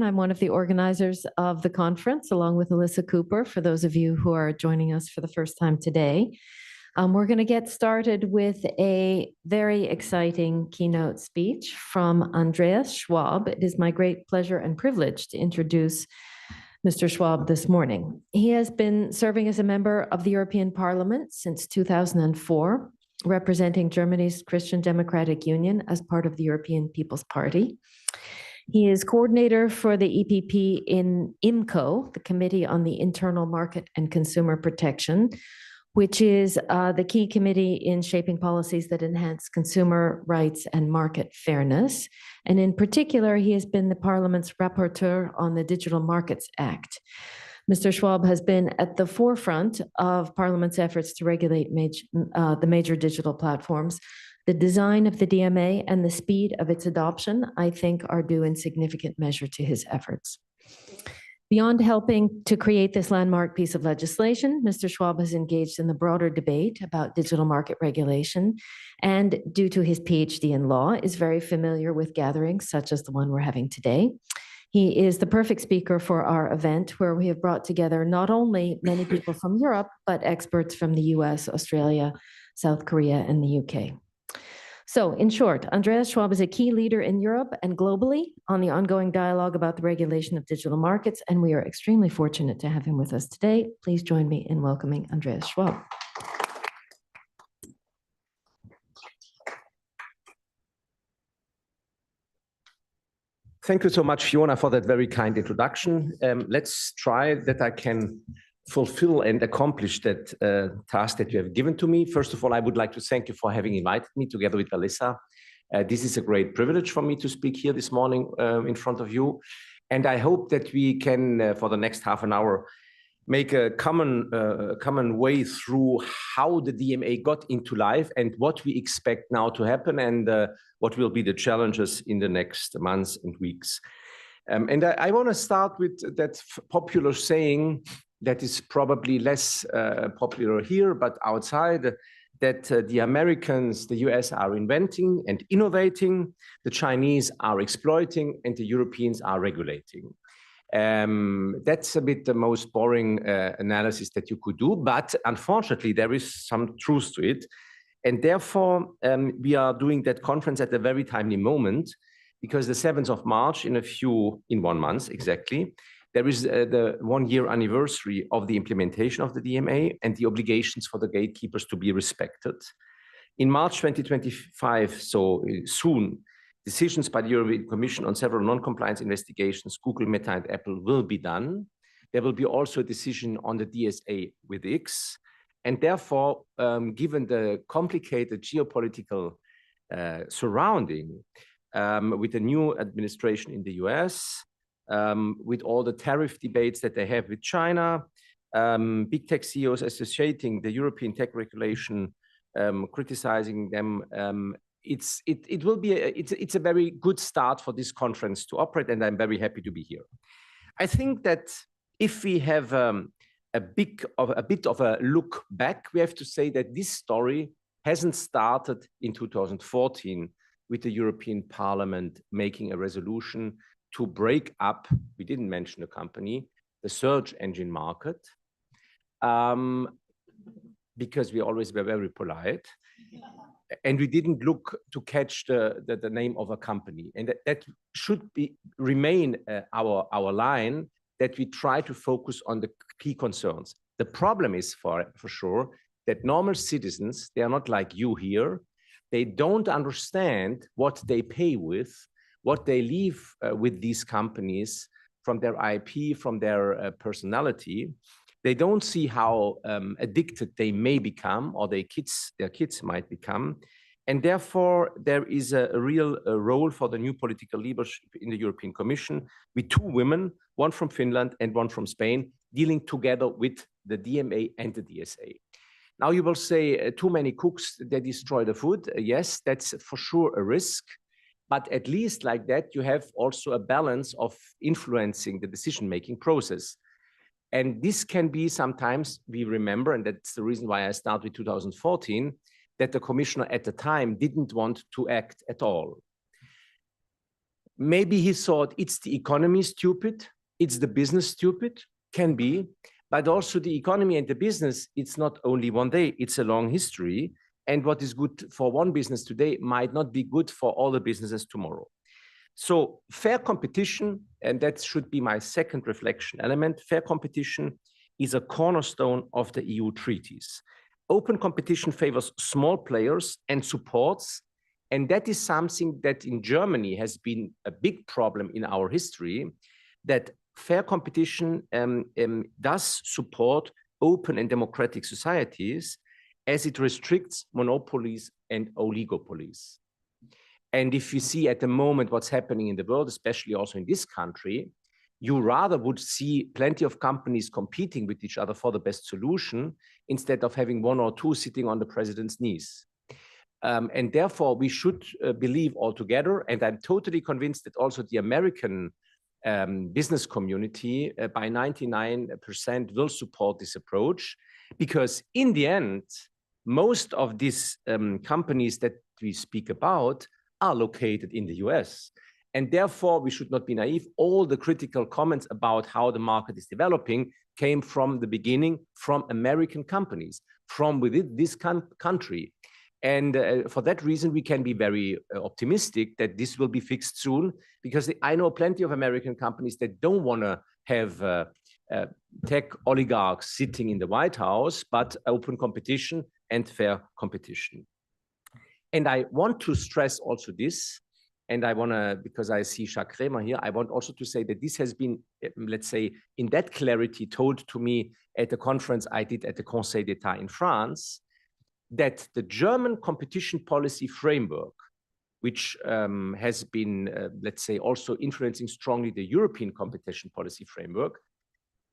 Gordon. I'm one of the organizers of the conference, along with Alyssa Cooper, for those of you who are joining us for the first time today. We're going to get started with a very exciting keynote speech from Andreas Schwab. It is my great pleasure and privilege to introduce Mr. Schwab this morning. He has been serving as a member of the European Parliament since 2004, representing Germany's Christian Democratic Union as part of the European People's Party. He is coordinator for the EPP in IMCO, the Committee on the Internal Market and Consumer Protection, which is the key committee in shaping policies that enhance consumer rights and market fairness. And in particular, he has been the Parliament's rapporteur on the Digital Markets Act. Mr. Schwab has been at the forefront of Parliament's efforts to regulate the major digital platforms. The design of the DMA and the speed of its adoption, I think, are due in significant measure to his efforts. Beyond helping to create this landmark piece of legislation, Mr. Schwab has engaged in the broader debate about digital market regulation, and due to his PhD in law, is very familiar with gatherings such as the one we're having today. He is the perfect speaker for our event, where we have brought together not only many people from Europe, but experts from the US, Australia, South Korea, and the UK. So, in short, Andreas Schwab is a key leader in Europe and globally on the ongoing dialogue about the regulation of digital markets, and we are extremely fortunate to have him with us today. Please join me in welcoming Andreas Schwab. Thank you so much, Fiona, for that very kind introduction. Let's try that I can fulfill and accomplish that task that you have given to me. First of all, I would like to thank you for having invited me together with Alyssa. This is a great privilege for me to speak here this morning in front of you. And I hope that we can, for the next half an hour, make a common way through how the DMA got into life and what we expect now to happen, and what will be the challenges in the next months and weeks. And I want to start with that popular saying that is probably less popular here, but outside, that the Americans, the US, are inventing and innovating, the Chinese are exploiting, and the Europeans are regulating. That's a bit the most boring analysis that you could do, but unfortunately, there is some truth to it. And therefore, we are doing that conference at a very timely moment, because the 7th of March, in 1 month exactly, there is the 1-year anniversary of the implementation of the DMA and the obligations for the gatekeepers to be respected. In March 2025, so soon, decisions by the European Commission on several non-compliance investigations, Google, Meta, and Apple, will be done. There will be also a decision on the DSA with X. And therefore, given the complicated geopolitical surrounding with the new administration in the US, with all the tariff debates that they have with China, big tech CEOs associating the European tech regulation, criticizing them, it's a very good start for this conference to operate, and I'm very happy to be here. I think that if we have a bit of a look back, we have to say that this story hasn't started in 2014 with the European Parliament making a resolution to break up, we didn't mention the company, the search engine market, because we always were very polite. And we didn't look to catch the name of a company. And that should remain our line, that we try to focus on the key concerns. The problem is for sure that normal citizens, they are not like you here. They don't understand what they pay with, what they leave with these companies from their IP, from their personality. They don't see how addicted they may become, or their kids might become. And therefore, there is a real role for the new political leadership in the European Commission, with 2 women, one from Finland and one from Spain, dealing together with the DMA and the DSA. Now you will say, too many cooks, they destroy the food. Yes, that's for sure a risk. But at least like that, you have also a balance of influencing the decision-making process. And this can be sometimes, we remember, and that's the reason why I start with 2014, that the commissioner at the time didn't want to act at all. Maybe he thought it's the economy stupid, it's the business stupid, can be, but also the economy and the business, it's not only one day, it's a long history. And what is good for one business today might not be good for all the businesses tomorrow. So fair competition, and that should be my second reflection element, fair competition is a cornerstone of the EU treaties. Open competition favors small players and supports, and that is something that in Germany has been a big problem in our history, that fair competition does support open and democratic societies as it restricts monopolies and oligopolies. And if you see at the moment what's happening in the world, especially also in this country, you rather would see plenty of companies competing with each other for the best solution instead of having one or two sitting on the president's knees. And therefore, we should believe all together, and I'm totally convinced that also the American business community by 99% will support this approach, because in the end, most of these companies that we speak about are located in the US. And therefore, we should not be naive. All the critical comments about how the market is developing came from the beginning from American companies, from within this country. And for that reason, we can be very optimistic that this will be fixed soon, because I know plenty of American companies that don't want to have tech oligarchs sitting in the White House, but open competition and fair competition. And I want to stress also this, and I want to, because I see Jacques Kremer here, I want also to say that this has been, let's say, in that clarity told to me at the conference I did at the Conseil d'État in France, that the German competition policy framework, which has been, let's say, also influencing strongly the European competition policy framework,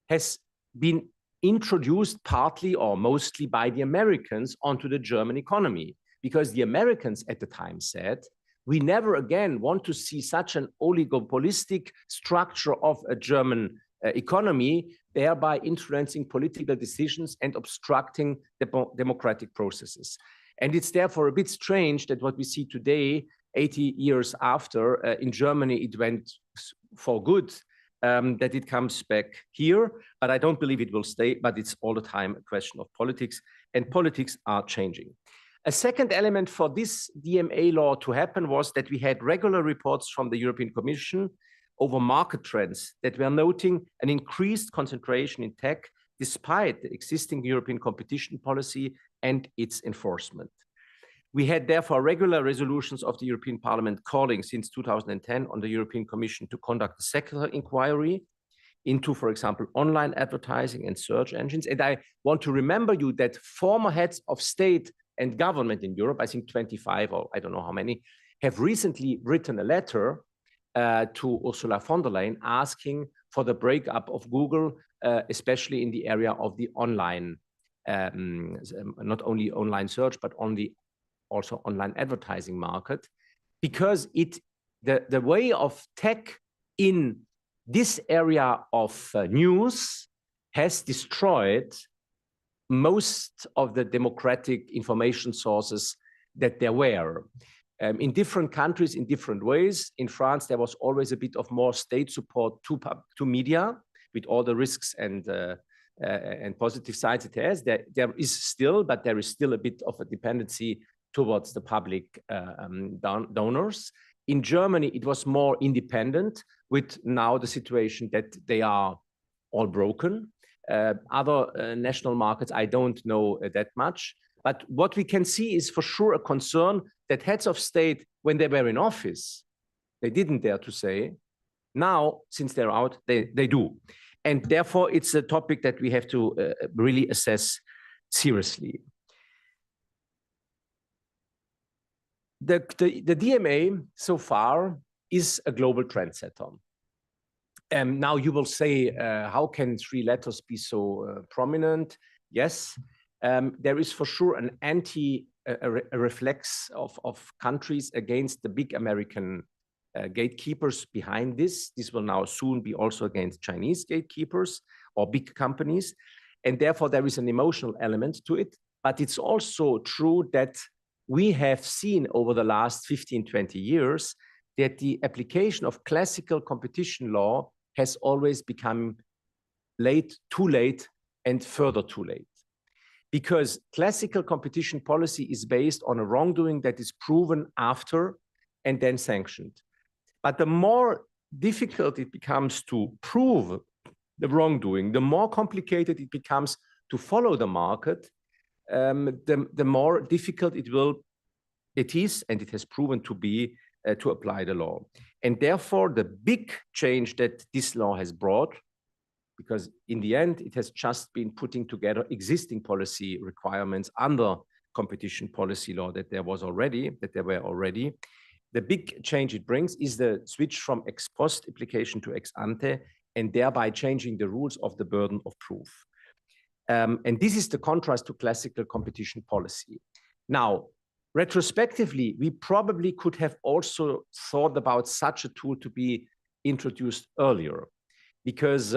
has been introduced partly or mostly by the Americans onto the German economy. Because the Americans at the time said, we never again want to see such an oligopolistic structure of a German economy, thereby influencing political decisions and obstructing the democratic processes. And it's therefore a bit strange that what we see today, 80 years after, in Germany, it went for good, that it comes back here. But I don't believe it will stay, but it's all the time a question of politics, and politics are changing. A second element for this DMA law to happen was that we had regular reports from the European Commission over market trends that were noting an increased concentration in tech despite the existing European competition policy and its enforcement. We had therefore regular resolutions of the European Parliament calling since 2010 on the European Commission to conduct a sector inquiry into, for example, online advertising and search engines. And I want to remember you that former heads of state and government in Europe, I think 25 or I don't know how many, have recently written a letter to Ursula von der Leyen asking for the breakup of Google, especially in the area of the online, not only online search, but also online advertising market, because the way of tech in this area of news has destroyed most of the democratic information sources that there were. In different countries, in different ways. In France, there was always a bit of more state support to media, with all the risks and positive sides it has. There is still, but there is still a bit of a dependency towards the public donors. In Germany, it was more independent, with now the situation that they are all broken. Other national markets, I don't know that much. But what we can see is for sure a concern that heads of state, when they were in office, they didn't dare to say. Now, since they're out, they do. And therefore, it's a topic that we have to really assess seriously. The DMA so far is a global trendsetter. Now you will say, how can three letters be so prominent? Yes, there is for sure an a reflex of countries against the big American gatekeepers behind this. This will now soon be also against Chinese gatekeepers or big companies. And therefore there is an emotional element to it. But it's also true that we have seen over the last 15, 20 years that the application of classical competition law has always become late, too late, and further too late. Because classical competition policy is based on a wrongdoing that is proven after and then sanctioned. But the more difficult it becomes to prove the wrongdoing, the more complicated it becomes to follow the market, the more difficult it is, and it has proven to be, to apply the law. And therefore, the big change that this law has brought, because in the end, it has just been putting together existing policy requirements under competition policy law that there were already. The big change it brings is the switch from ex post application to ex ante, and thereby changing the rules of the burden of proof. And this is the contrast to classical competition policy. Now, retrospectively, we probably could have also thought about such a tool to be introduced earlier, because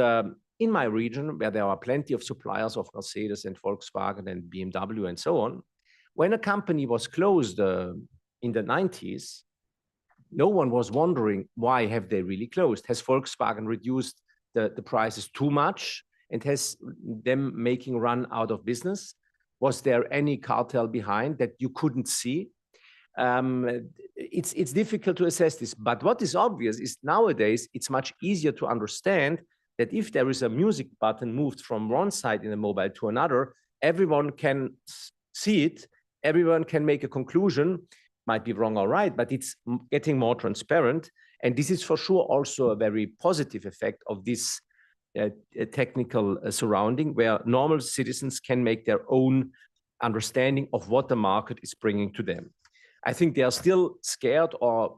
in my region, where there are plenty of suppliers of Mercedes and Volkswagen and BMW and so on, when a company was closed in the 90s, no one was wondering, why have they really closed? Has Volkswagen reduced the prices too much and has them making run out of business? Was there any cartel behind that you couldn't see? It's difficult to assess this, but what is obvious is nowadays it's much easier to understand that if there is a music button moved from one side in the mobile to another, everyone can see it, everyone can make a conclusion, might be wrong or right, but it's getting more transparent. And this is for sure also a very positive effect of this technical surrounding, where normal citizens can make their own understanding of what the market is bringing to them. I think they are still scared or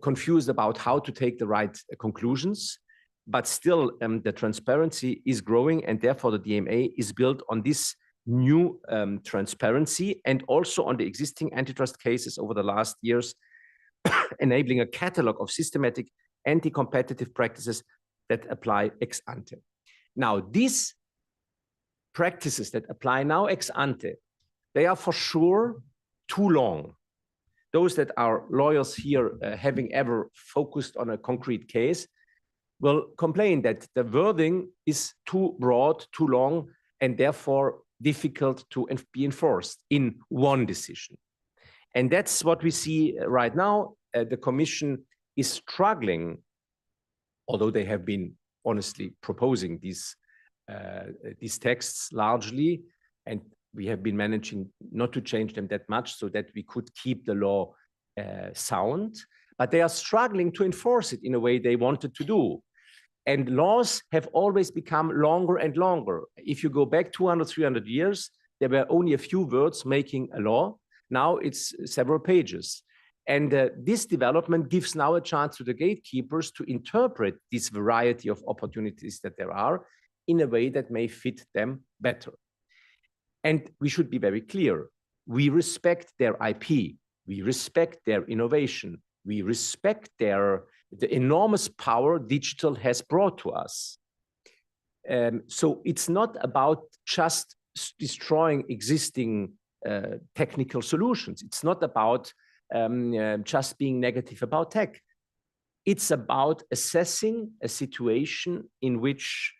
confused about how to take the right conclusions, but still the transparency is growing, and therefore the DMA is built on this new transparency and also on the existing antitrust cases over the last years, enabling a catalog of systematic anti-competitive practices that apply ex ante. Now, these practices that apply now ex ante, they are for sure too long. Those that are lawyers here, having ever focused on a concrete case, will complain that the wording is too broad, too long, and therefore difficult to be enforced in one decision. And that's what we see right now. The Commission is struggling, although they have been honestly proposing these texts largely, and we have been managing not to change them that much so that we could keep the law sound, but they are struggling to enforce it in a way they wanted to do. And laws have always become longer and longer. If you go back 200, 300 years, there were only a few words making a law. Now it's several pages. And this development gives now a chance to the gatekeepers to interpret this variety of opportunities that there are in a way that may fit them better. And we should be very clear. We respect their IP. We respect their innovation. We respect the enormous power digital has brought to us. So it's not about just destroying existing technical solutions. It's not about just being negative about tech. It's about assessing a situation in which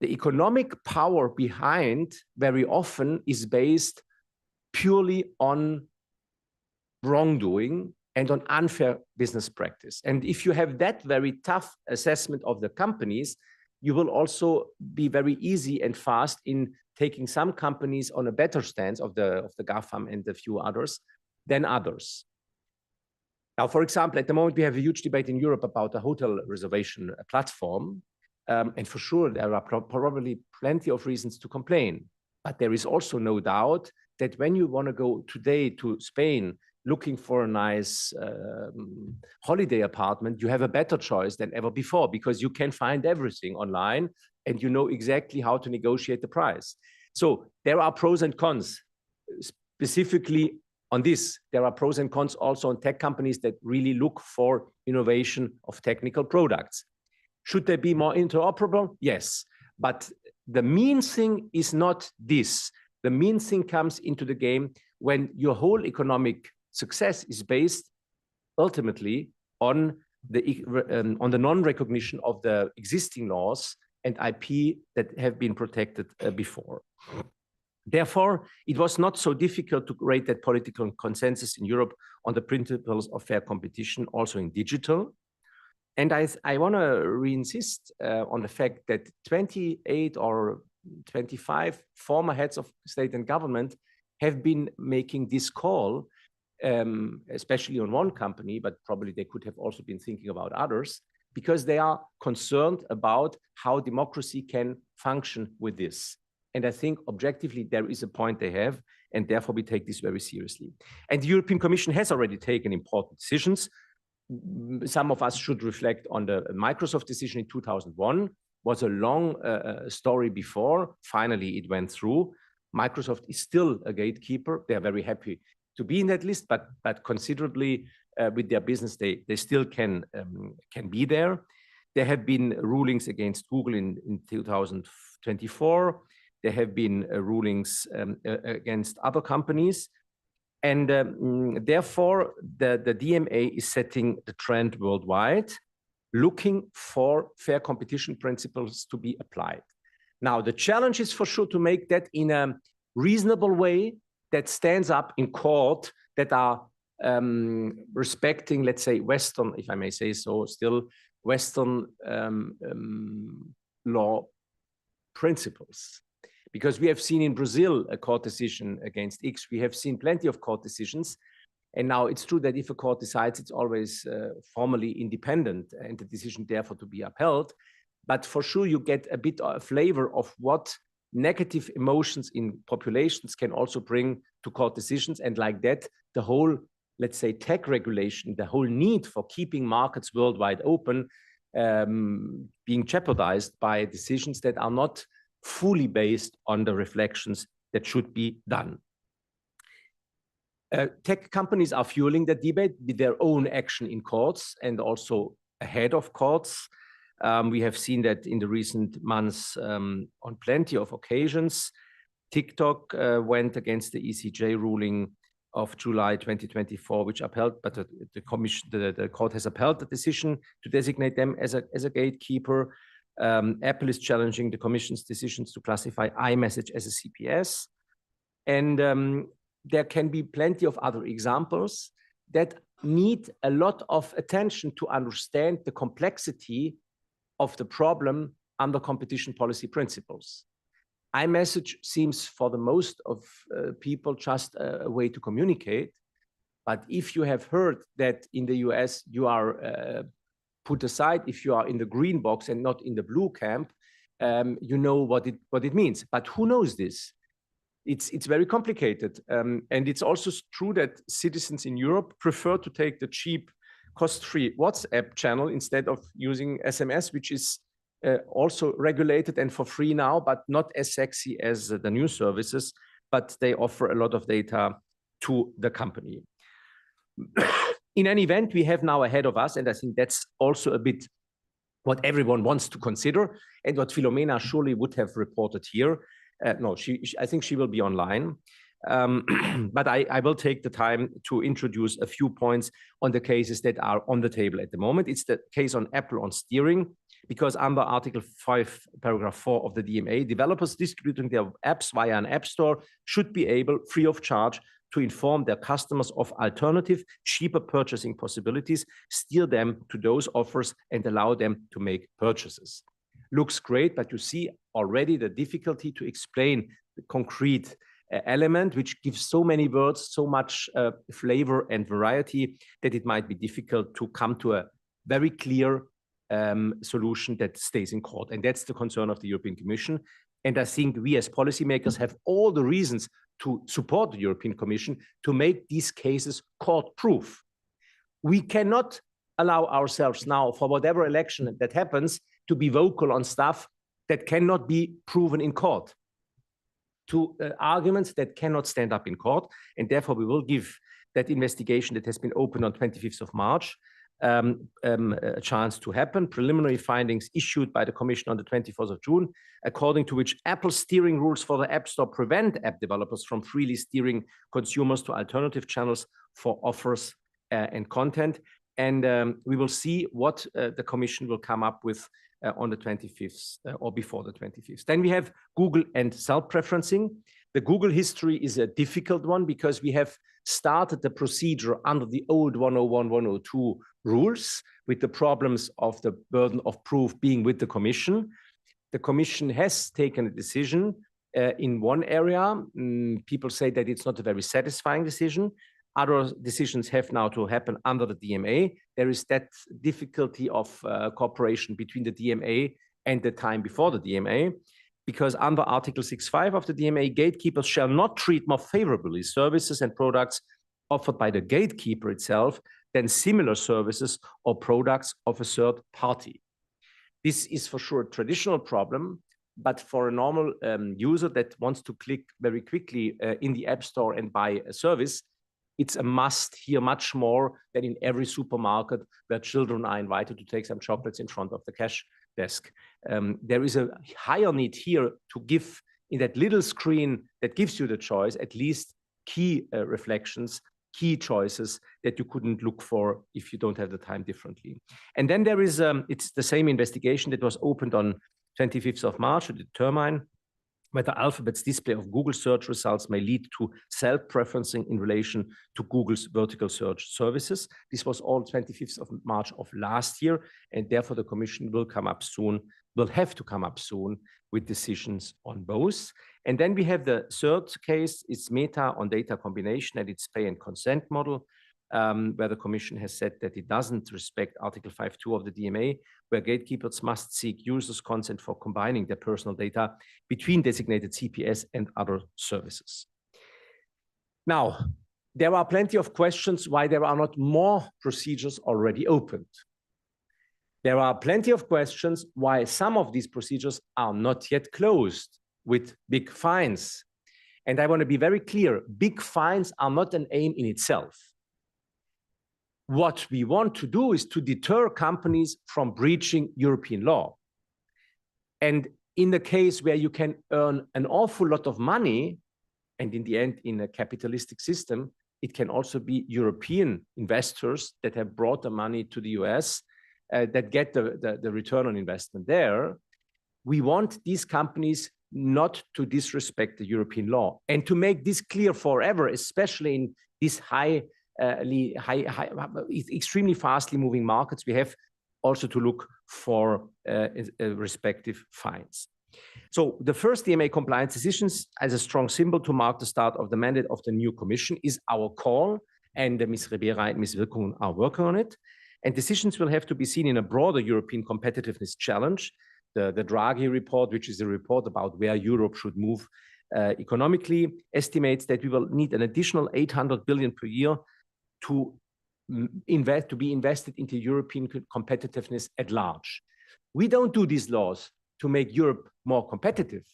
the economic power behind very often is based purely on wrongdoing and on unfair business practice. And if you have that very tough assessment of the companies, you will also be very easy and fast in taking some companies on a better stance of the GAFAM and a few others than others. Now, for example, at the moment, we have a huge debate in Europe about a hotel reservation platform. And for sure, there are probably plenty of reasons to complain. But there is also no doubt that when you want to go today to Spain looking for a nice holiday apartment, you have a better choice than ever before, because you can find everything online and you know exactly how to negotiate the price. So there are pros and cons. Specifically on this, there are pros and cons also on tech companies that really look for innovation of technical products. Should they be more interoperable? Yes. But the main thing is not this. The main thing comes into the game when your whole economic success is based ultimately on the non-recognition of the existing laws and IP that have been protected before. Therefore, it was not so difficult to create that political consensus in Europe on the principles of fair competition, also in digital. And I want to re-insist on the fact that 28 or 25 former heads of state and government have been making this call, especially on one company, but probably they could have also been thinking about others, because they are concerned about how democracy can function with this. And I think objectively there is a point they have, and therefore we take this very seriously. And the European Commission has already taken important decisions. Some of us should reflect on the Microsoft decision in 2001. Was a long story before. Finally, it went through. Microsoft is still a gatekeeper. They are very happy to be in that list, but considerably with their business, they still can be there. There have been rulings against Google in 2024. There have been rulings against other companies. And therefore, the DMA is setting the trend worldwide, looking for fair competition principles to be applied. Now, the challenge is for sure to make that in a reasonable way that stands up in court, that are respecting, let's say, Western, if I may say so, still Western law principles. Because we have seen in Brazil a court decision against X. We have seen plenty of court decisions. And now it's true that if a court decides, it's always formally independent and the decision therefore to be upheld. But for sure, you get a bit of a flavor of what negative emotions in populations can also bring to court decisions. And like that, the whole, let's say, tech regulation, the whole need for keeping markets worldwide open, being jeopardized by decisions that are not fully based on the reflections that should be done. Tech companies are fueling the debate with their own action in courts and also ahead of courts. We have seen that in the recent months on plenty of occasions. TikTok went against the ECJ ruling of July 2024, which upheld, but the court has upheld the decision to designate them as a gatekeeper. Apple is challenging the Commission's decisions to classify iMessage as a CPS. And there can be plenty of other examples that need a lot of attention to understand the complexity of the problem under competition policy principles. iMessage seems for the most of people just a way to communicate. But if you have heard that in the US you are put aside if you are in the green box and not in the blue camp, you know what it means. But who knows this? It's very complicated. And it's also true that citizens in Europe prefer to take the cheap, cost-free WhatsApp channel instead of using SMS, which is also regulated and for free now, but not as sexy as the new services, but they offer a lot of data to the company. In any event, we have now ahead of us, and I think that's also a bit what everyone wants to consider, and what Filomena surely would have reported here. No, I think she will be online. But I will take the time to introduce a few points on the cases that are on the table at the moment. It's the case on Apple on steering, because under Article 5, Paragraph 4 of the DMA, developers distributing their apps via an app store should be able, free of charge, to inform their customers of alternative, cheaper purchasing possibilities, steer them to those offers, and allow them to make purchases. Looks great, but you see already the difficulty to explain the concrete element, which gives so many words, so much flavor and variety, that it might be difficult to come to a very clear solution that stays in court. And that's the concern of the European Commission. And I think we as policymakers have all the reasons to support the European Commission to make these cases court-proof. We cannot allow ourselves now, for whatever election that happens, to be vocal on stuff that cannot be proven in court, to arguments that cannot stand up in court. And therefore, we will give that investigation that has been opened on 25th of March a chance to happen. Preliminary findings issued by the Commission on the 24th of June, according to which Apple's steering rules for the App Store prevent app developers from freely steering consumers to alternative channels for offers and content. And we will see what the Commission will come up with on the 25th or before the 25th. Then we have Google and self-preferencing. The Google history is a difficult one because we have started the procedure under the old 101, 102 rules with the problems of the burden of proof being with the Commission. The Commission has taken a decision in one area. People say that it's not a very satisfying decision. Other decisions have now to happen under the DMA. There is that difficulty of cooperation between the DMA and the time before the DMA, because under Article 6.5 of the DMA, gatekeepers shall not treat more favorably services and products offered by the gatekeeper itself than similar services or products of a third party. This is for sure a traditional problem, but for a normal user that wants to click very quickly in the App Store and buy a service, it's a must here much more than in every supermarket where children are invited to take some chocolates in front of the cash desk. There is a higher need here to give in that little screen that gives you the choice, at least key reflections, key choices that you couldn't look for if you don't have the time differently. And then there is, it's the same investigation that was opened on 25th of March to determine whether Alphabet's display of Google search results may lead to self-preferencing in relation to Google's vertical search services. This was all 25th of March of last year, and therefore the Commission will come up soon, will have to come up soon with decisions on both. And then we have the third case, it's Meta on data combination and its pay and consent model, where the Commission has said that it doesn't respect Article 5.2 of the DMA, where gatekeepers must seek users' consent for combining their personal data between designated CPS and other services. Now, there are plenty of questions why there are not more procedures already opened. There are plenty of questions why some of these procedures are not yet closed with big fines. And I want to be very clear, big fines are not an aim in itself. What we want to do is to deter companies from breaching European law. And in the case where you can earn an awful lot of money, and in the end, in a capitalistic system, it can also be European investors that have brought the money to the US that get the return on investment there. We want these companies not to disrespect the European law. And to make this clear forever, especially in this extremely fastly moving markets, we have also to look for respective fines. So the first DMA compliance decisions as a strong symbol to mark the start of the mandate of the new Commission is our call, and Ms. Ribera and Ms. Wilken are working on it. And decisions will have to be seen in a broader European competitiveness challenge. The Draghi report, which is a report about where Europe should move economically, estimates that we will need an additional 800 billion per year to be invested into European competitiveness at large. We don't do these laws to make Europe more competitive,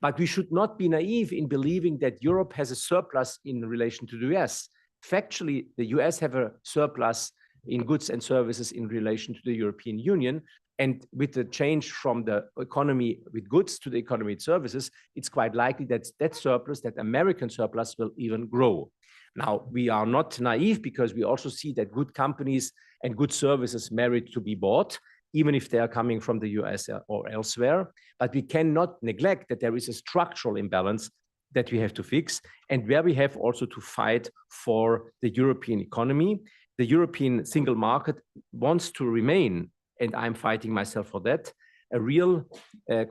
but we should not be naive in believing that Europe has a surplus in relation to the US. Factually, the US have a surplus in goods and services in relation to the European Union. And with the change from the economy with goods to the economy with services, it's quite likely that that surplus, that American surplus, will even grow. Now, we are not naive because we also see that good companies and good services merit to be bought, even if they are coming from the US or elsewhere. But we cannot neglect that there is a structural imbalance that we have to fix, and where we have also to fight for the European economy. The European single market wants to remain, and I'm fighting myself for that, a real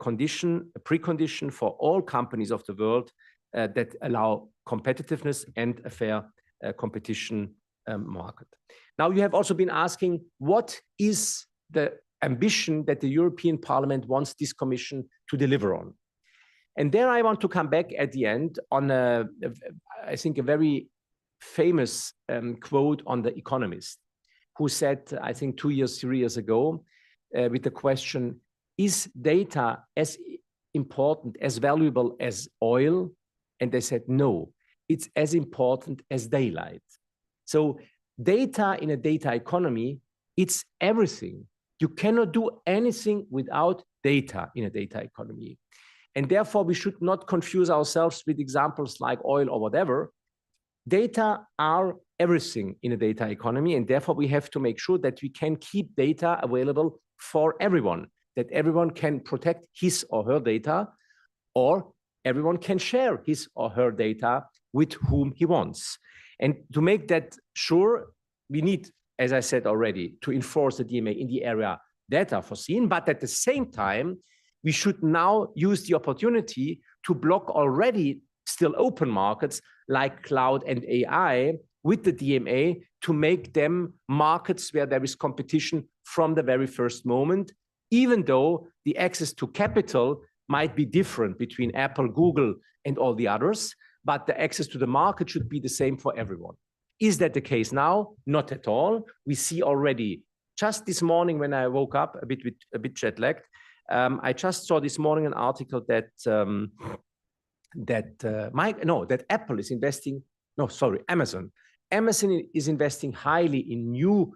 condition, a precondition for all companies of the world that allow competitiveness and a fair competition market. Now, you have also been asking, what is the ambition that the European Parliament wants this Commission to deliver on? And there I want to come back at the end on, I think, a very famous quote on The Economist, who said, I think 3 years ago, with the question, is data as important, as valuable as oil? And they said, no, it's as important as daylight. So data in a data economy, it's everything. You cannot do anything without data in a data economy. And therefore, we should not confuse ourselves with examples like oil or whatever. Data are everything in a data economy. And therefore, we have to make sure that we can keep data available for everyone, that everyone can protect his or her data, or everyone can share his or her data with whom he wants. And to make that sure, we need, as I said already, to enforce the DMA in the area that are foreseen. But at the same time, we should now use the opportunity to block already still open markets like cloud and AI with the DMA to make them markets where there is competition from the very first moment, even though the access to capital might be different between Apple, Google, and all the others, but the access to the market should be the same for everyone. Is that the case now? Not at all. We see already, just this morning when I woke up a bit jet lagged, I just saw this morning an article that Apple is investing. No, sorry, Amazon. Amazon is investing highly in new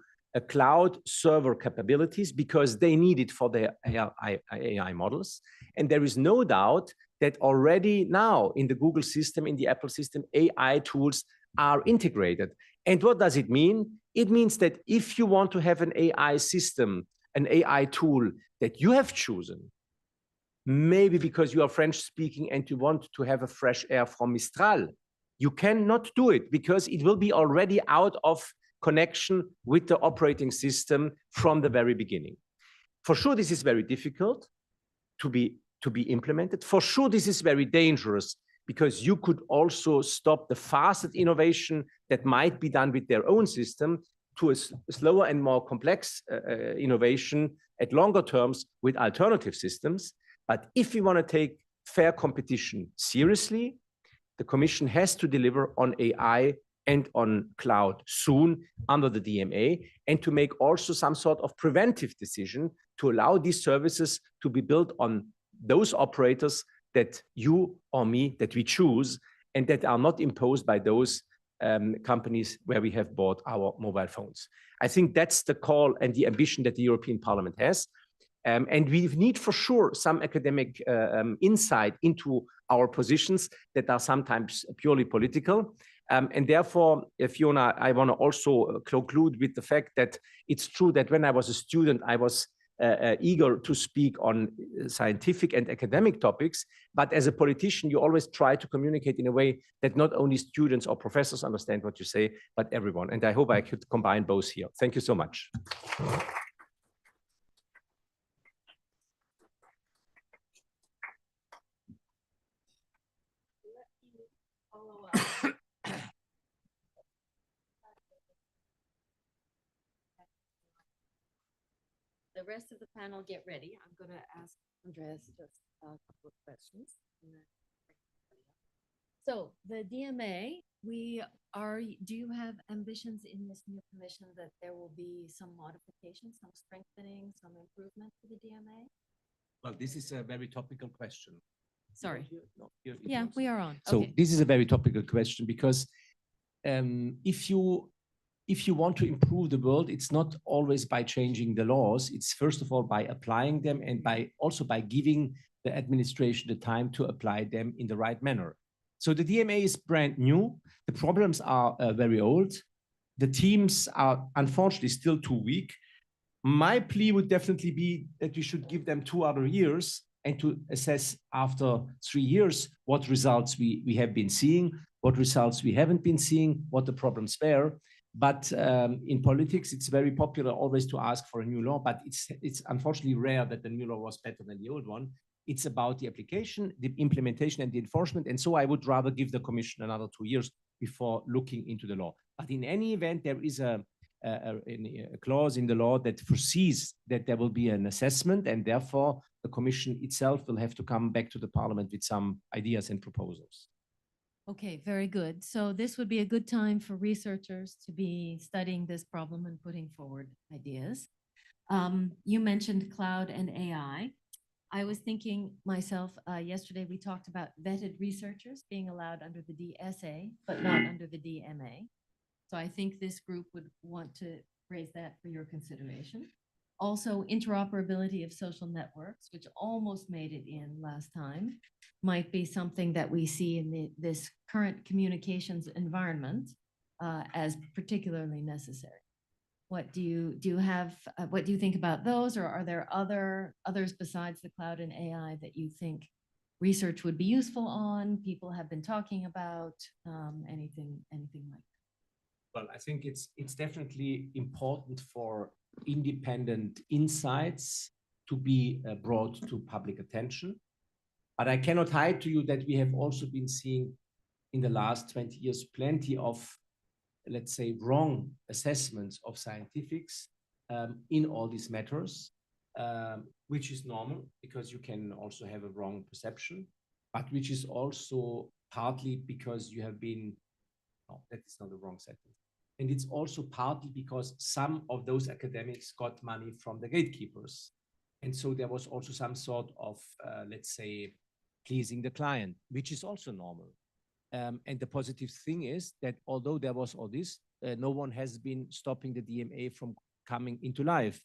cloud server capabilities because they need it for their AI models. And there is no doubt that already now in the Google system, in the Apple system, AI tools are integrated. And what does it mean? It means that if you want to have an AI system, an AI tool that you have chosen, maybe because you are French speaking and you want to have a fresh air from Mistral, you cannot do it because it will be already out of connection with the operating system from the very beginning. For sure, this is very difficult to be implemented. For sure, this is very dangerous because you could also stop the fastest innovation that might be done with their own system to a slower and more complex innovation at longer terms with alternative systems. But if we want to take fair competition seriously, the Commission has to deliver on AI and on cloud soon under the DMA, and to make also some sort of preventive decision to allow these services to be built on those operators that you or me, that we choose, and that are not imposed by those companies where we have bought our mobile phones. I think that's the call and the ambition that the European Parliament has. And we need for sure some academic insight into our positions that are sometimes purely political. And therefore, Fiona, I want to also conclude with the fact that it's true that when I was a student, I was eager to speak on scientific and academic topics. But as a politician, you always try to communicate in a way that not only students or professors understand what you say, but everyone. And I hope I could combine both here. Thank you so much. The rest of the panel, get ready. I'm going to ask Andreas just a couple of questions. So the DMA, do you have ambitions in this new commission that there will be some modifications, some strengthening, some improvement to the DMA? Well, this is a very topical question. Sorry. Yeah, we are on. So okay. This is a very topical question because if you want to improve the world, it's not always by changing the laws. It's first of all by applying them and also by giving the administration the time to apply them in the right manner. So the DMA is brand new. The problems are very old. The teams are unfortunately still too weak. My plea would definitely be that we should give them 2 other years and to assess after 3 years what results we have been seeing, what results we haven't been seeing, what the problems were. But in politics, it's very popular always to ask for a new law, but it's unfortunately rare that the new law was better than the old one. It's about the application, the implementation, and the enforcement. And so I would rather give the Commission another 2 years before looking into the law. But in any event, there is a clause in the law that foresees that there will be an assessment, and therefore the Commission itself will have to come back to the Parliament with some ideas and proposals. Okay, very good. So this would be a good time for researchers to be studying this problem and putting forward ideas. You mentioned cloud and AI. I was thinking myself, yesterday we talked about vetted researchers being allowed under the DSA, but not under the DMA. So I think this group would want to raise that for your consideration. Also, interoperability of social networks, which almost made it in last time, might be something that we see in this current communications environment as particularly necessary. What do you have? What do you think about those, or are there others besides the cloud and AI that you think research would be useful on? People have been talking about anything like that. Well, I think it's definitely important for independent insights to be brought to public attention. But I cannot hide to you that we have also been seeing in the last 20 years plenty of, let's say, wrong assessments of scientifics in all these matters, which is normal because you can also have a wrong perception, but which is also partly because you have been, no, that is not the wrong sentence. And it's also partly because some of those academics got money from the gatekeepers. And so there was also some sort of, let's say, pleasing the client, which is also normal. And the positive thing is that although there was all this, no one has been stopping the DMA from coming into life.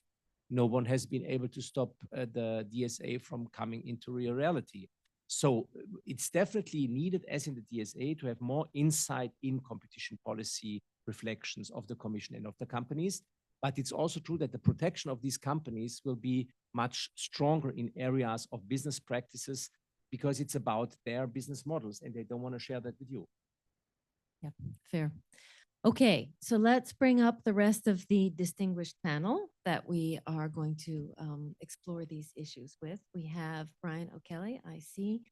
No one has been able to stop the DSA from coming into real reality. So it's definitely needed, as in the DSA, to have more insight in competition policy reflections of the Commission and of the companies. But it's also true that the protection of these companies will be much stronger in areas of business practices because it's about their business models and they don't want to share that with you. Yeah, fair. Okay, so let's bring up the rest of the distinguished panel that we are going to explore these issues with. We have Brian O'Kelly, I see.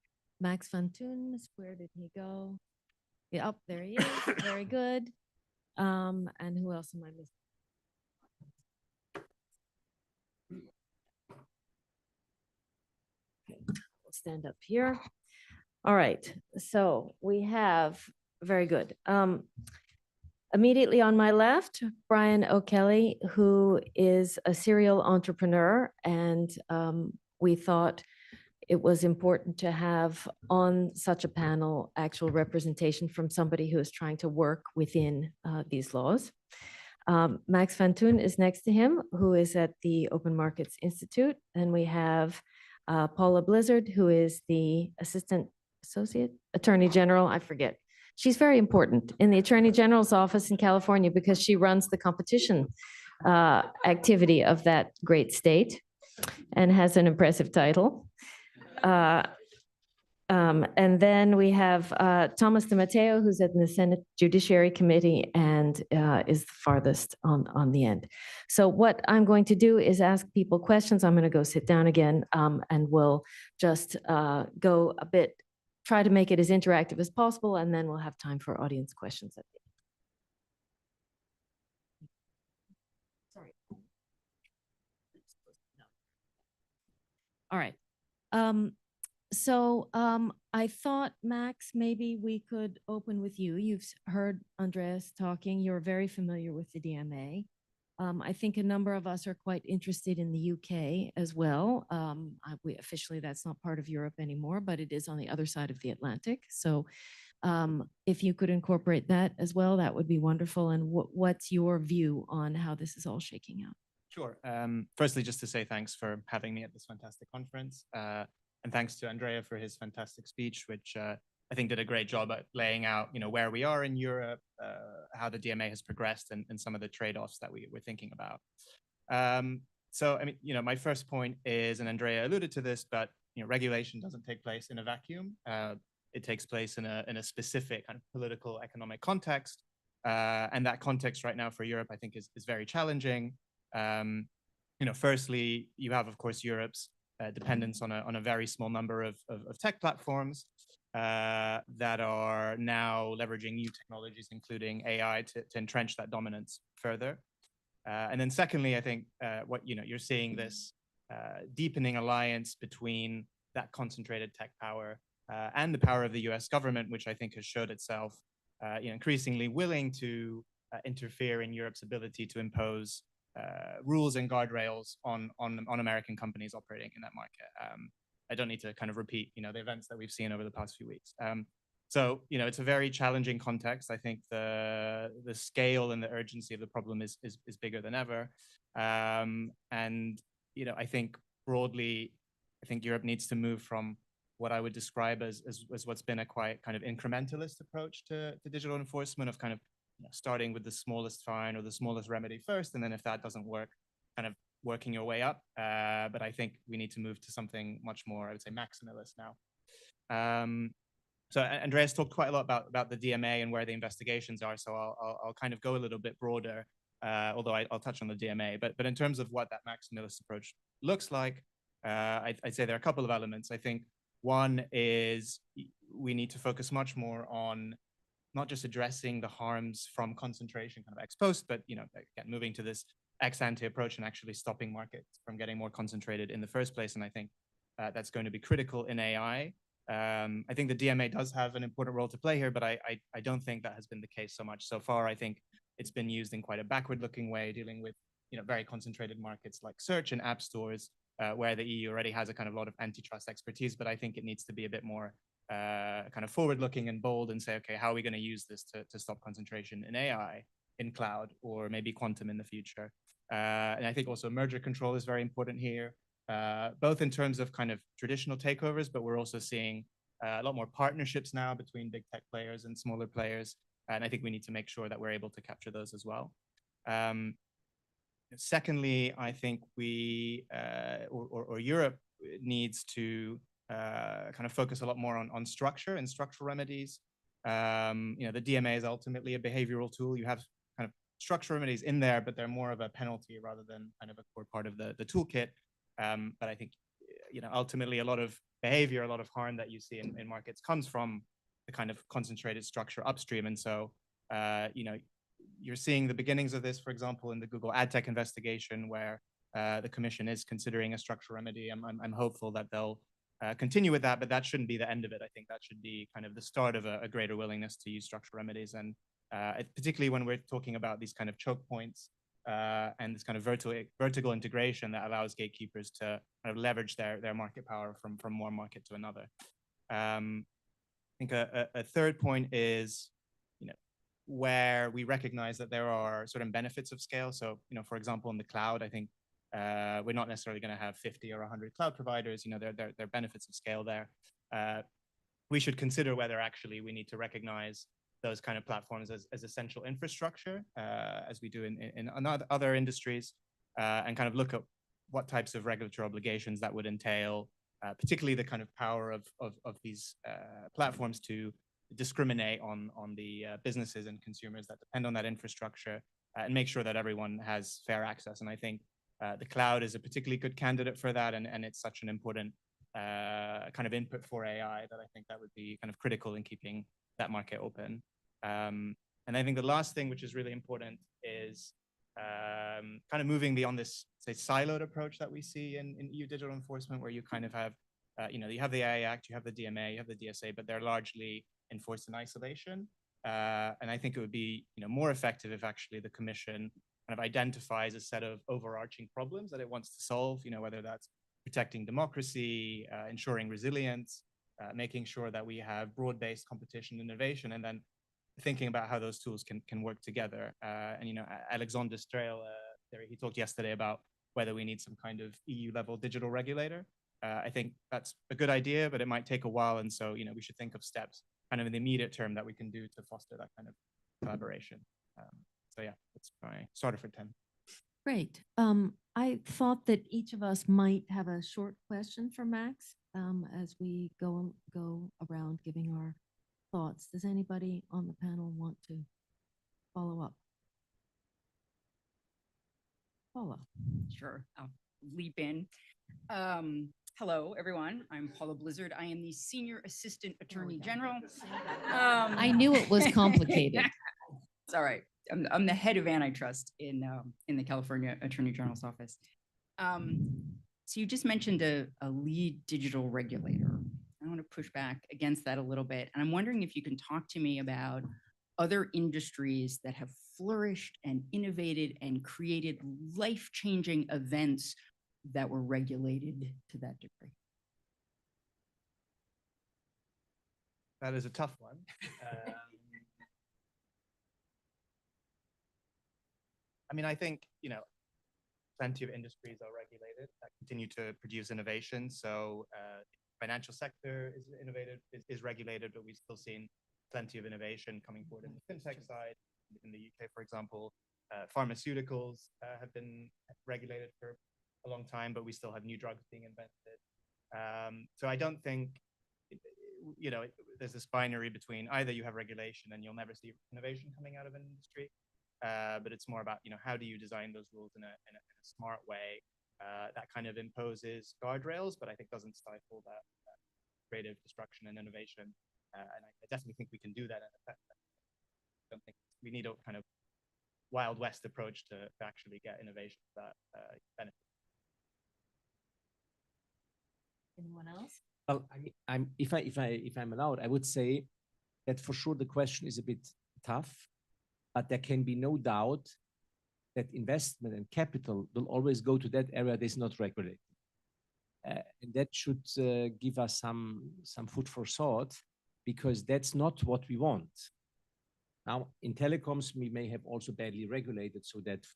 Max van Toons, where did he go? Yeah, oh, there he is. Very good. And who else am I missing? Okay, we'll stand up here. All right, so we have, very good. Immediately on my left, Brian O'Kelly, who is a serial entrepreneur, and we thought it was important to have on such a panel actual representation from somebody who is trying to work within these laws. Max van Toon is next to him, who is at the Open Markets Institute, and we have Paula Blizzard, who is the Associate Attorney General, I forget. She's very important in the Attorney General's office in California because she runs the competition activity of that great state and has an impressive title. And then we have Thomas DiMatteo, who's at the Senate Judiciary Committee and is the farthest on the end. So what I'm going to do is ask people questions. I'm going to go sit down again and we'll just go a bit, try to make it as interactive as possible, and then we'll have time for audience questions at the end. Sorry. All right. So I thought, Max, maybe we could open with you. You've heard Andreas talking. You're very familiar with the DMA. I think a number of us are quite interested in the UK as well. Officially, that's not part of Europe anymore, but it is on the other side of the Atlantic. So if you could incorporate that as well, that would be wonderful. And what's your view on how this is all shaking out? Sure. Firstly, just to say thanks for having me at this fantastic conference. And thanks to Andrea for his fantastic speech, which I think did a great job at laying out, where we are in Europe, how the DMA has progressed, and some of the trade-offs that we're thinking about. So, I mean, my first point is, and Andrea alluded to this, but regulation doesn't take place in a vacuum. It takes place in a specific kind of political, economic context, and that context right now for Europe, I think, is very challenging. Firstly, you have, of course, Europe's dependence on a very small number of tech platforms that are now leveraging new technologies, including AI, to entrench that dominance further. And then secondly, I think what you're seeing this deepening alliance between that concentrated tech power and the power of the US government, which I think has showed itself increasingly willing to interfere in Europe's ability to impose rules and guardrails on American companies operating in that market. I don't need to kind of repeat, the events that we've seen over the past few weeks. So, it's a very challenging context. I think the scale and the urgency of the problem is bigger than ever. And, I think broadly, I think Europe needs to move from what I would describe as what's been a quite kind of incrementalist approach to digital enforcement, of kind of starting with the smallest fine or the smallest remedy first, and then if that doesn't work, kind of working your way up. But I think we need to move to something much more, I would say, maximalist now. So Andreas talked quite a lot about the DMA and where the investigations are. So I'll kind of go a little bit broader, although I'll touch on the DMA. But in terms of what that maximalist approach looks like, I'd say there are a couple of elements. I think one is we need to focus much more on not just addressing the harms from concentration kind of ex post, but again, moving to this ex ante approach and actually stopping markets from getting more concentrated in the first place. And I think that's going to be critical in AI. I think the DMA does have an important role to play here, but I don't think that has been the case so much so far. I think it's been used in quite a backward-looking way, dealing with very concentrated markets like search and app stores, where the EU already has a kind of lot of antitrust expertise. But I think it needs to be a bit more kind of forward-looking and bold and say, okay, how are we going to use this to stop concentration in AI, in cloud, or maybe quantum in the future? And I think also merger control is very important here. Both in terms of kind of traditional takeovers, but we're also seeing a lot more partnerships now between big tech players and smaller players. And I think we need to make sure that we're able to capture those as well. Secondly, I think we, or Europe needs to kind of focus a lot more on structure and structural remedies. The DMA is ultimately a behavioral tool. You have kind of structural remedies in there, but they're more of a penalty rather than kind of a core part of the toolkit. But I think, ultimately a lot of behavior, a lot of harm that you see in markets comes from the kind of concentrated structure upstream. And so, you're seeing the beginnings of this, for example, in the Google ad tech investigation, where the commission is considering a structural remedy. I'm hopeful that they'll continue with that, but that shouldn't be the end of it. I think that should be kind of the start of a greater willingness to use structural remedies. And particularly when we're talking about these kind of choke points, and this kind of vertical integration that allows gatekeepers to kind of leverage their market power from one market to another. I think a third point is, where we recognize that there are certain benefits of scale. So, for example, in the cloud, I think we're not necessarily going to have 50 or 100 cloud providers. There are benefits of scale there. We should consider whether actually we need to recognize those kind of platforms as essential infrastructure, as we do in other industries, and kind of look at what types of regulatory obligations that would entail, particularly the kind of power of these platforms to discriminate on the businesses and consumers that depend on that infrastructure, and make sure that everyone has fair access. And I think the cloud is a particularly good candidate for that, and it's such an important kind of input for AI that I think that would be kind of critical in keeping that market open. And I think the last thing, which is really important, is kind of moving beyond this, say, siloed approach that we see in EU digital enforcement, where you kind of have, you have the AI Act, you have the DMA, you have the DSA, but they're largely enforced in isolation. And I think it would be, more effective if actually the Commission kind of identifies a set of overarching problems that it wants to solve, whether that's protecting democracy, ensuring resilience, making sure that we have broad-based competition and innovation, and then thinking about how those tools can work together. And Alexander Strail, he talked yesterday about whether we need some kind of EU-level digital regulator. I think that's a good idea, but it might take a while. And so, we should think of steps kind of in the immediate term that we can do to foster that kind of collaboration. So yeah, that's my starter for 10. Great. I thought that each of us might have a short question for Max as we go around giving our thoughts. Does anybody on the panel want to follow up? Paula. Sure, I'll leap in. Hello, everyone. I'm Paula Blizzard. I am the Senior Assistant Attorney General. I knew it was complicated. It's all right. I'm the head of antitrust in the California Attorney General's office. So you just mentioned a lead digital regulator. I want to push back against that a little bit. And I'm wondering if you can talk to me about other industries that have flourished and innovated and created life-changing events that were regulated to that degree. That is a tough one. I mean, I think, plenty of industries are regulated that continue to produce innovation. So financial sector is regulated, but we've still seen plenty of innovation coming forward in the fintech side. in the UK, for example. Pharmaceuticals have been regulated for a long time, but we still have new drugs being invented. So I don't think, there's this binary between either you have regulation and you'll never see innovation coming out of an industry, but it's more about, how do you design those rules in a smart way that kind of imposes guardrails, but I think doesn't stifle that creative destruction and innovation. And I definitely think we can do that. I don't think we need a kind of Wild West approach to actually get innovation that benefits. Anyone else? Well, I mean, if I'm allowed, I would say that for sure the question is a bit tough, but there can be no doubt that investment and capital will always go to that area that is not regulated. And that should give us some food for thought, because that's not what we want. Now, in telecoms, we may have also badly regulated, so that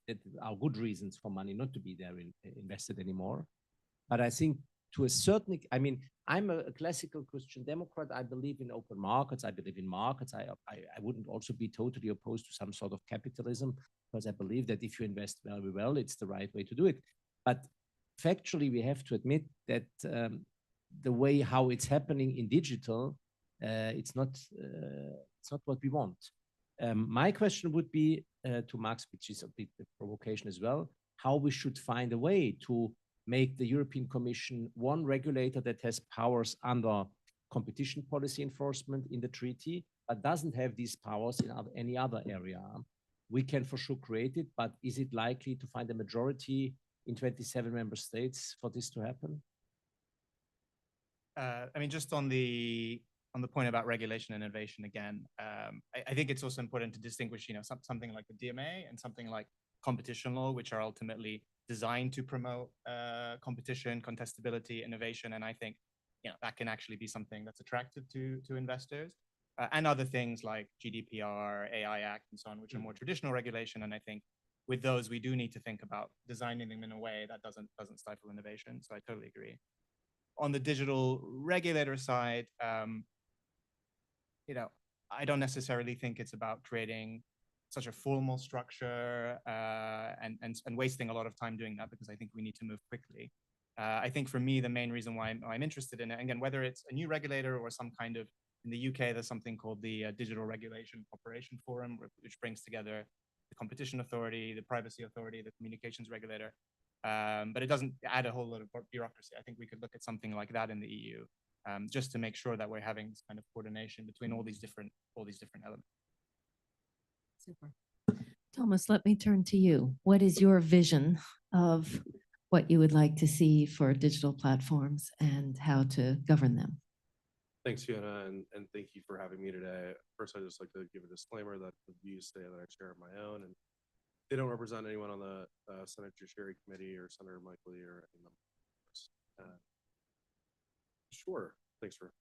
are good reasons for money not to be there invested anymore. But I think to a certain, I mean, I'm a classical Christian Democrat. I believe in open markets. I believe in markets. I wouldn't also be totally opposed to some sort of capitalism, because I believe that if you invest very well, it's the right way to do it. But factually, we have to admit that the way how it's happening in digital, it's not what we want. My question would be to Max, which is a bit of provocation as well, how we should find a way to make the European Commission one regulator that has powers under competition policy enforcement in the treaty, but doesn't have these powers in any other area. We can for sure create it, but is it likely to find a majority in 27 member states for this to happen? I mean, just on the point about regulation and innovation again, I think it's also important to distinguish, something like the DMA and something like competition law, which are ultimately designed to promote competition, contestability, innovation, and I think that can actually be something that's attractive to investors, and other things like GDPR, AI Act, and so on, which are more traditional regulation. And I think with those, we do need to think about designing them in a way that doesn't stifle innovation. So I totally agree. On the digital regulator side, I don't necessarily think it's about creating such a formal structure and wasting a lot of time doing that, because I think we need to move quickly. I think for me, the main reason why I'm interested in it, again, whether it's a new regulator or some kind of, in the UK, there's something called the Digital Regulation Cooperation Forum, which brings together the Competition Authority, the Privacy Authority, the Communications Regulator. But it doesn't add a whole lot of bureaucracy. I think we could look at something like that in the EU, just to make sure that we're having this kind of coordination between all these different elements. Super. Thomas, let me turn to you. What is your vision of what you would like to see for digital platforms and how to govern them? Thanks, Fiona, and thank you for having me today. First, I'd just like to give a disclaimer that the views today that I share are my own, and they don't represent anyone on the Senate Judiciary Committee or Senator Mike Lee or any members. Sure, thanks for.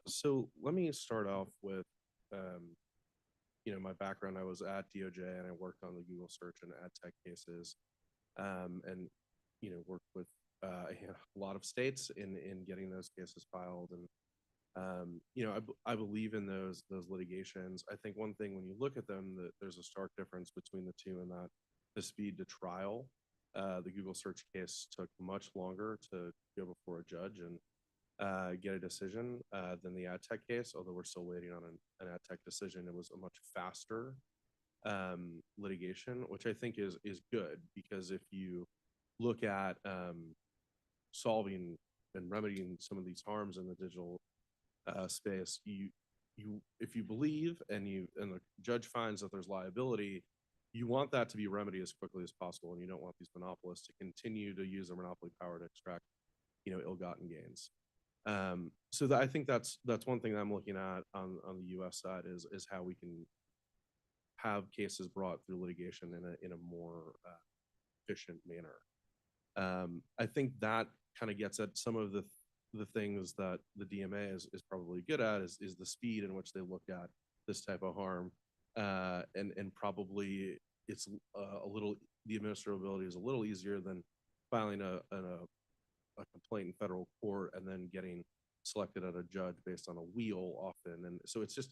So let me start off with, my background. I was at DOJ and I worked on the Google search and ad tech cases, and worked with a lot of states in getting those cases filed. And I believe in those litigations. I think one thing when you look at them, that there's a stark difference between the two, in that the speed to trial. The Google search case took much longer to go before a judge and get a decision than the ad tech case. Although we're still waiting on an ad tech decision, it was a much faster litigation, which I think is good, because if you look at solving and remedying some of these harms in the digital space, if you believe and the judge finds that there's liability, you want that to be remedied as quickly as possible, and you don't want these monopolists to continue to use their monopoly power to extract ill-gotten gains. So I think that's one thing that I'm looking at on the U.S. side is how we can have cases brought through litigation in a more efficient manner. I think that kind of gets at some of the things that the DMA is probably good at, is the speed in which they look at this type of harm, and probably it's the administrability is a little easier than filing a complaint in federal court and then getting selected at a judge based on a wheel often. And so it's just,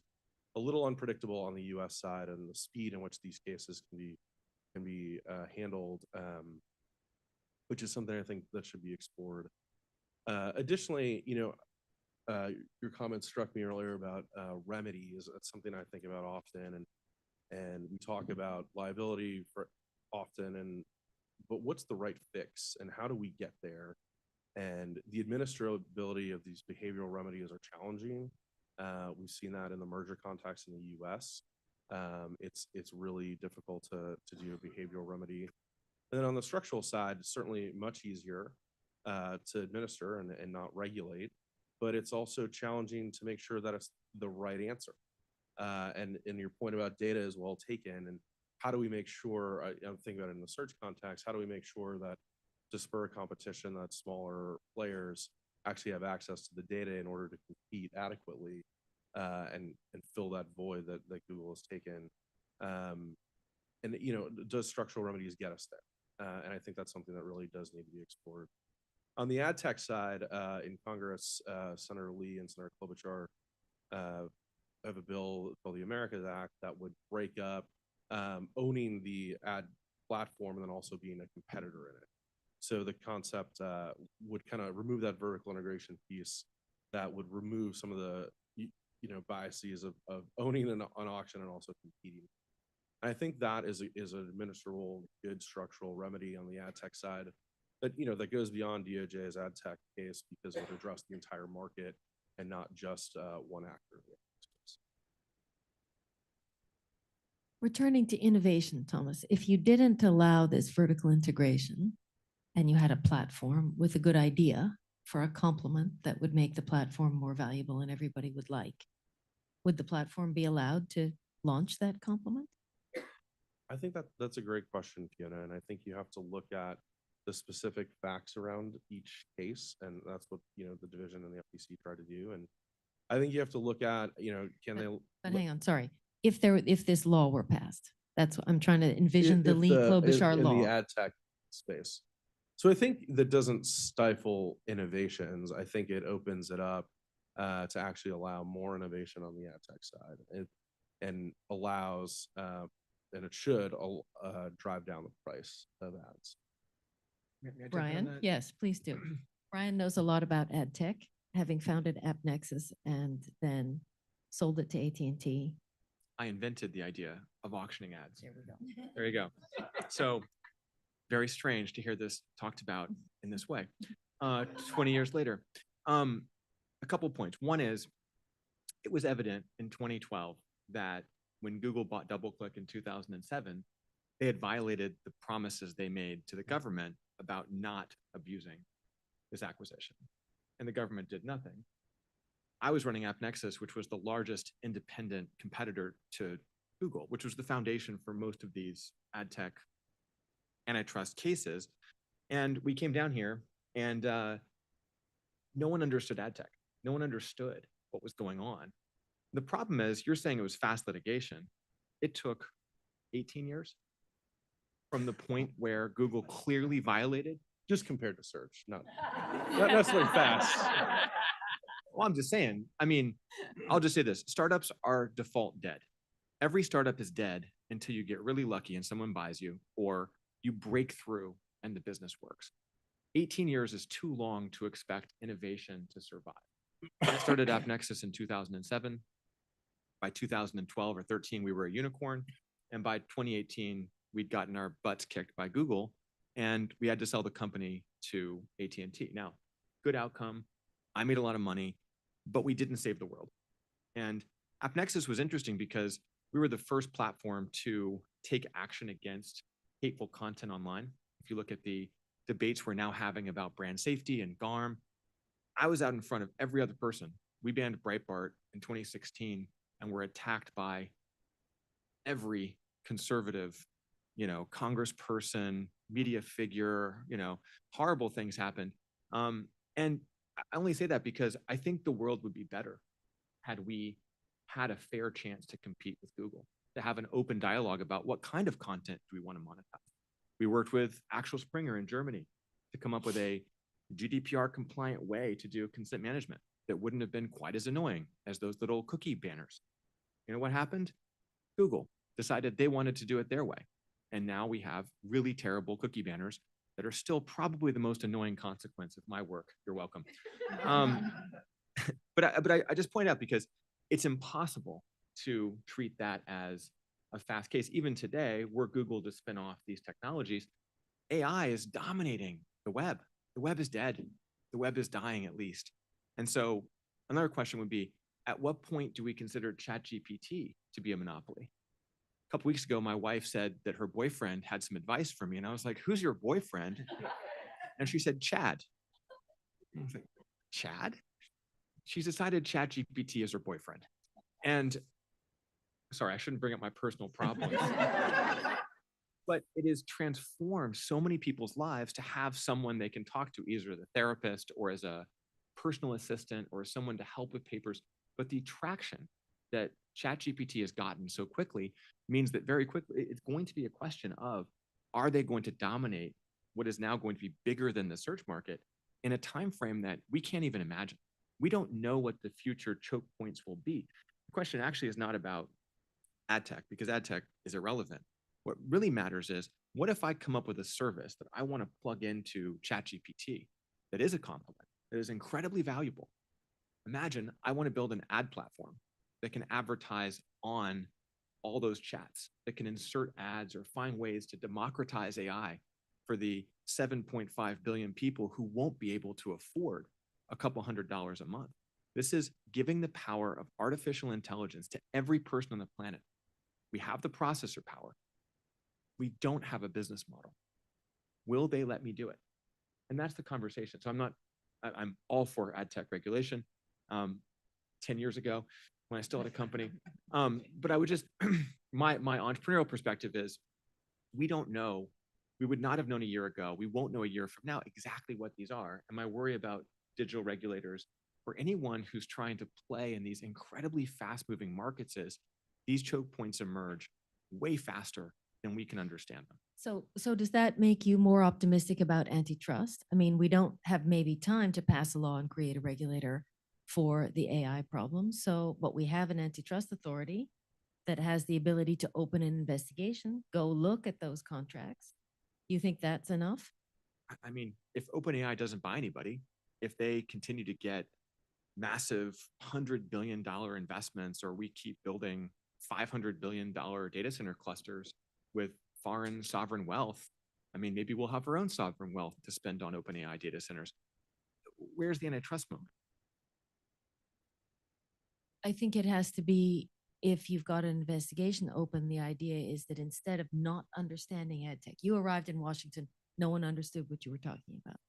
a little unpredictable on the U.S. side, and the speed in which these cases can be handled, which is something I think that should be explored. Additionally, your comments struck me earlier about remedies. That's something I think about often, and we talk about liability for often, but what's the right fix, and how do we get there? And the administrability of these behavioral remedies are challenging. We've seen that in the merger context in the U.S. It's really difficult to do a behavioral remedy. And then on the structural side, it's certainly much easier to administer and not regulate, but it's also challenging to make sure that it's the right answer. And your point about data is well taken. And how do we make sure, I'm thinking about it in the search context, how do we make sure that to spur competition, that smaller players actually have access to the data in order to compete adequately and fill that void that Google has taken? And does structural remedies get us there? And I think that's something that really does need to be explored. On the ad tech side, in Congress, Senator Lee and Senator Klobuchar have a bill called the Americas Act that would break up owning the ad platform and then also being a competitor in it. So the concept would kind of remove that vertical integration piece that would remove some of the biases of owning an auction and also competing. And I think that is an administrable, good structural remedy on the ad tech side that goes beyond DOJ's ad tech case because it would address the entire market and not just one actor. Returning to innovation, Thomas, if you didn't allow this vertical integration and you had a platform with a good idea for a complement that would make the platform more valuable and everybody would like, would the platform be allowed to launch that complement? I think that's a great question, Fiona, and I think you have to look at the specific facts around each case, and that's what the division and the FTC try to do. And I think you have to look at But hang on, sorry. If this law were passed, that's what I'm trying to envision the Lee Klobuchar law in the ad tech space. So I think that doesn't stifle innovations. I think it opens it up to actually allow more innovation on the ad tech side, and allows and it should drive down the price of ads. Brian, yes, please do. Brian knows a lot about ad tech, having founded AppNexus and then sold it to AT&T. I invented the idea of auctioning ads. There we go. There you go. So very strange to hear this talked about in this way 20 years later. A couple points. One is, it was evident in 2012 that when Google bought DoubleClick in 2007, they had violated the promises they made to the government about not abusing this acquisition. And the government did nothing. I was running AppNexus, which was the largest independent competitor to Google, which was the foundation for most of these ad tech antitrust cases. And we came down here and no one understood ad tech. No one understood what was going on. The problem is, you're saying it was fast litigation. It took 18 years from the point where Google clearly violated. Just compared to search, not necessarily fast. Well, I'm just saying, I mean, I'll just say this. Startups are default dead. Every startup is dead until you get really lucky and someone buys you, or you break through and the business works. 18 years is too long to expect innovation to survive. I started AppNexus in 2007. By 2012 or 13, we were a unicorn. And by 2018, we'd gotten our butts kicked by Google, and we had to sell the company to AT&T. Now, good outcome. I made a lot of money, but we didn't save the world. And AppNexus was interesting because we were the first platform to take action against hateful content online. If you look at the debates we're now having about brand safety and GARM, I was out in front of every other person. We banned Breitbart in 2016 and were attacked by every conservative, congressperson, media figure, horrible things happened. And I only say that because I think the world would be better had we had a fair chance to compete with Google, to have an open dialogue about what kind of content do we want to monetize. We worked with Axel Springer in Germany to come up with a GDPR compliant way to do consent management that wouldn't have been quite as annoying as those little cookie banners. You know what happened? Google decided they wanted to do it their way. And now we have really terrible cookie banners that are still probably the most annoying consequence of my work. You're welcome. But I just point out because it's impossible to treat that as a fast case. Even today, were Google to spin off these technologies, AI is dominating the web. The web is dead. The web is dying at least. And so another question would be, at what point do we consider ChatGPT to be a monopoly? A couple weeks ago, my wife said that her boyfriend had some advice for me. And I was like, who's your boyfriend? And she said, Chad. I was like, Chad? She's decided ChatGPT is her boyfriend. And sorry, I shouldn't bring up my personal problems. But it has transformed so many people's lives to have someone they can talk to, either as a therapist or as a personal assistant or someone to help with papers. But the traction that ChatGPT has gotten so quickly means that very quickly it's going to be a question of, are they going to dominate what is now going to be bigger than the search market in a time frame that we can't even imagine? We don't know what the future choke points will be. The question actually is not about ad tech, because ad tech is irrelevant. What really matters is, what if I come up with a service that I want to plug into ChatGPT that is a complement, that is incredibly valuable? Imagine I want to build an ad platform that can advertise on all those chats, that can insert ads or find ways to democratize AI for the 7.5 billion people who won't be able to afford a couple $100s a month. This is giving the power of artificial intelligence to every person on the planet. We have the processor power. We don't have a business model. Will they let me do it? And that's the conversation. So I'm all for ad tech regulation. 10 years ago, when I still had a company. But I would just, my entrepreneurial perspective is, we don't know, we would not have known a year ago, we won't know a year from now exactly what these are. And my worry about digital regulators or anyone who's trying to play in these incredibly fast-moving markets is, these choke points emerge way faster than we can understand them. So does that make you more optimistic about antitrust? I mean, we don't have maybe time to pass a law and create a regulator for the AI problem. So, but we have an antitrust authority that has the ability to open an investigation, go look at those contracts. You think that's enough? I mean, if OpenAI doesn't buy anybody, if they continue to get massive $100 billion investments, or we keep building $500 billion data center clusters with foreign sovereign wealth, I mean, maybe we'll have our own sovereign wealth to spend on OpenAI data centers. Where's the antitrust moment? I think it has to be, if you've got an investigation open, the idea is that instead of not understanding ad tech, you arrived in Washington, no one understood what you were talking about.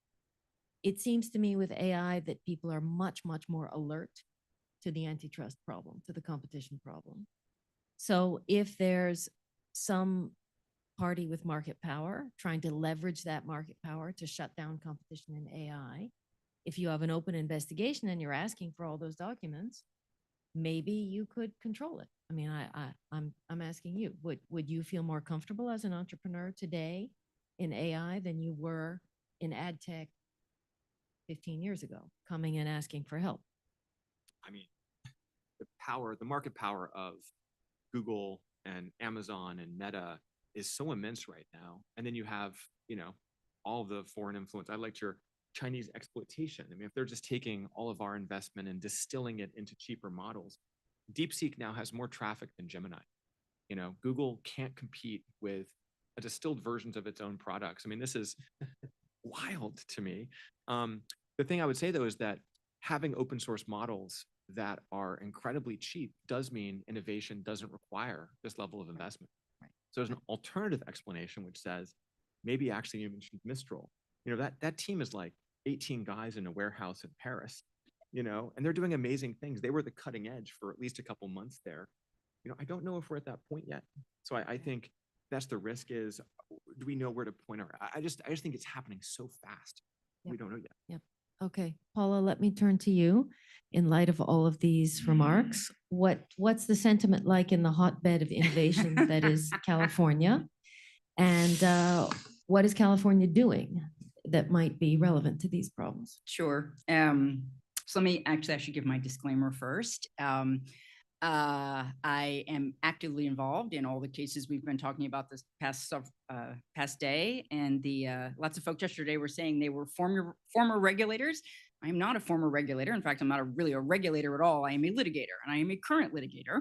It seems to me with AI that people are much, much more alert to the antitrust problem, to the competition problem. So if there's some party with market power trying to leverage that market power to shut down competition in AI, if you have an open investigation and you're asking for all those documents, maybe you could control it. I mean, I'm asking you, would you feel more comfortable as an entrepreneur today in AI than you were in ad tech 15 years ago, coming and asking for help? I mean, the market power of Google and Amazon and Meta is so immense right now. And then you have, all the foreign influence. I liked your Chinese exploitation. I mean, if they're just taking all of our investment and distilling it into cheaper models, DeepSeek now has more traffic than Gemini. Google can't compete with distilled versions of its own products. I mean, this is wild to me. The thing I would say, though, is that having open source models that are incredibly cheap does mean innovation doesn't require this level of investment. Right. So there's an alternative explanation which says, maybe actually you mentioned Mistral. That team is like 18 guys in a warehouse in Paris, and they're doing amazing things. They were the cutting edge for at least a couple months there. I don't know if we're at that point yet. So I think that's the risk is, do we know where to point our, I just think it's happening so fast. Yep. We don't know yet. Yep. Okay, Paula, let me turn to you. In light of all of these remarks, what's the sentiment like in the hotbed of innovation that is California? And what is California doing that might be relevant to these problems? Sure. So let me I should give my disclaimer first. I am actively involved in all the cases we've been talking about this past day, and lots of folks yesterday were saying they were former regulators. I am not a former regulator. In fact, I'm not really a regulator at all. I am a litigator, and I am a current litigator,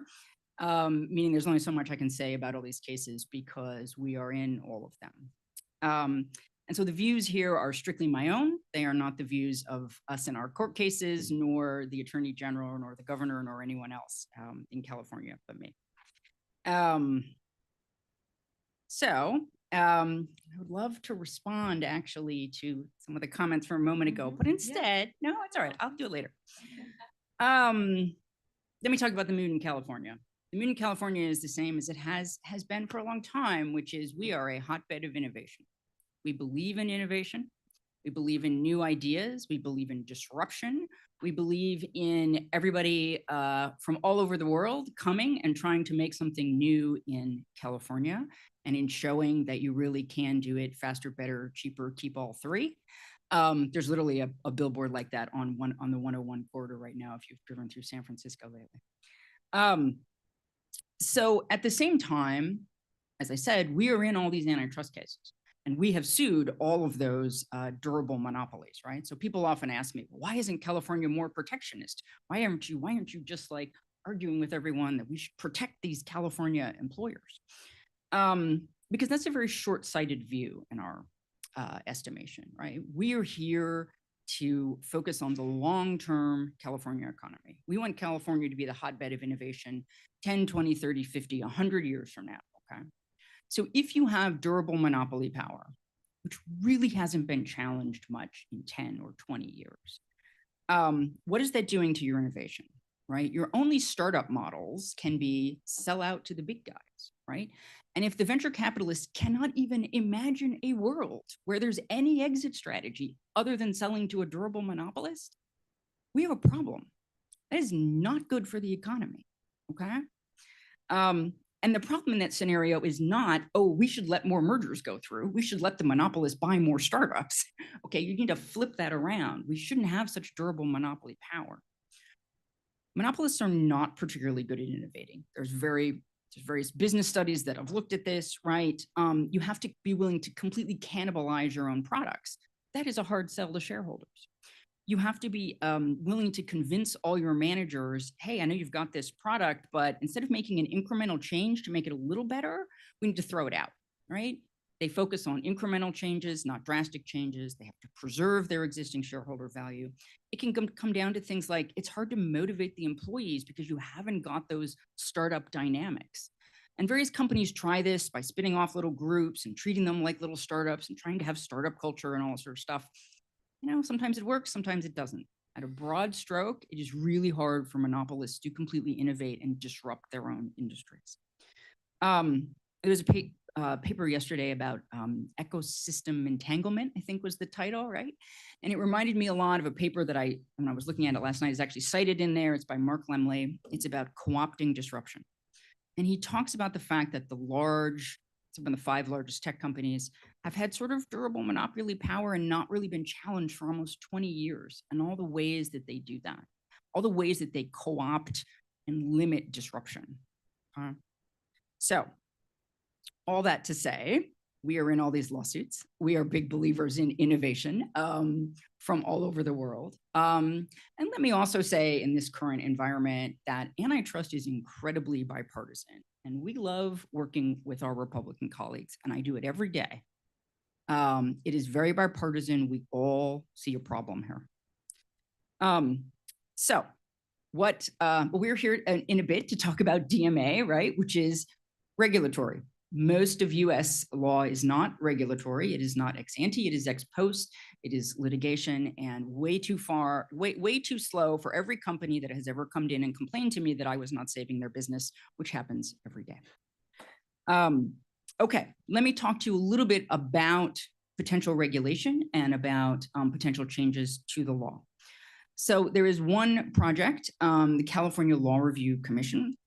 meaning there's only so much I can say about all these cases because we are in all of them. And so the views here are strictly my own. They are not the views of us in our court cases, nor the Attorney General, nor the governor, nor anyone else in California but me. I would love to respond actually to some of the comments from a moment ago, but instead, no, it's all right. I'll do it later. Let me talk about the mood in California. The mood in California is the same as it has been for a long time, which is we are a hotbed of innovation. We believe in innovation. We believe in new ideas. We believe in disruption. We believe in everybody from all over the world coming and trying to make something new in California, and in showing that you really can do it faster, better, cheaper, keep all three. There's literally a billboard like that on the 101 corridor right now if you've driven through San Francisco lately. So at the same time, as I said, we are in all these antitrust cases. And we have sued all of those durable monopolies, right? So people often ask me, why isn't California more protectionist? Why aren't you just like arguing with everyone that we should protect these California employers? Because that's a very short-sighted view in our estimation, right? We are here to focus on the long-term California economy. We want California to be the hotbed of innovation 10, 20, 30, 50, 100 years from now, okay? So if you have durable monopoly power, which really hasn't been challenged much in 10 or 20 years, what is that doing to your innovation, right? Your only startup models can be sell out to the big guys, right? And if the venture capitalists cannot even imagine a world where there's any exit strategy other than selling to a durable monopolist, we have a problem. That is not good for the economy, okay? And the problem in that scenario is not, oh, we should let more mergers go through. We should let the monopolists buy more startups. Okay, you need to flip that around. We shouldn't have such durable monopoly power. Monopolists are not particularly good at innovating. There's various business studies that have looked at this, right? You have to be willing to completely cannibalize your own products. That is a hard sell to shareholders. You have to be willing to convince all your managers, hey, I know you've got this product, but instead of making an incremental change to make it a little better, we need to throw it out, right? They focus on incremental changes, not drastic changes. They have to preserve their existing shareholder value. It can come down to things like it's hard to motivate the employees because you haven't got those startup dynamics. And various companies try this by spinning off little groups and treating them like little startups and trying to have startup culture and all that sort of stuff. You know, sometimes it works, sometimes it doesn't. At a broad stroke, it is really hard for monopolists to completely innovate and disrupt their own industries. There was a paper yesterday about ecosystem entanglement, I think was the title, right? And it reminded me a lot of a paper that when I was looking at it last night, is actually cited in there. It's by Mark Lemley. It's about co-opting disruption. And he talks about the fact that some of the 5 largest tech companies have had sort of durable monopoly power and not really been challenged for almost 20 years, and all the ways that they do that, all the ways that they co-opt and limit disruption. So all that to say, we are in all these lawsuits. We are big believers in innovation from all over the world. And let me also say in this current environment that antitrust is incredibly bipartisan. And we love working with our Republican colleagues, and I do it every day. It is very bipartisan. We all see a problem here. So we're here in a bit to talk about DMA, right, which is regulatory. Most of US law is not regulatory. It is not ex ante, it is ex post, it is litigation, and way too slow for every company that has ever come in and complained to me that I was not saving their business, which happens every day. Okay, let me talk to you a little bit about potential regulation and about potential changes to the law. So there is one project, the California Law Review Commission.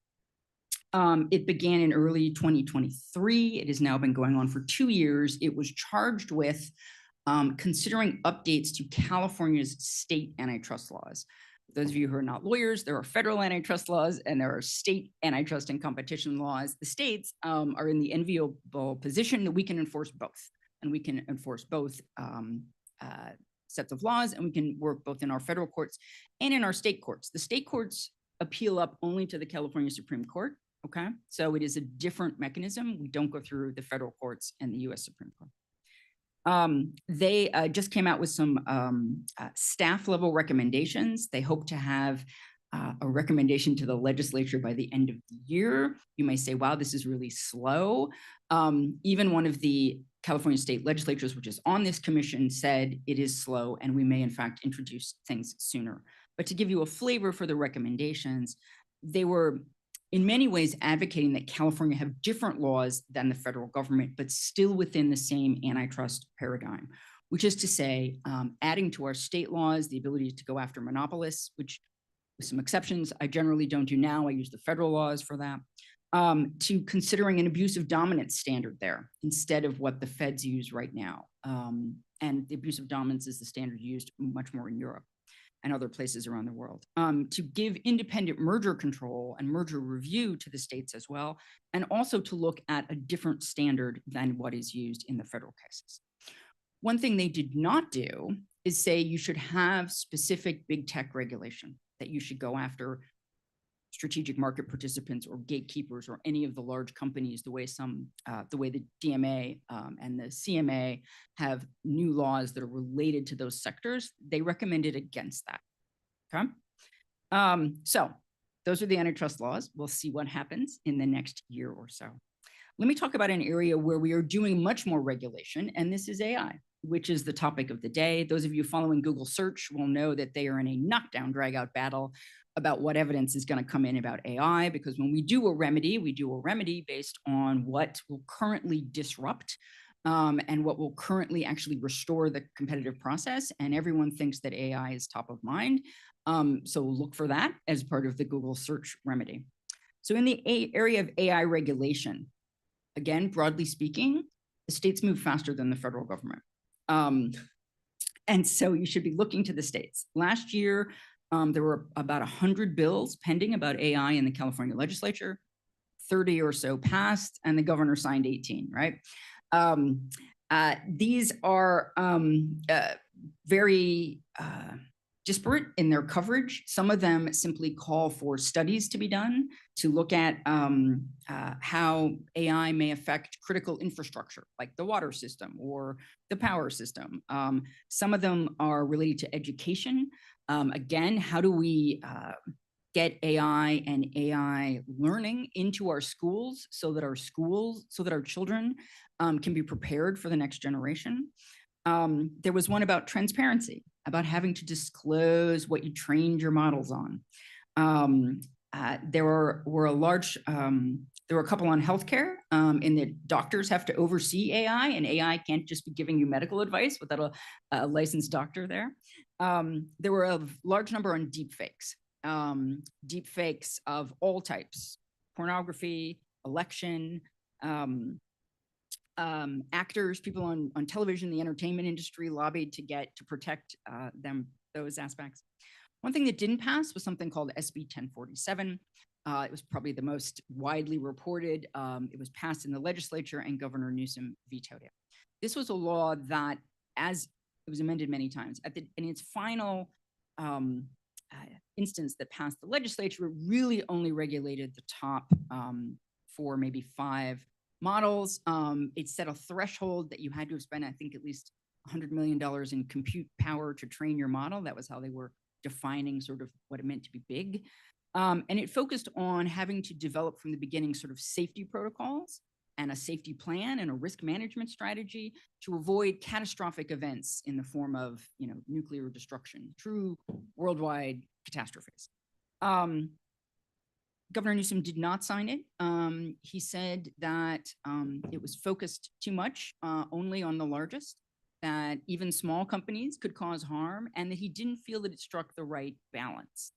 It began in early 2023. It has now been going on for 2 years. It was charged with considering updates to California's state antitrust laws. Those of you who are not lawyers, there are federal antitrust laws and there are state antitrust and competition laws. The states are in the enviable position that we can enforce both. And we can enforce both sets of laws, and we can work both in our federal courts and in our state courts. The state courts appeal up only to the California Supreme Court, okay? So it is a different mechanism. We don't go through the federal courts and the US Supreme Court. They just came out with some staff level recommendations. They hope to have a recommendation to the legislature by the end of the year. You may say, wow, this is really slow. Even one of the California state legislatures, which is on this commission, said it is slow and we may in fact introduce things sooner. But to give you a flavor for the recommendations, they were in many ways advocating that California have different laws than the federal government, but still within the same antitrust paradigm, which is to say, adding to our state laws the ability to go after monopolists, which with some exceptions, I generally don't do now. I use the federal laws for that, to considering an abuse of dominance standard there instead of what the feds use right now. And the abuse of dominance is the standard used much more in Europe and other places around the world, to give independent merger control and merger review to the states as well, and also to look at a different standard than what is used in the federal cases. One thing they did not do is say you should have specific big tech regulation, that you should go after strategic market participants or gatekeepers or any of the large companies, the way the DMA and the CMA have new laws that are related to those sectors. They recommended against that. Okay. So those are the antitrust laws. We'll see what happens in the next year or so. Let me talk about an area where we are doing much more regulation, and this is AI, which is the topic of the day. Those of you following Google search will know that they are in a knockdown, drag-out battle about what evidence is going to come in about AI, because when we do a remedy based on what will currently disrupt and what will currently actually restore the competitive process. And everyone thinks that AI is top of mind. So look for that as part of the Google search remedy. So in the area of AI regulation, again, broadly speaking, the states move faster than the federal government. And so you should be looking to the states. Last year, there were about 100 bills pending about AI in the California legislature. 30 or so passed, and the governor signed 18, right? These are very disparate in their coverage. Some of them simply call for studies to be done to look at how AI may affect critical infrastructure, like the water system or the power system. Some of them are related to education. Again, how do we get AI and AI learning into our schools so that our children can be prepared for the next generation? There was one about transparency, about having to disclose what you trained your models on. There were a couple on healthcare, in that doctors have to oversee AI, and AI can't just be giving you medical advice without a licensed doctor there. There were a large number on deepfakes, deepfakes of all types: pornography, election, actors, people on television, the entertainment industry lobbied to protect those aspects. One thing that didn't pass was something called SB 1047. It was probably the most widely reported. It was passed in the legislature and Governor Newsom vetoed it. This was a law that, as it was amended many times, in its final instance that passed the legislature, it really only regulated the top 4, maybe 5 models. It set a threshold that you had to have spent, I think, at least $100 million in compute power to train your model. That was how they were defining sort of what it meant to be big. And it focused on having to develop from the beginning sort of safety protocols and a safety plan and a risk management strategy to avoid catastrophic events in the form of, nuclear destruction, true worldwide catastrophes. Governor Newsom did not sign it. He said that it was focused too much only on the largest, that even small companies could cause harm, and that he didn't feel that it struck the right balance.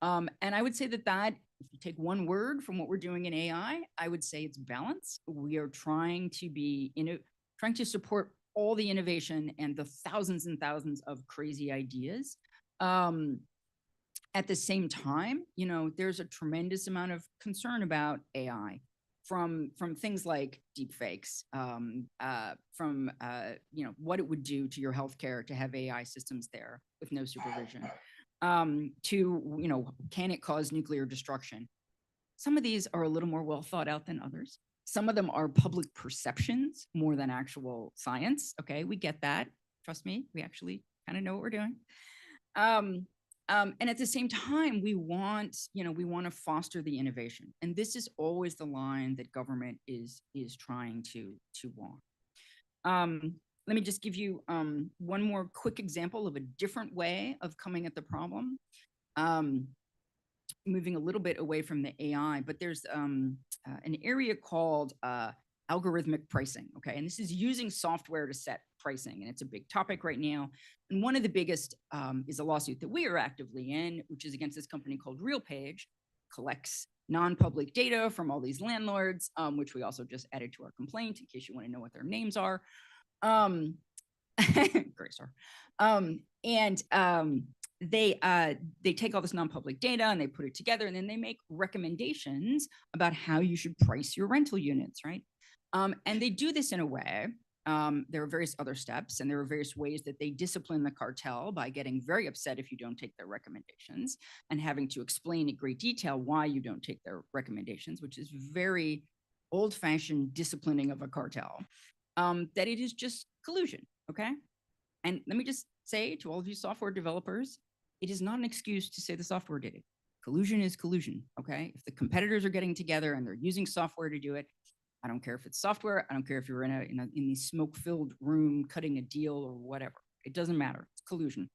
And I would say that if you take one word from what we're doing in AI, I would say it's balance. We are trying to support all the innovation and the thousands and thousands of crazy ideas. At the same time, there's a tremendous amount of concern about AI from things like deep fakes, from what it would do to your healthcare to have AI systems there with no supervision, to can it cause nuclear destruction? Some of these are a little more well thought out than others. Some of them are public perceptions more than actual science. Okay, we get that. Trust me, we actually kind of know what we're doing. And at the same time, we want to foster the innovation, and this is always the line that government is trying to walk. Let me just give you one more quick example of a different way of coming at the problem. Moving a little bit away from the AI, but there's an area called algorithmic pricing. Okay, and this is using software to set pricing, and it's a big topic right now. And one of the biggest is a lawsuit that we are actively in, which is against this company called RealPage, collects non-public data from all these landlords, which we also just added to our complaint in case you want to know what their names are. Great sir. They take all this non-public data and they put it together, and then they make recommendations about how you should price your rental units, right? And they do this in a way, there are various other steps, and there are various ways that they discipline the cartel by getting very upset if you don't take their recommendations and having to explain in great detail why you don't take their recommendations, which is very old-fashioned disciplining of a cartel, that it is just collusion, okay? And let me just say to all of you software developers, it is not an excuse to say the software did it. Collusion is collusion, okay? If the competitors are getting together and they're using software to do it, I don't care if it's software. I don't care if you're in the smoke-filled room cutting a deal or whatever. It doesn't matter. It's collusion.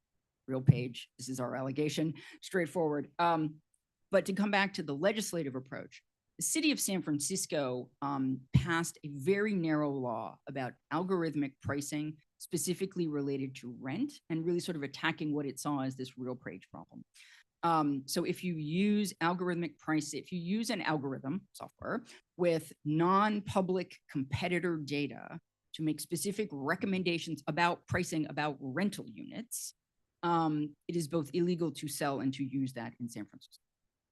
RealPage, this is our allegation, straightforward. But to come back to the legislative approach, the city of San Francisco passed a very narrow law about algorithmic pricing, specifically related to rent, and really sort of attacking what it saw as this RealPage problem. So if you use algorithmic price, if you use an algorithm software with non-public competitor data to make specific recommendations about pricing about rental units, it is both illegal to sell and to use that in San Francisco.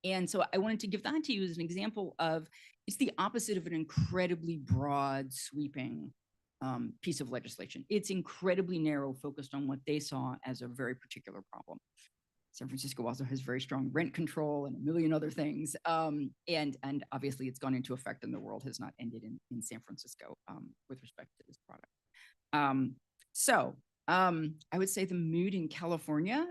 And so I wanted to give that to you as an example of, it's the opposite of an incredibly broad, sweeping piece of legislation. It's incredibly narrow, focused on what they saw as a very particular problem. San Francisco also has very strong rent control and a million other things. And obviously it's gone into effect, and the world has not ended in San Francisco with respect to this product. I would say the mood in California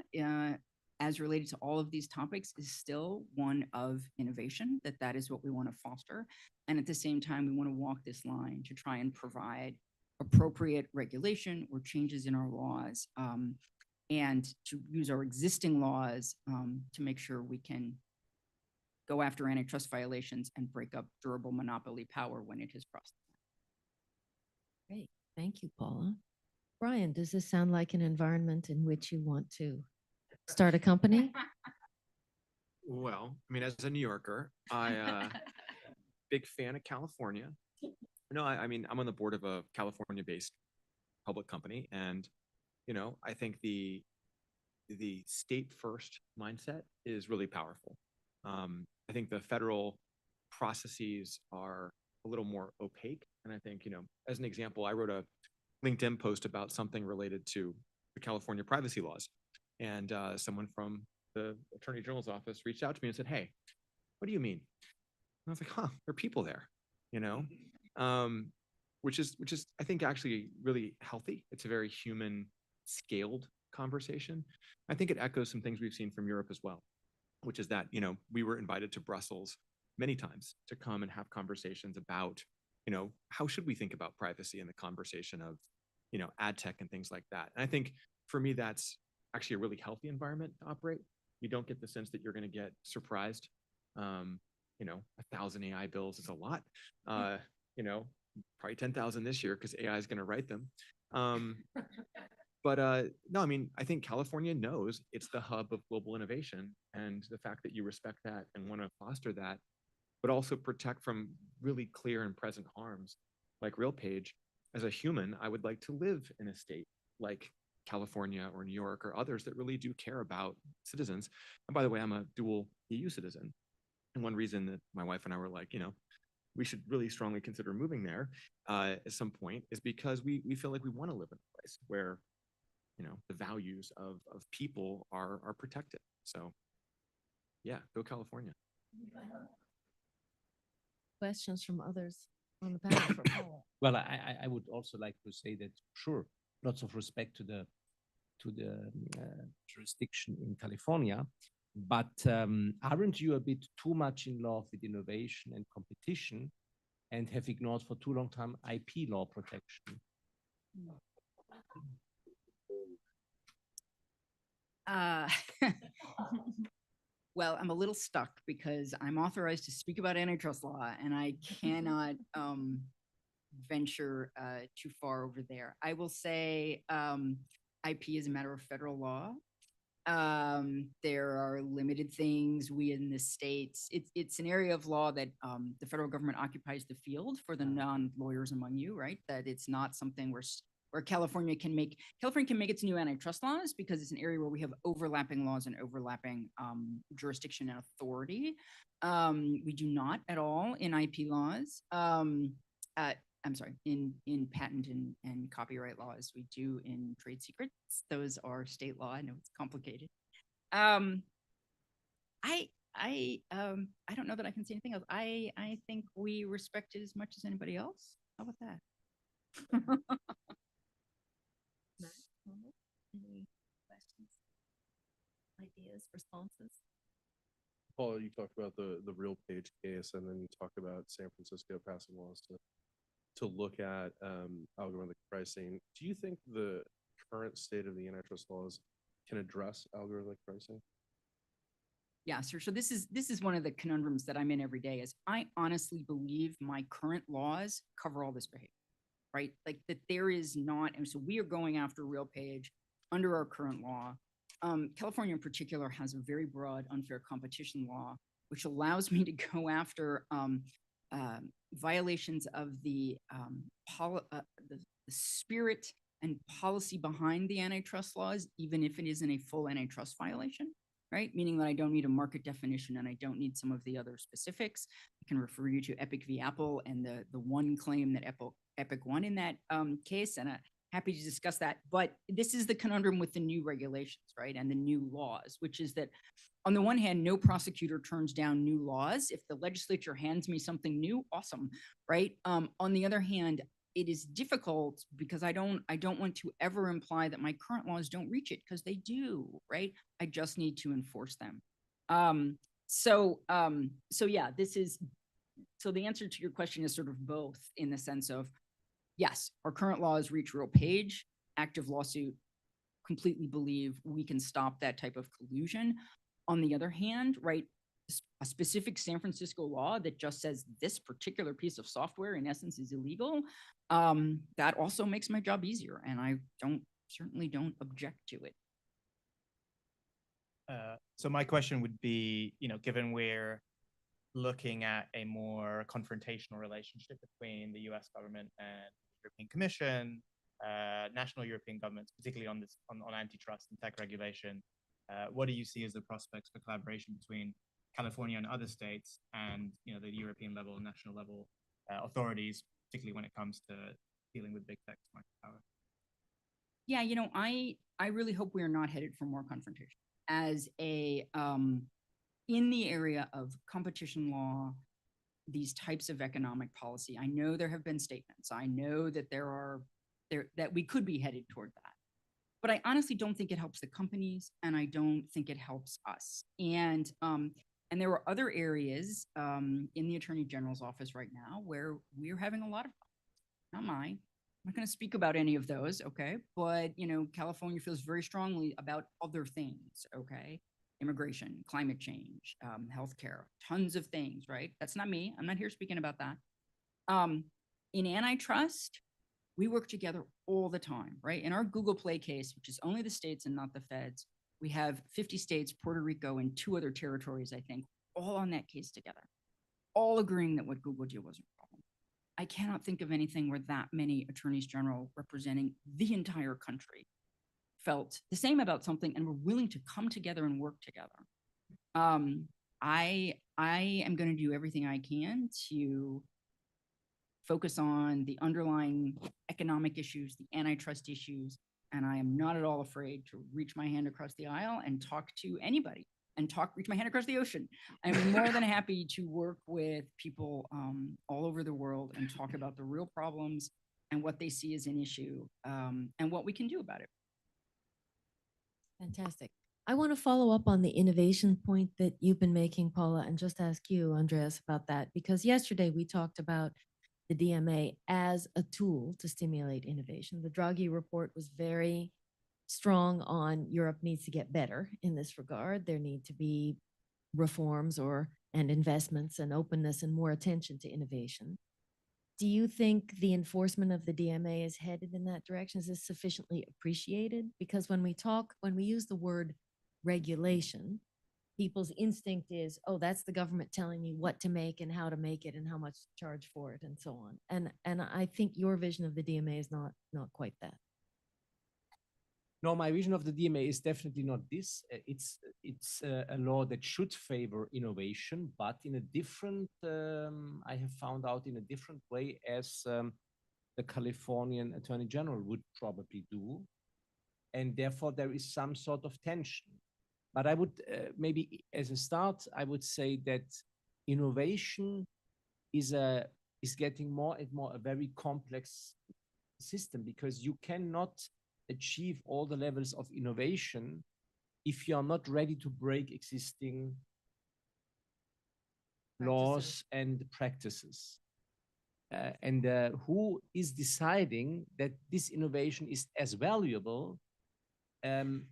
as related to all of these topics is still one of innovation, that is what we want to foster. And at the same time, we want to walk this line to try and provide appropriate regulation or changes in our laws, and to use our existing laws to make sure we can go after antitrust violations and break up durable monopoly power when it has crossed. Great. Thank you, Paula. Brian, does this sound like an environment in which you want to start a company? Well, I mean, as a New Yorker, big fan of California. No, I mean, I'm on the board of a California-based public company, and I think the state first mindset is really powerful. I think the federal processes are a little more opaque. And I think, as an example, I wrote a LinkedIn post about something related to the California privacy laws. And someone from the Attorney General's office reached out to me and said, "Hey, what do you mean?" And I was like, there are people there, which is, I think, actually really healthy. It's a very human scaled conversation. I think it echoes some things we've seen from Europe as well, which is that, we were invited to Brussels many times to come and have conversations about, how should we think about privacy in the conversation of, ad tech and things like that. And I think for me, that's actually a really healthy environment to operate. You don't get the sense that you're going to get surprised. 1,000 AI bills is a lot, probably 10,000 this year because AI is going to write them. But no, I mean, I think California knows it's the hub of global innovation, and the fact that you respect that and want to foster that, but also protect from really clear and present harms like RealPage. As a human, I would like to live in a state like California or New York or others that really do care about citizens. And by the way, I'm a dual EU citizen. And one reason that my wife and I were like, we should really strongly consider moving there at some point is because we feel like we want to live in a place where, the values of people are protected. So yeah, go California. Questions from others on the panel for Paul? Well, I would also like to say that, sure, lots of respect to the jurisdiction in California, but aren't you a bit too much in love with innovation and competition and have ignored for too long time IP law protection? Well, I'm a little stuck because I'm authorized to speak about antitrust law and I cannot venture too far over there. I will say IP is a matter of federal law. There are limited things we in the States, it's an area of law that the federal government occupies the field for the non-lawyers among you, right? That it's not something where California can make its new antitrust laws because it's an area where we have overlapping laws and overlapping jurisdiction and authority. We do not at all in IP laws. I'm sorry, in patent and copyright laws. We do in trade secrets. Those are state law. I know it's complicated. I don't know that I can say anything else. I think we respect it as much as anybody else. How about that? Any questions, ideas, responses? Paul, you talked about the real page case, and then you talked about San Francisco passing laws to look at algorithmic pricing. Do you think the current state of the antitrust laws can address algorithmic pricing? Yeah, sir. So this is one of the conundrums that I'm in every day. Is I honestly believe my current laws cover all this behavior, right? Like that there is not, and so we are going after RealPage under our current law. California in particular has a very broad unfair competition law, which allows me to go after violations of the spirit and policy behind the antitrust laws, even if it isn't a full antitrust violation, right? Meaning that I don't need a market definition and I don't need some of the other specifics. I can refer you to Epic v. Apple and the one claim that Epic won in that case, and happy to discuss that. But this is the conundrum with the new regulations, right? And the new laws, which is that on the one hand, no prosecutor turns down new laws. If the legislature hands me something new, awesome, right? On the other hand, it is difficult because I don't want to ever imply that my current laws don't reach it, because they do, right? I just need to enforce them. So yeah, so the answer to your question is sort of both, in the sense of, yes, our current laws reach RealPage, active lawsuit, completely believe we can stop that type of collusion. On the other hand, right, a specific San Francisco law that just says this particular piece of software in essence is illegal, that also makes my job easier, and I certainly don't object to it. So my question would be, given we're looking at a more confrontational relationship between the US government and the European Commission, national European governments, particularly on antitrust and tech regulation, what do you see as the prospects for collaboration between California and other states and the European level, national level authorities, particularly when it comes to dealing with big tech market power? Yeah, I really hope we are not headed for more confrontation. As in the area of competition law, these types of economic policy, I know there have been statements. I know that that we could be headed toward that. But I honestly don't think it helps the companies, and I don't think it helps us. And there are other areas in the Attorney General's office right now where we're having a lot of, not mine, I'm not going to speak about any of those, okay? But, California feels very strongly about other things, okay? Immigration, climate change, healthcare, tons of things, right? That's not me. I'm not here speaking about that. In antitrust, we work together all the time, right? In our Google Play case, which is only the states and not the feds, we have 50 states, Puerto Rico, and 2 other territories, I think, all on that case together, all agreeing that what Google did wasn't a problem. I cannot think of anything where that many attorneys general representing the entire country felt the same about something and were willing to come together and work together. I am going to do everything I can to focus on the underlying economic issues, the antitrust issues, and I am not at all afraid to reach my hand across the aisle and talk to anybody and reach my hand across the ocean. I'm more than happy to work with people all over the world and talk about the real problems and what they see as an issue and what we can do about it. Fantastic. I want to follow up on the innovation point that you've been making, Paula, and just ask you, Andreas, about that, because yesterday we talked about the DMA as a tool to stimulate innovation. The Draghi report was very strong on Europe needs to get better in this regard. There need to be reforms and investments and openness and more attention to innovation. Do you think the enforcement of the DMA is headed in that direction? Is this sufficiently appreciated? Because when we use the word regulation, people's instinct is, oh, that's the government telling me what to make and how to make it and how much to charge for it and so on. And I think your vision of the DMA is not quite that. No, my vision of the DMA is definitely not this. It's a law that should favor innovation, but in a different, I have found out, in a different way as the Californian Attorney General would probably do. And therefore there is some sort of tension. But I would maybe as a start, I would say that innovation is getting more and more a very complex system, because you cannot achieve all the levels of innovation if you are not ready to break existing laws and practices. And who is deciding that this innovation is as valuable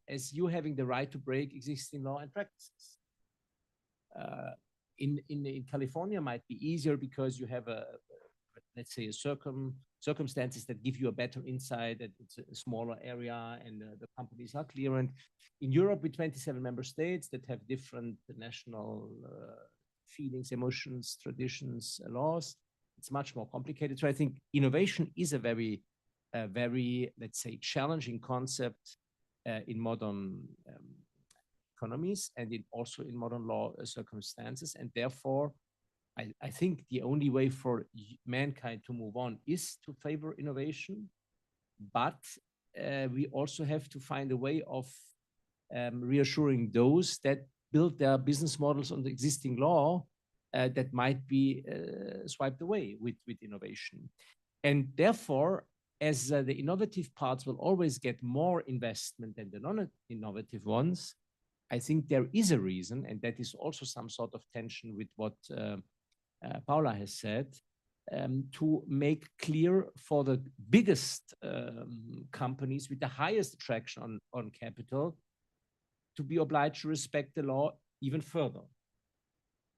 as you having the right to break existing law and practices? In California might be easier because you have let's say circumstances that give you a better insight, that it's a smaller area and the companies are clear. And in Europe, with 27 member states that have different national feelings, emotions, traditions, laws, it's much more complicated. So I think innovation is a very, let's say, challenging concept in modern economies and also in modern law circumstances. And therefore, I think the only way for mankind to move on is to favor innovation, but we also have to find a way of reassuring those that build their business models on the existing law that might be swiped away with innovation. And therefore, as the innovative parts will always get more investment than the non-innovative ones, I think there is a reason, and that is also some sort of tension with what Paula has said, to make clear for the biggest companies with the highest attraction on capital to be obliged to respect the law even further.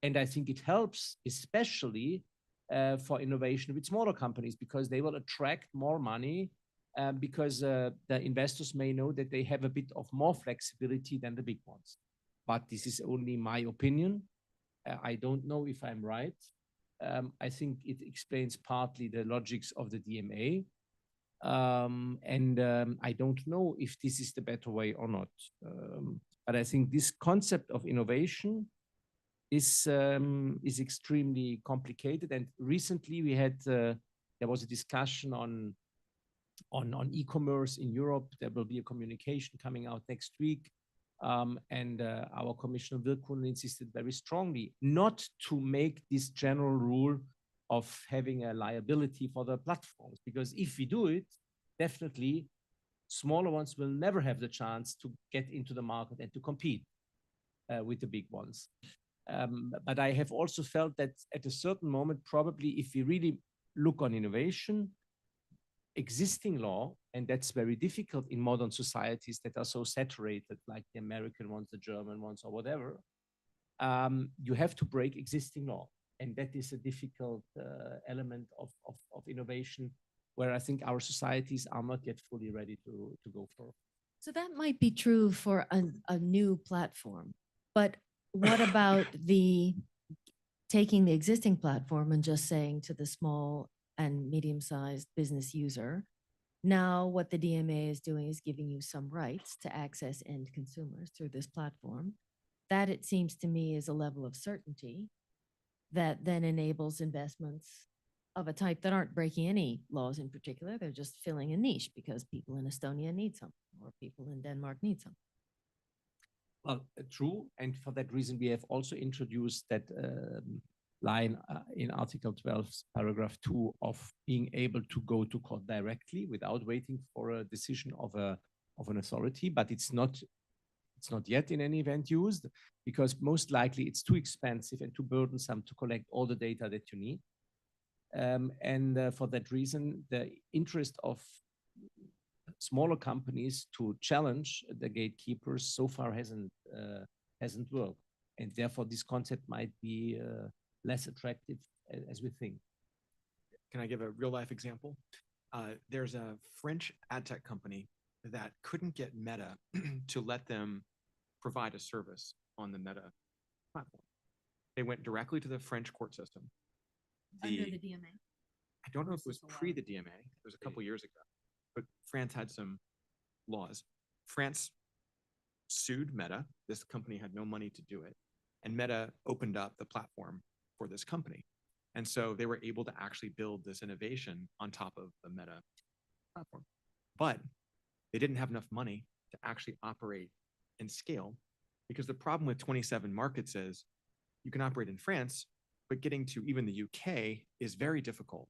And I think it helps, especially for innovation with smaller companies, because they will attract more money because the investors may know that they have a bit of more flexibility than the big ones. But this is only my opinion. I don't know if I'm right. I think it explains partly the logics of the DMA. I don't know if this is the better way or not. But I think this concept of innovation is extremely complicated. And recently we had, there was a discussion on e-commerce in Europe. There will be a communication coming out next week. Our Commissioner Virkkunen insisted very strongly not to make this general rule of having a liability for the platforms, because if we do it, definitely smaller ones will never have the chance to get into the market and to compete with the big ones. But I have also felt that at a certain moment, probably if we really look on innovation, existing law, and that's very difficult in modern societies that are so saturated, like the American ones, the German ones, or whatever, you have to break existing law. And that is a difficult element of innovation, where I think our societies are not yet fully ready to go for. So that might be true for a new platform, but what about taking the existing platform and just saying to the small and medium-sized business user, Now, what the DMA is doing is giving you some rights to access end consumers through this platform. That, it seems to me, is a level of certainty that then enables investments of a type that aren't breaking any laws in particular. They're just filling a niche because people in Estonia need some, or people in Denmark need some. Well, true. And for that reason, we have also introduced that line in Article 12, paragraph 2, of being able to go to court directly without waiting for a decision of an authority. But it's not yet in any event used, because most likely it's too expensive and too burdensome to collect all the data that you need. For that reason, the interest of smaller companies to challenge the gatekeepers so far hasn't worked, and therefore this concept might be less attractive as we think. Can I give a real life example? There's a French ad tech company that couldn't get Meta to let them provide a service on the Meta platform. They went directly to the French court system. Under the DMA? I don't know if it was pre the DMA. It was a couple years ago, but France had some laws. France sued Meta. This company had no money to do it. And Meta opened up the platform for this company. And so they were able to actually build this innovation on top of the Meta platform. But they didn't have enough money to actually operate and scale, because the problem with 27 markets is you can operate in France, but getting to even the UK is very difficult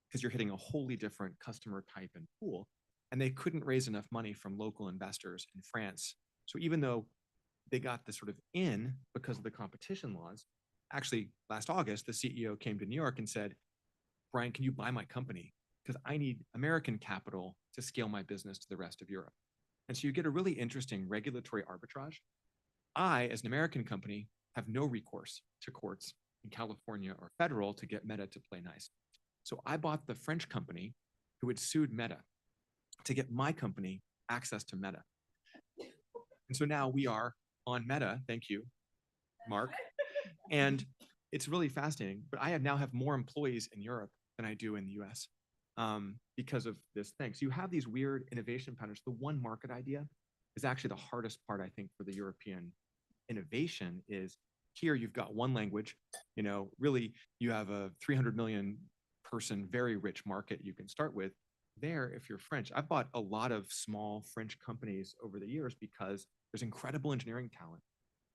because you're hitting a wholly different customer type and pool. And they couldn't raise enough money from local investors in France. So even though they got this sort of in because of the competition laws, actually last August, the CEO came to New York and said, Brian, can you buy my company? Because I need American capital to scale my business to the rest of Europe. And so you get a really interesting regulatory arbitrage. I, as an American company, have no recourse to courts in California or federal to get Meta to play nice. So I bought the French company who had sued Meta to get my company access to Meta. And so now we are on Meta. Thank you, Mark. And it's really fascinating. But I now have more employees in Europe than I do in the US because of this thing. So you have these weird innovation patterns. The one market idea is actually the hardest part, I think, for the European innovation. Is here you've got one language, really you have a 300 million person, very rich market you can start with. There, if you're French, I've bought a lot of small French companies over the years because there's incredible engineering talent,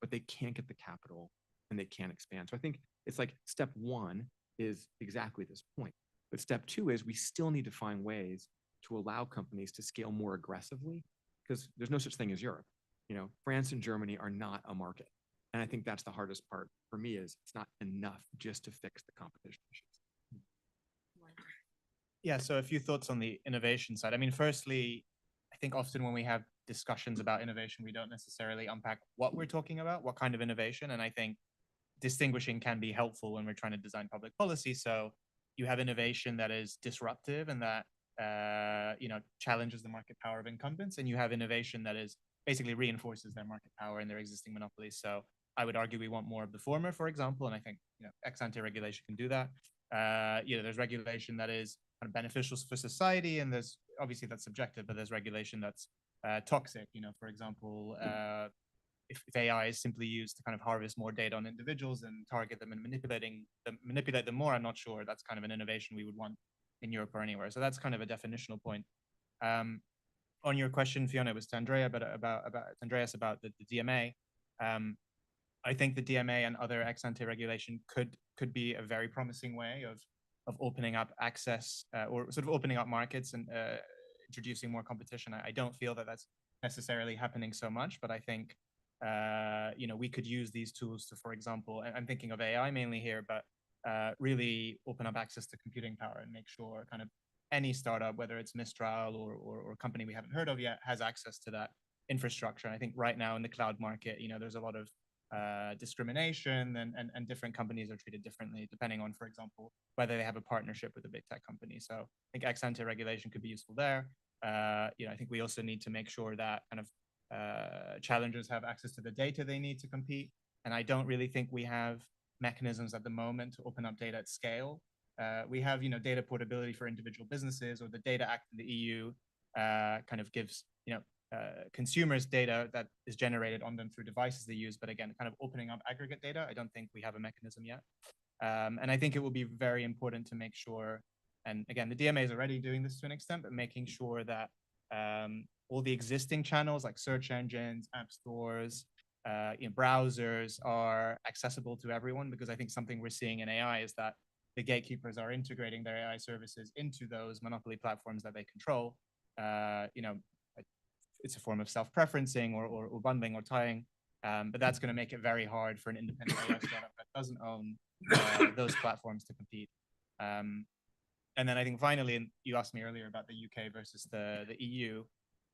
but they can't get the capital and they can't expand. So I think it's like step one is exactly this point. But step two is we still need to find ways to allow companies to scale more aggressively, because there's no such thing as Europe. France and Germany are not a market. And I think that's the hardest part for me, is it's not enough just to fix the competition issues. Yeah, so a few thoughts on the innovation side. I mean, firstly, I think often when we have discussions about innovation, we don't necessarily unpack what we're talking about, what kind of innovation. And I think distinguishing can be helpful when we're trying to design public policy. So you have innovation that is disruptive and that challenges the market power of incumbents, and you have innovation that is basically reinforces their market power and their existing monopolies. So I would argue we want more of the former, for example, and I think ex-ante regulation can do that. There's regulation that is kind of beneficial for society, and there's obviously that's subjective, but there's regulation that's toxic. For example, if AI is simply used to kind of harvest more data on individuals and target them and manipulate them more, I'm not sure that's kind of an innovation we would want in Europe or anywhere. So that's kind of a definitional point. On your question, Fiona, it was to Andrea, but about the DMA. I think the DMA and other ex-ante regulation could be a very promising way of opening up access or sort of opening up markets and introducing more competition. I don't feel that that's necessarily happening so much, but I think we could use these tools to, for example, and I'm thinking of AI mainly here, but really open up access to computing power and make sure kind of any startup, whether it's Mistral or company we haven't heard of yet, has access to that infrastructure. And I think right now in the cloud market, there's a lot of discrimination and different companies are treated differently depending on, for example, whether they have a partnership with a big tech company. So I think ex-ante regulation could be useful there. I think we also need to make sure that kind of challengers have access to the data they need to compete. And I don't really think we have mechanisms at the moment to open up data at scale We have, data portability for individual businesses, or the Data Act in the EU kind of gives, consumers data that is generated on them through devices they use. But again, kind of opening up aggregate data, I don't think we have a mechanism yet. And I think it will be very important to make sure, and again, the DMA is already doing this to an extent, but making sure that all the existing channels like search engines, app stores, browsers are accessible to everyone, because I think something we're seeing in AI is that the gatekeepers are integrating their AI services into those monopoly platforms that they control. It's a form of self-preferencing or bundling or tying, but that's going to make it very hard for an independent AI startup that doesn't own those platforms to compete. And then I think finally, and you asked me earlier about the UK versus the EU.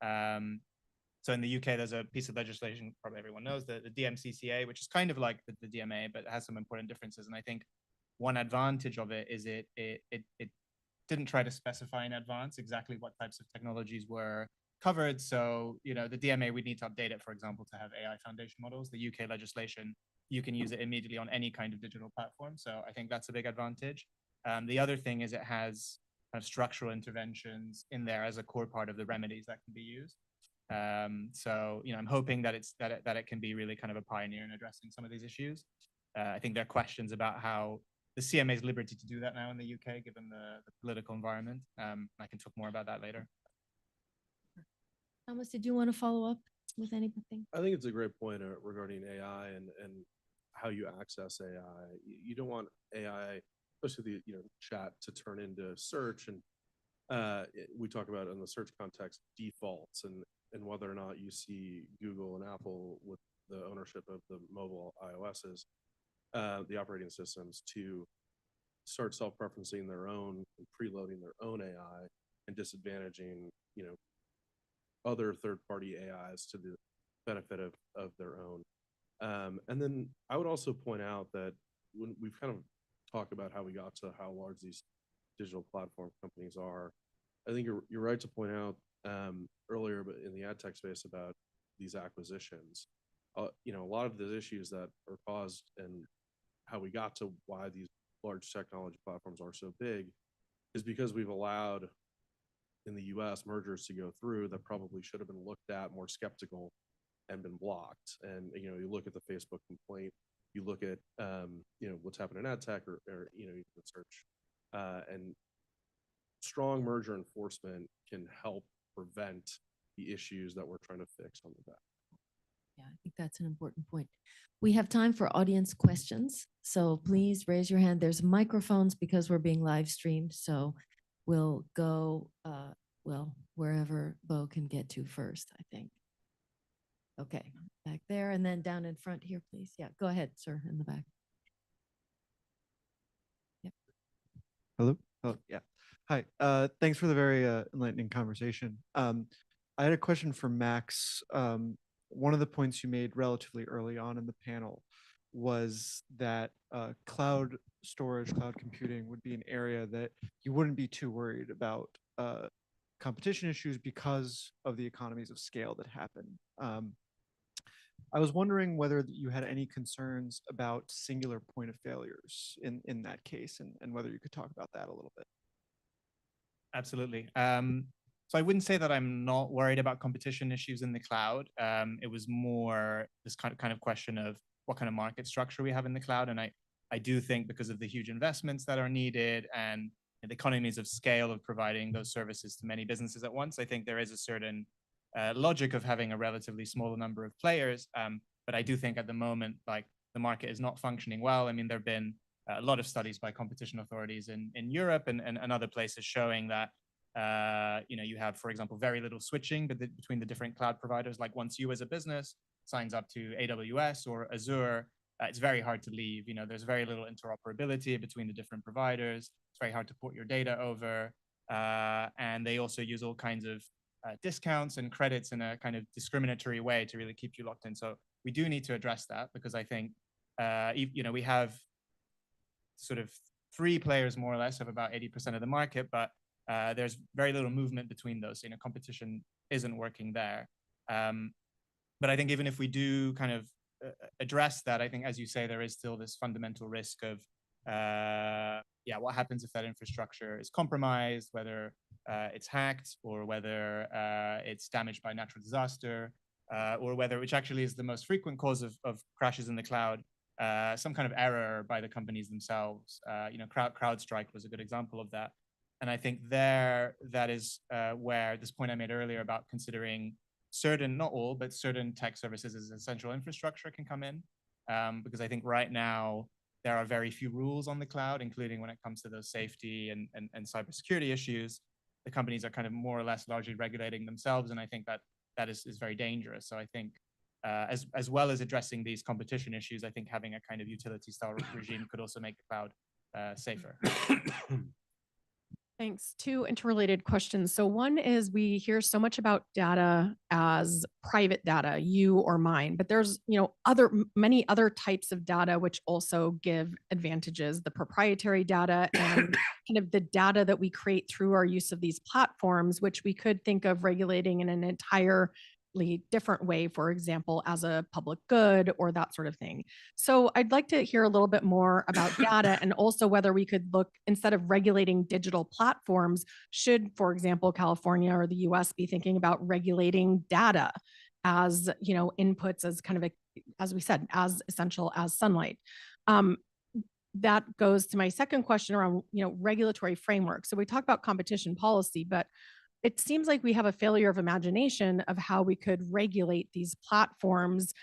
So in the UK, there's a piece of legislation, probably everyone knows, the DMCCA, which is kind of like the DMA, but it has some important differences. And I think one advantage of it is it didn't try to specify in advance exactly what types of technologies were covered. So, the DMA, we need to update it, for example, to have AI foundation models. The UK legislation, you can use it immediately on any kind of digital platform. So I think that's a big advantage. The other thing is it has kind of structural interventions in there as a core part of the remedies that can be used. So, I'm hoping that it can be really kind of a pioneer in addressing some of these issues. I think there are questions about how the CMA's liberty to do that now in the UK, given the political environment. I can talk more about that later. Thomas, did you want to follow up with anything? I think it's a great point regarding AI and how you access AI. You don't want AI, especially the chat, to turn into search. And we talk about in the search context defaults and whether or not you see Google and Apple with the ownership of the mobile iOSs, the operating systems, to start self-preferencing their own and preloading their own AI and disadvantaging other third-party AIs to the benefit of their own. And then I would also point out that when we've kind of talked about how we got to how large these digital platform companies are, I think you're right to point out earlier, but in the ad tech space, about these acquisitions. A lot of the issues that are caused and how we got to why these large technology platforms are so big is because we've allowed in the US mergers to go through that probably should have been looked at more skeptical and been blocked. And you look at the Facebook complaint, you look at what's happened in ad tech, or you can search, and strong merger enforcement can help prevent the issues that we're trying to fix on the back. Yeah, I think that's an important point. We have time for audience questions, so please raise your hand. There's microphones because we're being live streamed, so we'll go, wherever Bo can get to first, I think. Okay, back there, and then down in front here, please. Yeah, go ahead, sir, in the back. Yep. Hello? Oh, yeah. Hi. Thanks for the very enlightening conversation. I had a question for Max. One of the points you made relatively early on in the panel was that cloud storage, cloud computing would be an area that you wouldn't be too worried about competition issues because of the economies of scale that happen. I was wondering whether you had any concerns about singular point of failures in that case, and whether you could talk about that a little bit. Absolutely. So I wouldn't say that I'm not worried about competition issues in the cloud. It was more this kind of question of what kind of market structure we have in the cloud. And I do think because of the huge investments that are needed and the economies of scale of providing those services to many businesses at once, I think there is a certain logic of having a relatively smaller number of players. But I do think at the moment, like, the market is not functioning well. I mean, there have been a lot of studies by competition authorities in Europe and other places showing that you have, for example, very little switching between the different cloud providers. Like, once you as a business signs up to AWS or Azure, it's very hard to leave. There's very little interoperability between the different providers. It's very hard to port your data over. And they also use all kinds of discounts and credits in a kind of discriminatory way to really keep you locked in. So we do need to address that, because I think, we have sort of 3 players more or less of about 80% of the market, but there's very little movement between those. Competition isn't working there. But I think even if we do kind of address that, I think, as you say, there is still this fundamental risk of what happens if that infrastructure is compromised, whether it's hacked or whether it's damaged by natural disaster, or whether, which actually is the most frequent cause of crashes in the cloud, some kind of error by the companies themselves. CrowdStrike was a good example of that. And I think that is where this point I made earlier about considering certain, not all, but certain tech services as essential infrastructure can come in. Because I think right now there are very few rules on the cloud, including when it comes to those safety and cybersecurity issues. The companies are kind of more or less largely regulating themselves. And I think that is very dangerous. So I think as well as addressing these competition issues, I think having a kind of utility style regime could also make the cloud safer. Thanks. Two interrelated questions. So one is, we hear so much about data as private data, you or mine, but there's, many other types of data which also give advantages, the proprietary data and kind of the data that we create through our use of these platforms, which we could think of regulating in an entirely different way, for example, as a public good or that sort of thing. So I'd like to hear a little bit more about data, and also whether we could look, instead of regulating digital platforms, should, for example, California or the US be thinking about regulating data as, inputs, as kind of, as we said, as essential as sunlight. That goes to my second question around, regulatory framework. So we talk about competition policy, but it seems like we have a failure of imagination of how we could regulate these platforms,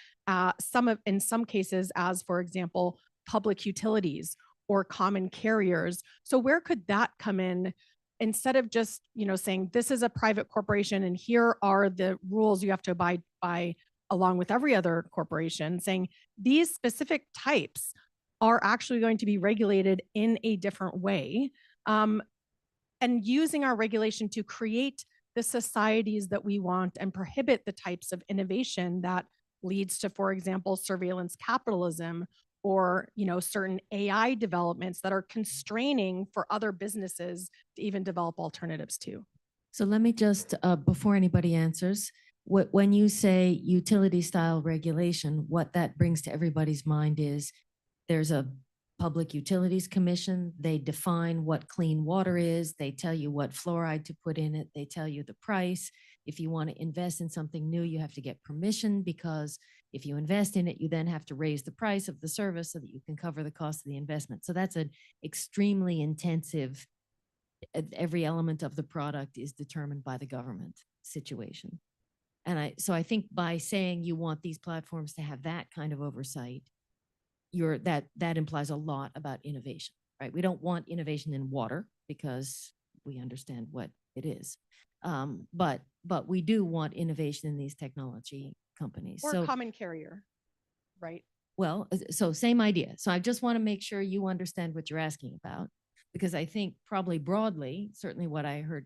in some cases, as, for example, public utilities or common carriers. So where could that come in, instead of just, saying this is a private corporation and here are the rules you have to abide by along with every other corporation, saying these specific types are actually going to be regulated in a different way. And using our regulation to create the societies that we want and prohibit the types of innovation that leads to, for example, surveillance capitalism, or, certain AI developments that are constraining for other businesses to even develop alternatives to. So let me just, before anybody answers, when you say utility style regulation, what that brings to everybody's mind is there's a Public Utilities Commission. They define what clean water is. They tell you what fluoride to put in it. They tell you the price. If you want to invest in something new, you have to get permission, because if you invest in it, you then have to raise the price of the service so that you can cover the cost of the investment. So that's an extremely intensive, every element of the product is determined by the government situation. And so I think by saying you want these platforms to have that kind of oversight, that implies a lot about innovation, right? We don't want innovation in water because we understand what it is. But we do want innovation in these technology companies. Or common carrier, right? Well, so same idea. So I just want to make sure you understand what you're asking about, because I think probably broadly, certainly what I heard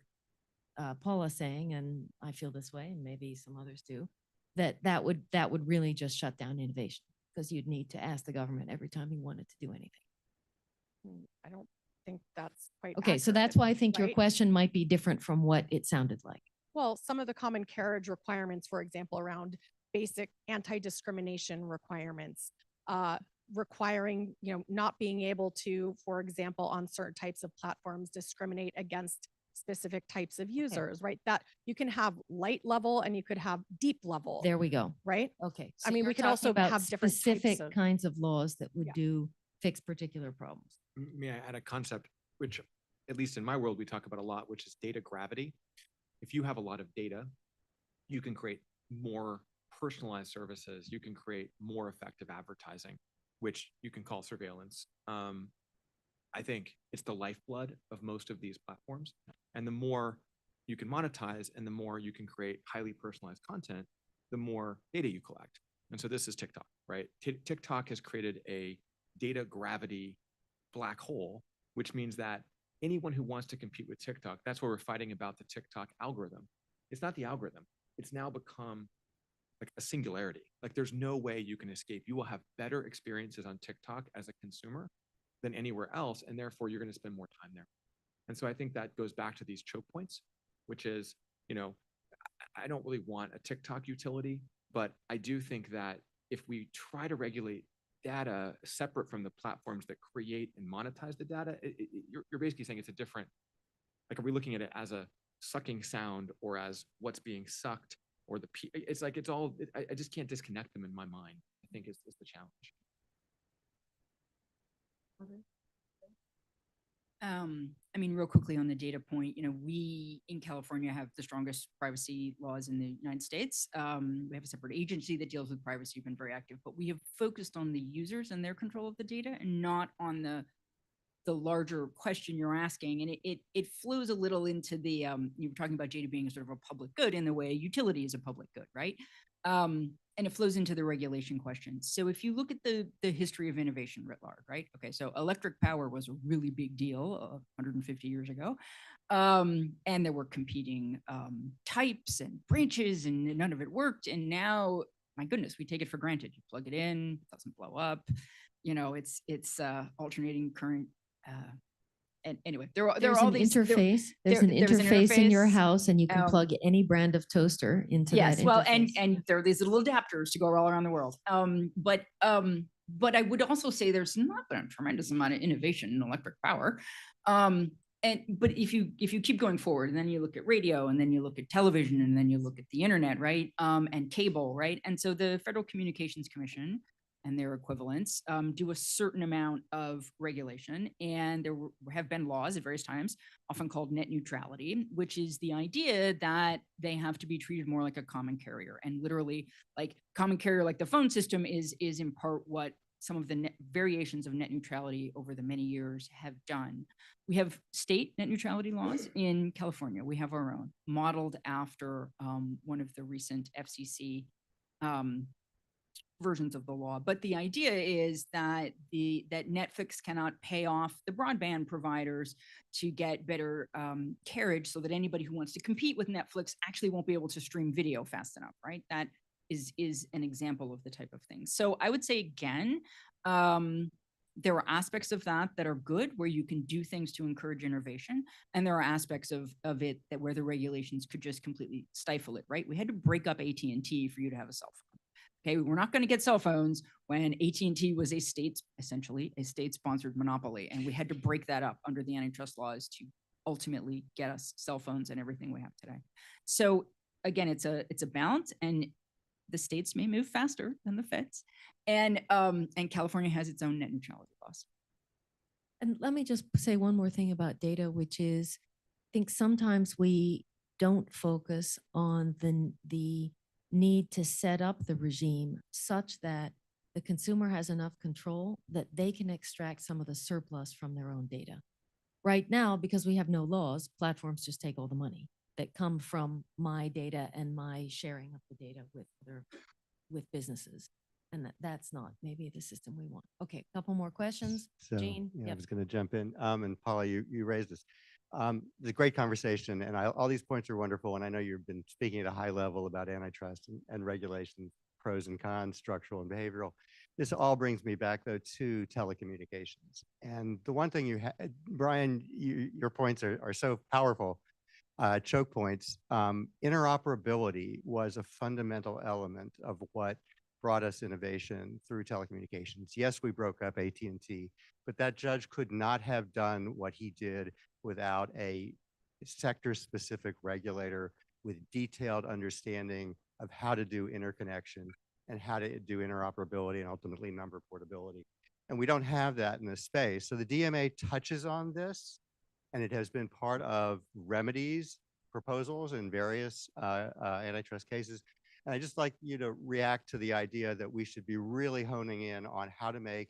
Paula saying, and I feel this way, and maybe some others do, that would really just shut down innovation, because you'd need to ask the government every time you wanted to do anything. I don't think that's quite okay. So that's why I think your question might be different from what it sounded like. Well, some of the common carriage requirements, for example, around basic anti-discrimination requirements, requiring, not being able to, for example, on certain types of platforms, discriminate against specific types of users, right? That you can have light level and you could have deep level. There we go. Right? Okay. I mean, we could also have different specific kinds of laws that would fix particular problems. May I add a concept, which, at least in my world, we talk about a lot, which is data gravity. If you have a lot of data, you can create more personalized services. You can create more effective advertising, which you can call surveillance. I think it's the lifeblood of most of these platforms. And the more you can monetize and the more you can create highly personalized content, the more data you collect. And so this is TikTok, right? TikTok has created a data gravity black hole, which means that anyone who wants to compete with TikTok, that's why we're fighting about the TikTok algorithm. It's not the algorithm. It's now become like a singularity. Like there's no way you can escape. You will have better experiences on TikTok as a consumer than anywhere else, and therefore you're going to spend more time there. And so I think that goes back to these choke points, which is, I don't really want a TikTok utility, but I do think that if we try to regulate data separate from the platforms that create and monetize the data, you're basically saying it's a different, like, are we looking at it as a sucking sound or as what's being sucked or it's like, it's all, I just can't disconnect them in my mind. I think it's the challenge. I mean, real quickly on the data point, we in California have the strongest privacy laws in the United States. We have a separate agency that deals with privacy. We've been very active, but we have focused on the users and their control of the data and not on the larger question you're asking. And it flows a little into the, you were talking about data being sort of a public good in the way a utility is a public good, right? And it flows into the regulation question. So if you look at the history of innovation writ large, right? Okay, so electric power was a really big deal 150 years ago. And there were competing types and branches and none of it worked. And now, my goodness, we take it for granted. You plug it in, it doesn't blow up. It's alternating current. And anyway, there are all these interface. There's an interface in your house, and you can plug any brand of toaster into that interface. Well, and there are these little adapters to go all around the world. But I would also say there's not been a tremendous amount of innovation in electric power. But if you keep going forward, and then you look at radio, and then you look at television, and then you look at the internet, right? And cable, right? And so the Federal Communications Commission and their equivalents do a certain amount of regulation. And there have been laws at various times, often called net neutrality, which is the idea that they have to be treated more like a common carrier. And literally, like common carrier, like the phone system is in part what some of the variations of net neutrality over the many years have done. We have state net neutrality laws in California. We have our own, modeled after one of the recent FCC versions of the law. But the idea is that that Netflix cannot pay off the broadband providers to get better carriage, so that anybody who wants to compete with Netflix actually won't be able to stream video fast enough, right? That is an example of the type of thing. So I would say, again, there are aspects of that are good, where you can do things to encourage innovation. And there are aspects of it that where the regulations could just completely stifle it, right? We had to break up AT&T for you to have a cell phone. Okay, we're not going to get cell phones when AT&T was essentially a state-sponsored monopoly, and we had to break that up under the antitrust laws to ultimately get us cell phones and everything we have today. So again, it's a balance, and the states may move faster than the feds, and California has its own net neutrality laws. And let me just say one more thing about data, which is, I think sometimes we don't focus on the need to set up the regime such that the consumer has enough control that they can extract some of the surplus from their own data. Right now, because we have no laws, platforms just take all the money that come from my data and my sharing of the data with businesses. And that's not maybe the system we want. Okay, a couple more questions. So, Jane? yeah, Yep. I was going to jump in. And Paula, you raised this. It's a great conversation, and all these points are wonderful. And I know you've been speaking at a high level about antitrust and regulation, pros and cons, structural and behavioral. This all brings me back, though, to telecommunications. And the one thing Brian, your points are so powerful, choke points. Interoperability was a fundamental element of what brought us innovation through telecommunications. Yes, we broke up AT&T, but that judge could not have done what he did without a sector-specific regulator with detailed understanding of how to do interconnection and how to do interoperability and ultimately number portability. And we don't have that in this space. So the DMA touches on this, and it has been part of remedies proposals in various antitrust cases. And I'd just like you to react to the idea that we should be really honing in on how to make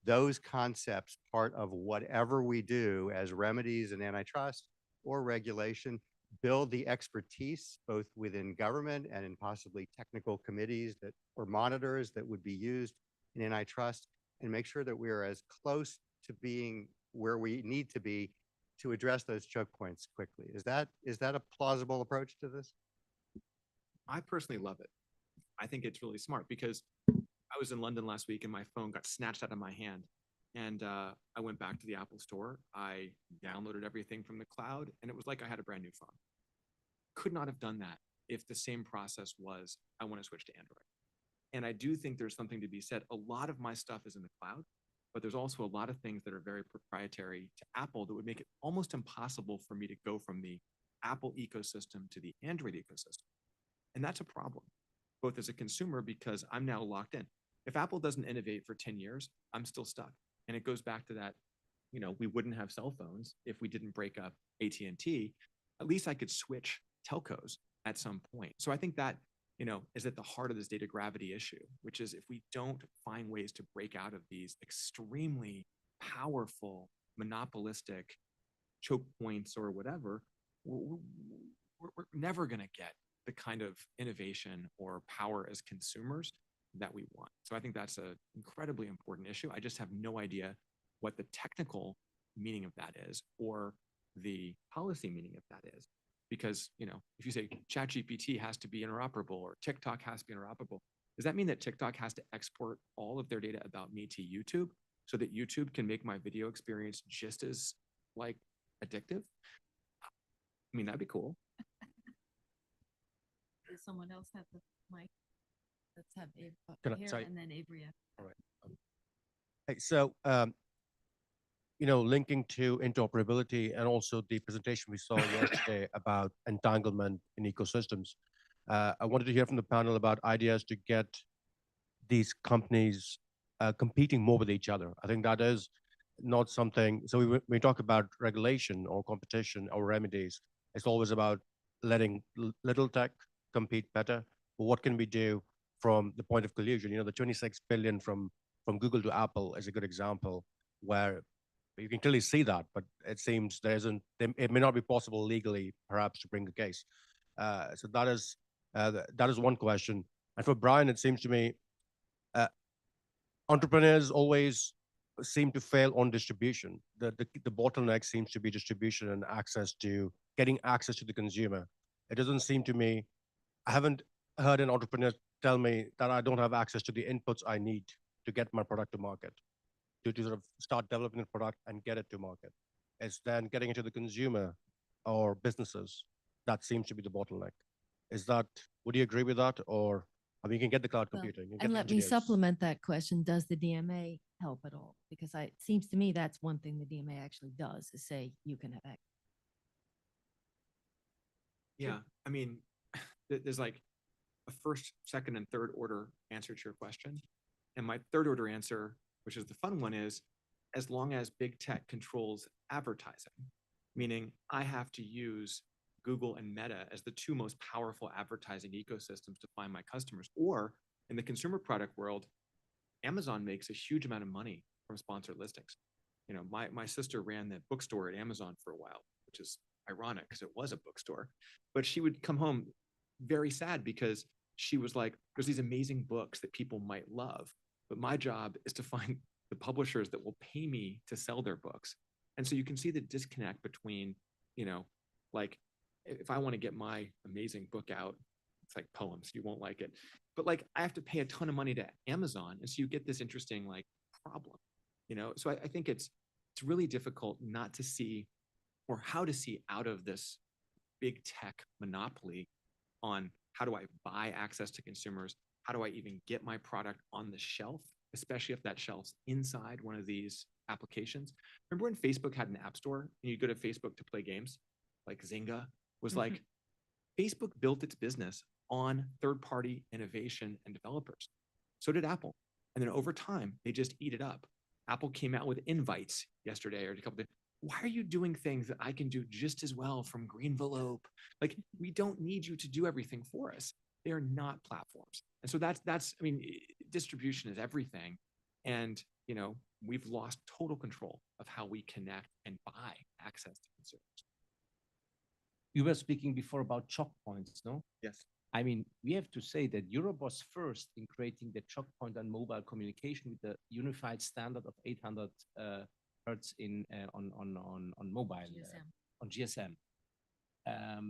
those concepts part of whatever we do as remedies in antitrust or regulation, build the expertise both within government and in possibly technical committees or monitors that would be used in antitrust, and make sure that we are as close to being where we need to be to address those choke points quickly. Is that a plausible approach to this? I personally love it. I think it's really smart because I was in London last week and my phone got snatched out of my hand. And I went back to the Apple store. I downloaded everything from the cloud, and it was like I had a brand new phone. Could not have done that if the same process was, I want to switch to Android. And I do think there's something to be said. A lot of my stuff is in the cloud, but there's also a lot of things that are very proprietary to Apple that would make it almost impossible for me to go from the Apple ecosystem to the Android ecosystem. And that's a problem, both as a consumer, because I'm now locked in. If Apple doesn't innovate for 10 years, I'm still stuck. And it goes back to that, we wouldn't have cell phones if we didn't break up AT&T. At least I could switch telcos at some point. So I think that, is at the heart of this data gravity issue, which is if we don't find ways to break out of these extremely powerful, monopolistic choke points or whatever, we're never going to get the kind of innovation or power as consumers that we want. So I think that's an incredibly important issue. I just have no idea what the technical meaning of that is or the policy meaning of that is. Because, if you say ChatGPT has to be interoperable or TikTok has to be interoperable, does that mean that TikTok has to export all of their data about me to YouTube so that YouTube can make my video experience just as addictive? I mean, that'd be cool. Does someone else have the mic? Let's have Can I- here sorry. and then Avery. All right. Hey, so, linking to interoperability and also the presentation we saw yesterday about entanglement in ecosystems, I wanted to hear from the panel about ideas to get these companies competing more with each other. I think that is not something. So when we talk about regulation or competition or remedies, it's always about letting little tech compete better. But what can we do from the point of collusion? The 26 billion from Google to Apple is a good example where you can clearly see that, but it seems it may not be possible legally, perhaps, to bring a case. So that is one question. And for Brian, it seems to me, entrepreneurs always seem to fail on distribution. The bottleneck seems to be distribution and getting access to the consumer. It doesn't seem to me, I haven't heard an entrepreneur tell me that I don't have access to the inputs I need to get my product to market, to sort of start developing a product and get it to market. It's then getting it to the consumer or businesses that seems to be the bottleneck. Would you agree with that? Or, you can get the cloud computing. You can And get let the me engineers. supplement that question. Does the DMA help at all? Because it seems to me that's one thing the DMA actually does is say you can have access. Yeah, I mean, there's a first, second, and third order answer to your question. And my third order answer, which is the fun one, is as long as big tech controls advertising, meaning I have to use Google and Meta as the two most powerful advertising ecosystems to find my customers. Or in the consumer product world, Amazon makes a huge amount of money from sponsored listings. My sister ran the bookstore at Amazon for a while, which is ironic because it was a bookstore. But she would come home very sad because she was like, there's these amazing books that people might love, but my job is to find the publishers that will pay me to sell their books. And so you can see the disconnect between, if I want to get my amazing book out, it's like poems, you won't like it. But I have to pay a ton of money to Amazon. And so you get this interesting problem, So I think it's really difficult not to see or how to see out of this big tech monopoly on how do I buy access to consumers? How do I even get my product on the shelf, especially if that shelf's inside one of these applications? Remember when Facebook had an app store and you go to Facebook to play games? Like Zynga was Facebook built its business on third-party innovation and developers. So did Apple. And then over time, they just eat it up. Apple came out with invites yesterday or a couple of days. Why are you doing things that I can do just as well from Greenvelope? We don't need you to do everything for us. They are not platforms. And so that's distribution is everything. And, we've lost total control of how we connect and buy access to consumers. You were speaking before about choke points, no? Yes. We have to say that Europe was first in creating the choke point on mobile communication with the unified standard of 800 hertz on mobile, on GSM.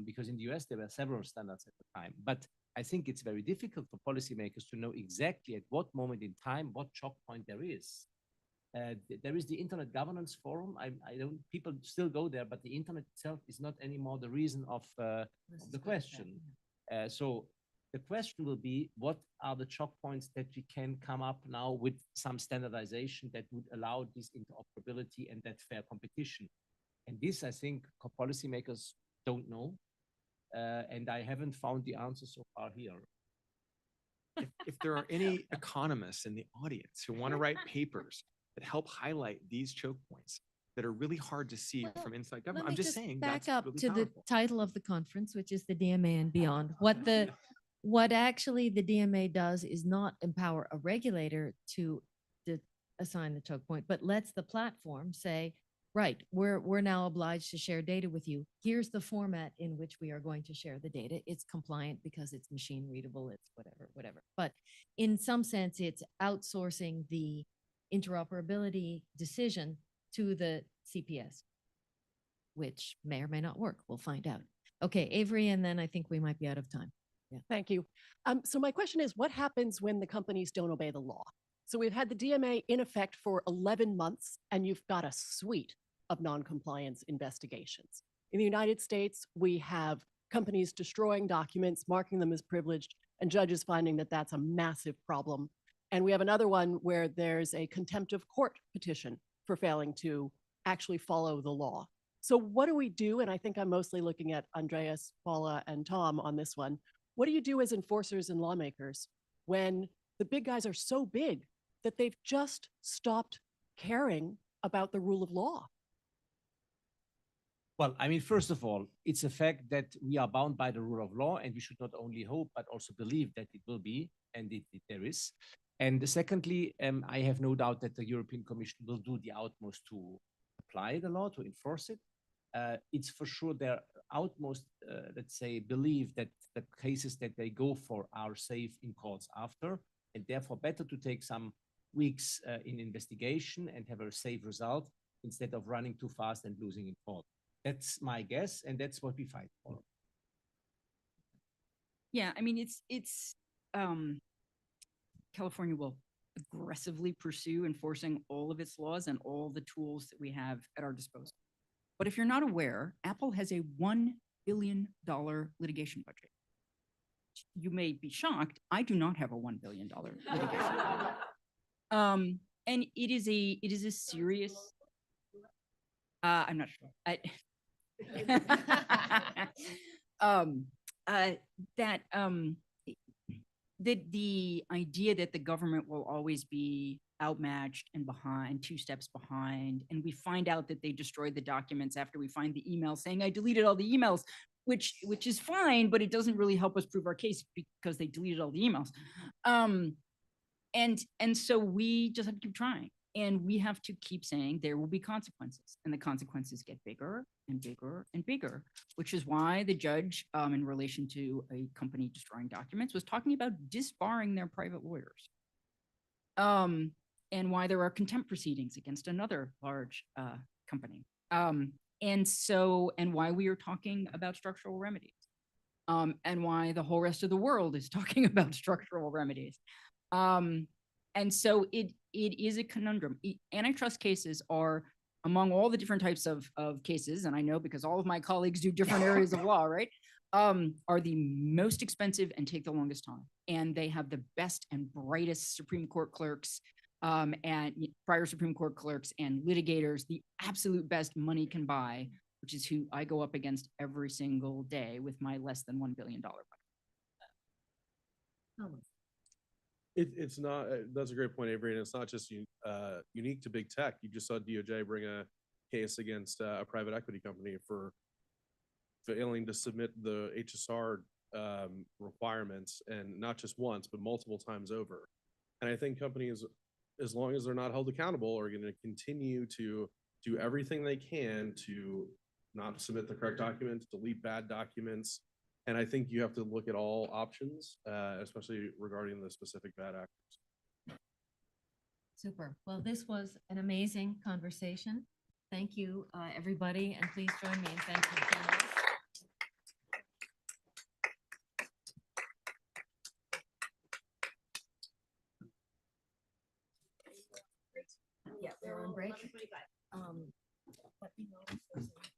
Because in the US, there were several standards at the time. But I think it's very difficult for policymakers to know exactly at what moment in time, what choke point there is. There is the Internet Governance Forum. People still go there, but the internet itself is not anymore the reason of the question. So The question will be, what are the choke points that we can come up now with some standardization that would allow this interoperability and that fair competition? And this, I think, policymakers don't know. And I haven't found the answer so far here. If there are any economists in the audience who want to write papers that help highlight these choke points that are really hard to see Well, from inside Let government, me I'm just just saying back that's up really to the powerful. title of the conference, which is the DMA and Beyond. What actually the DMA does is not empower a regulator to assign the choke point, but lets the platform say, right, we're now obliged to share data with you. Here's the format in which we are going to share the data. It's compliant because it's machine readable, it's whatever. But in some sense, it's outsourcing the interoperability decision to the CPS, which may or may not work. We'll find out. Okay, Avery, and then I think we might be out of time. Thank you. So my question is, what happens when the companies don't obey the law? So we've had the DMA in effect for 11 months, and you've got a suite of non-compliance investigations. In the United States, we have companies destroying documents, marking them as privileged, and judges finding that that's a massive problem. And we have another one where there's a contempt of court petition for failing to actually follow the law. So what do we do? And I think I'm mostly looking at Andreas, Paula, and Tom on this one. What do you do as enforcers and lawmakers when the big guys are so big that they've just stopped caring about the rule of law? Well, I mean, first of all, it's a fact that we are bound by the rule of law, and we should not only hope, but also believe that it will be, and there is. And secondly, I have no doubt that the European Commission will do the utmost to apply the law, to enforce it. It's for sure their utmost, let's say, belief that the cases that they go for are safe in courts after, and therefore better to take some weeks in investigation and have a safe result instead of running too fast and losing in court. That's my guess, and that's what we fight for. Yeah, I mean, it's California will aggressively pursue enforcing all of its laws and all the tools that we have at our disposal. But if you're not aware, Apple has a $1 billion litigation budget. You may be shocked. I do not have a $1 billion litigation budget. And it is a serious. I'm not sure. The idea that the government will always be outmatched and behind, 2 steps behind, and we find out that they destroyed the documents after we find the email saying I deleted all the emails, which is fine, but it doesn't really help us prove our case because they deleted all the emails. And so we just have to keep trying, and we have to keep saying there will be consequences, and the consequences get bigger and bigger and bigger, which is why the judge in relation to a company destroying documents was talking about disbarring their private lawyers. And why there are contempt proceedings against another large company. And why we are talking about structural remedies. And why the whole rest of the world is talking about structural remedies. And so it is a conundrum. Antitrust cases are, among all the different types of cases, and I know because all of my colleagues do different areas of law, right? Are the most expensive and take the longest time. And they have the best and brightest Supreme Court clerks and prior Supreme Court clerks and litigators, the absolute best money can buy, which is who I go up against every single day with my less than $1 billion budget. It's not, that's a great point, Avery, and it's not just unique to big tech. You just saw DOJ bring a case against a private equity company for failing to submit the HSR requirements, and not just once, but multiple times over. And I think companies, as long as they're not held accountable, are going to continue to do everything they can to not submit the correct documents, delete bad documents. And I think you have to look at all options, especially regarding the specific bad actors. Super. Well, this was an amazing conversation. Thank you, everybody, and please join me in thanking the panelists. Yeah, we're on break. Let me know if there's any-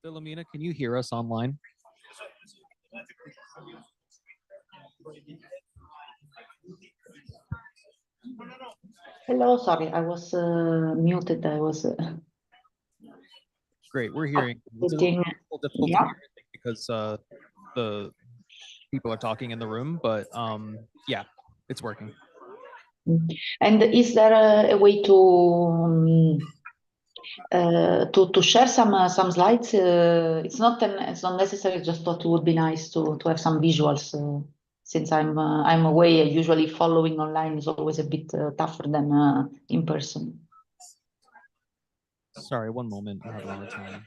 Philomena, can you hear us online? Hello, sorry, I was muted. I was Great, we're hearing. It's a looking. little difficult to Yeah. hear, I think, because the people are talking in the room, but yeah, it's working. And is there a way to share some slides? It's not necessary. Just thought it would be nice to have some visuals. Since I'm away, usually following online is always a bit tougher than in person. Sorry, one moment. I have a lot of time.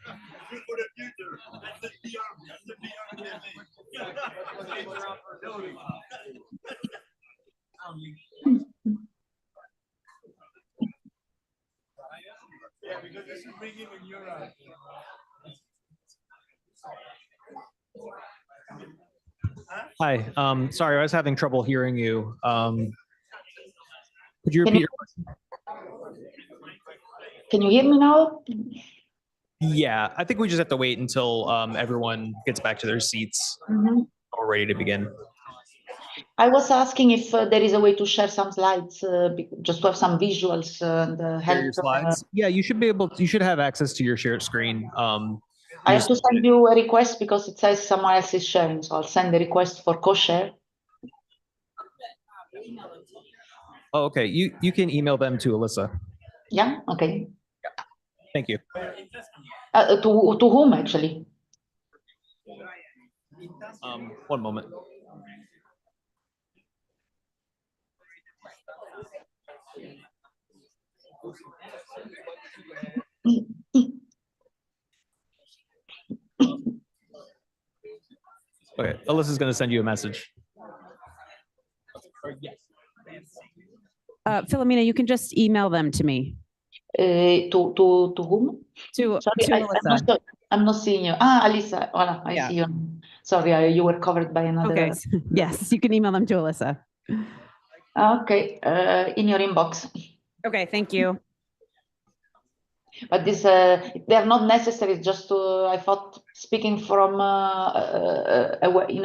Hi, sorry, I was having trouble hearing you. Could you repeat your question? Can you hear me now? Yeah, I think we just have to wait until everyone gets back to their seats. We're ready to begin. I was asking if there is a way to share some slides, just to have some visuals and Share help. your slides. Yeah, you should be able to, you should have access to your shared screen. I have to send you a request because it says someone else is sharing, so I'll send the request for co-share. Oh, okay. You can email them to Alyssa. Yeah. Okay. Thank you. To whom actually? One moment. Okay, Alyssa's going to send you a message. Philomena, you can just email them to me. To whom? To Sorry, I'm not seeing you. Alyssa. Hola, I see you. Sorry, you were covered by another. Okay. Yes, you can email them to Alyssa. Okay, in your inbox. Okay, thank you. But this, they're not necessary. Just to, I thought, speaking from in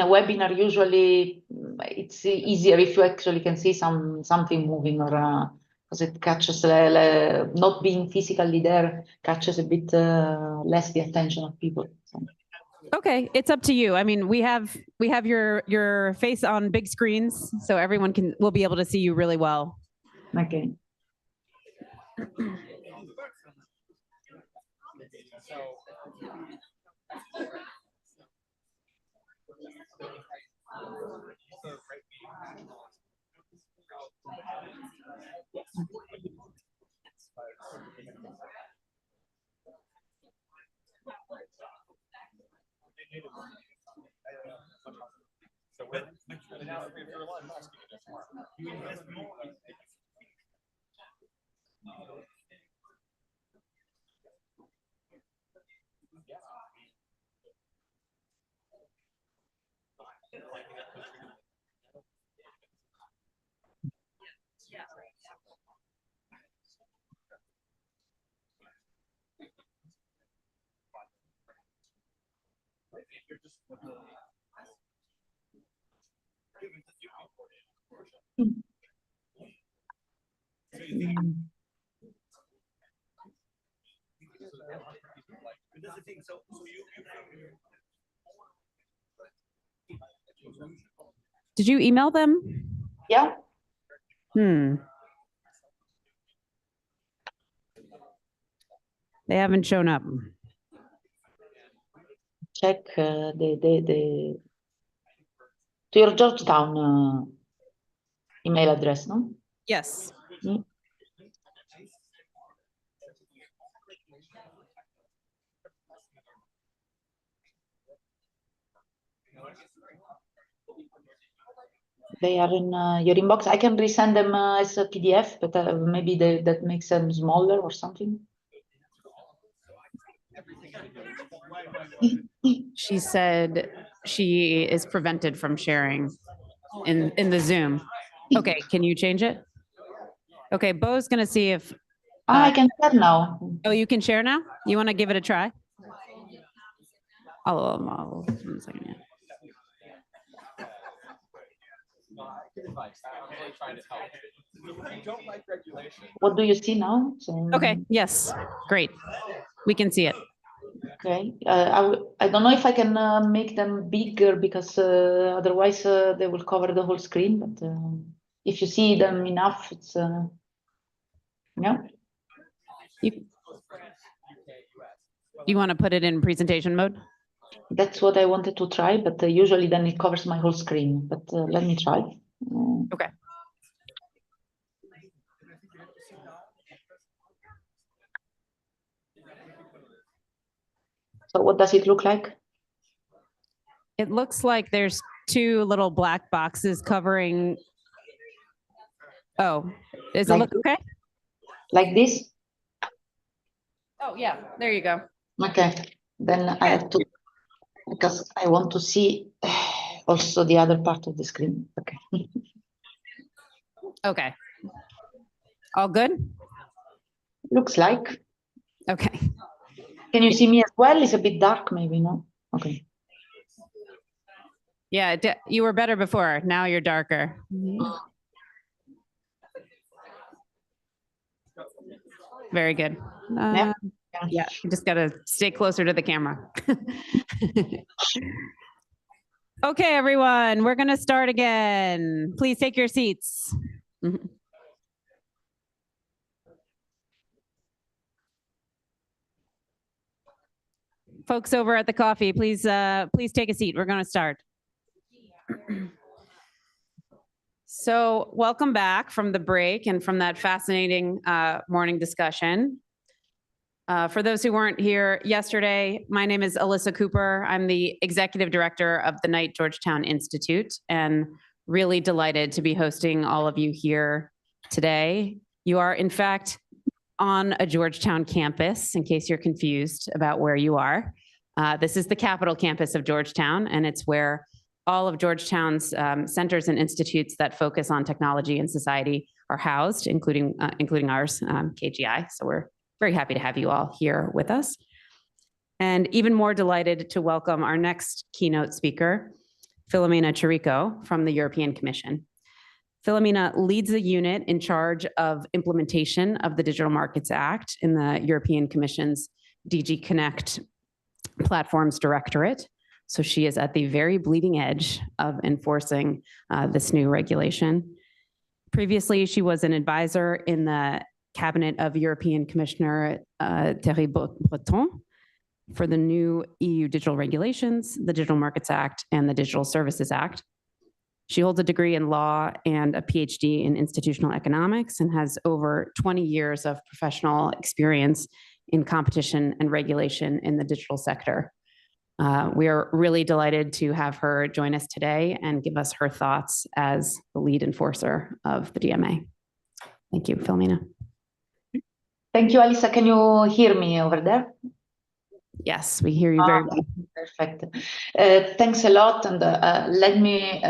a webinar, usually it's easier if you actually can see something moving, or because it catches not being physically there catches a bit less the attention of people. So. Okay, it's up to you. I mean, we have your face on big screens, so everyone will be able to see you really well. Okay. Did you email them? Yeah. They haven't shown up. Check to your Georgetown email address, no? Yes. They are in your inbox. I can resend them as a PDF, but maybe that makes them smaller or something. She said she is prevented from sharing in the Zoom. Okay, can you change it? Okay, Bo's gonna see if. I can start now. Oh, you can share now? You want to give it a try? One second, yeah. What do you see now? So, Okay, yes, great. We can see it. okay. I don't know if I can make them bigger because otherwise they will cover the whole screen. But if you see them enough, it's yeah. You want to put it in presentation mode? That's what I wanted to try, but usually then it covers my whole screen. But let me try. Okay. So what does it look like? It looks like there's two little black boxes covering. Oh, does it Like look okay? Like this? Oh, yeah, there you go. Okay, then I have to, because I want to see also the other part of the screen. Okay. Okay. All good? Looks like. Okay. Can you see me as well? It's a bit dark, maybe, no? Okay. Yeah, you were better before. Now you're darker. Very good. Yeah, you just got to stay closer to the camera. Okay, everyone, we're going to start again. Please take your seats. Folks over at the coffee, please take a seat. We're going to start. So welcome back from the break and from that fascinating morning discussion. For those who weren't here yesterday, my name is Alyssa Cooper. I'm the executive director of the Knight-Georgetown Institute, and really delighted to be hosting all of you here today. You are, in fact, on a Georgetown campus, in case you're confused about where you are. This is the Capitol campus of Georgetown, and it's where all of Georgetown's centers and institutes that focus on technology and society are housed, including ours, KGI. So we're very happy to have you all here with us. And even more delighted to welcome our next keynote speaker, Filomena Chirico from the European Commission. Filomena leads a unit in charge of implementation of the Digital Markets Act in the European Commission's DG Connect Platforms Directorate. So she is at the very bleeding edge of enforcing this new regulation. Previously, she was an advisor in the Cabinet of European Commissioner Thierry Breton for the new EU digital regulations, the Digital Markets Act, and the Digital Services Act. She holds a degree in law and a PhD in institutional economics and has over 20 years of professional experience in competition and regulation in the digital sector. We are really delighted to have her join us today and give us her thoughts as the lead enforcer of the DMA. Thank you, Filomena. Thank you, Alisa. Can you hear me over there? Yes, we hear you very well. Perfect. Thanks a lot. And let me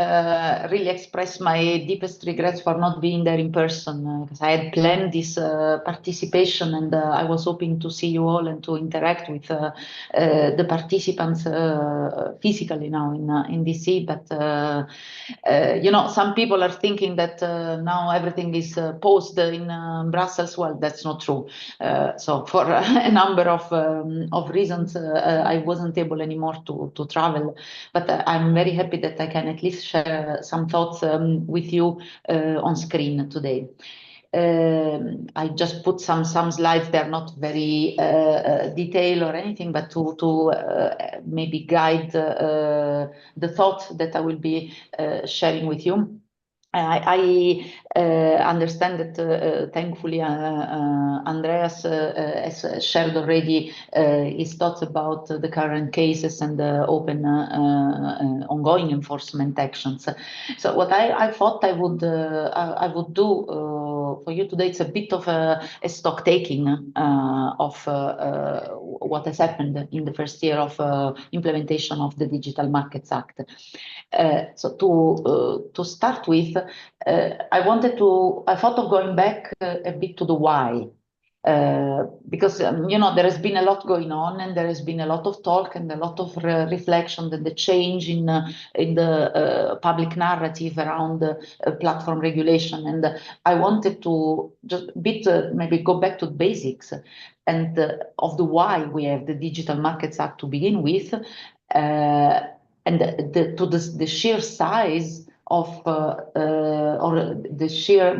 really express my deepest regrets for not being there in person, because I had planned this participation, and I was hoping to see you all and to interact with the participants physically now in DC. But, you know, some people are thinking that now everything is paused in Brussels. Well, that's not true. So for a number of reasons, I wasn't able anymore to travel, but I'm very happy that I can at least share some thoughts with you on screen today. I just put some slides. They're not very detailed or anything, but to maybe guide the thought that I will be sharing with you. I understand that thankfully Andreas has shared already his thoughts about the current cases and the open ongoing enforcement actions. So what I thought I would do for you today. It's a bit of a stock taking of what has happened in the first year of implementation of the Digital Markets Act. So to start with, I thought of going back a bit to the why. Because there has been a lot going on, and there has been a lot of talk and a lot of reflection and the change in the public narrative around platform regulation. And I wanted to just a bit maybe go back to the basics and of the why we have the Digital Markets Act to begin with, and to the sheer size of or the sheer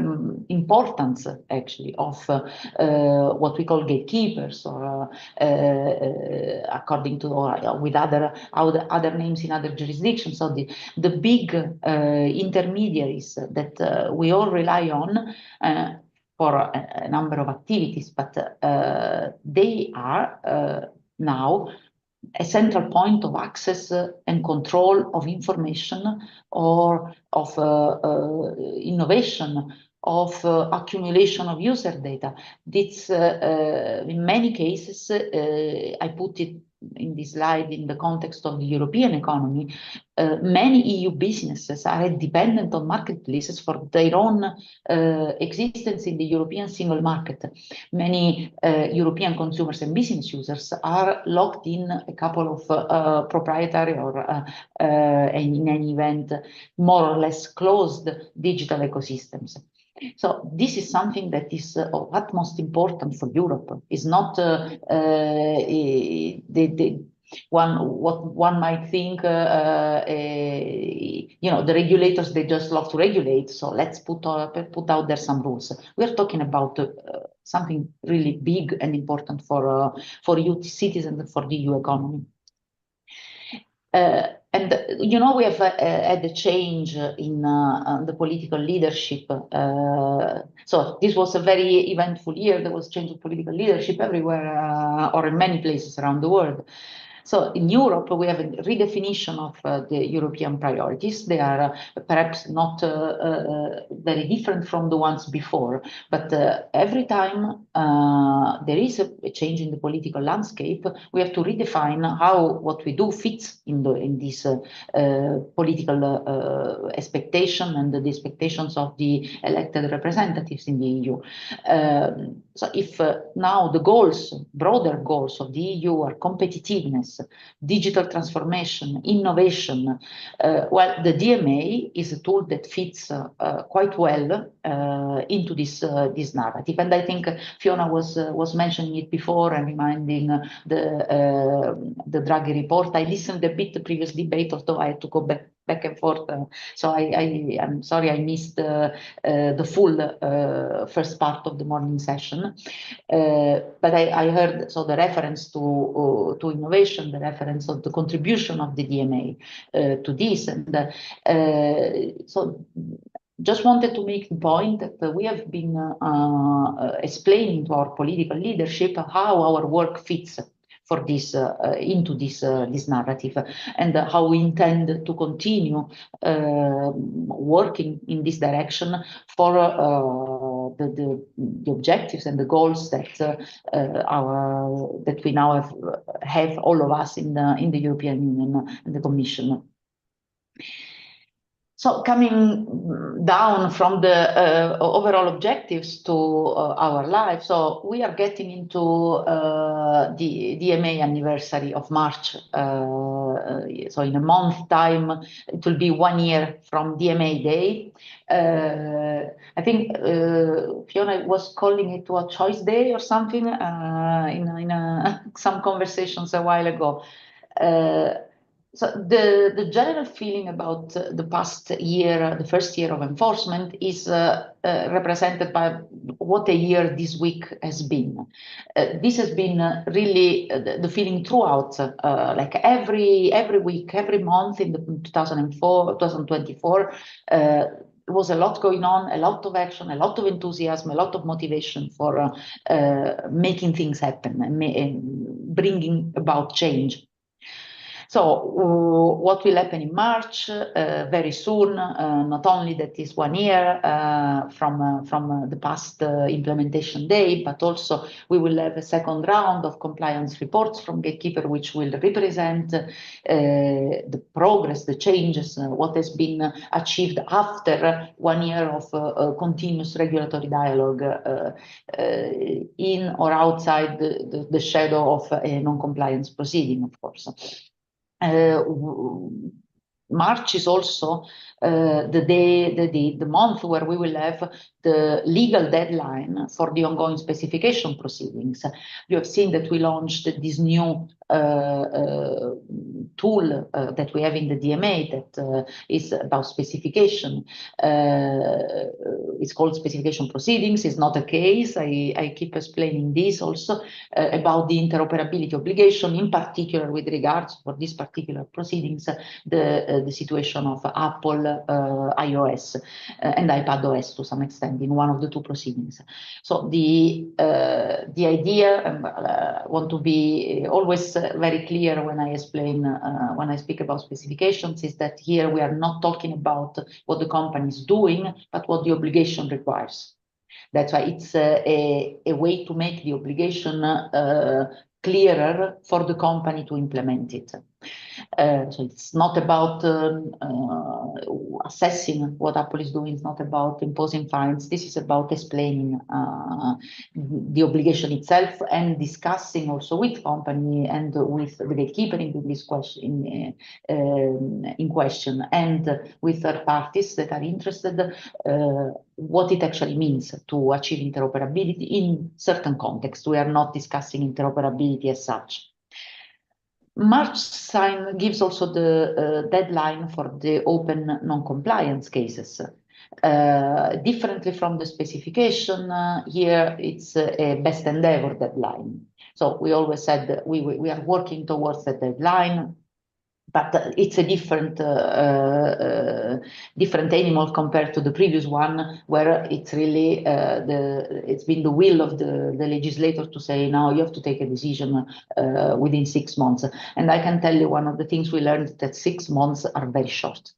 importance actually of what we call gatekeepers, or according to or with other names in other jurisdictions. So the big intermediaries that we all rely on for a number of activities, but they are now a central point of access and control of information, or of innovation, of accumulation of user data. This, in many cases, I put it in this slide in the context of the European economy. Many EU businesses are dependent on marketplaces for their own existence in the European single market. Many European consumers and business users are locked in a couple of proprietary or in any event more or less closed digital ecosystems. So this is something that is of utmost importance for Europe. It's not what one might think. The regulators, they just love to regulate. So let's put out there some rules. We're talking about something really big and important for EU citizens, for the EU economy. And we have had a change in the political leadership. So this was a very eventful year. There was change of political leadership everywhere, or in many places around the world. So in Europe, we have a redefinition of the European priorities. They are perhaps not very different from the ones before, but every time there is a change in the political landscape, we have to redefine how what we do fits in this political expectation and the expectations of the elected representatives in the EU. So if now the goals, broader goals of the EU are competitiveness, digital transformation, innovation, well, the DMA is a tool that fits quite well into this narrative. And I think Fiona was mentioning it before and reminding the Draghi report. I listened a bit to the previous debate, although I had to go back and forth. So I'm sorry I missed the full first part of the morning session. But I heard the reference to innovation, the reference of the contribution of the DMA to this. And so just wanted to make the point that we have been explaining to our political leadership how our work fits for this into this narrative, and how we intend to continue working in this direction for the objectives and the goals that that we now have all of us in the European Union and the Commission. So coming down from the overall objectives to our life, so we are getting into the DMA anniversary of March. So in a month time, it will be 1 year from DMA Day. I think Fiona was calling it a choice day or something in some conversations a while ago. So the general feeling about the past year, the first year of enforcement, is represented by what a year this week has been. This has been really the feeling throughout, like every week, every month in the 2024. There was a lot going on, a lot of action, a lot of enthusiasm, a lot of motivation for making things happen and bringing about change. what will happen in March? Very soon, not only that is 1 year from the past implementation day, but also we will have a second round of compliance reports from Gatekeeper, which will represent the progress, the changes, what has been achieved after 1 year of continuous regulatory dialogue in or outside the shadow of a non-compliance proceeding, of course. March is also the month where we will have the legal deadline for the ongoing specification proceedings. You have seen that we launched this new tool that we have in the DMA that is about specification. It's called specification proceedings. It's not a case. I keep explaining this also about the interoperability obligation, in particular with regards for these particular proceedings, the situation of Apple iOS and iPadOS to some extent in one of the two proceedings. So the idea, I want to be always very clear when I explain, when I speak about specifications, is that here we are not talking about what the company is doing, but what the obligation requires. That's why it's a way to make the obligation clearer for the company to implement it. So it's not about assessing what Apple is doing. It's not about imposing fines. This is about explaining the obligation itself and discussing also with company and with the gatekeeper in this question, in question, and with third parties that are interested, what it actually means to achieve interoperability in certain contexts. We are not discussing interoperability as such. March sign gives also the deadline for the open non-compliance cases. Differently from the specification, here it's a best endeavor deadline. So we always said that we are working towards the deadline, but it's a different animal compared to the previous one, where it's really it's been the will of the legislator to say, now you have to take a decision within 6 months. And I can tell you one of the things we learned, that 6 months are very short.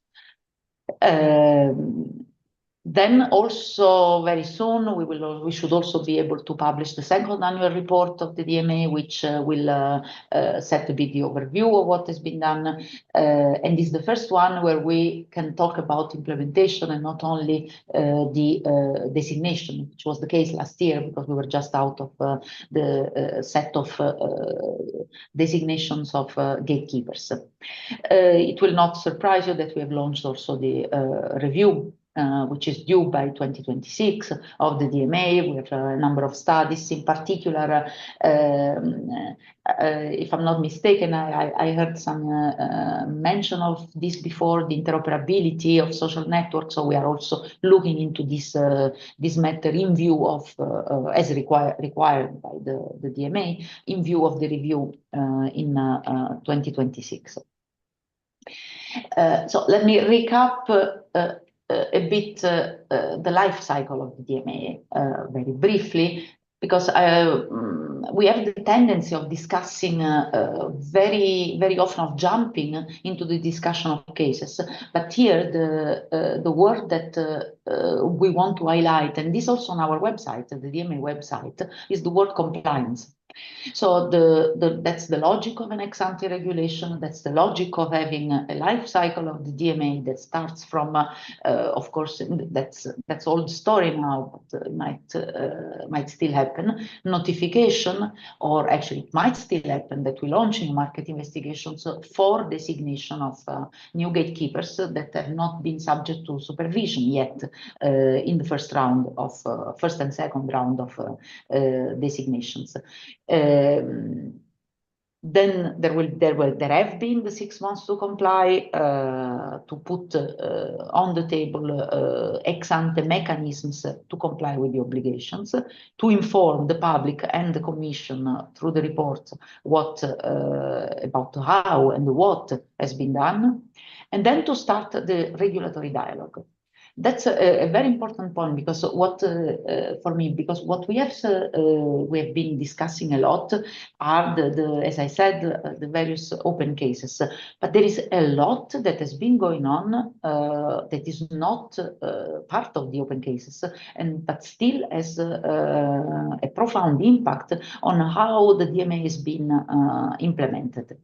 Then also very soon we should also be able to publish the second annual report of the DMA, which will set a bit the overview of what has been done. And this is the first one where we can talk about implementation and not only the designation, which was the case last year because we were just out of the set of designations of gatekeepers. It will not surprise you that we have launched also the review, which is due by 2026 of the DMA. We have a number of studies, in particular, if I'm not mistaken, I heard some mention of this before, the interoperability of social networks. So we are also looking into this matter in view of, as required by the DMA, in view of the review in 2026. So let me recap a bit the life cycle of the DMA very briefly, because we have the tendency of discussing very often of jumping into the discussion of cases. But here the word that we want to highlight, and this also on our website, the DMA website, is the word compliance. So that's the logic of an ex-ante regulation. That's the logic of having a life cycle of the DMA that starts from, of course, that's old story now, but it might still happen. Notification, or actually it might still happen that we launch in market investigations for designation of new gatekeepers that have not been subject to supervision yet in the first round of first and second round of designations. Then there have been the 6 months to comply, to put on the table ex-ante mechanisms to comply with the obligations, to inform the public and the Commission through the report about how and what has been done, and then to start the regulatory dialogue. That's a very important point, because what for me, because what we have been discussing a lot are as I said, the various open cases. But there is a lot that has been going on that is not part of the open cases, but still has a profound impact on how the DMA has been implemented.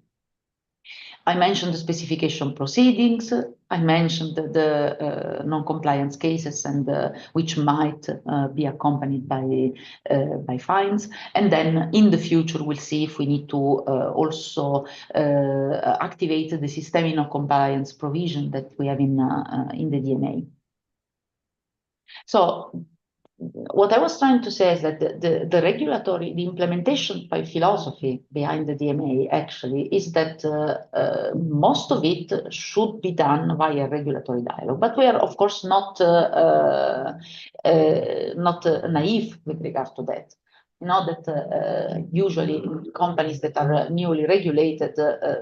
I mentioned the specification proceedings. I mentioned the non-compliance cases, and which might be accompanied by fines. And then in the future, we'll see if we need to also activate the systemic non-compliance provision that we have in the DMA. So what I was trying to say is that the implementation by philosophy behind the DMA actually is that most of it should be done via regulatory dialogue. But we are, of course, not naive with regard to that. You know that usually companies that are newly regulated,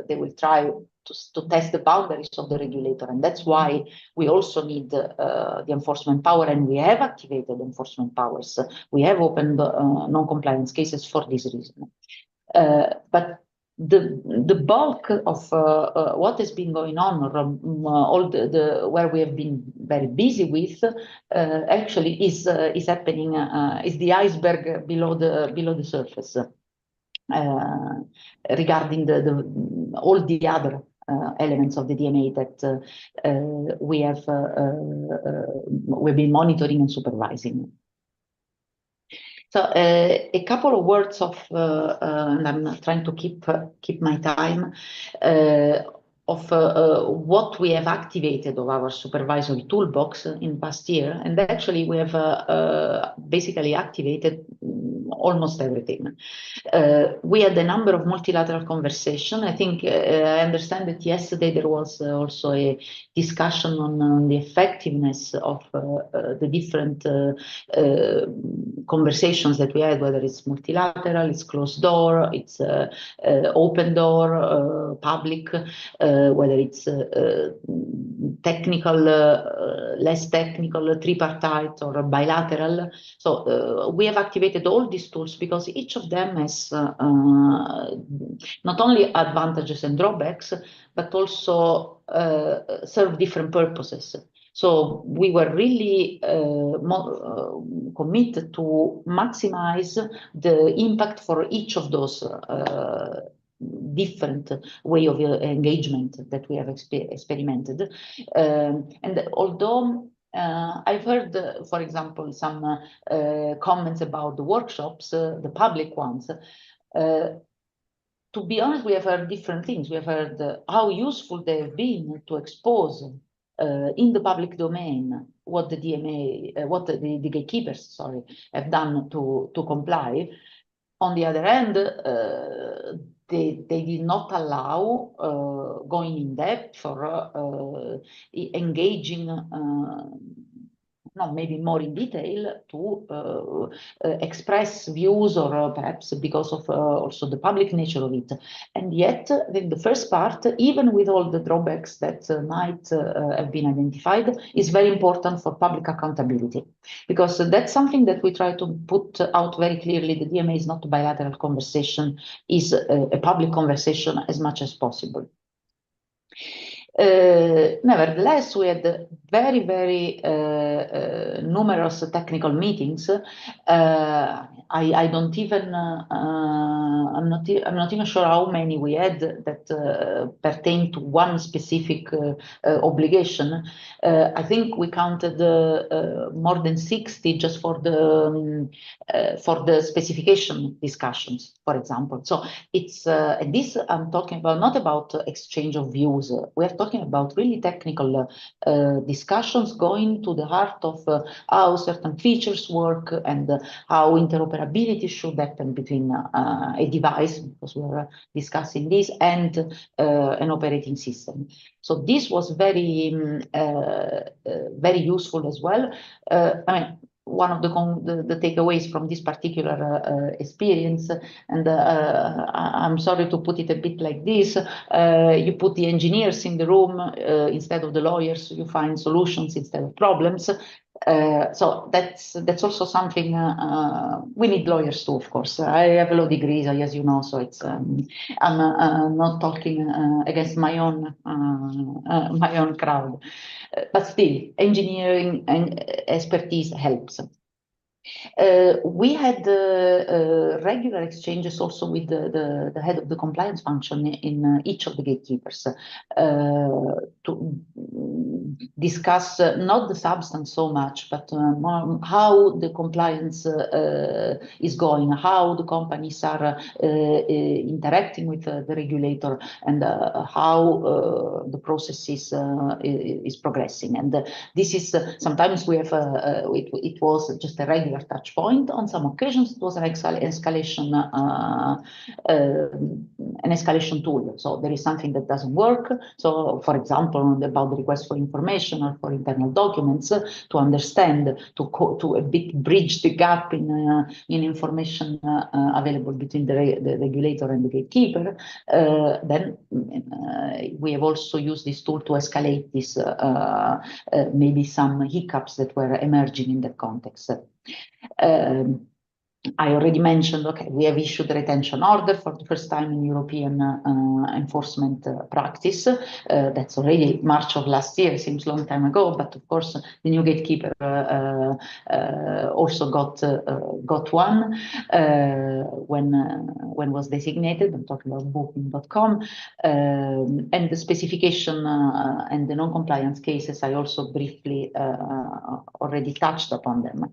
they will try to test the boundaries of the regulator. And that's why we also need the enforcement power, and we have activated enforcement powers. We have opened non-compliance cases for this reason. But the bulk of what has been going on, all where we have been very busy with, actually is happening, is the iceberg below the surface, regarding all the other elements of the DMA that we've been monitoring and supervising. So a couple of words of, and I'm trying to keep my time, of what we have activated of our supervisory toolbox in past year. And actually we have basically activated almost everything. We had a number of multilateral conversations. I think I understand that yesterday there was also a discussion on the effectiveness of the different conversations that we had, whether it's multilateral, it's closed door, it's open door, public, whether it's technical, less technical, tripartite, or bilateral. So we have activated all these tools because each of them has not only advantages and drawbacks, but also serve different purposes. So we were really committed to maximize the impact for each of those different way of engagement that we have experimented. And although I've heard, for example, some comments about the workshops, the public ones. To be honest, we have heard different things. We have heard how useful they have been to expose in the public domain what the DMA, what the gatekeepers, sorry, have done to comply. On the other hand, they did not allow going in depth or engaging, maybe more in detail to express views, or perhaps because of also the public nature of it. And yet, in the first part, even with all the drawbacks that might have been identified, is very important for public accountability, because that's something that we try to put out very clearly. The DMA is not a bilateral conversation, is a public conversation as much as possible. Nevertheless, we had very, very numerous technical meetings. I don't even, I'm not even sure how many we had that pertain to one specific obligation. I think we counted more than 60 just for the specification discussions, for example. So it's and this I'm talking about, not about exchange of views. We are talking about really technical discussions going to the heart of how certain features work and how interoperability should happen between a device, because we are discussing this, and an operating system. So this was very, very useful as well. I mean, one of the takeaways from this particular experience. And I'm sorry to put it a bit like this. You put the engineers in the room instead of the lawyers. You find solutions instead of problems. So that's also something we need lawyers too, of course. I have law degrees, as you know, so it's I'm not talking against my own crowd, but still, engineering and expertise helps. We had regular exchanges also with the head of the compliance function in each of the gatekeepers to discuss not the substance so much, but more how the compliance is going, how the companies are interacting with the regulator, and how the process is progressing. And this is sometimes we have it was just a regular touch point. On some occasions, it was an escalation tool. So there is something that doesn't work. So, for example, about the request for information or for internal documents, to understand, to a bit bridge the gap in information available between the regulator and the gatekeeper. Then we have also used this tool to escalate this maybe some hiccups that were emerging in that context. I already mentioned, okay, we have issued a retention order for the first time in European enforcement practice. That's already March of last year, seems a long time ago, but of course the new gatekeeper also got one when was designated. I'm talking about booking.com, and the specification and the non-compliance cases, I also briefly already touched upon them.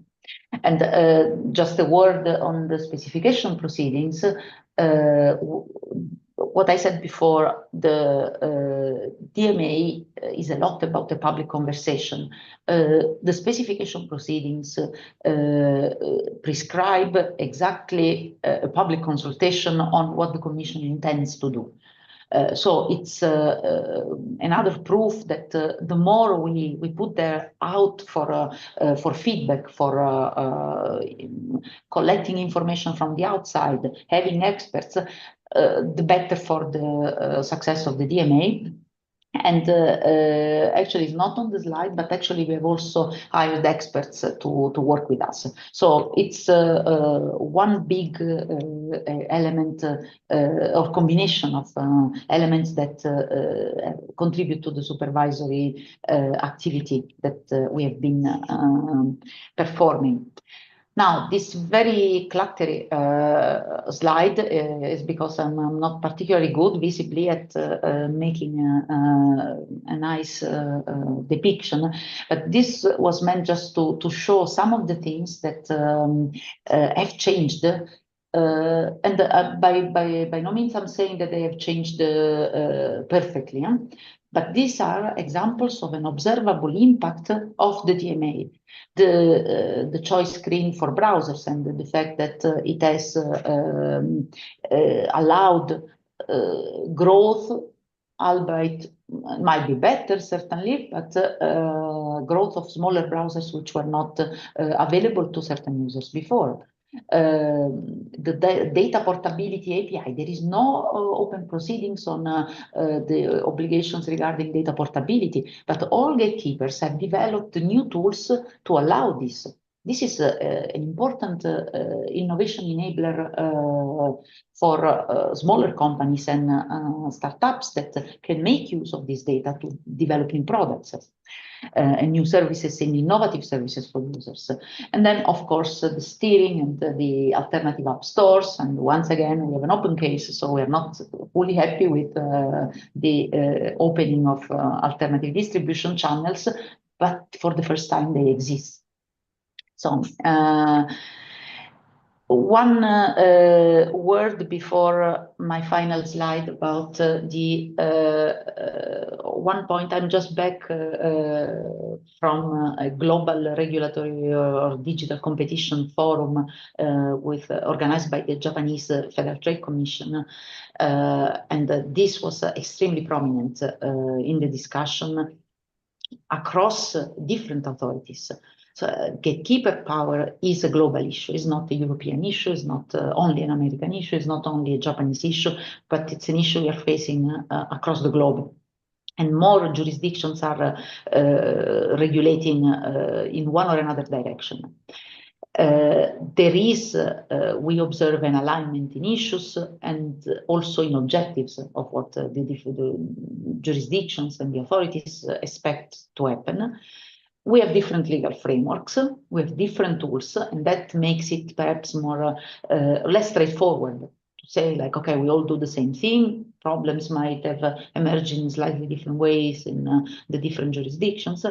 And just a word on the specification proceedings. What I said before, the DMA is a lot about the public conversation. The specification proceedings prescribe exactly a public consultation on what the Commission intends to do. So it's another proof that the more we put there out for feedback, for collecting information from the outside, having experts, the better for the success of the DMA. And actually, it's not on the slide, but actually we have also hired experts to work with us. So it's one big element or combination of elements that contribute to the supervisory activity that we have been performing. Now, this very cluttery slide is because I'm not particularly good visibly at making a nice depiction, but this was meant just to show some of the things that have changed. And by no means I'm saying that they have changed perfectly, but these are examples of an observable impact of the DMA. The choice screen for browsers and the fact that it has allowed growth, albeit might be better certainly, but growth of smaller browsers which were not available to certain users before. The data portability API, there is no open proceedings on the obligations regarding data portability, but all gatekeepers have developed new tools to allow this. This is an important innovation enabler for smaller companies and startups that can make use of this data to develop new products. And new services and innovative services for users. And then, of course, the steering and the alternative app stores. And once again, we have an open case, so we're not fully happy with the opening of alternative distribution channels, but for the first time they exist. So, one word before my final slide about the one point. I'm just back from a global regulatory or digital competition forum organized by the Japanese Federal Trade Commission. And this was extremely prominent in the discussion across different authorities. gatekeeper power is a global issue. It's not a European issue. It's not only an American issue. It's not only a Japanese issue, but it's an issue we are facing across the globe. And more jurisdictions are regulating in one or another direction. There is, we observe an alignment in issues and also in objectives of what the jurisdictions and the authorities expect to happen. We have different legal frameworks, we have different tools, and that makes it perhaps more less straightforward to say like, okay, we all do the same thing. Problems might have emerged in slightly different ways in the different jurisdictions.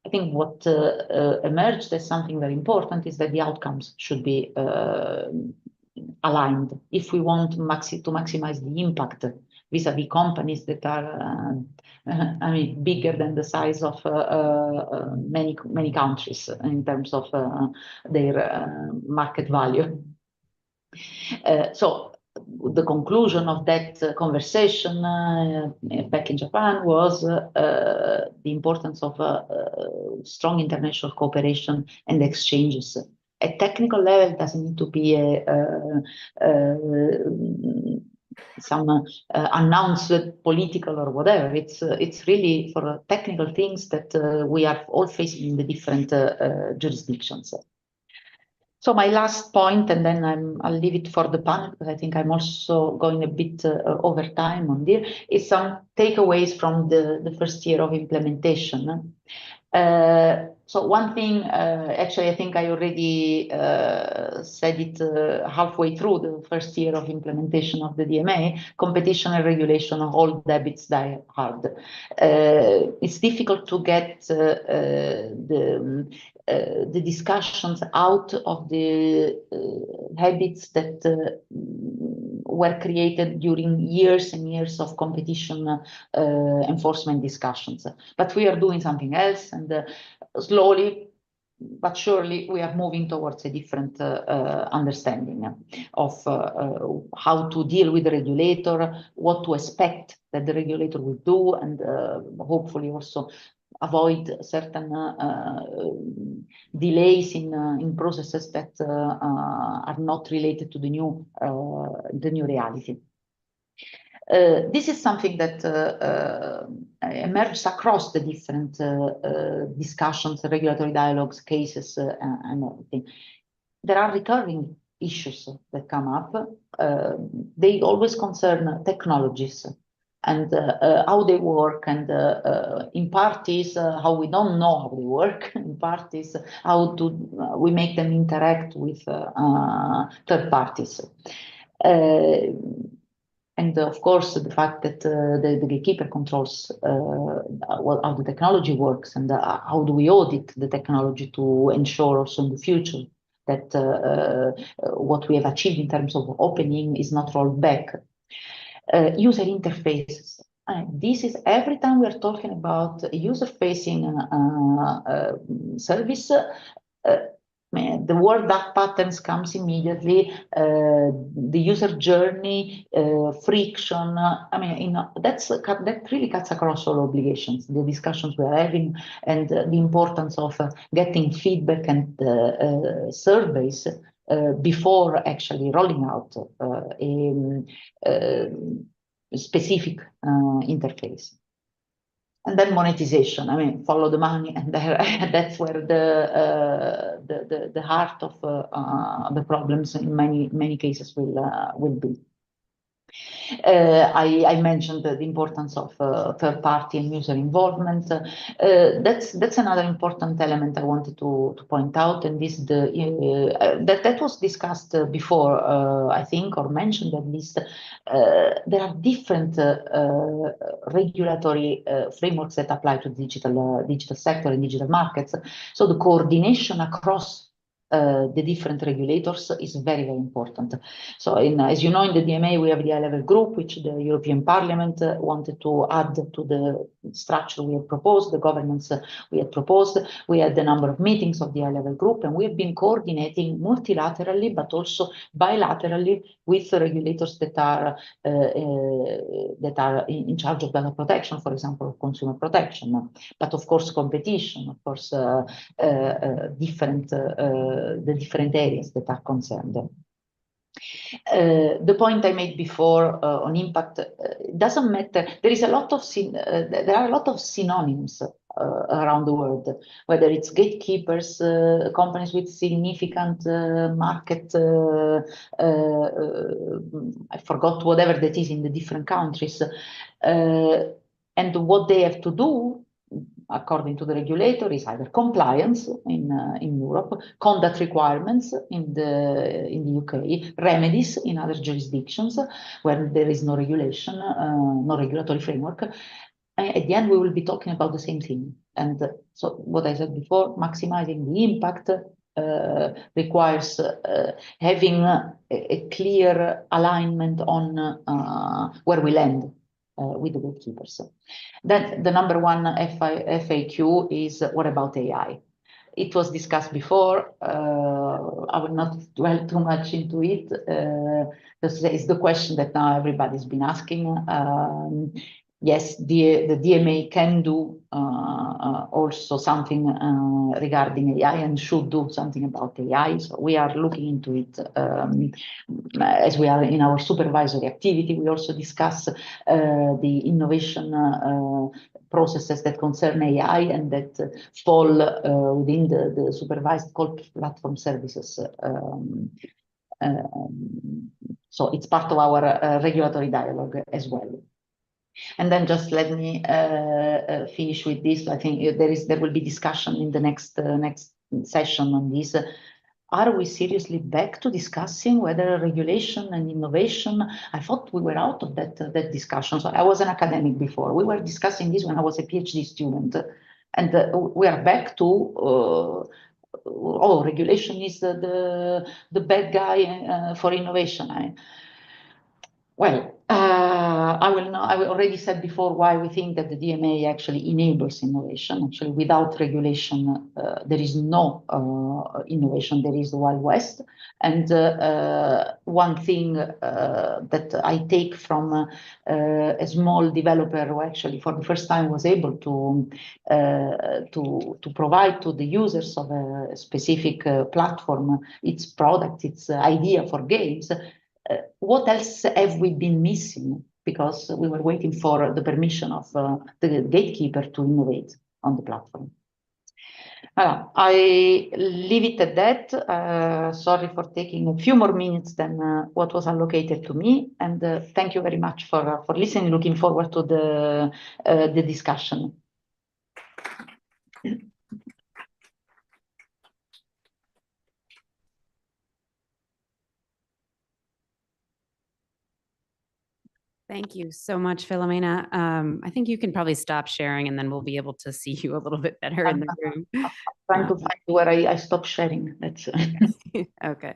I think what emerged as something very important is that the outcomes should be aligned if we want to maximize the impact vis-a-vis companies that are, I mean, bigger than the size of many countries in terms of their market value. So the conclusion of that conversation back in Japan was the importance of strong international cooperation and exchanges. At technical level, it doesn't need to be some announced political or whatever. It's really for technical things that we are all facing in the different jurisdictions. So my last point, and then I'll leave it for the panel, because I think I'm also going a bit over time on this, is some takeaways from the first year of implementation. So one thing, actually, I think I already said it halfway through the first year of implementation of the DMA, competition and regulation of all debits die hard. It's difficult to get the discussions out of the habits that were created during years and years of competition enforcement discussions. But we are doing something else, and slowly but surely we are moving towards a different understanding of how to deal with the regulator, what to expect that the regulator will do, and hopefully also avoid certain delays in processes that are not related to the new reality. This is something that emerges across the different discussions, regulatory dialogues, cases, and everything. There are recurring issues that come up. They always concern technologies and how they work, and in part is how we don't know how they work, in part is how we make them interact with third parties. And of course, the fact that the gatekeeper controls how the technology works, and how do we audit the technology to ensure also in the future that what we have achieved in terms of opening is not rolled back. User interfaces. This is every time we are talking about user-facing service, the word dark patterns comes immediately. The user journey, friction. I mean, that really cuts across all obligations. The discussions we are having, and the importance of getting feedback and surveys before actually rolling out a specific interface. And then monetization. I mean, follow the money, and that's where the heart of the problems in many cases will be. I mentioned the importance of third party and user involvement. That's another important element I wanted to point out, and this that was discussed before, I think, or mentioned at least. There are different regulatory frameworks that apply to digital sector and digital markets. So the coordination across the different regulators is very, very important. So as you know, in the DMA, we have the high-level group, which the European Parliament wanted to add to the structure we had proposed, the governance we had proposed. We had a number of meetings of the high-level group, and we have been coordinating multilaterally, but also bilaterally with the regulators that are in charge of data protection, for example, consumer protection, but of course competition, of course the different areas that are concerned. The point I made before on impact, it doesn't matter. There are a lot of synonyms around the world, whether it's gatekeepers, companies with significant market, I forgot whatever that is in the different countries, and what they have to do according to the regulator is either compliance in Europe, conduct requirements in the UK, remedies in other jurisdictions where there is no regulation, no regulatory framework. At the end, we will be talking about the same thing. And so what I said before, maximizing the impact requires having a clear alignment on where we land with the gatekeepers. Then the number one FAQ is, what about AI? It was discussed before. I will not dwell too much into it. This is the question that now everybody's been asking. Yes, the DMA can do also something regarding AI and should do something about AI. So we are looking into it as we are in our supervisory activity. We also discuss the innovation processes that concern AI and that fall within the supervised core platform services. So it's part of our regulatory dialogue as well. And then just let me finish with this. I think there will be discussion in the next session on this. Are we seriously back to discussing whether regulation and innovation? I thought we were out of that discussion. So I was an academic before. We were discussing this when I was a PhD student, and we are back to regulation is the bad guy for innovation. I already said before why we think that the DMA actually enables innovation. Actually, without regulation, there is no innovation. There is the Wild West. And one thing that I take from a small developer who actually for the first time was able to provide to the users of a specific platform its product, its idea for games. What else have we been missing? Because we were waiting for the permission of the gatekeeper to innovate on the platform. I leave it at that. Sorry for taking a few more minutes than what was allocated to me. And thank you very much for listening. Looking forward to the discussion. Thank you so much, Filomena. I think you can probably stop sharing and then we'll be able to see you a little bit better in the room. Trying to find where I stop sharing. That's okay.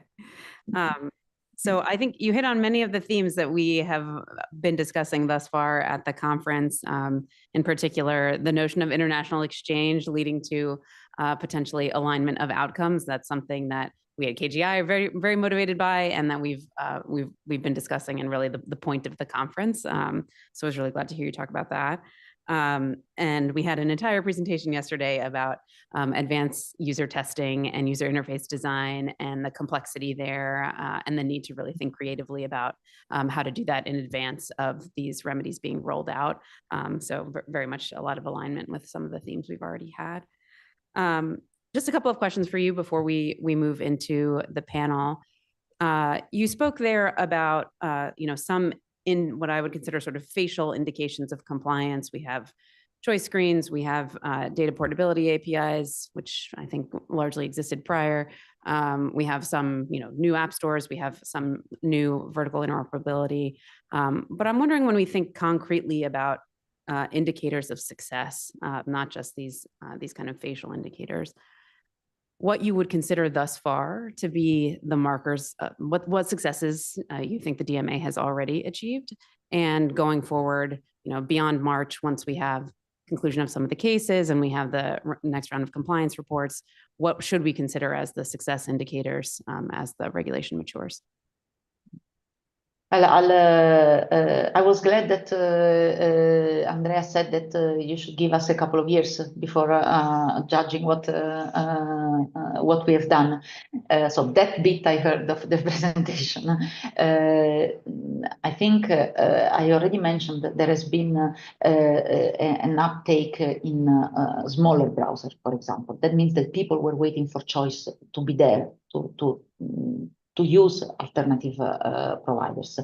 So I think you hit on many of the themes that we have been discussing thus far at the conference. In particular, the notion of international exchange leading to potentially alignment of outcomes. That's something that we at KGI are very, very motivated by, and that we've been discussing, and really the point of the conference. So I was really glad to hear you talk about that. And we had an entire presentation yesterday about advanced user testing and user interface design and the complexity there, and the need to really think creatively about how to do that in advance of these remedies being rolled out. So very much a lot of alignment with some of the themes we've already had. Just a couple of questions for you before we move into the panel. You spoke there about some in what I would consider sort of facial indications of compliance. We have choice screens, we have data portability APIs, which I think largely existed prior. We have some new app stores, we have some new vertical interoperability. But I'm wondering, when we think concretely about indicators of success, not just these kind of facial indicators, what you would consider thus far to be the markers, what successes you think the DMA has already achieved, and going forward, beyond March, once we have conclusion of some of the cases and we have the next round of compliance reports, what should we consider as the success indicators as the regulation matures? I was glad that Andrea said that you should give us a couple of years before judging what we have done. So that bit I heard of the presentation. I think I already mentioned that there has been an uptake in smaller browsers, for example. That means that people were waiting for choice to be there to use alternative providers.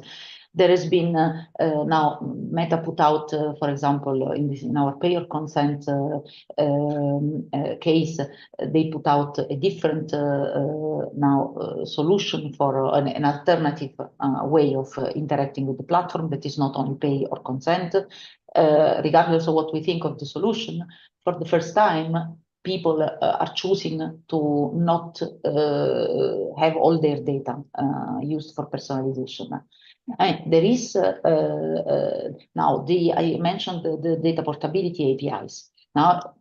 There has been now Meta put out, for example, in our payer consent case, they put out a different now solution for an alternative way of interacting with the platform that is not only pay or consent. Regardless of what we think of the solution, for the first time, people are choosing to not have all their data used for personalization. There is now I mentioned the data portability APIs. Now,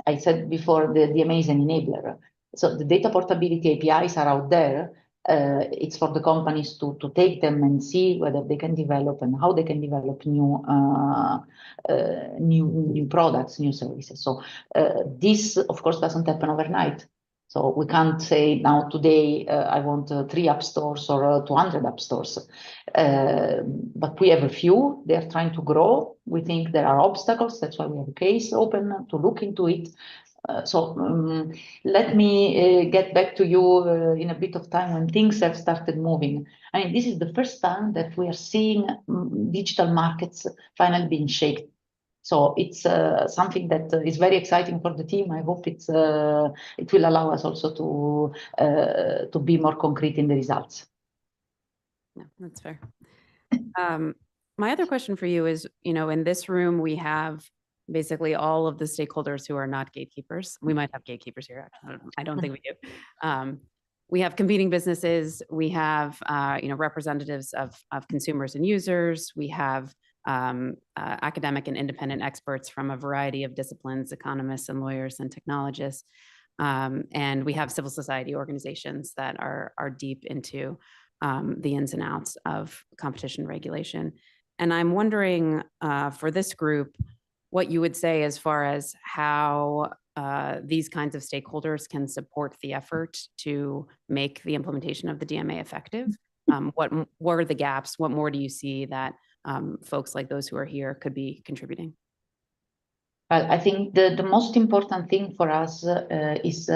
I said before the DMA is an enabler. So the data portability APIs are out there. It's for the companies to take them and see whether they can develop and how they can develop new products, new services. So this, of course, doesn't happen overnight. So we can't say now today I want 3 app stores or 200 app stores. But we have a few. They are trying to grow. We think there are obstacles. That's why we have a case open to look into it. Let me get back to you in a bit of time when things have started moving. I mean, this is the first time that we are seeing digital markets finally being shaped. So it's something that is very exciting for the team. I hope it will allow us also to be more concrete in the results. Yeah, that's fair. My other question for you is, in this room, we have basically all of the stakeholders who are not gatekeepers. We might have gatekeepers here. I don't think we do. We have competing businesses. We have, representatives of consumers and users. We have academic and independent experts from a variety of disciplines, economists and lawyers and technologists. And we have civil society organizations that are deep into the ins and outs of competition regulation. And I'm wondering for this group, what you would say as far as how these kinds of stakeholders can support the effort to make the implementation of the DMA effective. What are the gaps? What more do you see that folks like those who are here could be contributing? Well, I think the most important thing for us is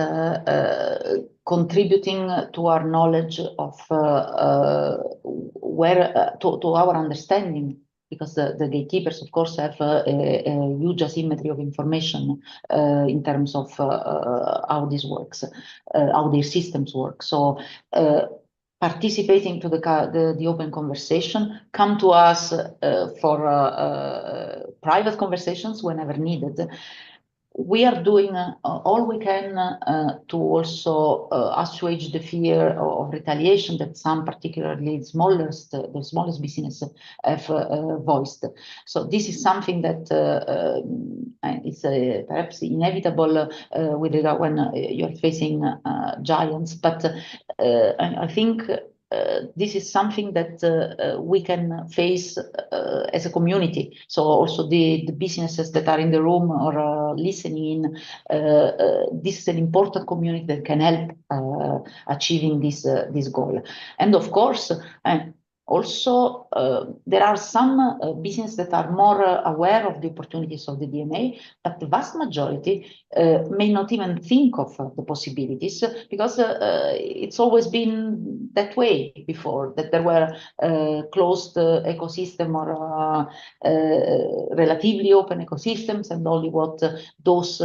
contributing to our knowledge of to our understanding, because the gatekeepers, of course, have a huge asymmetry of information in terms of how this works, how their systems work. So participating to the open conversation, come to us for private conversations whenever needed. We are doing all we can to also assuage the fear of retaliation that some, particularly the smallest businesses have voiced. So this is something that is perhaps inevitable with regard when you're facing giants. But I think this is something that we can face as a community. So also the businesses that are in the room or listening in, this is an important community that can help achieving this goal. And of course, also, there are some businesses that are more aware of the opportunities of the DMA, but the vast majority may not even think of the possibilities, because it's always been that way before, that there were closed ecosystem or relatively open ecosystems, and only what those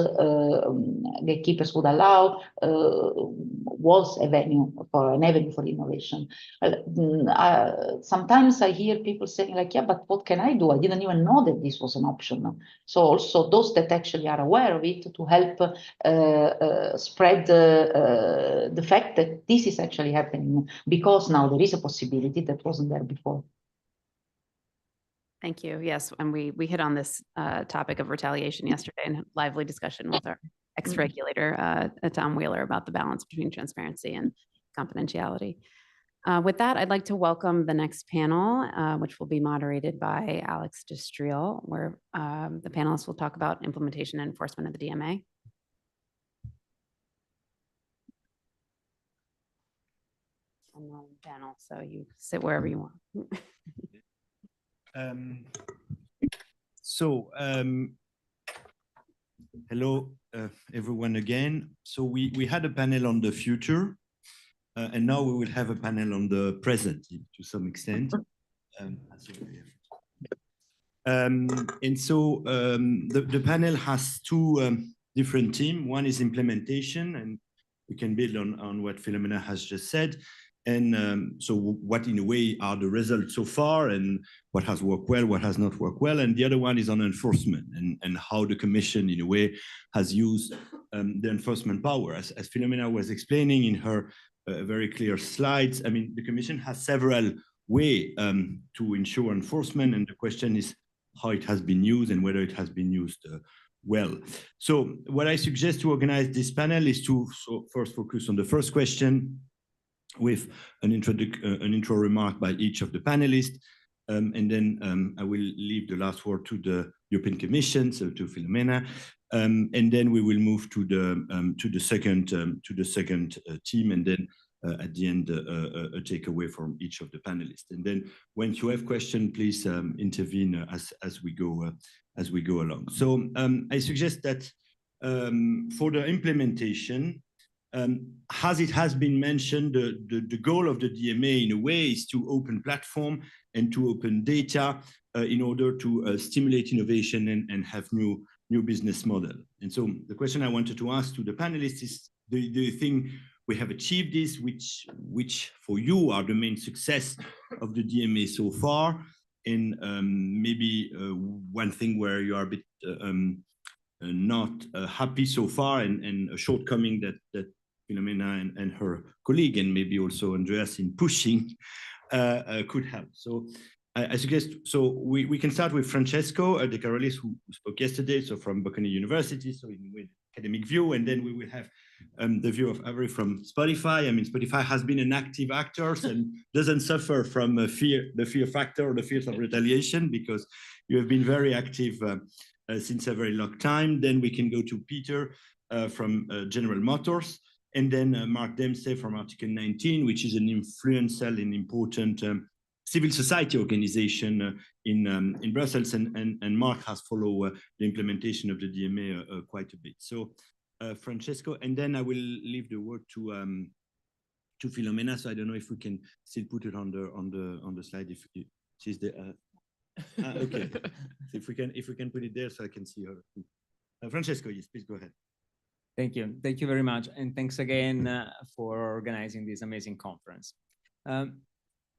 gatekeepers would allow was an avenue for innovation. sometimes I hear people saying like, yeah, but what can I do? I didn't even know that this was an option. So also those that actually are aware of it to help spread the fact that this is actually happening, because now there is a possibility that wasn't there before. Thank you. Yes, and we hit on this topic of retaliation yesterday in a lively discussion with our ex-regulator, Tom Wheeler, about the balance between transparency and confidentiality. With that, I'd like to welcome the next panel, which will be moderated by Alex Destriel, where the panelists will talk about implementation and enforcement of the DMA. I'm not on the panel, so you sit wherever you want. Hello, everyone again. So we had a panel on the future, and now we will have a panel on the present to some extent. The panel has two different teams. One is implementation, and we can build on what Philomena has just said. And so what in a way are the results so far, and what has worked well, what has not worked well. And the other one is on enforcement and how the Commission in a way has used the enforcement power. As Philomena was explaining in her very clear slides, I mean, the Commission has several ways to ensure enforcement, and the question is how it has been used and whether it has been used well. So what I suggest to organize this panel is to first focus on the first question, with an intro remark by each of the panelists, and then I will leave the last word to the European Commission, so to Philomena, and then we will move to the second team, and then at the end a takeaway from each of the panelists. And then when you have questions, please intervene as we go along. So I suggest that for the implementation, as it has been mentioned, the goal of the DMA in a way is to open platform and to open data in order to stimulate innovation and have new business model. And so the question I wanted to ask to the panelists is, do you think we have achieved this, which for you are the main success of the DMA so far? And maybe one thing where you are a bit not happy so far, and a shortcoming that Philomena and her colleague, and maybe also Andreas in pushing, could help. So I suggest, so we can start with Francesco De Carolis, who spoke yesterday, so from Bocconi University, so in with academic view, and then we will have the view of Avery from Spotify. I mean, Spotify has been an active actor and doesn't suffer from the fear factor or the fears of retaliation, because you have been very active since a very long time. Then we can go to Peter from General Motors, and then Mark Dempsey from Article 19, which is an influential and important civil society organization in Brussels, and Mark has followed the implementation of the DMA quite a bit. So Francesco, and then I will leave the word to Philomena. So I don't know if we can still put it on the slide if she's there. Okay, so if we can put it there so I can see her. Francesco, yes, please go ahead. Thank you. Thank you very much. And thanks again for organizing this amazing conference.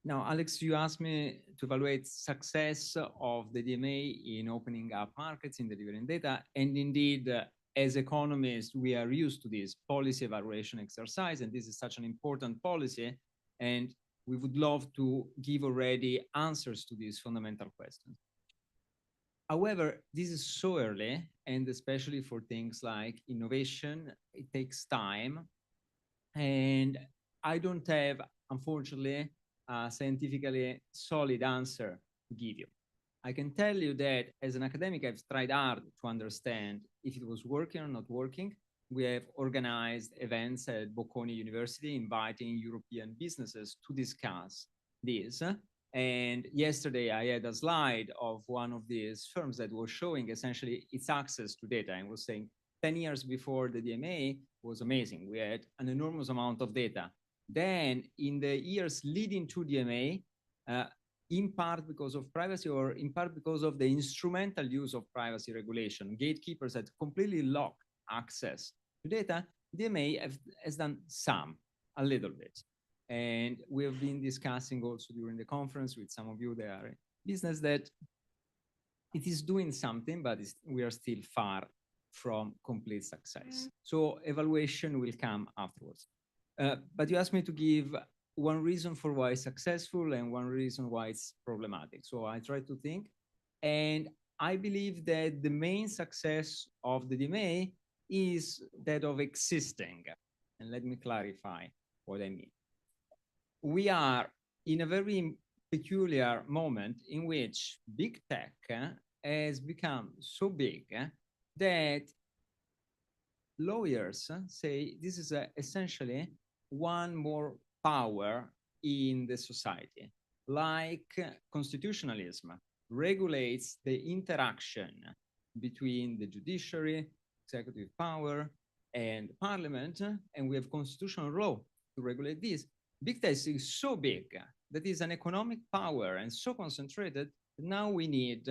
Now, Alex, you asked me to evaluate success of the DMA in opening up markets, in delivering data. And indeed, as economists, we are used to this policy evaluation exercise. And this is such an important policy. And we would love to give already answers to these fundamental questions. However, this is so early, and especially for things like innovation, it takes time. And I don't have, unfortunately, a scientifically solid answer to give you. I can tell you that as an academic, I've tried hard to understand if it was working or not working. We have organized events at Bocconi University, inviting European businesses to discuss this. And yesterday I had a slide of one of these firms that was showing essentially its access to data, and was saying 10 years before the DMA was amazing. We had an enormous amount of data. Then in the years leading to DMA, in part because of privacy or in part because of the instrumental use of privacy regulation, gatekeepers had completely locked access to data. DMA has done a little bit. And we have been discussing also during the conference with some of you that are in business that it is doing something, but we are still far from complete success. So evaluation will come afterwards. But you asked me to give one reason for why it's successful and one reason why it's problematic. So I try to think, and I believe that the main success of the DMA is that of existing. And let me clarify what I mean. We are in a very peculiar moment in which big tech has become so big that lawyers say this is essentially one more power in the society. Like constitutionalism regulates the interaction between the judiciary, executive power, and parliament, and we have constitutional law to regulate this. Big tech is so big that is an economic power and so concentrated that now we need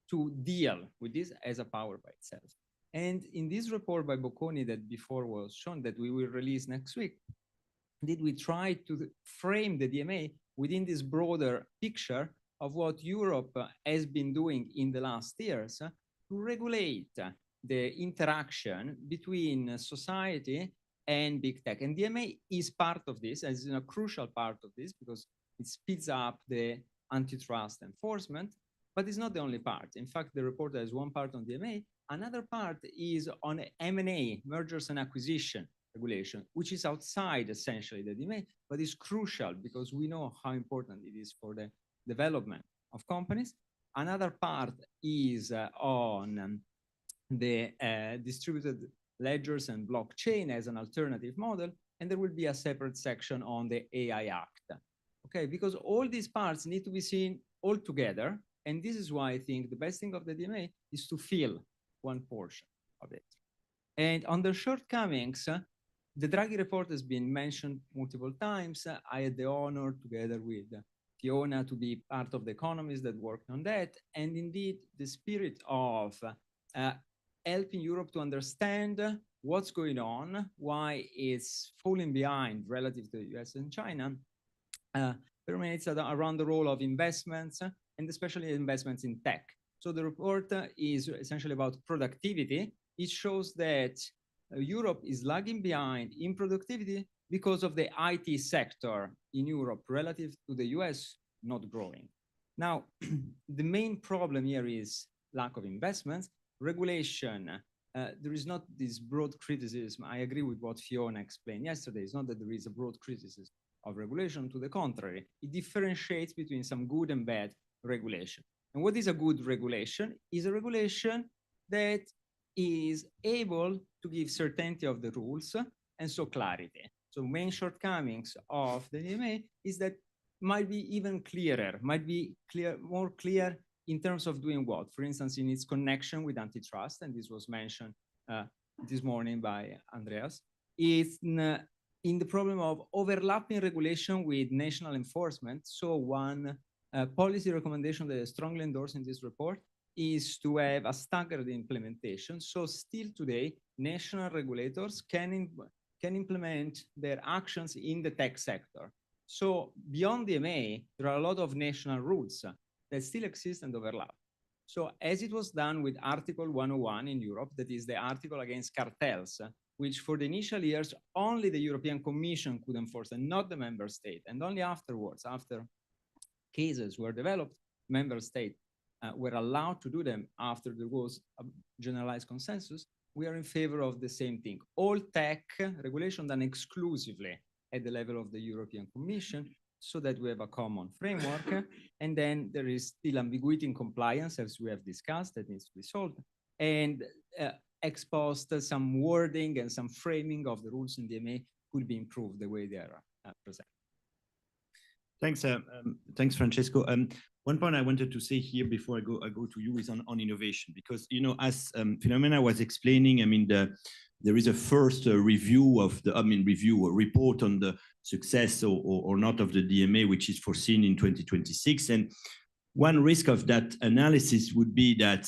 to deal with this as a power by itself. And in this report by Bocconi that before was shown that we will release next week, did we try to frame the DMA within this broader picture of what Europe has been doing in the last years to regulate the interaction between society and big tech. And DMA is part of this, as a crucial part of this, because it speeds up the antitrust enforcement, but it's not the only part. In fact, the report has one part on DMA. Another part is on M&A, mergers and acquisition regulation, which is outside essentially the DMA, but is crucial because we know how important it is for the development of companies. Another part is on the distributed ledgers and blockchain as an alternative model, and there will be a separate section on the AI Act. Okay, because all these parts need to be seen all together, and this is why I think the best thing of the DMA is to fill one portion of it. And on the shortcomings, the Draghi report has been mentioned multiple times. I had the honor, together with Fiona, to be part of the economists that worked on that. And indeed, the spirit of helping Europe to understand what's going on, why it's falling behind relative to the US and China, permeates around the role of investments, and especially investments in tech. So the report is essentially about productivity. It shows that Europe is lagging behind in productivity because of the IT sector in Europe relative to the US not growing. Now, the main problem here is lack of investments, regulation. There is not this broad criticism. I agree with what Fiona explained yesterday. It's not that there is a broad criticism of regulation. To the contrary, it differentiates between some good and bad regulation. And what is a good regulation? Is a regulation that is able to give certainty of the rules and so clarity. So main shortcomings of the DMA is that might be even clearer, might be more clear in terms of doing what? For instance, in its connection with antitrust, and this was mentioned this morning by Andreas, is in the problem of overlapping regulation with national enforcement. So one policy recommendation that is strongly endorsed in this report is to have a staggered implementation. So still today, national regulators can implement their actions in the tech sector. So beyond DMA, there are a lot of national rules that still exist and overlap. So as it was done with Article 101 in Europe, that is the article against cartels, which for the initial years, only the European Commission could enforce and not the member state. And only afterwards, after cases were developed, member states were allowed to do them after there was a generalized consensus. We are in favor of the same thing. All tech regulation done exclusively at the level of the European Commission so that we have a common framework. And then there is still ambiguity in compliance, as we have discussed, that needs to be solved. And ex post, some wording and some framing of the rules in DMA could be improved the way they are presented. Thanks, thanks, Francesco. One point I wanted to say here before I go to you is on innovation, because as Philomena was explaining, there is a first review of the a report on the success or not of the DMA, which is foreseen in 2026. And one risk of that analysis would be that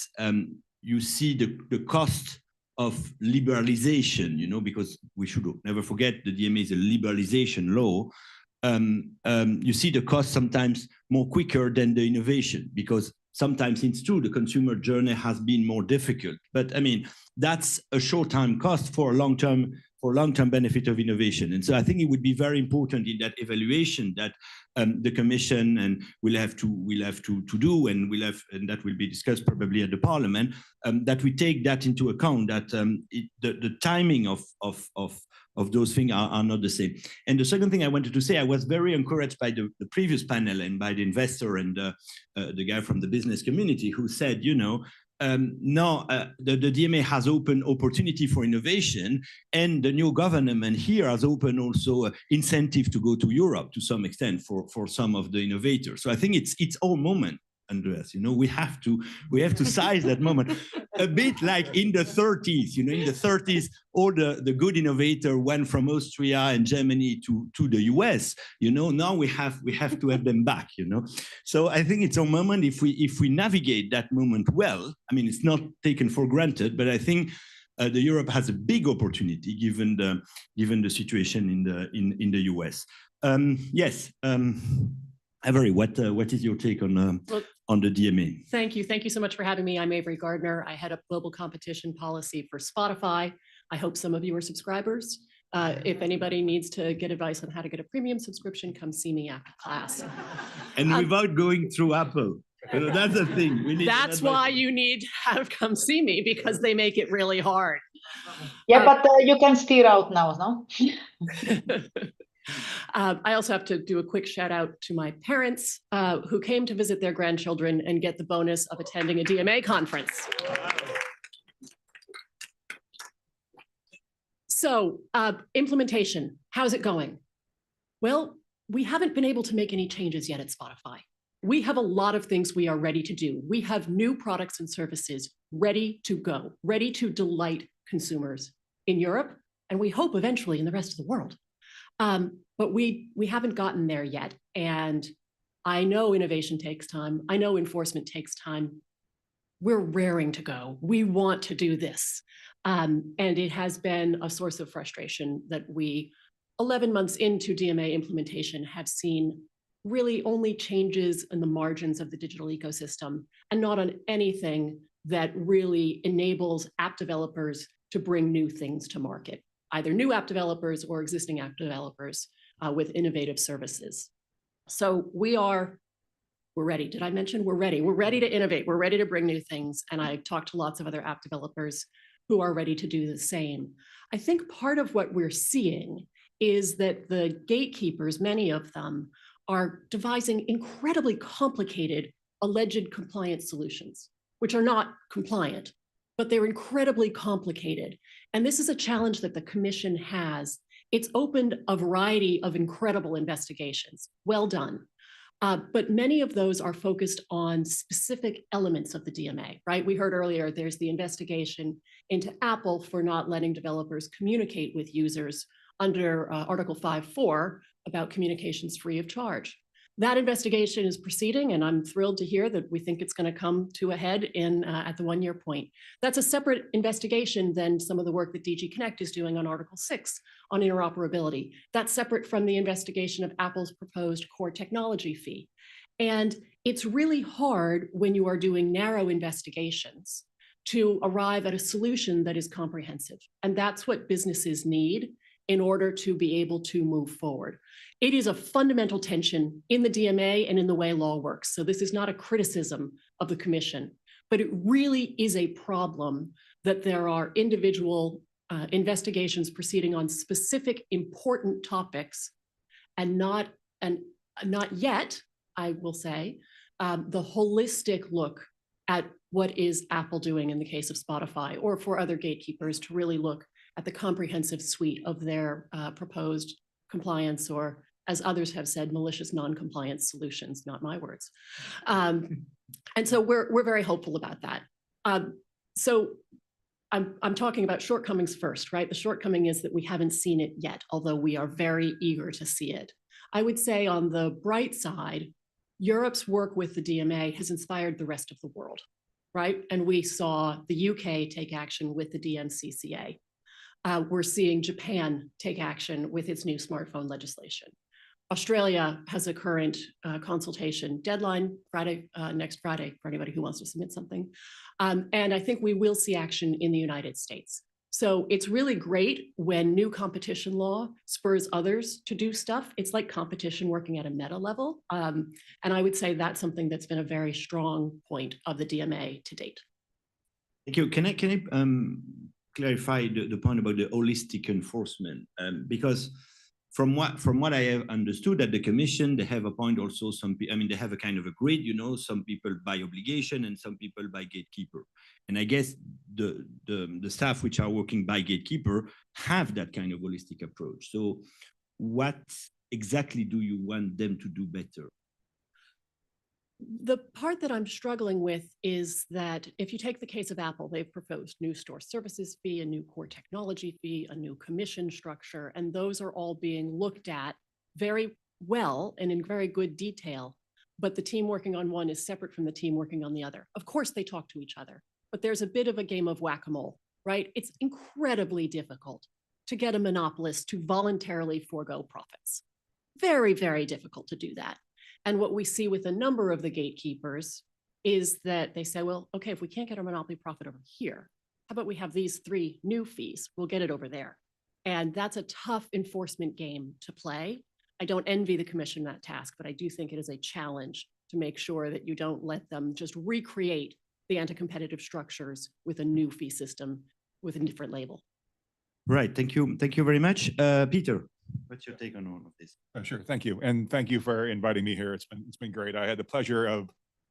you see the cost of liberalization, because we should never forget the DMA is a liberalization law. you see the cost sometimes more quicker than the innovation, because sometimes it's true the consumer journey has been more difficult. But I mean, that's a short-term cost for a long-term benefit of innovation. And so I think it would be very important in that evaluation that the Commission and will have to do, and that will be discussed probably at the Parliament, that we take that into account, that the timing of those things are not the same. And the second thing I wanted to say, I was very encouraged by the previous panel and by the investor and the guy from the business community who said, you know, now the DMA has opened opportunity for innovation, and the new government here has opened also incentive to go to Europe to some extent for some of the innovators. So I think it's our moment, Andreas. You know, we have to size that moment a bit like in the 30s. You know, in the 30s, all the good innovator went from Austria and Germany to the US. You know, now we have to have them back. You know, so I think it's a moment, if we navigate that moment well. I mean, it's not taken for granted, but I think the Europe has a big opportunity given the situation in the US. Yes. Avery, what is your take on the DMA? Thank you. Thank you so much for having me. I'm Avery Gardner. I head up global competition policy for Spotify. I hope some of you are subscribers. If anybody needs to get advice on how to get a premium subscription, come see me after class. And without going through Apple. You know, that's the thing. We need that's why you need to have come see me, because they make it really hard. Yeah, but you can steer out now, no? I also have to do a quick shout out to my parents who came to visit their grandchildren and get the bonus of attending a DMA conference. So implementation, how's it going? Well, we haven't been able to make any changes yet at Spotify. We have a lot of things we are ready to do. We have new products and services ready to go, ready to delight consumers in Europe, and we hope eventually in the rest of the world. But we haven't gotten there yet. And I know innovation takes time. I know enforcement takes time. We're raring to go. We want to do this. And it has been a source of frustration that we, 11 months into DMA implementation, have seen really only changes in the margins of the digital ecosystem and not on anything that really enables app developers to bring new things to market, either new app developers or existing app developers with innovative services. So we're ready. Did I mention we're ready? We're ready to innovate. We're ready to bring new things. And I talked to lots of other app developers who are ready to do the same. I think part of what we're seeing is that the gatekeepers, many of them, are devising incredibly complicated alleged compliance solutions, which are not compliant, but they're incredibly complicated. And this is a challenge that the Commission has. It's opened a variety of incredible investigations. Well done. But many of those are focused on specific elements of the DMA, right? We heard earlier, there's the investigation into Apple for not letting developers communicate with users under Article 5.4 about communications free of charge. That investigation is proceeding, and I'm thrilled to hear that we think it's going to come to a head at the 1-year point. That's a separate investigation than some of the work that DG Connect is doing on Article 6 on interoperability. That's separate from the investigation of Apple's proposed core technology fee. And it's really hard when you are doing narrow investigations to arrive at a solution that is comprehensive. And that's what businesses need in order to be able to move forward. It is a fundamental tension in the DMA and in the way law works. So this is not a criticism of the Commission, but it really is a problem that there are individual investigations proceeding on specific important topics and not yet, I will say, the holistic look at what is Apple doing in the case of Spotify, or for other gatekeepers to really look at the comprehensive suite of their proposed compliance, or as others have said, malicious non-compliance solutions, not my words. And so we're very hopeful about that. So I'm talking about shortcomings first, right? The shortcoming is that we haven't seen it yet, although we are very eager to see it. I would say on the bright side, Europe's work with the DMA has inspired the rest of the world, right? And we saw the UK take action with the DMCCA. We're seeing Japan take action with its new smartphone legislation. Australia has a current consultation deadline next Friday for anybody who wants to submit something. And I think we will see action in the United States. So it's really great when new competition law spurs others to do stuff. It's like competition working at a meta level. And I would say that's something that's been a very strong point of the DMA to date. Thank you. Can I clarify the point about the holistic enforcement? Because from what I have understood at the Commission, they have appointed also some people. I mean, they have a kind of a grid. You know, some people by obligation and some people by gatekeeper. And I guess the staff which are working by gatekeeper have that kind of holistic approach. So, what exactly do you want them to do better? The part that I'm struggling with is that if you take the case of Apple, they've proposed new store services fee, a new core technology fee, a new commission structure, and those are all being looked at very well and in very good detail. But the team working on one is separate from the team working on the other. Of course, they talk to each other, but there's a bit of a game of whack-a-mole, right? It's incredibly difficult to get a monopolist to voluntarily forego profits. Very, very difficult to do that. And what we see with a number of the gatekeepers is that they say, well, okay, if we can't get our monopoly profit over here, how about we have these 3 new fees? We'll get it over there. And that's a tough enforcement game to play. I don't envy the Commission that task, but I do think it is a challenge to make sure that you don't let them just recreate the anti-competitive structures with a new fee system with a different label. Right. Thank you. Thank you very much. Peter, what's your take on all of this? Oh, sure. Thank you. And thank you for inviting me here. It's been great. I had the pleasure of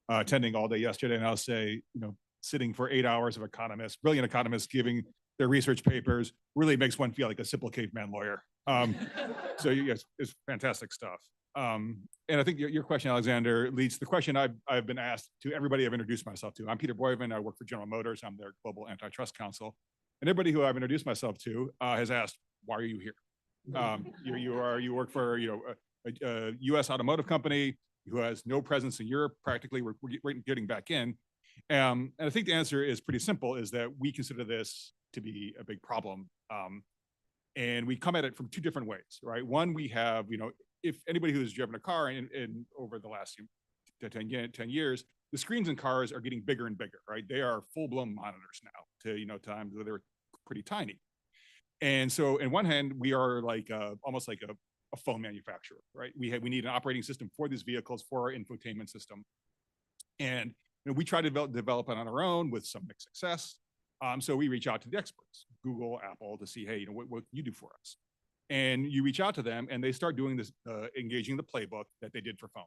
attending all day yesterday, and I'll say, sitting for 8 hours of economists, brilliant economists giving their research papers really makes one feel like a simple caveman lawyer. So yes, it's fantastic stuff. And I think your question, Alexander, leads to the question I've been asked to everybody I've introduced myself to. I'm Peter Boyven. I work for General Motors. I'm their global antitrust counsel. And everybody who I've introduced myself to has asked, why are you here? You work for a U.S. automotive company who has no presence in Europe. Practically, we're getting back in. And I think the answer is pretty simple: is that we consider this to be a big problem, and we come at it from 2 different ways, right? One, we have, if anybody who's driven a car in over the last 10 years, the screens in cars are getting bigger and bigger, right? They are full-blown monitors now to times where they're pretty tiny. And so, in one hand, we are like almost like a phone manufacturer, right? We need an operating system for these vehicles, for our infotainment system, and we try to develop it on our own with some mixed success. So we reach out to the experts, Google, Apple, to see, hey, what can you do for us? And you reach out to them, and they start doing this, engaging the playbook that they did for phone.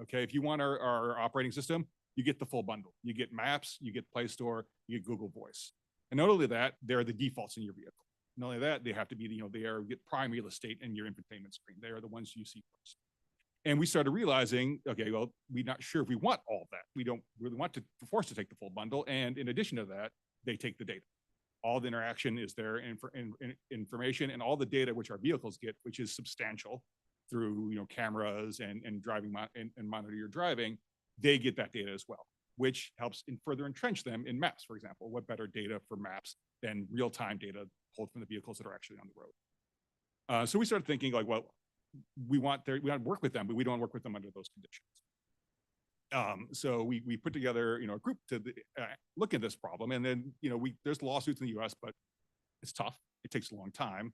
Okay, if you want our operating system, you get the full bundle. You get Maps, you get Play Store, you get Google Voice, and not only that, they're the defaults in your vehicle. Not only that, they have to be, they are get prime real estate in your infotainment screen. They are the ones you see first. And we started realizing, okay, well, we're not sure if we want all of that. We don't really want to force to take the full bundle. And in addition to that, they take the data. All the interaction is their information, and all the data which our vehicles get, which is substantial through cameras and driving and monitor your driving. They get that data as well, which helps further entrench them in Maps, for example. What better data for Maps than real-time data pulled from the vehicles that are actually on the road? So we started thinking like, well, we want to work with them, but we don't work with them under those conditions. So we put together, a group to look at this problem, and then there's lawsuits in the U.S., but it's tough. It takes a long time.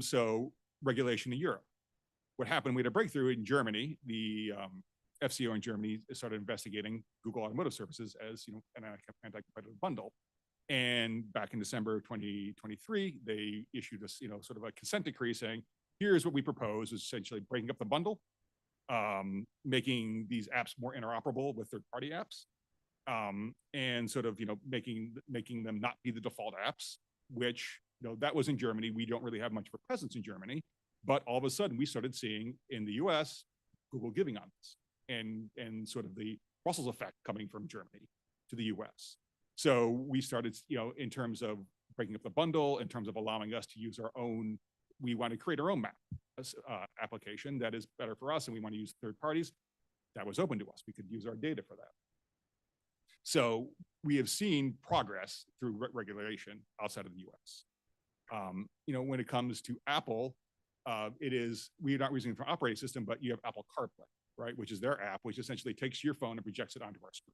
So regulation in Europe. What happened? We had a breakthrough in Germany. The FCO in Germany started investigating Google Automotive Services as an anti-competitive bundle. And back in December of 2023, they issued us sort of a consent decree saying, here's what we propose, is essentially breaking up the bundle, making these apps more interoperable with third-party apps, and sort of making them not be the default apps, which that was in Germany. We don't really have much of a presence in Germany, but all of a sudden we started seeing in the US Google giving on this, and sort of the Brussels effect coming from Germany to the US. So we started, in terms of breaking up the bundle, in terms of allowing us to use our own, we want to create our own map application that is better for us, and we want to use third parties. That was open to us. We could use our data for that. So we have seen progress through regulation outside of the US. When it comes to Apple, we're not using it for operating system, but you have Apple CarPlay, right? Which is their app, which essentially takes your phone and projects it onto our screen.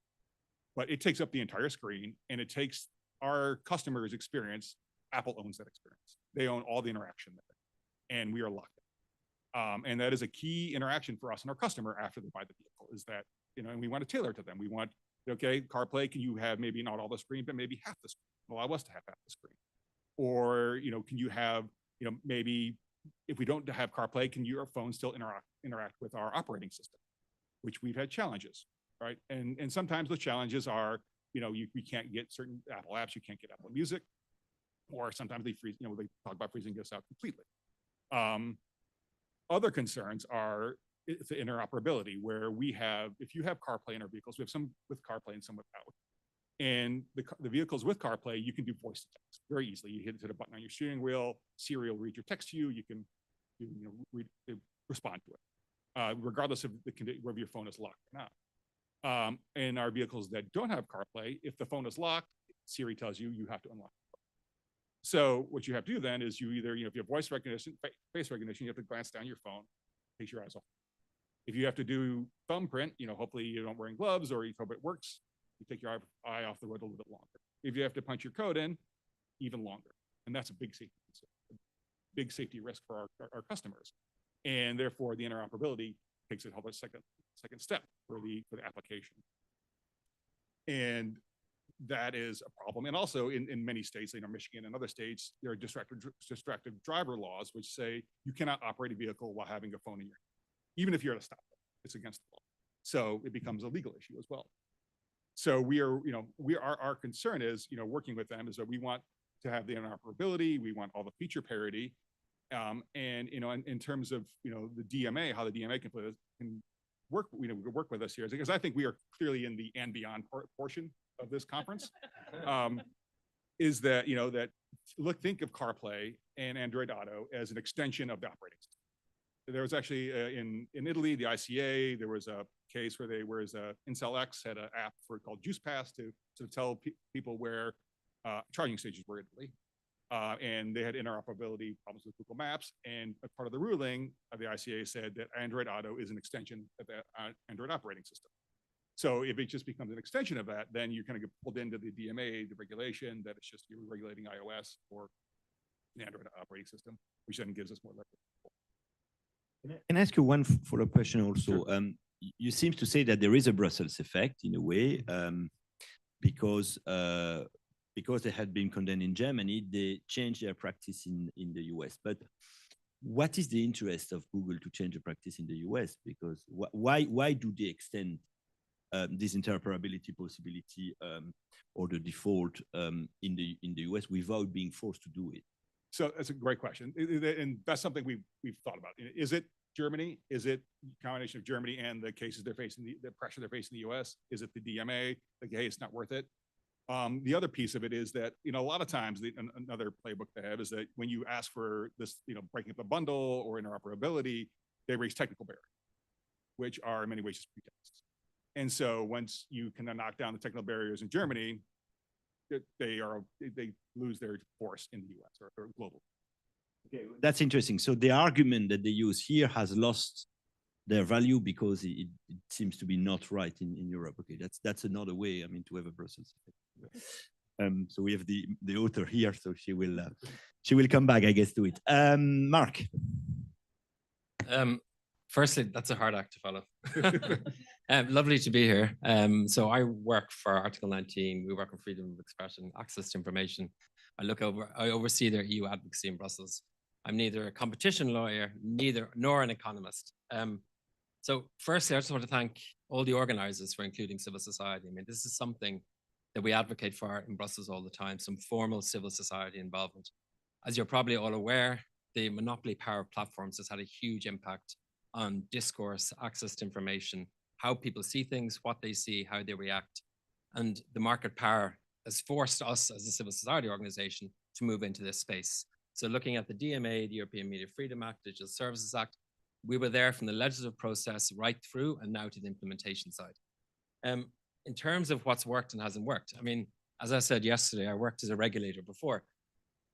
But it takes up the entire screen, and it takes our customers' experience. Apple owns that experience. They own all the interaction there, and we are locked in. And that is a key interaction for us and our customer after they buy the vehicle, is that, and we want to tailor it to them. We want, okay, CarPlay, can you have maybe not all the screen, but maybe half the screen? Allow us to have half the screen. Or, can you have, maybe if we don't have CarPlay, can your phone still interact with our operating system, which we've had challenges, right? And sometimes those challenges are, we can't get certain Apple apps, you can't get Apple Music, or sometimes they freeze, they talk about freezing this out completely. Other concerns are the interoperability, where if you have CarPlay in our vehicles, we have some with CarPlay and some without. And the vehicles with CarPlay, you can do voice to text very easily. You hit a button on your steering wheel, Siri will read your text to you. You can respond to it, regardless of whether your phone is locked or not. In our vehicles that don't have CarPlay, if the phone is locked, Siri tells you have to unlock it. So what you have to do then is you either, if you have voice recognition, face recognition, you have to glance down your phone, take your eyes off. If you have to do thumbprint, hopefully you don't wearing gloves, or you hope it works, you take your eye off the road a little bit longer. If you have to punch your code in, even longer. And that's a big safety risk for our customers. And therefore the interoperability takes it a second step for the application. And that is a problem. And also in many states, Michigan and other states, there are distracted driver laws, which say you cannot operate a vehicle while having a phone in your hand, even if you're at a stoplight. It's against the law. So it becomes a legal issue as well. So our concern is, working with them, is that we want to have the interoperability, we want all the feature parity, and in terms of the DMA, how the DMA can work, work with us here, because I think we are clearly in the and beyond portion of this conference. Is that think of CarPlay and Android Auto as an extension of the operating system. There was actually in Italy, the ICA, there was a case where IncelX had an app called Juice Pass to tell people where charging stations were in Italy. And they had interoperability problems with Google Maps. And as part of the ruling, the ICA said that Android Auto is an extension of the Android operating system. So if it just becomes an extension of that, then you kind of get pulled into the DMA, the regulation, that it's just you're regulating iOS or the Android operating system, which then gives us more leverage. Can I ask you one follow-up question also? Sure. You seem to say that there is a Brussels effect in a way, because they had been condemned in Germany, they changed their practice in the US. But what is the interest of Google to change the practice in the US? Because why do they extend this interoperability possibility or the default in the US without being forced to do it? So that's a great question. And that's something we've thought about. Is it Germany? Is it a combination of Germany and the cases they're facing, the pressure they're facing in the US? Is it the DMA? Like, hey, it's not worth it. The other piece of it is that, a lot of times another playbook they have is that when you ask for this, breaking up a bundle or interoperability, they raise technical barriers, which are in many ways just pretexts. And so once you can knock down the technical barriers in Germany, they lose their force in the US or global. Okay, that's interesting. So the argument that they use here has lost their value because it seems to be not right in Europe. Okay, that's another way, to have a Brussels effect. So we have the author here, so she will come back, I guess, to it. Mark. Firstly, that's a hard act to follow. Lovely to be here. So I work for Article 19. We work on freedom of expression, access to information. I oversee their EU advocacy in Brussels. I'm neither a competition lawyer, nor an economist. So firstly, I just want to thank all the organizers for including civil society. This is something that we advocate for in Brussels all the time, some formal civil society involvement. As you're probably all aware, the monopoly power of platforms has had a huge impact on discourse, access to information, how people see things, what they see, how they react. And the market power has forced us as a civil society organization to move into this space. So looking at the DMA, the European Media Freedom Act, Digital Services Act, we were there from the legislative process right through and now to the implementation side. In terms of what's worked and hasn't worked, as I said yesterday, I worked as a regulator before.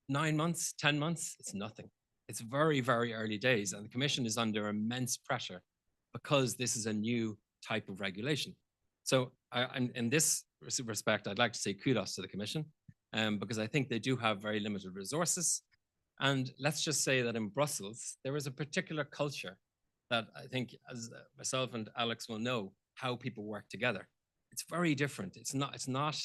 9 months, 10 months, it's nothing. It's very, very early days, and the Commission is under immense pressure because this is a new type of regulation. So in this respect, I'd like to say kudos to the Commission, because I think they do have very limited resources. And let's just say that in Brussels, there is a particular culture that I think, as myself and Alex will know, how people work together. It's very different. It's not,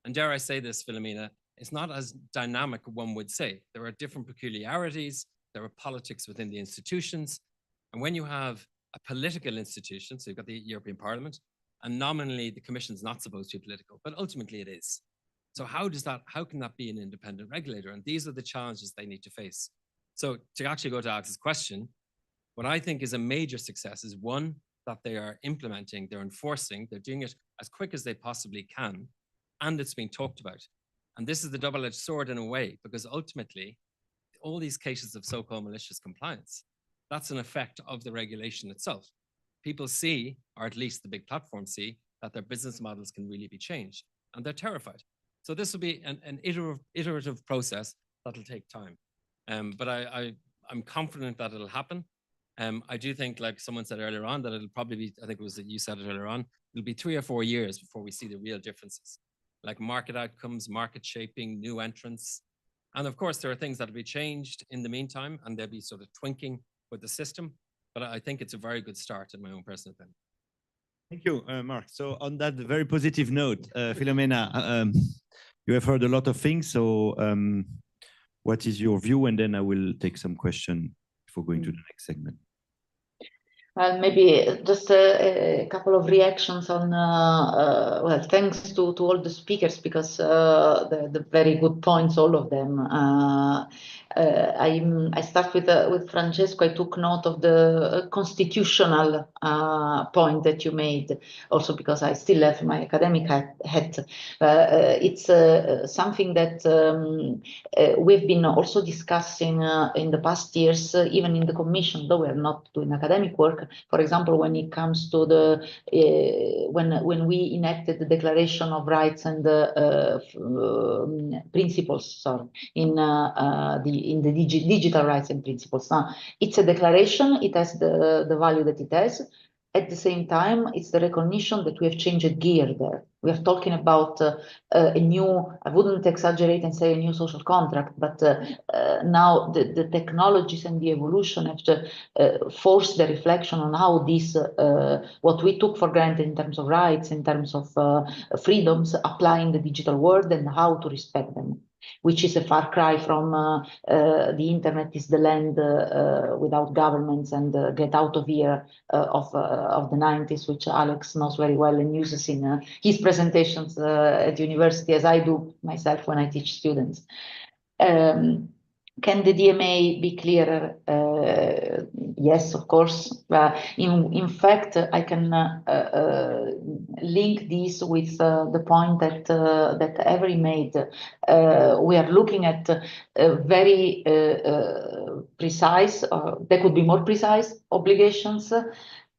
and dare I say this, Philomena, it's not as dynamic one would say. There are different peculiarities. There are politics within the institutions. And when you have a political institution, so you've got the European Parliament, and nominally the Commission is not supposed to be political, but ultimately it is. So how can that be an independent regulator? And these are the challenges they need to face. So to actually go to Alex's question, what I think is a major success is, one, that they are implementing, they're enforcing, they're doing it as quick as they possibly can, and it's being talked about. And this is the double-edged sword in a way, because ultimately, all these cases of so-called malicious compliance, that's an effect of the regulation itself. People see, or at least the big platforms see, that their business models can really be changed, and they're terrified. So this will be an iterative process that'll take time. But I'm confident that it'll happen. I do think, like someone said earlier on, that it'll probably be, I think it was that you said it earlier on, it'll be 3 or 4 years before we see the real differences, like market outcomes, market shaping, new entrants. And of course, there are things that will be changed in the meantime, and they'll be sort of twinking with the system. But I think it's a very good start, in my own personal opinion. Thank you, Mark. So on that very positive note, Philomena, you have heard a lot of things. So what is your view? And then I will take some questions before going to the next segment. Maybe just a couple of reactions on, well, thanks to all the speakers, because the very good points, all of them. I start with Francesco. I took note of the constitutional point that you made, also because I still have my academic hat. It's something that we've been also discussing in the past years, even in the Commission, though we are not doing academic work. For example, when it comes to the when we enacted the Declaration of Rights and Principles, sorry, in the digital rights and principles. Now, it's a declaration. It has the value that it has. At the same time, it's the recognition that we have changed gear there. We are talking about a new, I wouldn't exaggerate and say a new social contract, but now the technologies and the evolution have to force the reflection on how this, what we took for granted in terms of rights, in terms of freedoms, apply in the digital world and how to respect them, which is a far cry from the internet is the land without governments and get out of here of the 90s, which Alex knows very well and uses in his presentations at university, as I do myself when I teach students. Can the DMA be clearer? Yes, of course. In fact, I can link this with the point that Avery made. We are looking at very precise, there could be more precise obligations.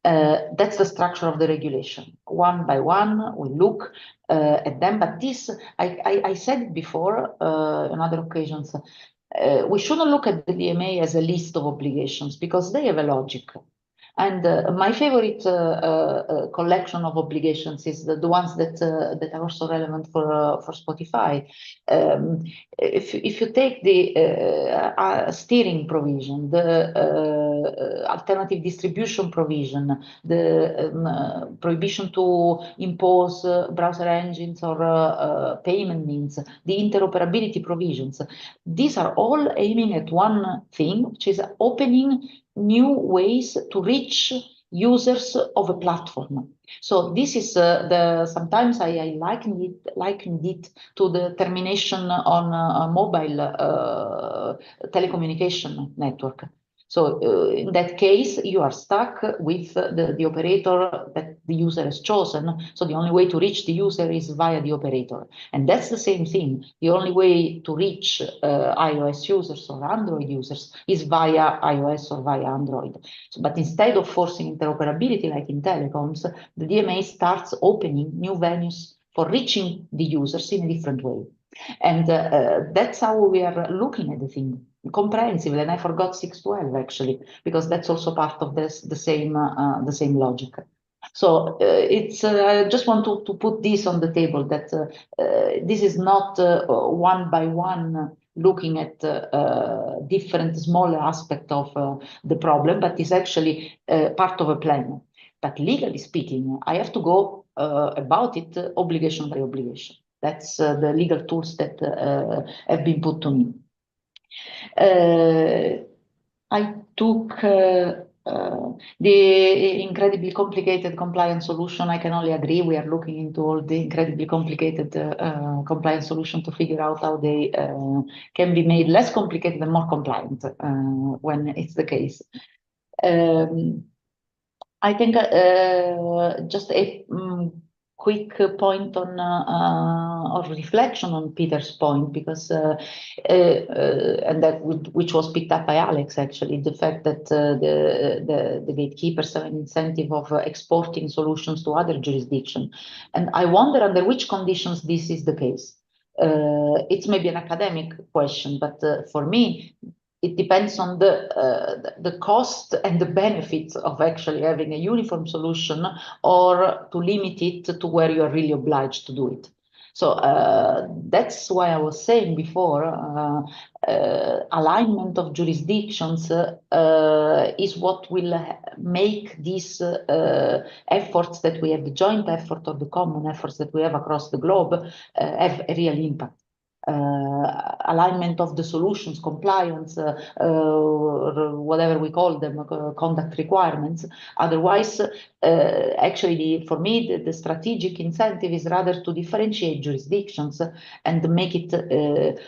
That's the structure of the regulation. One by one, we look at them. But this, I said it before on other occasions, we shouldn't look at the DMA as a list of obligations, because they have a logic. And my favorite collection of obligations is the ones that are also relevant for Spotify. If you take the steering provision, the alternative distribution provision, the prohibition to impose browser engines or payment means, the interoperability provisions, these are all aiming at one thing, which is opening new ways to reach users of a platform. So this is sometimes I likened it to the termination on a mobile telecommunication network. So in that case, you are stuck with the operator that the user has chosen. So the only way to reach the user is via the operator. And that's the same thing. The only way to reach iOS users or Android users is via iOS or via Android. So, but instead of forcing interoperability like in telecoms, the DMA starts opening new venues for reaching the users in a different way. And that's how we are looking at the thing. comprehensive. And I forgot 612 actually, because that's also part of the same logic. So it's I just want to put this on the table, that this is not one by one looking at different smaller aspects of the problem, but is actually part of a plan. But legally speaking, I have to go about it obligation by obligation. That's the legal tools that have been put to me. I took the incredibly complicated compliance solution. I can only agree. We are looking into all the incredibly complicated compliance solution to figure out how they can be made less complicated and more compliant when it's the case. I think just a quick point on or reflection on Peter's point, because and that which was picked up by Alex actually, the fact that the gatekeepers have an incentive of exporting solutions to other jurisdictions, and I wonder under which conditions this is the case. It's maybe an academic question, but for me, it depends on the cost and the benefits of actually having a uniform solution, or to limit it to where you are really obliged to do it. So that's why I was saying before, alignment of jurisdictions is what will make these efforts that we have, the joint effort or the common efforts that we have across the globe, have a real impact. Alignment of the solutions, compliance, or whatever we call them, conduct requirements. Otherwise, actually, for me, the strategic incentive is rather to differentiate jurisdictions and make it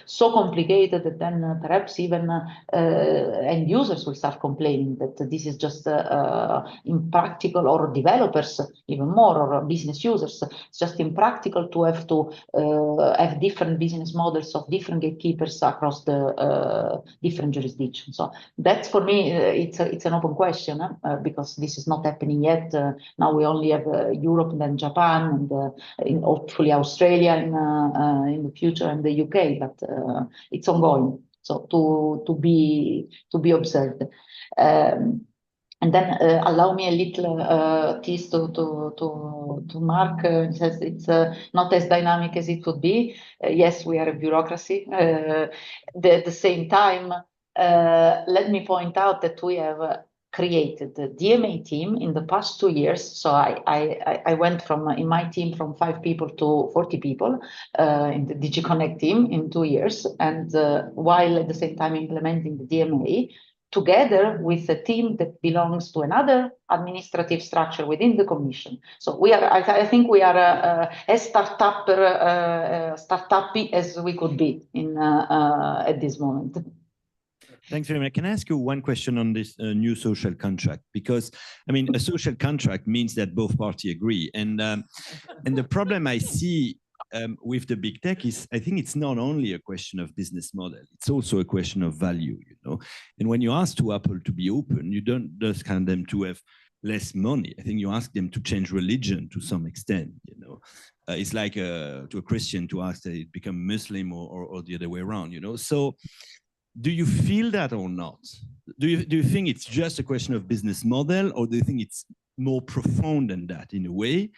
so complicated that then perhaps even end users will start complaining that this is just impractical, or developers even more, or business users. It's just impractical to have have different business models of different gatekeepers across the different jurisdictions. So that's, for me, it's an open question, because this is not happening yet. Now we only have Europe and then Japan and hopefully Australia in the future, and the UK, but it's ongoing. So to be observed. And then allow me a little tease to Mark. He says it's not as dynamic as it would be. Yes, we are a bureaucracy. At the same time, let me point out that we have created the DMA team in the past 2 years. So I went from, in my team, from 5 people to 40 people in the DigiConnect team in 2 years. And while at the same time implementing the DMA, together with a team that belongs to another administrative structure within the Commission. So we are, I think we are as startup-y as we could be at this moment. Thanks very much. Can I ask you one question on this new social contract? Because, I mean, a social contract means that both parties agree. And the problem I see with the big tech is, I think it's not only a question of business model, it's also a question of value, you know. And when you ask to Apple to be open, you don't just kind them to have less money. I think you ask them to change religion to some extent, you know. It's like to a Christian to ask that it become Muslim or the other way around, you know. So do you feel that or not? Do you think it's just a question of business model, or do you think it's more profound than that in a way?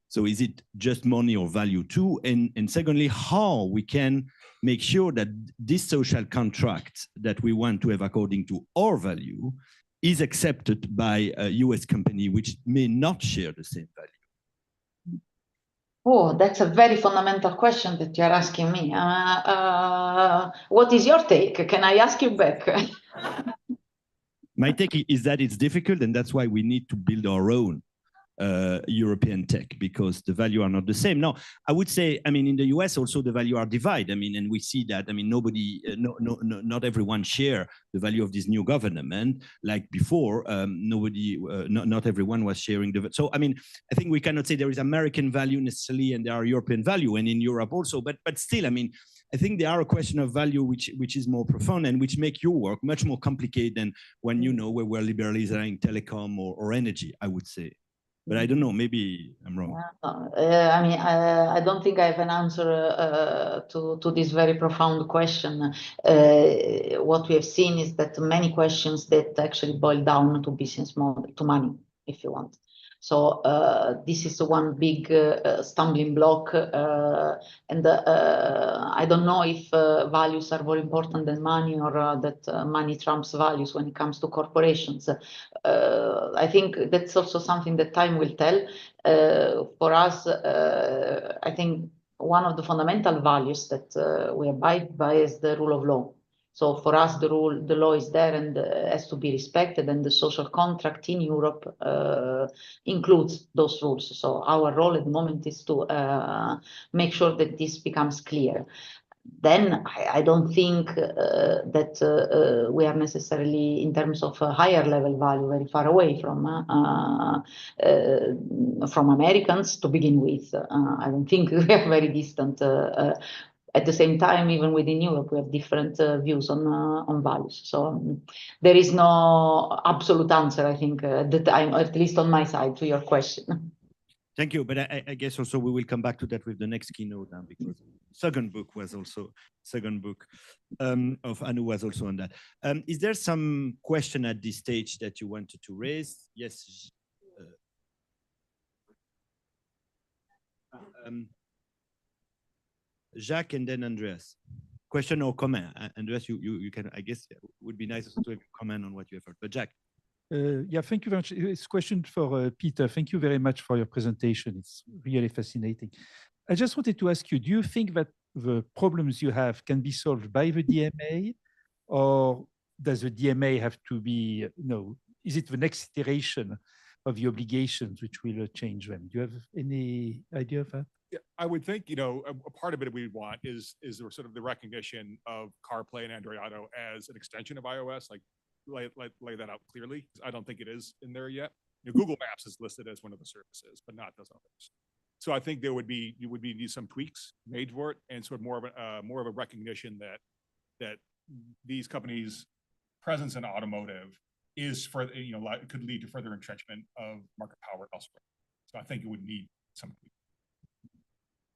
So is it just money or value too? And secondly, how we can make sure that this social contract that we want to have according to our value is accepted by a US company which may not share the same value? Oh, that's a very fundamental question that you're asking me. What is your take? Can I ask you back? My take is that it's difficult, and that's why we need to build our own European tech, because the value are not the same. Now, I would say, I mean, in the US also the value are divided. I mean, and we see that, I mean, not everyone share the value of this new government. Like before, not everyone was sharing the. So, I mean, I think we cannot say there is American value necessarily and there are European value, and in Europe also, but still, I mean, I think there are a question of value which is more profound and which make your work much more complicated than when, you know, we were liberalizing telecom or energy, I would say. but I don't know, maybe I'm wrong. I mean, I don't think I have an answer to this very profound question. What we have seen is that many questions that actually boil down to business model, to money, if you want. So this is one big stumbling block, and I don't know if values are more important than money, or that money trumps values when it comes to corporations. I think that's also something that time will tell. For us, I think one of the fundamental values that we abide by is the rule of law. So for us, the law is there and has to be respected, and the social contract in Europe includes those rules. So our role at the moment is to make sure that this becomes clear. Then I don't think that we are necessarily, in terms of a higher level value, very far away from Americans to begin with. I don't think we are very distant. At the same time, even within Europe, we have different views on values. So there is no absolute answer, I think, at the time, at least on my side, to your question. Thank you, but I guess also we will come back to that with the next keynote now, because second book of Anu was also on that. Is there some question at this stage that you wanted to raise? Yes. Jacques and then Andreas. Question or comment? Andreas, you can, I guess, it would be nice to have a comment on what you have heard. But Jacques. Yeah, thank you very much. It's a question for Peter. Thank you very much for your presentation. It's really fascinating. I just wanted to ask you, do you think that the problems you have can be solved by the DMA, or does the DMA have to be, is it the next iteration of the obligations which will change them? Do you have any idea of that? Yeah, I would think, a part of it we want is sort of the recognition of CarPlay and Android Auto as an extension of iOS, like lay that out clearly. I don't think it is in there yet. Google Maps is listed as one of the services, but not those others. So I think you would need some tweaks made for it, and sort of more of a recognition that these companies' presence in automotive is further, could lead to further entrenchment of market power elsewhere. So I think it would need some tweaks.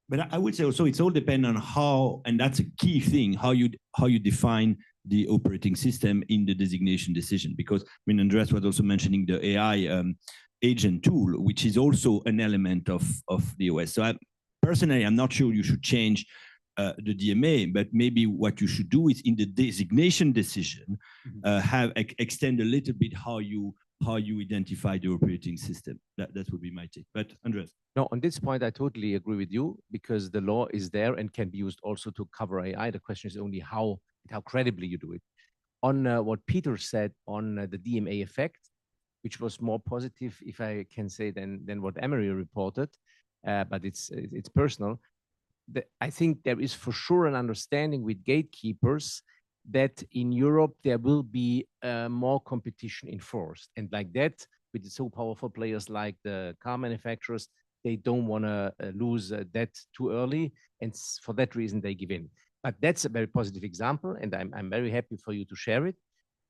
But I would say also it's all depend on how, and that's a key thing, how you define the operating system in the designation decision. Because Andreas was also mentioning the AI agent tool, which is also an element of the OS. So personally, I'm not sure you should change the DMA, but maybe what you should do is in the designation decision, extend a little bit how you identify the operating system. That would be my take. But Andreas. No, on this point, I totally agree with you, because the law is there and can be used also to cover AI. The question is only how credibly you do it. On what Peter said on the DMA effect, which was more positive, if I can say, than what Emery reported, but it's personal. I think there is for sure an understanding with gatekeepers that in Europe there will be more competition enforced, and like that, with the so powerful players like the car manufacturers, they don't want to lose that too early, and for that reason they give in. But that's a very positive example, and I'm very happy for you to share it.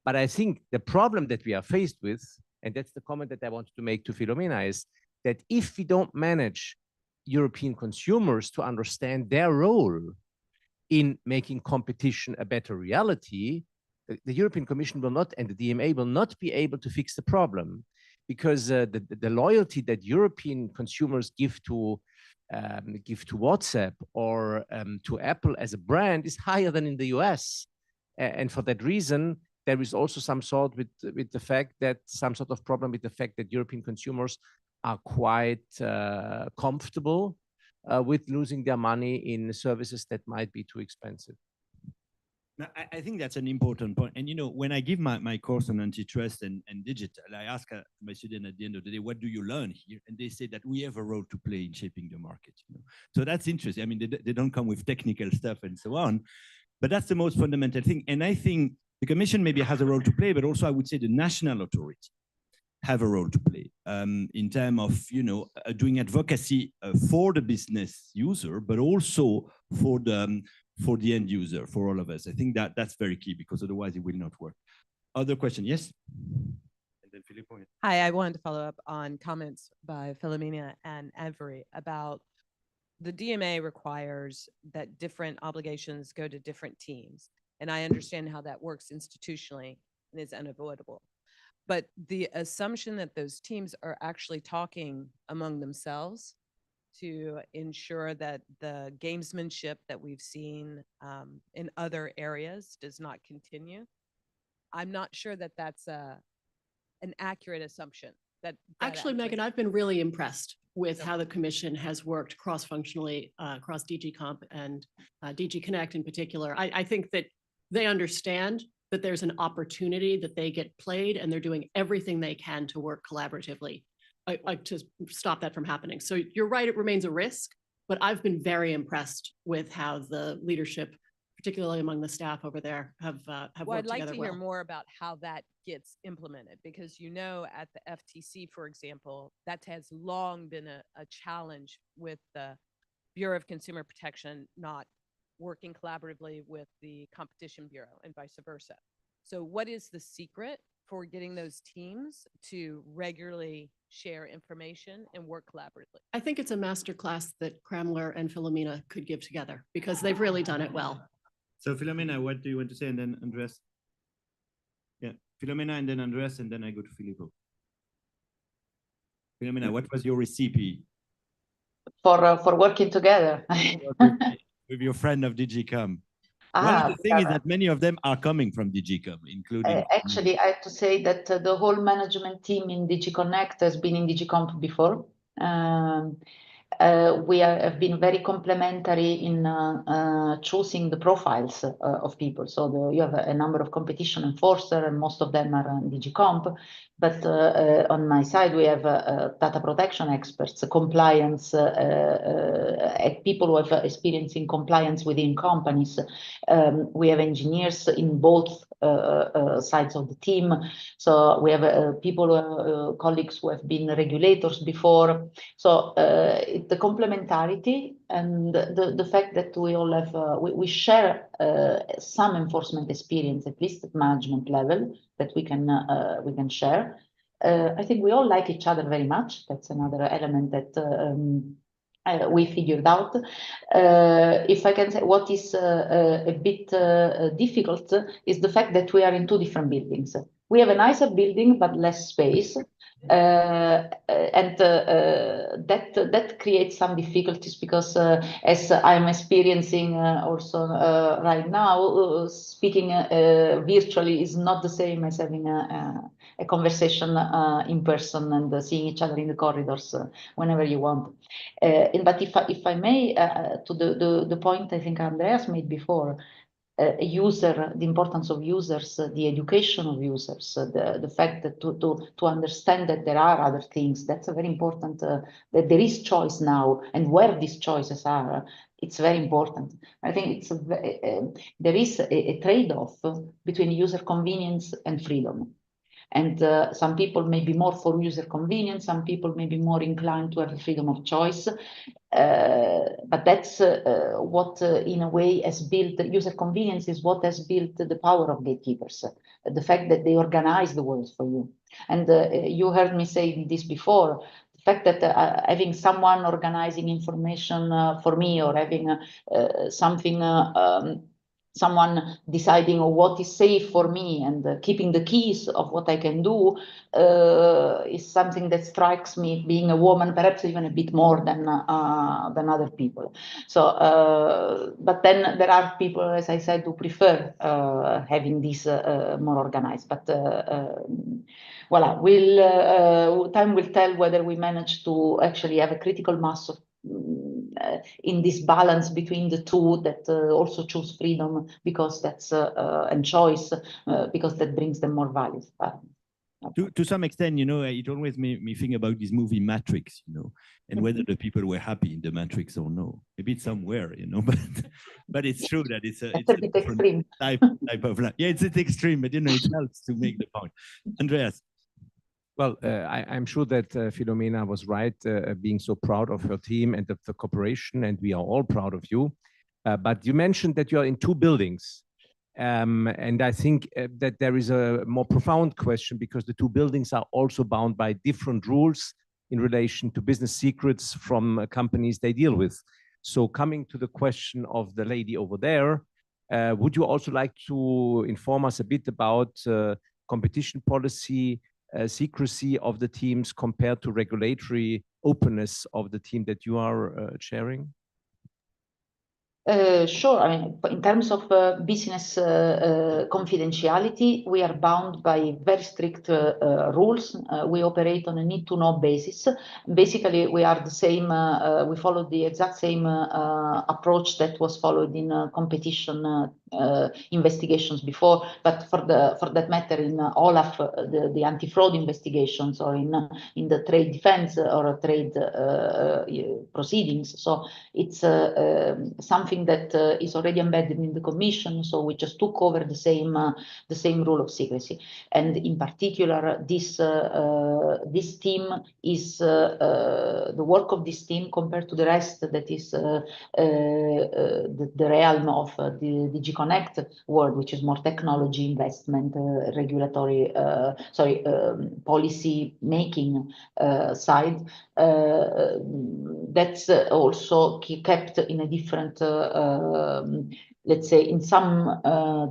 But I think the problem that we are faced with, and that's the comment that I wanted to make to Filomena, is that if we don't manage European consumers to understand their role in making competition a better reality, the European Commission will not, and the DMA will not be able to fix the problem, because the loyalty that European consumers give to WhatsApp or to Apple as a brand is higher than in the US. And for that reason, there is also some sort with the fact that some sort of problem with the fact that European consumers are quite comfortable with losing their money in services that might be too expensive. Now, I think that's an important point. And, when I give my course on antitrust and digital, I ask my students at the end of the day, what do you learn here? And they say that we have a role to play in shaping the market. So that's interesting. I mean, they don't come with technical stuff and so on, but that's the most fundamental thing. And I think the Commission maybe has a role to play, but also I would say the national authority have a role to play in terms of, doing advocacy for the business user, but also for the end user, for all of us. I think that's very key, because otherwise it will not work. Other question? Yes? then Filippo. Hi, I wanted to follow up on comments by Philomena and Avery about the DMA requires that different obligations go to different teams. And I understand how that works institutionally and is unavoidable. But the assumption that those teams are actually talking among themselves to ensure that the gamesmanship that we've seen in other areas does not continue, I'm not sure that that's an accurate assumption. That Actually, Megan, I've been really impressed with how the commission has worked cross-functionally across DG Comp and DG Connect in particular. I think that they understand that there's an opportunity that they get played, and they're doing everything they can to work collaboratively to stop that from happening. So you're right, it remains a risk, but I've been very impressed with how the leadership, particularly among the staff over there, have well, worked I'd like together to hear well. more about how that gets implemented, because at the FTC, for example, that has long been a challenge with the Bureau of Consumer Protection not working collaboratively with the Competition Bureau and vice versa. So what is the secret for getting those teams to regularly share information and work collaboratively? I think it's a masterclass that Cramler and Philomena could give together because they've really done it well. So Filomena, what do you want to say? And then Andres. Yeah, Filomena and then Andres, and then I go to Filippo. Filomena, what was your recipe? For working together. With your friend of DGCom. One of the things is that many of them are coming from DGCom, including. Actually, I have to say that the whole management team in DG Connect has been in DGComp before. We have been very complementary in choosing the profiles of people. So you have a number of competition enforcer, and most of them are on DGComp. But on my side, we have data protection experts, compliance, people who have experience in compliance within companies. We have engineers in both sides of the team. So we have people, colleagues who have been regulators before. So the complementarity and the fact that we all have, we share some enforcement experience, at least at management level, that we can share. I think we all like each other very much. That's another element that we figured out. If I can say what is a bit difficult is the fact that we are in two different buildings. We have a nicer building, but less space. And that creates some difficulties because as I'm experiencing also right now, speaking virtually is not the same as having a conversation in person and seeing each other in the corridors whenever you want. But if I may, to the point I think Andreas made before, the importance of users, the education of users, the fact that to understand that there are other things, that's a very important, that there is choice now, and where these choices are, it's very important. I think there is a trade-off between user convenience and freedom. And some people may be more for user convenience, some people may be more inclined to have the freedom of choice. But that's what, in a way, has built user convenience is what has built the power of gatekeepers, the fact that they organize the world for you. And you heard me say this before, the fact that having someone organizing information for me, or having someone deciding what is safe for me and keeping the keys of what I can do is something that strikes me, being a woman, perhaps even a bit more than other people. So, but then there are people, as I said, who prefer having this more organized. But voila, time will tell whether we manage to actually have a critical mass of in this balance between the two that also choose freedom because that's and choice because that brings them more value. To some extent, it always made me think about this movie Matrix, and whether the people were happy in the Matrix or no. Maybe it's somewhere, but it's true that it's a different type of life. Yeah, it's extreme, but it helps to make the point. Andreas. Well, I'm sure that Filomena was right, being so proud of her team and of the cooperation, and we are all proud of you. But you mentioned that you are in two buildings. And I think that there is a more profound question because the two buildings are also bound by different rules in relation to business secrets from companies they deal with. So coming to the question of the lady over there, would you also like to inform us a bit about competition policy, secrecy of the teams compared to regulatory openness of the team that you are chairing? Sure. I mean, in terms of business confidentiality, we are bound by very strict rules. We operate on a need-to-know basis. Basically, we are the same. We follow the exact same approach that was followed in competition investigations before. But for that matter, in Olaf, the anti-fraud investigations, or in the trade defense or trade proceedings. So it's something that is already embedded in the Commission, so we just took over the same rule of secrecy. And in particular, this team is the work of this team compared to the rest that is the realm of the DG Connect world, which is more technology investment, regulatory, policy making side. That's also kept in a different, let's say, in some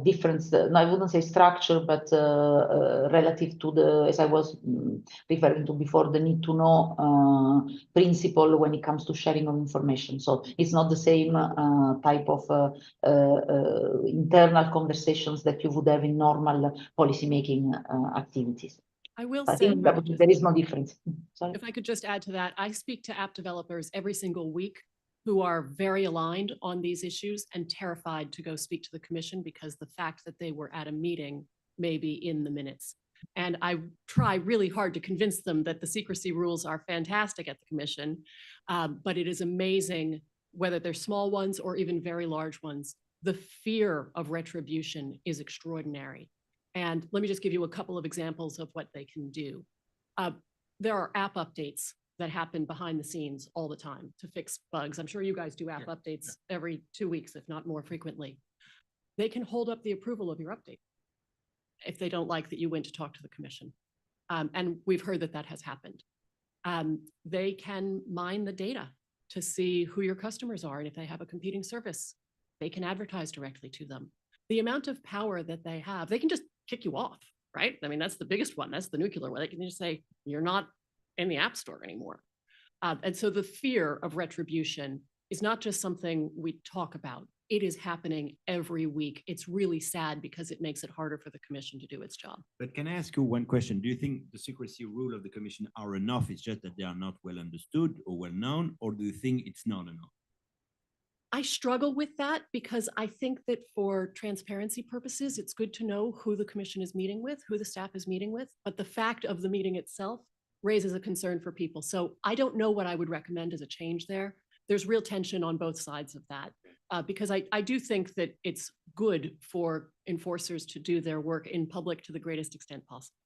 difference. No, I wouldn't say structure, but relative to the, as I was referring to before, the need to know principle when it comes to sharing of information. So it's not the same type of internal conversations that you would have in normal policymaking activities. I will I say think there is no difference. Sorry. If I could just add to that, I speak to app developers every single week who are very aligned on these issues and terrified to go speak to the Commission because the fact that they were at a meeting may be in the minutes. And I try really hard to convince them that the secrecy rules are fantastic at the Commission, but it is amazing, whether they're small ones or even very large ones, the fear of retribution is extraordinary. And let me just give you a couple of examples of what they can do. There are app updates that happen behind the scenes all the time to fix bugs. I'm sure you guys do app updates every 2 weeks, if not more frequently. They can hold up the approval of your update if they don't like that you went to talk to the Commission. And we've heard that that has happened. They can mine the data to see who your customers are, and if they have a competing service, they can advertise directly to them. The amount of power that they have, they can just kick you off, right? I mean, that's the biggest one. That's the nuclear one. They can just say, you're not in the App Store anymore. And so the fear of retribution is not just something we talk about. It is happening every week. It's really sad because it makes it harder for the Commission to do its job. But can I ask you one question? Do you think the secrecy rule of the Commission are enough? It's just that they are not well understood or well known, or do you think it's not enough? I struggle with that because I think that for transparency purposes, it's good to know who the Commission is meeting with, who the staff is meeting with, but the fact of the meeting itself raises a concern for people. So I don't know what I would recommend as a change there. There's real tension on both sides of that, because I do think that it's good for enforcers to do their work in public to the greatest extent possible.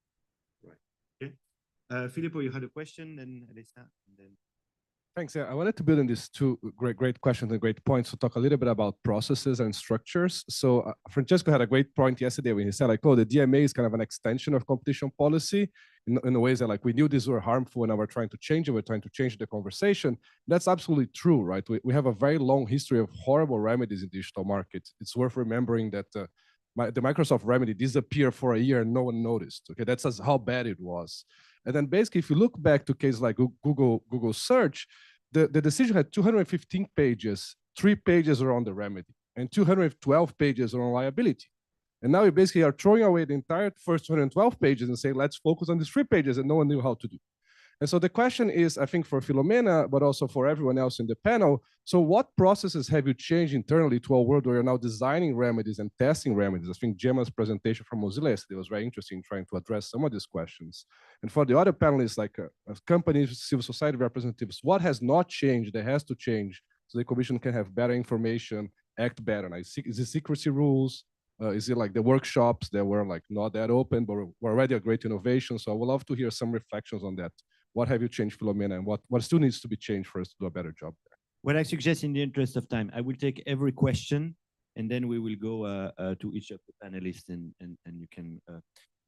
Right. Okay. Filippo, you had a question, and Elisa, and then. Thanks. Yeah, I wanted to build on these two great questions and great points to talk a little bit about processes and structures. So Francesco had a great point yesterday when he said, like, oh, the DMA is kind of an extension of competition policy in ways that, like, we knew these were harmful and now we're trying to change it. We're trying to change the conversation. That's absolutely true, right? We have a very long history of horrible remedies in digital markets. It's worth remembering that the Microsoft remedy disappeared for a year and no one noticed. Okay, that's how bad it was. And then basically, if you look back to cases like Google search, the decision had 215 pages, 3 pages around the remedy, and 212 pages on liability. And now we basically are throwing away the entire first 212 pages and saying, let's focus on these 3 pages, and no one knew how to do. And so the question is, I think for Filomena, but also for everyone else in the panel, so what processes have you changed internally to a world where you're now designing remedies and testing remedies? I think Gemma's presentation from Mozilla yesterday was very interesting, trying to address some of these questions. And for the other panelists, like companies, civil society representatives, what has not changed that has to change so the Commission can have better information, act better? Like, is it secrecy rules? Is it like the workshops that were like not that open, but were already a great innovation? So I would love to hear some reflections on that. What have you changed, Filomena, and what still needs to be changed for us to do a better job there? What I suggest, in the interest of time, I will take every question and then we will go to each of the panelists, and you can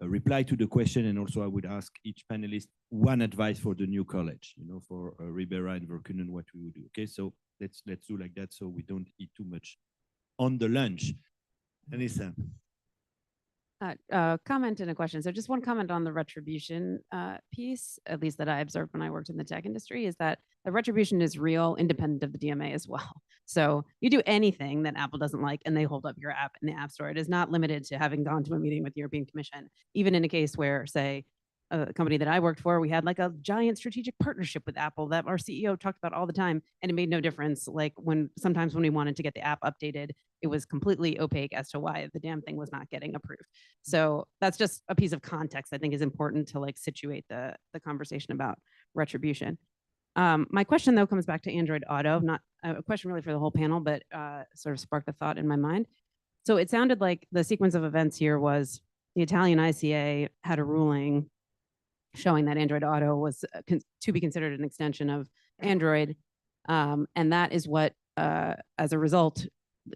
reply to the question. And also I would ask each panelist one advice for the new college, for Ribera and Verkunen, what we would do. Okay, so let's do like that so we don't eat too much on the lunch. Anissa. Comment and a question. So just one comment on the retribution piece, at least that I observed when I worked in the tech industry, is that the retribution is real, independent of the DMA as well. So you do anything that Apple doesn't like and they hold up your app in the App Store. It is not limited to having gone to a meeting with the European Commission, even in a case where, say, a company that I worked for, we had like a giant strategic partnership with Apple that our CEO talked about all the time, and it made no difference. Like sometimes when we wanted to get the app updated, it was completely opaque as to why the damn thing was not getting approved. So that's just a piece of context I think is important to like situate the conversation about retribution. My question though comes back to Android Auto, not a question really for the whole panel, but sort of sparked a thought in my mind. So it sounded like the sequence of events here was the Italian ICA had a ruling showing that Android Auto was to be considered an extension of Android. And that is what, as a result,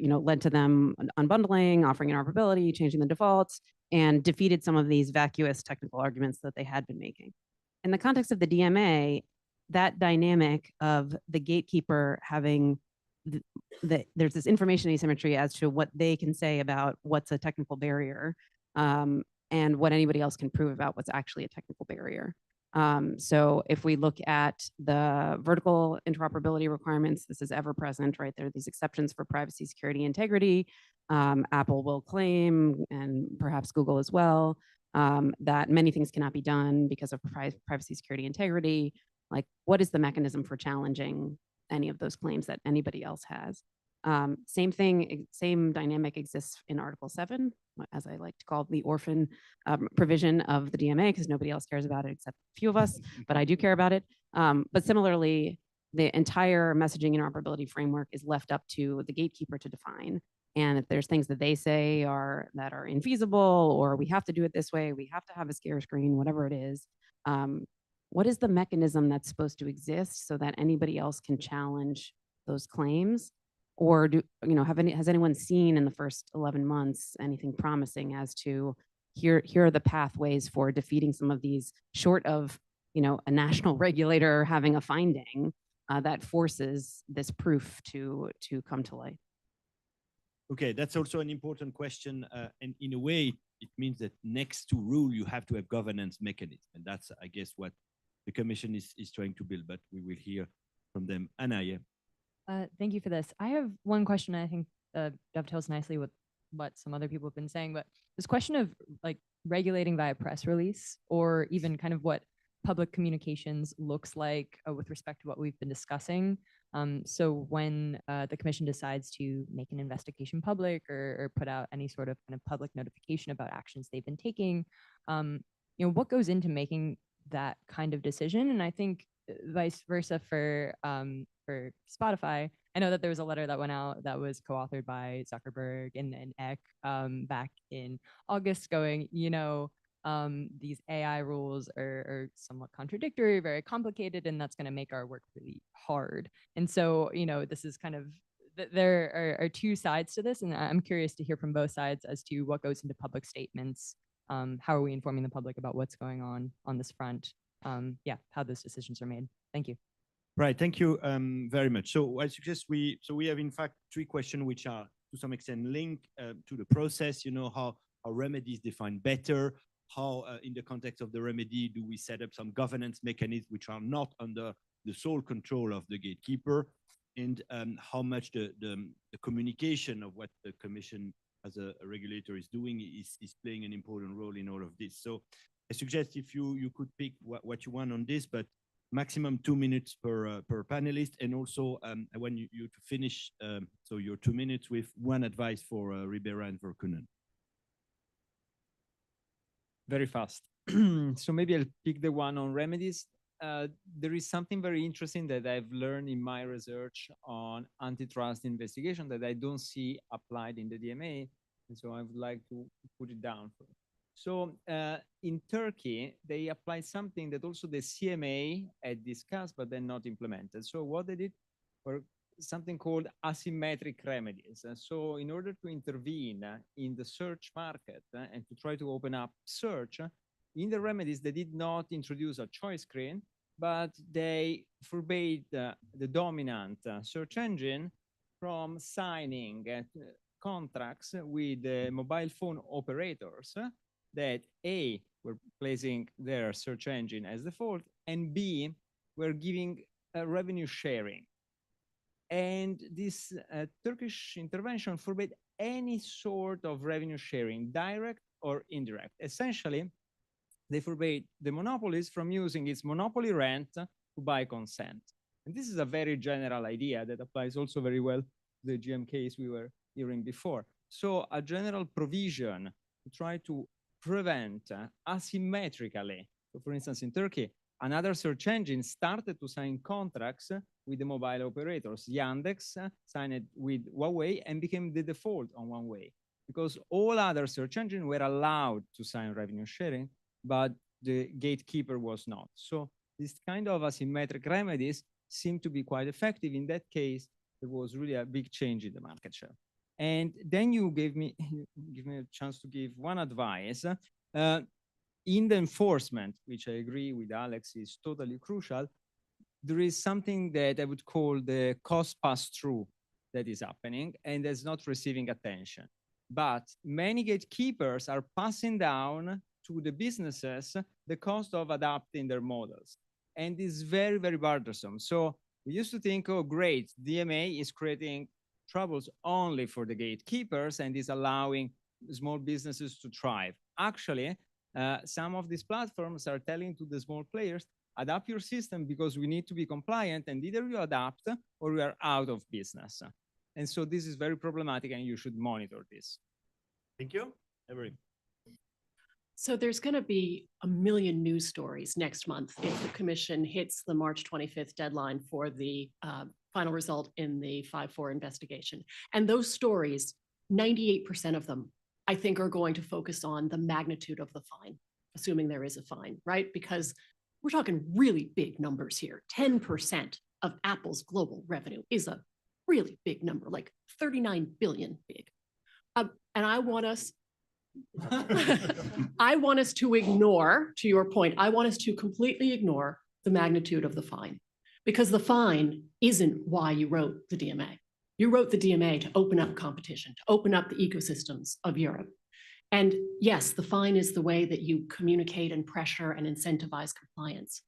led to them unbundling, offering interoperability, changing the defaults, and defeated some of these vacuous technical arguments that they had been making. In the context of the DMA, that dynamic of the gatekeeper having there's this information asymmetry as to what they can say about what's a technical barrier, and what anybody else can prove about what's actually a technical barrier. So if we look at the vertical interoperability requirements, this is ever present, right? There are these exceptions for privacy, security, integrity. Apple will claim, and perhaps Google as well, that many things cannot be done because of privacy, security, integrity. Like, what is the mechanism for challenging any of those claims that anybody else has? Same thing, same dynamic exists in Article 7, as I like to call the orphan provision of the DMA, because nobody else cares about it except a few of us, but I do care about it. But similarly, the entire messaging interoperability framework is left up to the gatekeeper to define. And if there's things that they say that are infeasible, or we have to do it this way, we have to have a scare screen, whatever it is, what is the mechanism that's supposed to exist so that anybody else can challenge those claims? Or has anyone seen in the first 11 months anything promising as to here are the pathways for defeating some of these, short of a national regulator having a finding that forces this proof to come to light? Okay, that's also an important question. And in a way, it means that next to rule, you have to have governance mechanism. And that's, I guess, what the Commission is trying to build, but we will hear from them. Anna, yeah. Thank you for this. I have one question I think dovetails nicely with what some other people have been saying, but this question of like regulating via press release, or even kind of what public communications looks like with respect to what we've been discussing. So when the Commission decides to make an investigation public, or put out any sort of kind of public notification about actions they've been taking, what goes into making that kind of decision? And I think vice versa for Spotify. I know that there was a letter that went out that was co-authored by Zuckerberg and Eck back in August, going, these AI rules are somewhat contradictory, very complicated, and that's going to make our work really hard. And so, this is kind of, there are two sides to this, and I'm curious to hear from both sides as to what goes into public statements. How are we informing the public about what's going on this front? How those decisions are made. Thank you. Right, thank you very much. So I suggest we have in fact 3 questions which are to some extent linked to the process. How remedies defined better, how in the context of the remedy do we set up some governance mechanisms which are not under the sole control of the gatekeeper, and how much the communication of what the Commission as a regulator is doing is playing an important role in all of this. So I suggest if you could pick what you want on this, but maximum 2 minutes per panelist. And also I want you to finish so your 2 minutes with one advice for Ribera and Verkunen. Very fast. So maybe I'll pick the one on remedies. There is something very interesting that I've learned in my research on antitrust investigation that I don't see applied in the DMA. And so I would like to put it down. So in Turkey, they applied something that also the CMA had discussed, but then not implemented. So what they did were something called asymmetric remedies. So in order to intervene in the search market and to try to open up search, in the remedies, they did not introduce a choice screen, but they forbade the dominant search engine from signing contracts with the mobile phone operators that A, were placing their search engine as default, and B, were giving revenue sharing. And this Turkish intervention forbade any sort of revenue sharing, direct or indirect. Essentially, they forbade the monopolies from using its monopoly rent to buy consent. And this is a very general idea that applies also very well to the GM case we were hearing before. So a general provision to try to prevent asymmetrically. So for instance, in Turkey, another search engine started to sign contracts with the mobile operators. Yandex signed it with Huawei and became the default on Huawei because all other search engines were allowed to sign revenue sharing, but the gatekeeper was not. So this kind of asymmetric remedies seem to be quite effective. In that case, there was really a big change in the market share. And then you gave me a chance to give one advice. In the enforcement, which I agree with Alex is totally crucial, there is something that I would call the cost pass-through that is happening and is not receiving attention. But many gatekeepers are passing down to the businesses the cost of adapting their models. And it's very, very bothersome. So we used to think, oh, great, DMA is creating troubles only for the gatekeepers and is allowing small businesses to thrive. Actually, some of these platforms are telling to the small players, adapt your system because we need to be compliant, and either you adapt or we are out of business. And so this is very problematic and you should monitor this. Thank you. Every. So there's going to be a million news stories next month if the commission hits the March 25th deadline for the final result in the 5-4 investigation. And those stories, 98% of them, I think, are going to focus on the magnitude of the fine, assuming there is a fine, right? Because we're talking really big numbers here. 10% of Apple's global revenue is a really big number, like 39 billion big. And I want us to ignore, to your point, I want us to completely ignore the magnitude of the fine, because the fine isn't why you wrote the DMA. You wrote the DMA to open up competition, to open up the ecosystems of Europe. And yes, the fine is the way that you communicate and pressure and incentivize compliance.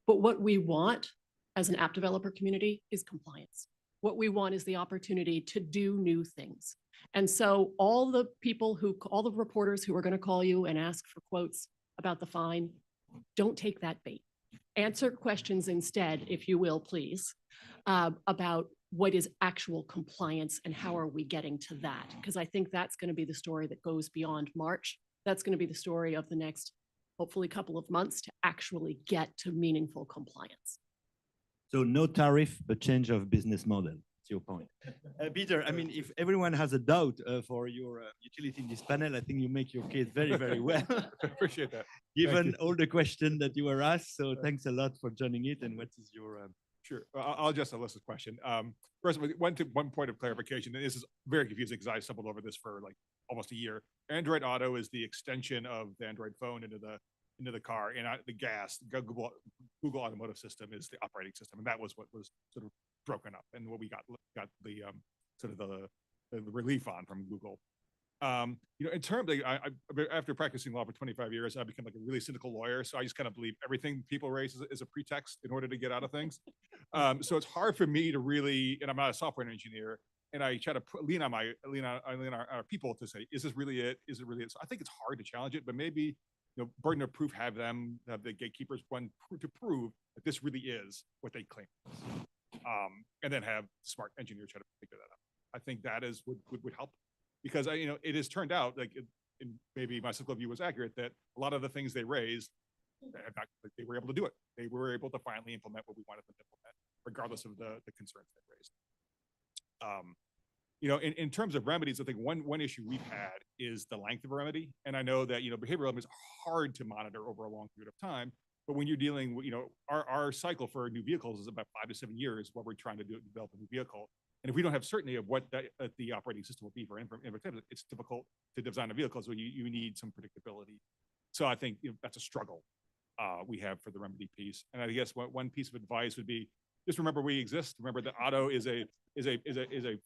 But what we want as an app developer community is compliance. What we want is the opportunity to do new things. And so all the reporters who are going to call you and ask for quotes about the fine, don't take that bait. Answer questions instead, if you will, please, about what is actual compliance and how are we getting to that? Because I think that's going to be the story that goes beyond March. That's going to be the story of the next, hopefully, couple of months to actually get to meaningful compliance. So no tariff, but change of business model. That's your point. Peter, I mean, if everyone has a doubt for your utility in this panel, I think you make your case very, very well. Appreciate that. Given all the questions that you were asked. So thanks a lot for joining it. And what is your... Sure. I'll address Alyssa's question. First, one point of clarification. And this is very confusing because I stumbled over this for like almost a year. Android Auto is the extension of the Android phone into the car, and the GAS, Google Automotive System, is the operating system, and that was what was sort of broken up, and what we got the sort of the relief on from Google. In terms of, after practicing law for 25 years, I become like a really cynical lawyer. So I just kind of believe everything people raise is a pretext in order to get out of things. So it's hard for me to really, and I'm not a software engineer, and I try to lean on our people to say, is this really it? Is it really it? So I think it's hard to challenge it, but maybe, burden of proof, have the gatekeepers to prove that this really is what they claim. And then have smart engineers try to figure that out. I think that is would help. Because it has turned out, like, maybe my cynical view was accurate, that a lot of the things they raised, they were able to do it. They were able to finally implement what we wanted them to implement, regardless of the concerns they raised. In terms of remedies, I think one issue we've had is the length of a remedy. And I know that behavioral remedies are hard to monitor over a long period of time. But when you're dealing with, our cycle for new vehicles is about 5 to 7 years what we're trying to develop a new vehicle. And if we don't have certainty of what the operating system will be for infotainment, it's difficult to design a vehicle. So you need some predictability. So I think that's a struggle we have for the remedy piece. And I guess one piece of advice would be just remember we exist. Remember that auto is a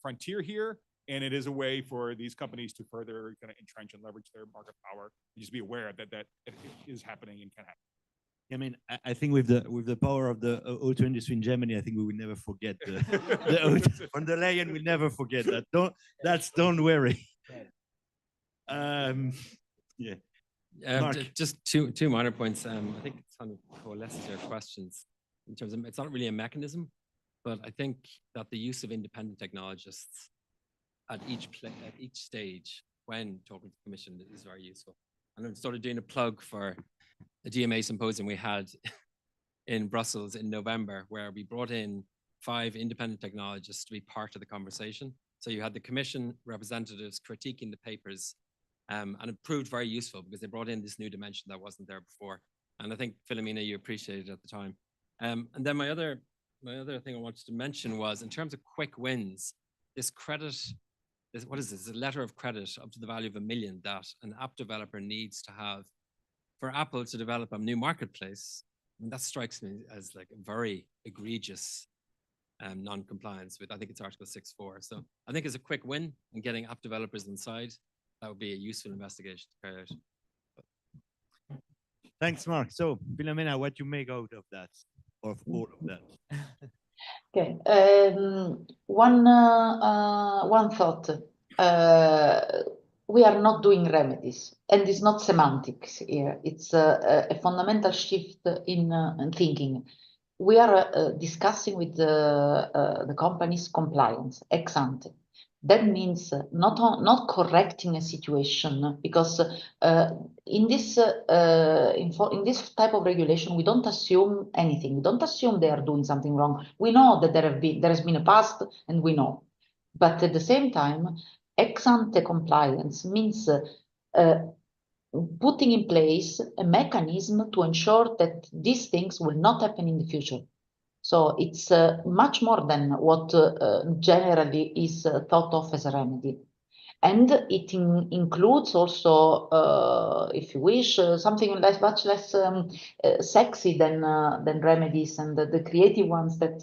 frontier here, and it is a way for these companies to further kind of entrench and leverage their market power. And just be aware that it is happening and can happen. I mean, I think with the power of the auto industry in Germany, I think we will never forget the auto. Von der Leyen will never forget that. Don't worry. Yeah. Just two minor points. I think it kind of coalesces your questions in terms of it's not really a mechanism, but I think that the use of independent technologists at each stage when talking to the Commission is very useful. And I'm sort of doing a plug for the DMA symposium we had in Brussels in November, where we brought in 5 independent technologists to be part of the conversation. So you had the Commission representatives critiquing the papers, and it proved very useful because they brought in this new dimension that wasn't there before. And I think, Philomena, you appreciated it at the time. And then my other thing I wanted to mention was in terms of quick wins, this credit, what is this? A letter of credit up to the value of $1 million that an app developer needs to have for Apple to develop a new marketplace. And that strikes me as like a very egregious non-compliance with, I think it's Article 6.4. So I think it's a quick win in getting app developers inside. That would be a useful investigation to carry out. Thanks, Mark. So, Philomena, what you make out of that, of all of that? Okay. One thought. We are not doing remedies, and it's not semantics here. It's a fundamental shift in thinking. We are discussing with the company's compliance ex ante. That means not correcting a situation, because in this type of regulation, we don't assume anything. We don't assume they are doing something wrong. We know that there has been a past, and we know. But at the same time, ex ante compliance means putting in place a mechanism to ensure that these things will not happen in the future. So it's much more than what generally is thought of as a remedy. And it includes also, if you wish, something much less sexy than remedies and the creative ones that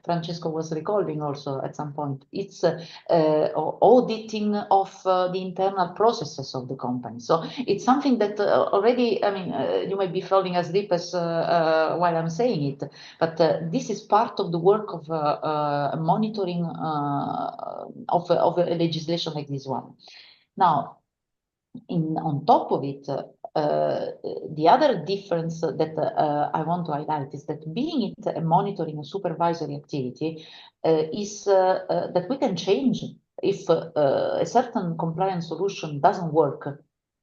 Francesco was recalling also at some point. It's auditing of the internal processes of the company. So it's something that already, I mean, you might be falling asleep as while I'm saying it, but this is part of the work of monitoring of a legislation like this one. Now, on top of it, the other difference that I want to highlight is that being it a monitoring and supervisory activity is that we can change. If a certain compliance solution doesn't work,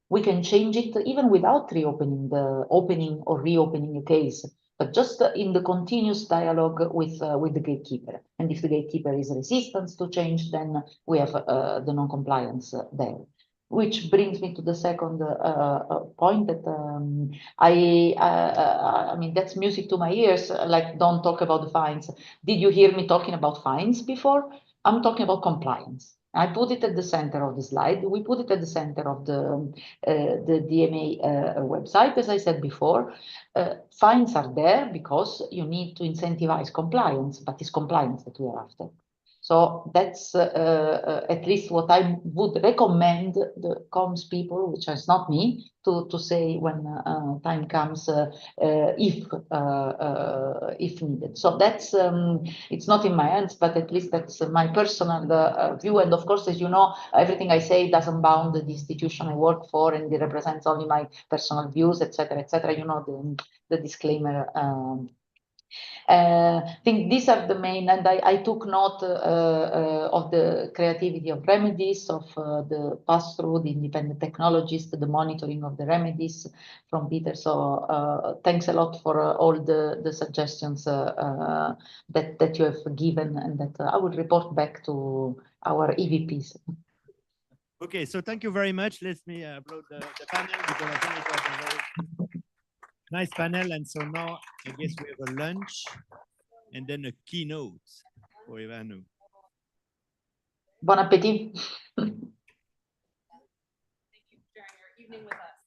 we can change it even without opening or reopening a case, but just in the continuous dialogue with the gatekeeper. And if the gatekeeper is resistant to change, then we have the non-compliance there. Which brings me to the second point that I mean, that's music to my ears, like don't talk about the fines. Did you hear me talking about fines before? I'm talking about compliance. I put it at the center of the slide. We put it at the center of the DMA website, as I said before. Fines are there because you need to incentivize compliance, but it's compliance that we are after. So that's at least what I would recommend the comms people, which is not me, to say when time comes, if needed. So that's it's not in my hands, but at least that's my personal view. And of course, as you know, everything I say doesn't bound the institution I work for, and it represents only my personal views, etc., etc. You know the disclaimer. I think these are the main, and I took note of the creativity of remedies, of the pass-through, the independent technologists, the monitoring of the remedies from Peter. So thanks a lot for all the suggestions that you have given, and that I will report back to our EVPs. Okay, so thank you very much. Let me upload the panel because I think it was a very Nice panel. And so now I guess we have a lunch and then a keynote for Ivano. Bon appétit. Evening with us.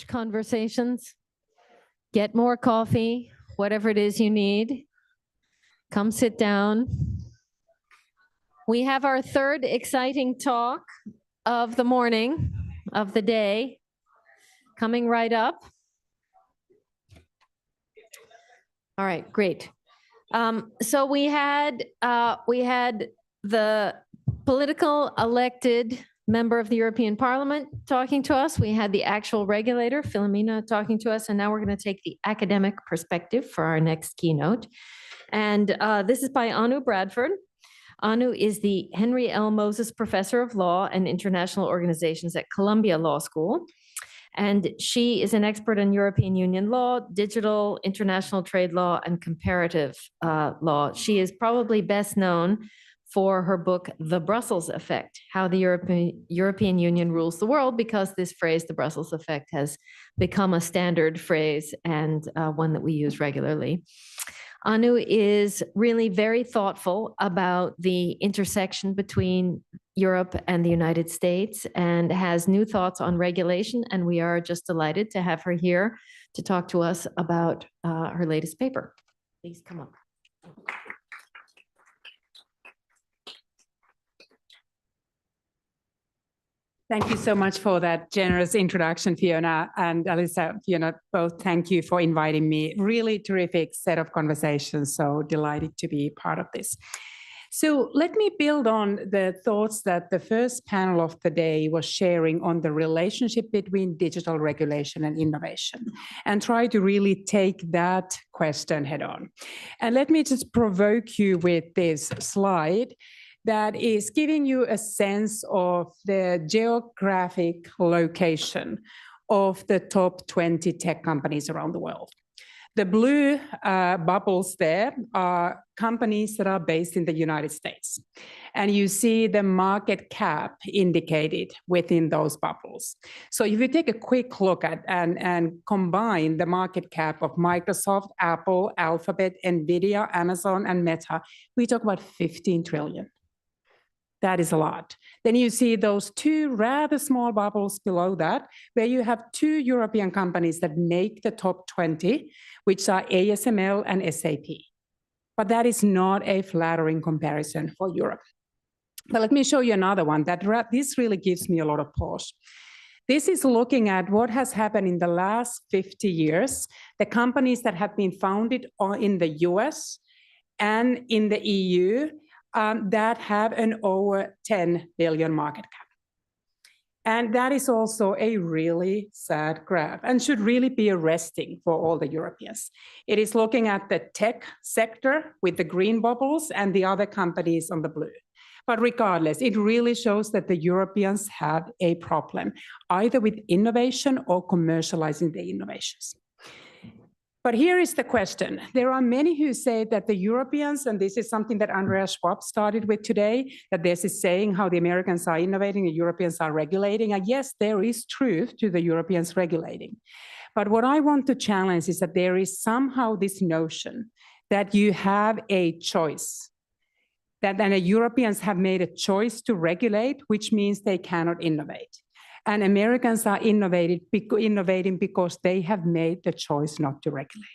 Conversations. Get more coffee, whatever it is you need. Come sit down. We have our third exciting talk of the morning, of the day, coming right up. All right, great. So we had the political elected member of the European Parliament talking to us. We had the actual regulator, Philomena, talking to us, and now we're going to take the academic perspective for our next keynote. And this is by Anu Bradford. Anu is the Henry L. Moses Professor of Law and International Organizations at Columbia Law School. And she is an expert in European Union law, digital, international trade law, and comparative law. She is probably best known for her book, The Brussels Effect, How the European Union Rules the World, because this phrase, the Brussels Effect, has become a standard phrase and one that we use regularly. Anu is really very thoughtful about the intersection between Europe and the United States and has new thoughts on regulation. And we are just delighted to have her here to talk to us about her latest paper. Please come up. Thank you so much for that generous introduction, Fiona, and Alyssa. Fiona, both thank you for inviting me. Really terrific set of conversations, so delighted to be part of this. So let me build on the thoughts that the first panel of the day was sharing on the relationship between digital regulation and innovation, and try to really take that question head on. And let me just provoke you with this slide that is giving you a sense of the geographic location of the top 20 tech companies around the world. The blue bubbles there are companies that are based in the United States. And you see the market cap indicated within those bubbles. So if you take a quick look at and combine the market cap of Microsoft, Apple, Alphabet, NVIDIA, Amazon, and Meta, we talk about 15 trillion. That is a lot. Then you see those two rather small bubbles below that, where you have two European companies that make the top 20, which are ASML and SAP. But that is not a flattering comparison for Europe. But let me show you another one that this really gives me a lot of pause. This is looking at what has happened in the last 50 years, the companies that have been founded in the US and in the EU, that have an over 10 billion market cap. And that is also a really sad graph and should really be arresting for all the Europeans. It is looking at the tech sector with the green bubbles and the other companies on the blue. But regardless, it really shows that the Europeans have a problem, either with innovation or commercializing the innovations. But here is the question. There are many who say that the Europeans, and this is something that Andreas Schwab started with today, that there's a saying how the Americans are innovating, the Europeans are regulating. And yes, there is truth to the Europeans regulating. But what I want to challenge is that there is somehow this notion that you have a choice, that the Europeans have made a choice to regulate, which means they cannot innovate. And Americans are innovating because they have made the choice not to regulate.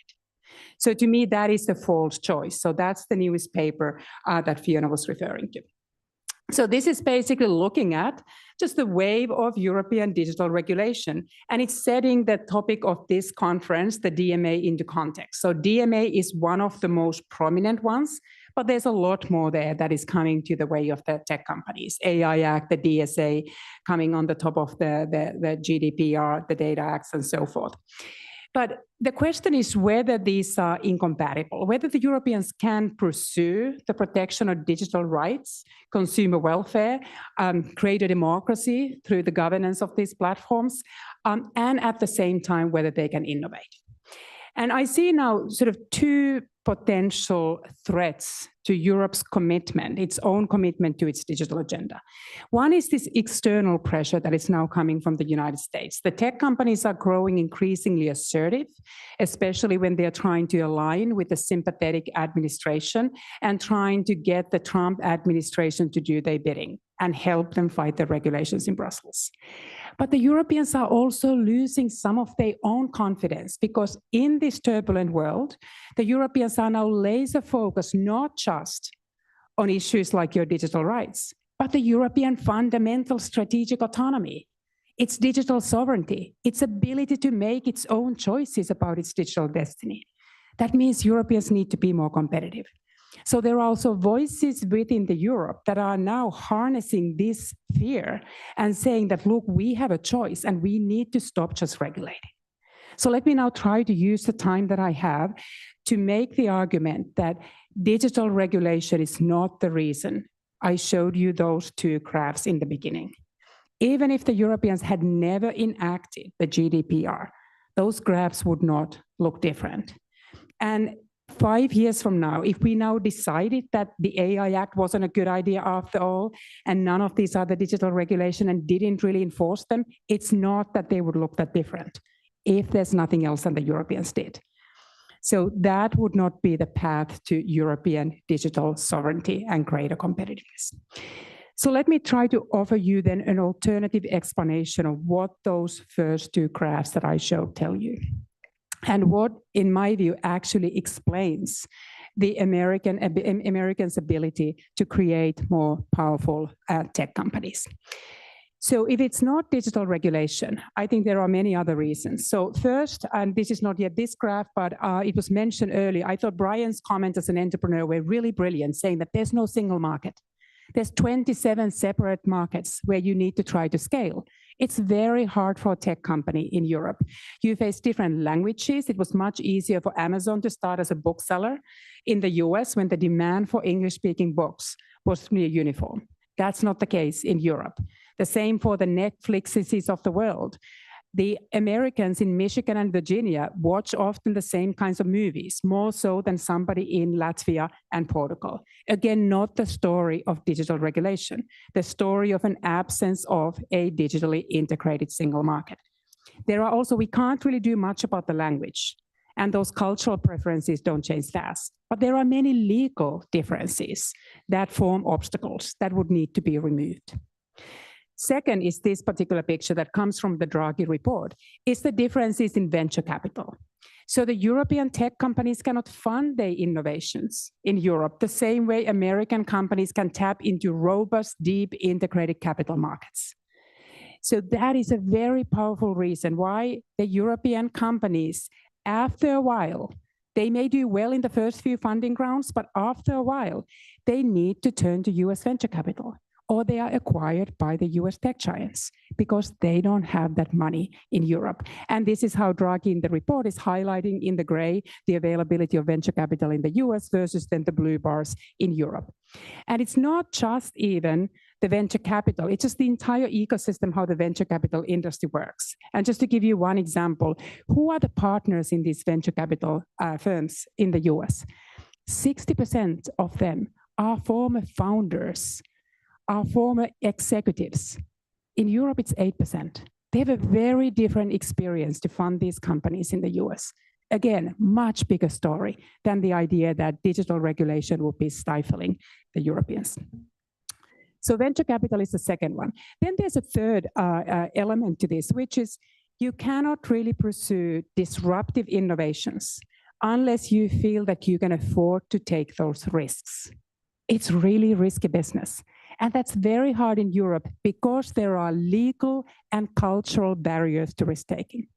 So to me, that is a false choice. So that's the newest paper that Fiona was referring to. So this is basically looking at just the wave of European digital regulation. And it's setting the topic of this conference, the DMA, into context. So DMA is one of the most prominent ones, but there's a lot more there that is coming to the way of the tech companies. AI Act, the DSA, coming on the top of the GDPR, the Data Acts, and so forth. But the question is whether these are incompatible, whether the Europeans can pursue the protection of digital rights, consumer welfare, create a democracy through the governance of these platforms, and at the same time, whether they can innovate. And I see now sort of two potential threats to Europe's commitment, its own commitment to its digital agenda. One is this external pressure that is now coming from the United States. The tech companies are growing increasingly assertive, especially when they're trying to align with the sympathetic administration and trying to get the Trump administration to do their bidding. and help them fight the regulations in Brussels. But the Europeans are also losing some of their own confidence because in this turbulent world, the Europeans are now laser focused not just on issues like your digital rights, but the European fundamental strategic autonomy, its digital sovereignty, its ability to make its own choices about its digital destiny. That means Europeans need to be more competitive. So there are also voices within the Europe that are now harnessing this fear and saying that, look, we have a choice and we need to stop just regulating. So let me now try to use the time that I have to make the argument that digital regulation is not the reason I showed you those two graphs in the beginning. Even if the Europeans had never enacted the GDPR, those graphs would not look different. And 5 years from now, if we now decided that the AI Act wasn't a good idea after all, and none of these other digital regulation and didn't really enforce them, it's not that they would look that different if there's nothing else than the Europeans did. So that would not be the path to European digital sovereignty and greater competitiveness. So let me try to offer you then an alternative explanation of what those first two graphs that I showed tell you. And what, in my view, actually explains the Americans' ability to create more powerful tech companies. So if it's not digital regulation, I think there are many other reasons. So first, and this is not yet this graph, but it was mentioned earlier, I thought Brian's comment as an entrepreneur were really brilliant, saying that there's no single market. There's 27 separate markets where you need to try to scale. It's very hard for a tech company in Europe. You face different languages. It was much easier for Amazon to start as a bookseller in the US when the demand for English-speaking books was near uniform. That's not the case in Europe. The same for the Netflixes of the world. The Americans in Michigan and Virginia watch often the same kinds of movies, more so than somebody in Latvia and Portugal. Again, not the story of digital regulation, the story of an absence of a digitally integrated single market. There are also, we can't really do much about the language, and those cultural preferences don't change fast. But there are many legal differences that form obstacles that would need to be removed. Second is this particular picture that comes from the Draghi report, is the differences in venture capital. So the European tech companies cannot fund their innovations in Europe the same way American companies can tap into robust, deep, integrated capital markets. So that is a very powerful reason why the European companies, after a while, they may do well in the first few funding rounds, but after a while, they need to turn to US venture capital, or they are acquired by the US tech giants because they don't have that money in Europe. And this is how Draghi in the report is highlighting in the gray the availability of venture capital in the US versus then the blue bars in Europe. And it's not just even the venture capital, it's just the entire ecosystem, how the venture capital industry works. And just to give you one example, who are the partners in these venture capital firms in the US? 60% of them are former founders, are former executives. In Europe, it's 8%. They have a very different experience to fund these companies in the US. Again, much bigger story than the idea that digital regulation will be stifling the Europeans. So venture capital is the second one. Then there's a third element to this, which is you cannot really pursue disruptive innovations unless you feel that you can afford to take those risks. It's really risky business. And that's very hard in Europe because there are legal and cultural barriers to risk-taking.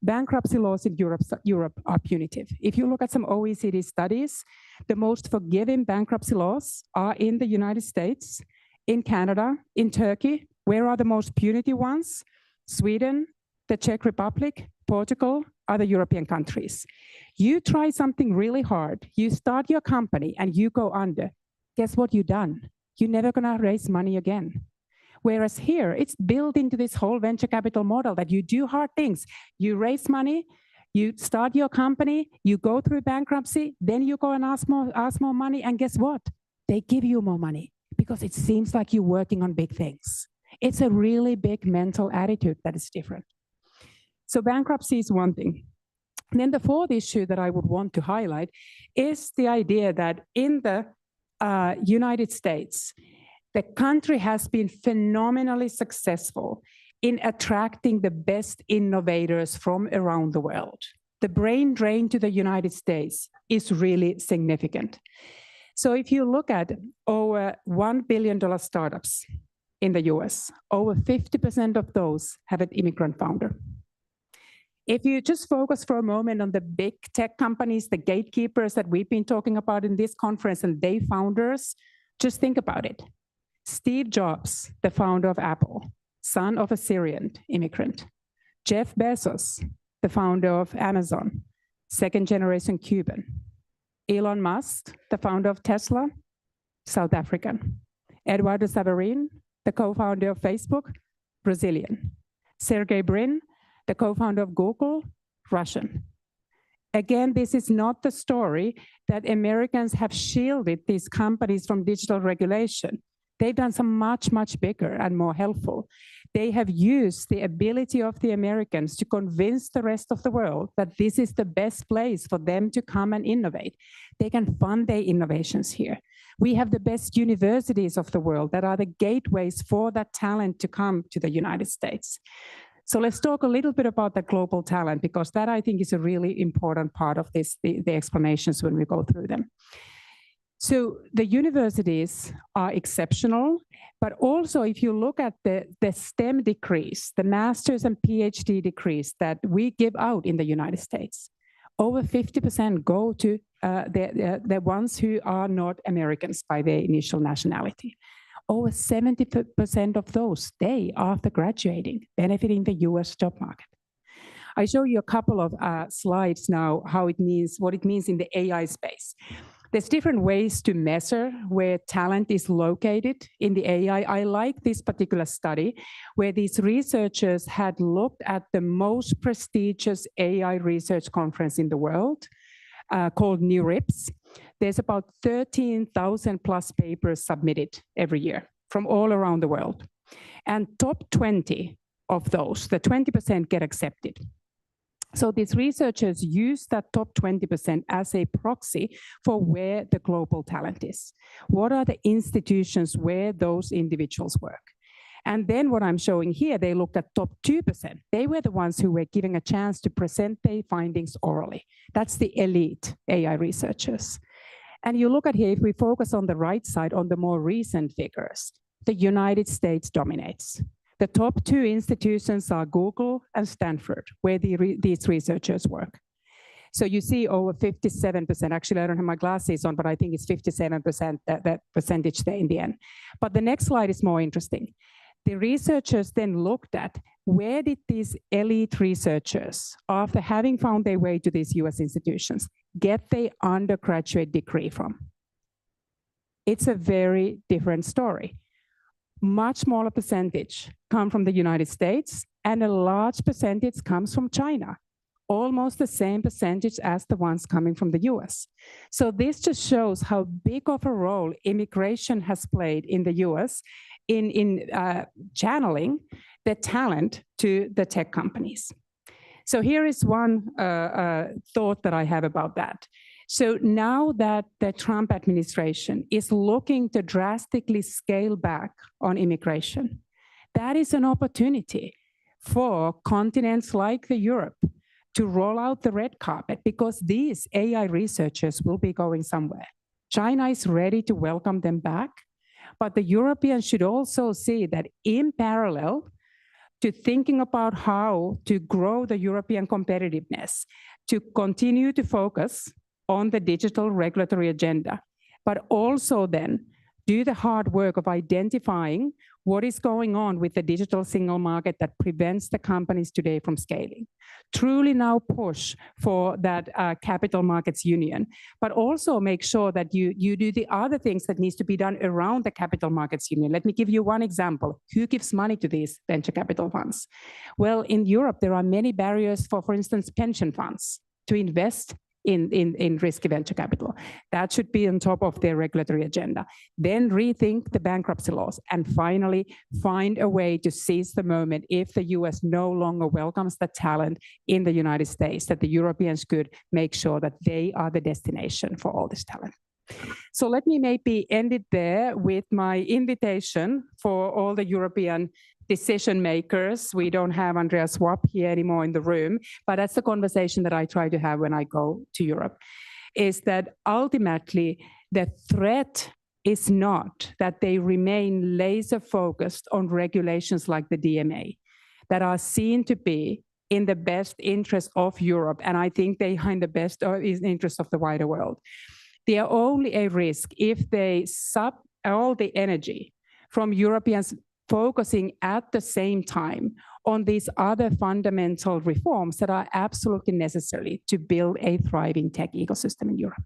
Bankruptcy laws in Europe are punitive. If you look at some OECD studies, the most forgiving bankruptcy laws are in the United States, in Canada, in Turkey. Where are the most punitive ones? Sweden, the Czech Republic, Portugal, other European countries. You try something really hard, you start your company and you go under. Guess what you've done? You're never gonna raise money again. Whereas here, it's built into this whole venture capital model that you do hard things. You raise money, you start your company, you go through bankruptcy, then you go and ask more money, and guess what? They give you more money because it seems like you're working on big things. It's a really big mental attitude that is different. So bankruptcy is one thing. And then the fourth issue that I would want to highlight is the idea that in the United States, The country has been phenomenally successful in attracting the best innovators from around the world. The brain drain to the United States is really significant. So if you look at over $1 billion startups in the US, over 50% of those have an immigrant founder. If you just focus for a moment on the big tech companies, the gatekeepers that we've been talking about in this conference and their founders, just think about it. Steve Jobs, the founder of Apple, son of a Syrian immigrant. Jeff Bezos, the founder of Amazon, second-generation Cuban. Elon Musk, the founder of Tesla, South African. Eduardo Saverin, the co-founder of Facebook, Brazilian. Sergey Brin, the co-founder of Google, Russian. Again, this is not the story that Americans have shielded these companies from digital regulation. They've done some much, much bigger and more helpful. They have used the ability of the Americans to convince the rest of the world that this is the best place for them to come and innovate. They can fund their innovations here. We have the best universities of the world that are the gateways for that talent to come to the United States. So let's talk a little bit about the global talent, because that I think is a really important part of this, the explanations when we go through them. So the universities are exceptional, but also if you look at the STEM degrees, the master's and PhD degrees that we give out in the United States, over 50% go to the ones who are not Americans by their initial nationality. Over 70% of those stay after graduating, benefiting the US job market. I show you a couple of slides now, what it means in the AI space. There's different ways to measure where talent is located in the AI. I like this particular study where these researchers had looked at the most prestigious AI research conference in the world called NeurIPS. There's about 13,000 plus papers submitted every year from all around the world. And top 20 of those, the 20% get accepted. So these researchers use that top 20% as a proxy for where the global talent is. What are the institutions where those individuals work? And then what I'm showing here, they looked at top 2%. They were the ones who were given a chance to present their findings orally. That's the elite AI researchers. And you look at here, if we focus on the right side, on the more recent figures, the United States dominates. The top two institutions are Google and Stanford, where these researchers work. So you see over 57%, actually I don't have my glasses on, but I think it's 57% that percentage there in the end. But the next slide is more interesting. The researchers then looked at where did these elite researchers, after having found their way to these US institutions, get their undergraduate degree from? It's a very different story. Much smaller percentage come from the United States, and a large percentage comes from China, almost the same percentage as the ones coming from the US. So this just shows how big of a role immigration has played in the US in channeling the talent to the tech companies. So here is one thought that I have about that. So now that the Trump administration is looking to drastically scale back on immigration, that is an opportunity for continents like the Europe to roll out the red carpet, because these AI researchers will be going somewhere. China is ready to welcome them back, but the Europeans should also see that in parallel to thinking about how to grow the European competitiveness, to continue to focus on the digital regulatory agenda, but also then do the hard work of identifying what is going on with the digital single market that prevents the companies today from scaling. Truly now push for that capital markets union, but also make sure that you do the other things that needs to be done around the capital markets union. Let me give you one example. Who gives money to these venture capital funds? Well, in Europe, there are many barriers for instance, pension funds to invest in risky venture capital. That should be on top of their regulatory agenda. Then rethink the bankruptcy laws, and finally find a way to seize the moment if the US no longer welcomes the talent in the United States, that the Europeans could make sure that they are the destination for all this talent. So let me maybe end it there with my invitation for all the European decision makers. We don't have Andreas Schwab here anymore in the room, but that's the conversation that I try to have when I go to Europe, is that ultimately the threat is not that they remain laser focused on regulations like the DMA that are seen to be in the best interest of Europe, and I think they are in the best interest of the wider world. They are only a risk if they sub all the energy from Europeans focusing at the same time on these other fundamental reforms that are absolutely necessary to build a thriving tech ecosystem in Europe.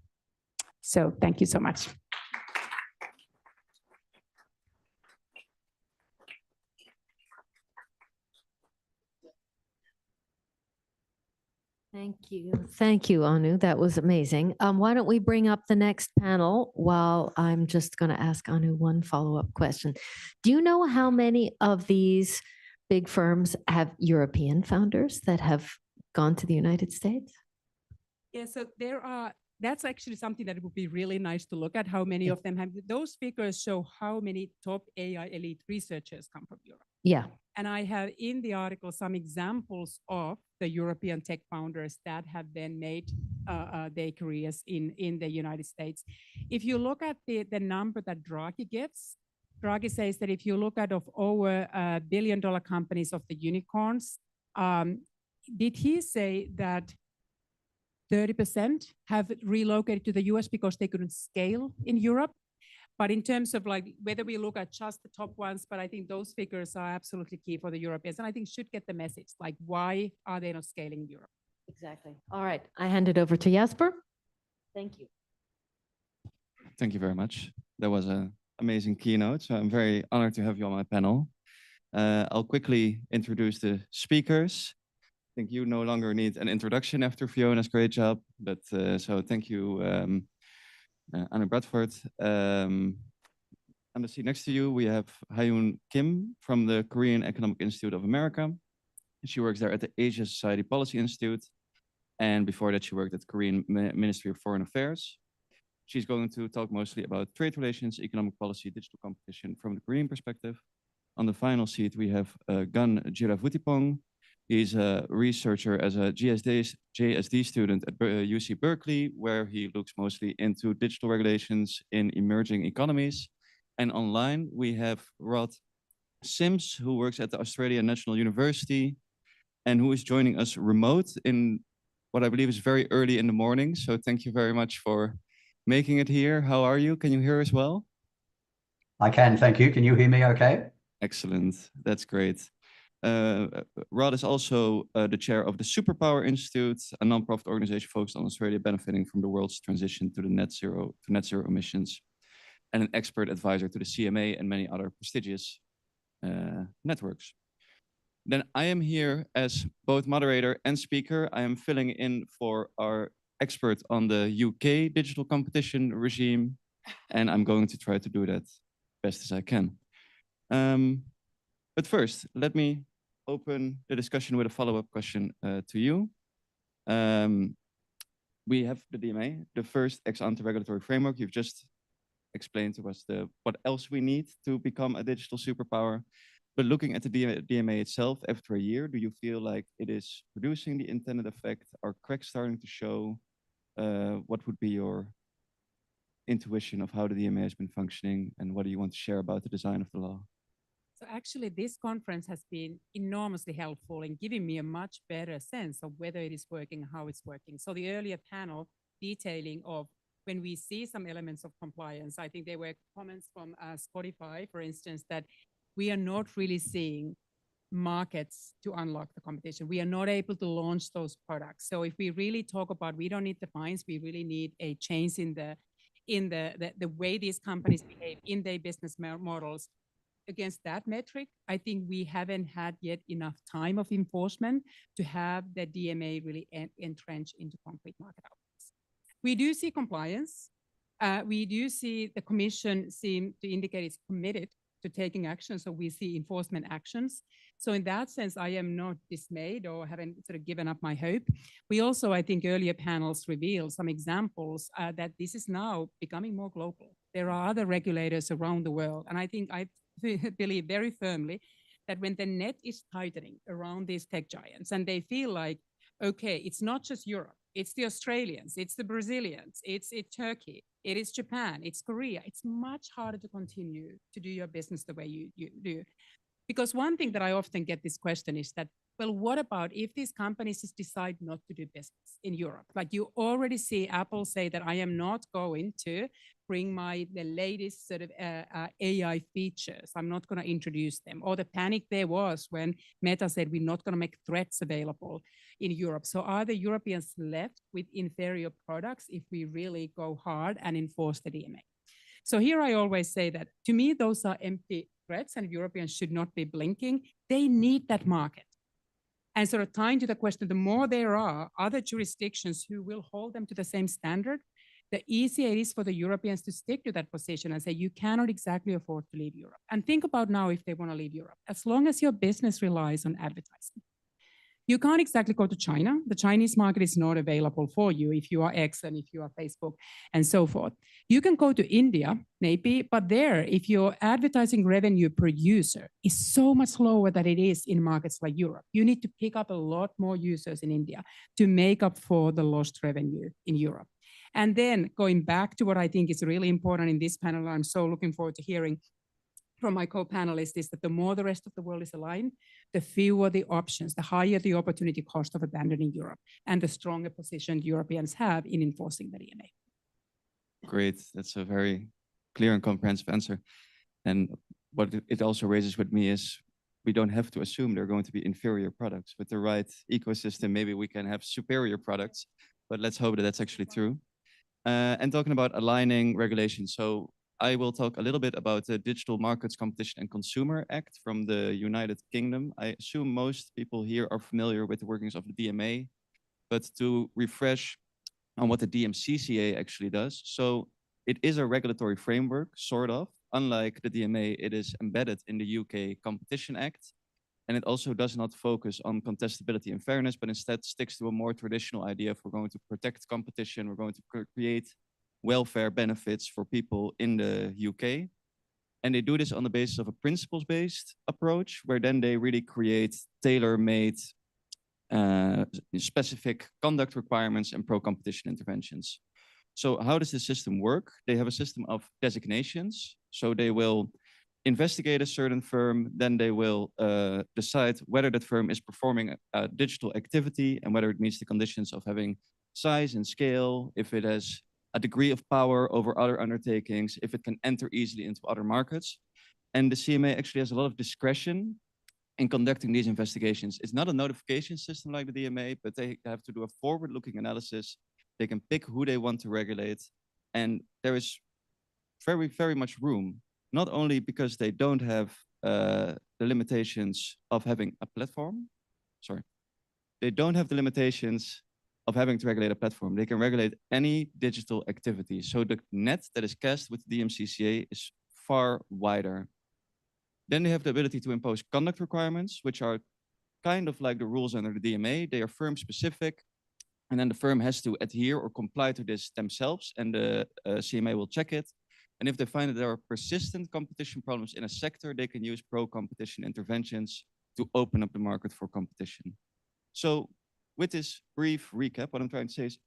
So thank you so much. Thank you. Thank you, Anu. That was amazing. Why don't we bring up the next panel while I'm just going to ask Anu one follow-up question. Do you know how many of these big firms have European founders that have gone to the United States? Yeah, so that's actually something that would be really nice to look at, how many of them have. Those figures show how many top AI elite researchers come from Europe. Yeah. And I have in the article some examples of the European tech founders that have then made their careers in the United States. If you look at the number that Draghi gives, Draghi says that if you look at of over $1 billion companies of the unicorns, did he say that 30% have relocated to the US because they couldn't scale in Europe? But in terms of like whether we look at just the top ones, but I think those figures are absolutely key for the Europeans, and I think should get the message, like why are they not scaling in Europe? Exactly. All right, I hand it over to Jasper. Thank you. Thank you very much. That was an amazing keynote, so I'm very honored to have you on my panel. I'll quickly introduce the speakers. I think you no longer need an introduction after Fiona's great job, but so thank you, Anna Bradford. On the seat next to you, we have Hyun Kim from the Korean Economic Institute of America. She works there at the Asia Society Policy Institute. And before that, she worked at the Korean Ministry of Foreign Affairs. She's going to talk mostly about trade relations, economic policy, digital competition from the Korean perspective. On the final seat, we have Gan Jiravutipong. He's a researcher as a JSD student at UC Berkeley, where he looks mostly into digital regulations in emerging economies. And online, we have Rod Sims, who works at the Australian National University and who is joining us remote in what I believe is very early in the morning. So thank you very much for making it here. How are you? Can you hear us well? I can, thank you. Can you hear me okay? Excellent. That's great. Rod is also the chair of the Superpower Institute, a nonprofit organization focused on Australia benefiting from the world's transition to the net zero emissions, and an expert advisor to the CMA and many other prestigious networks. Then I am here as both moderator and speaker. I am filling in for our expert on the UK digital competition regime, and I'm going to try to do that best as I can. But first, let me open the discussion with a follow-up question to you. We have the DMA, the first ex-ante regulatory framework. You've just explained to us what else we need to become a digital superpower. But looking at the DMA itself, after a year, do you feel like it is producing the intended effect? Are cracks starting to show? What would be your intuition of how the DMA has been functioning, and what do you want to share about the design of the law? So actually, this conference has been enormously helpful in giving me a much better sense of whether it is working and how it's working. So the earlier panel detailing of when we see some elements of compliance, I think there were comments from Spotify, for instance, that we are not really seeing markets to unlock the competition. We are not able to launch those products. So if we really talk about, we don't need the fines, we really need a change in the way these companies behave in their business models. Against that metric, I think we haven't had yet enough time of enforcement to have the DMA really entrench into concrete market outcomes. We do see compliance. We do see the Commission seem to indicate it's committed to taking action. So we see enforcement actions. So in that sense, I am not dismayed or haven't sort of given up my hope. We also, I think earlier panels revealed some examples that this is now becoming more global. There are other regulators around the world. And I think I believe very firmly that when the net is tightening around these tech giants and they feel like, okay, it's not just Europe, it's the Australians, it's the Brazilians, it's Turkey, it is Japan, it's Korea. It's much harder to continue to do your business the way you do. Because one thing that I often get this question is that, well, what about if these companies just decide not to do business in Europe? Like you already see Apple say that I am not going to bring the latest sort of AI features. I'm not going to introduce them. Or the panic there was when Meta said we're not going to make threats available in Europe. So are the Europeans left with inferior products if we really go hard and enforce the DMA? So here I always say that to me, those are empty threats and Europeans should not be blinking. They need that market. And sort of tying to the question, the more there are other jurisdictions who will hold them to the same standard, the easier it is for the Europeans to stick to that position and say, you cannot exactly afford to leave Europe. And think about now if they want to leave Europe, as long as your business relies on advertising. You can't exactly go to China. The Chinese market is not available for you if you are X and if you are Facebook and so forth. You can go to India, maybe, but there, if your advertising revenue per user is so much lower than it is in markets like Europe, you need to pick up a lot more users in India to make up for the lost revenue in Europe. And then going back to what I think is really important in this panel, I'm so looking forward to hearing from my co-panelists, is that the more the rest of the world is aligned, the fewer the options, the higher the opportunity cost of abandoning Europe, and the stronger position Europeans have in enforcing the DMA. Great. That's a very clear and comprehensive answer. And what it also raises with me is we don't have to assume they're going to be inferior products. With the right ecosystem, maybe we can have superior products, but let's hope that that's actually true. And talking about aligning regulations. So I will talk a little bit about the Digital Markets Competition and Consumer Act from the United Kingdom. I assume most people here are familiar with the workings of the DMA, but to refresh on what the DMCCA actually does. So it is a regulatory framework, sort of. Unlike the DMA, it is embedded in the UK Competition Act. And it also does not focus on contestability and fairness, but instead sticks to a more traditional idea. If we're going to protect competition, we're going to create welfare benefits for people in the UK. And they do this on the basis of a principles-based approach, where then they really create tailor-made specific conduct requirements and pro-competition interventions. So how does the system work? They have a system of designations. So they will investigate a certain firm, then they will decide whether that firm is performing a digital activity and whether it meets the conditions of having size and scale, if it has a degree of power over other undertakings, if it can enter easily into other markets. And the CMA actually has a lot of discretion in conducting these investigations. It's not a notification system like the DMA, but they have to do a forward-looking analysis. They can pick who they want to regulate. And there is very, very much room, not only because they don't have the limitations of having a platform. They don't have the limitations of having to regulate a platform. They can regulate any digital activity. So the net that is cast with the DMCCA is far wider. Then they have the ability to impose conduct requirements, which are kind of like the rules under the DMA. They are firm specific, and then the firm has to adhere or comply to this themselves, and the CMA will check it. And if they find that there are persistent competition problems in a sector, they can use pro-competition interventions to open up the market for competition. So with this brief recap, what I'm trying to say is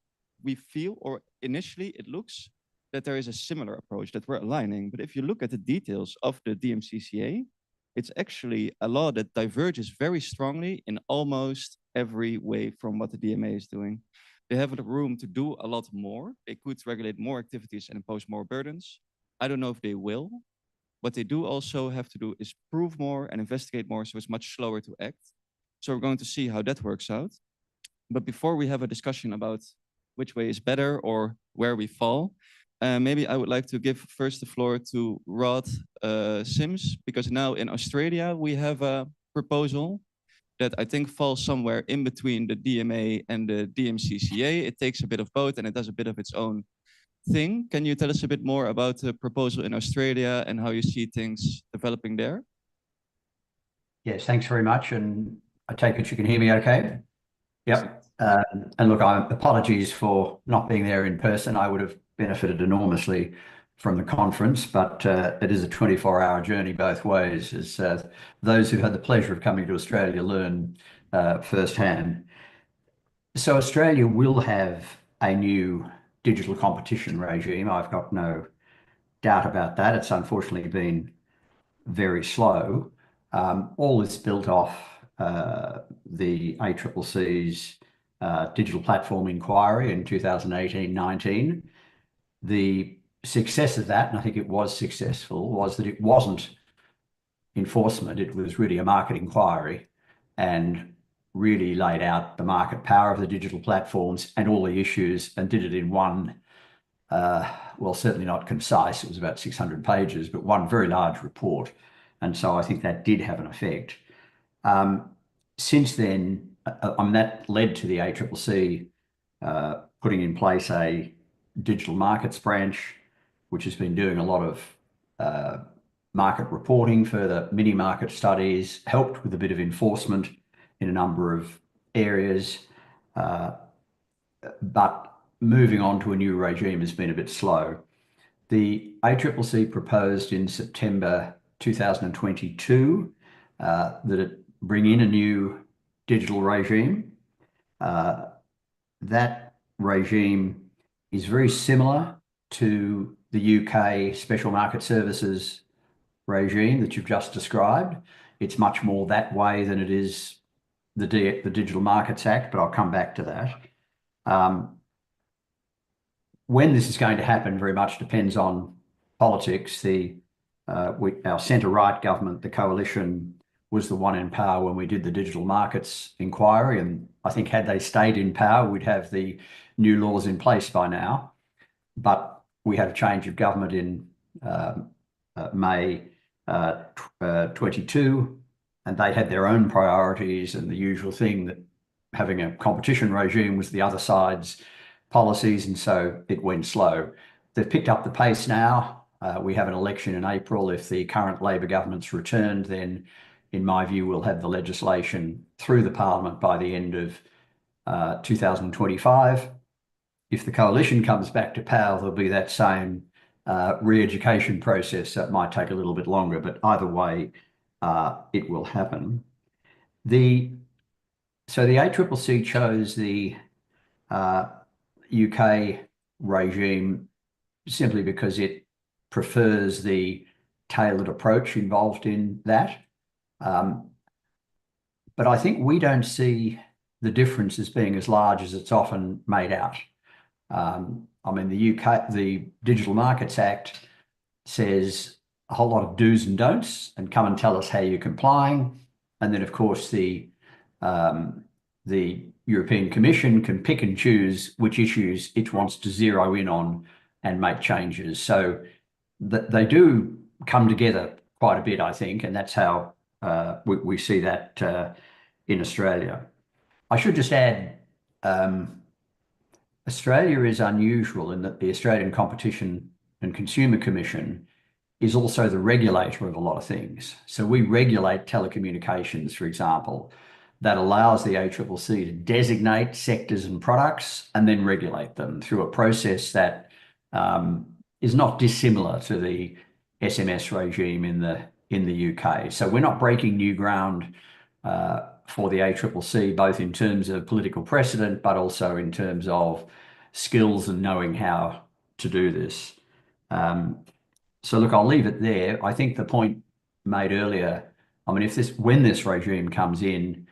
we feel, or initially it looks, that there is a similar approach that we're aligning. But if you look at the details of the DMCCA, it's actually a law that diverges very strongly in almost every way from what the DMA is doing. They have the room to do a lot more. They could regulate more activities and impose more burdens. I don't know if they will. What they do also have to do is prove more and investigate more, so it's much slower to act. So we're going to see how that works out. But before we have a discussion about which way is better or where we fall, maybe I would like to give first the floor to Rod Sims, because now in Australia we have a proposal that I think falls somewhere in between the DMA and the DMCCA. It takes a bit of both and it does a bit of its own thing. Can you tell us a bit more about the proposal in Australia and how you see things developing there? Yes, thanks very much. And I take it you can hear me okay? Yep. And look, apologies for not being there in person. I would have benefited enormously from the conference, but it is a 24-hour journey both ways, as those who've had the pleasure of coming to Australia learn firsthand. So Australia will have a new digital competition regime. I've got no doubt about that. It's unfortunately been very slow. All is built off the ACCC's digital platform inquiry in 2018-19. The success of that, and I think it was successful, was that it wasn't enforcement. It was really a market inquiry and really laid out the market power of the digital platforms and all the issues, and did it in one, well, certainly not concise. It was about 600 pages, but one very large report. And so I think that did have an effect. Since then, that led to the ACCC putting in place a digital markets branch, which has been doing a lot of market reporting, further mini market studies, helped with a bit of enforcement in a number of areas. But moving on to a new regime has been a bit slow. The ACCC proposed in September 2022 that it bring in a new digital regime. That regime is very similar to the UK Special Market Services regime that you've just described. It's much more that way than it is the Digital Markets Act, but I'll come back to that. When this is going to happen very much depends on politics. Our centre-right government, the coalition, was the one in power when we did the digital markets inquiry. And I think had they stayed in power, we'd have the new laws in place by now. But we had a change of government in May 22, and they had their own priorities, and the usual thing that having a competition regime was the other side's policies, and so it went slow. They've picked up the pace now. We have an election in April. If the current Labor government's returned, then in my view, we'll have the legislation through the Parliament by the end of 2025. If the coalition comes back to power, there'll be that same re-education process. That might take a little bit longer, but either way, it will happen. So the ACCC chose the UK regime simply because it prefers the tailored approach involved in that. But I think we don't see the difference as being as large as it's often made out. I mean, the Digital Markets Act says a whole lot of do's and don'ts and come and tell us how you're complying. And then, of course, the European Commission can pick and choose which issues it wants to zero in on and make changes. So they do come together quite a bit, I think, and that's how we see that in Australia. I should just add, Australia is unusual in that the Australian Competition and Consumer Commission is also the regulator of a lot of things. So we regulate telecommunications, for example. That allows the ACCC to designate sectors and products and then regulate them through a process that is not dissimilar to the SMS regime in the UK. So we're not breaking new ground for the ACCC, both in terms of political precedent, but also in terms of skills and knowing how to do this. So look, I'll leave it there. I think the point made earlier, I mean, when this regime comes in,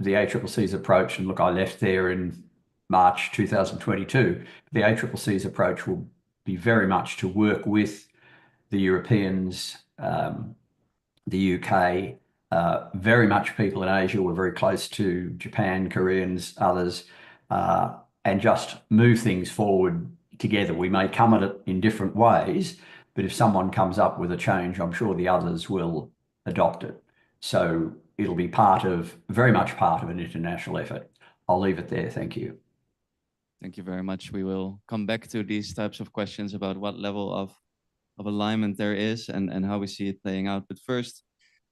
the ACCC's approach, and look, I left there in March 2022, the ACCC's approach will be very much to work with the Europeans, the UK, very much people in Asia. We're very close to Japan, Koreans, others, and just move things forward together. We may come at it in different ways, but if someone comes up with a change, I'm sure the others will adopt it. So it'll be very much part of an international effort. I'll leave it there. Thank you. Thank you very much. We will come back to these types of questions about what level of alignment there is and how we see it playing out. But first,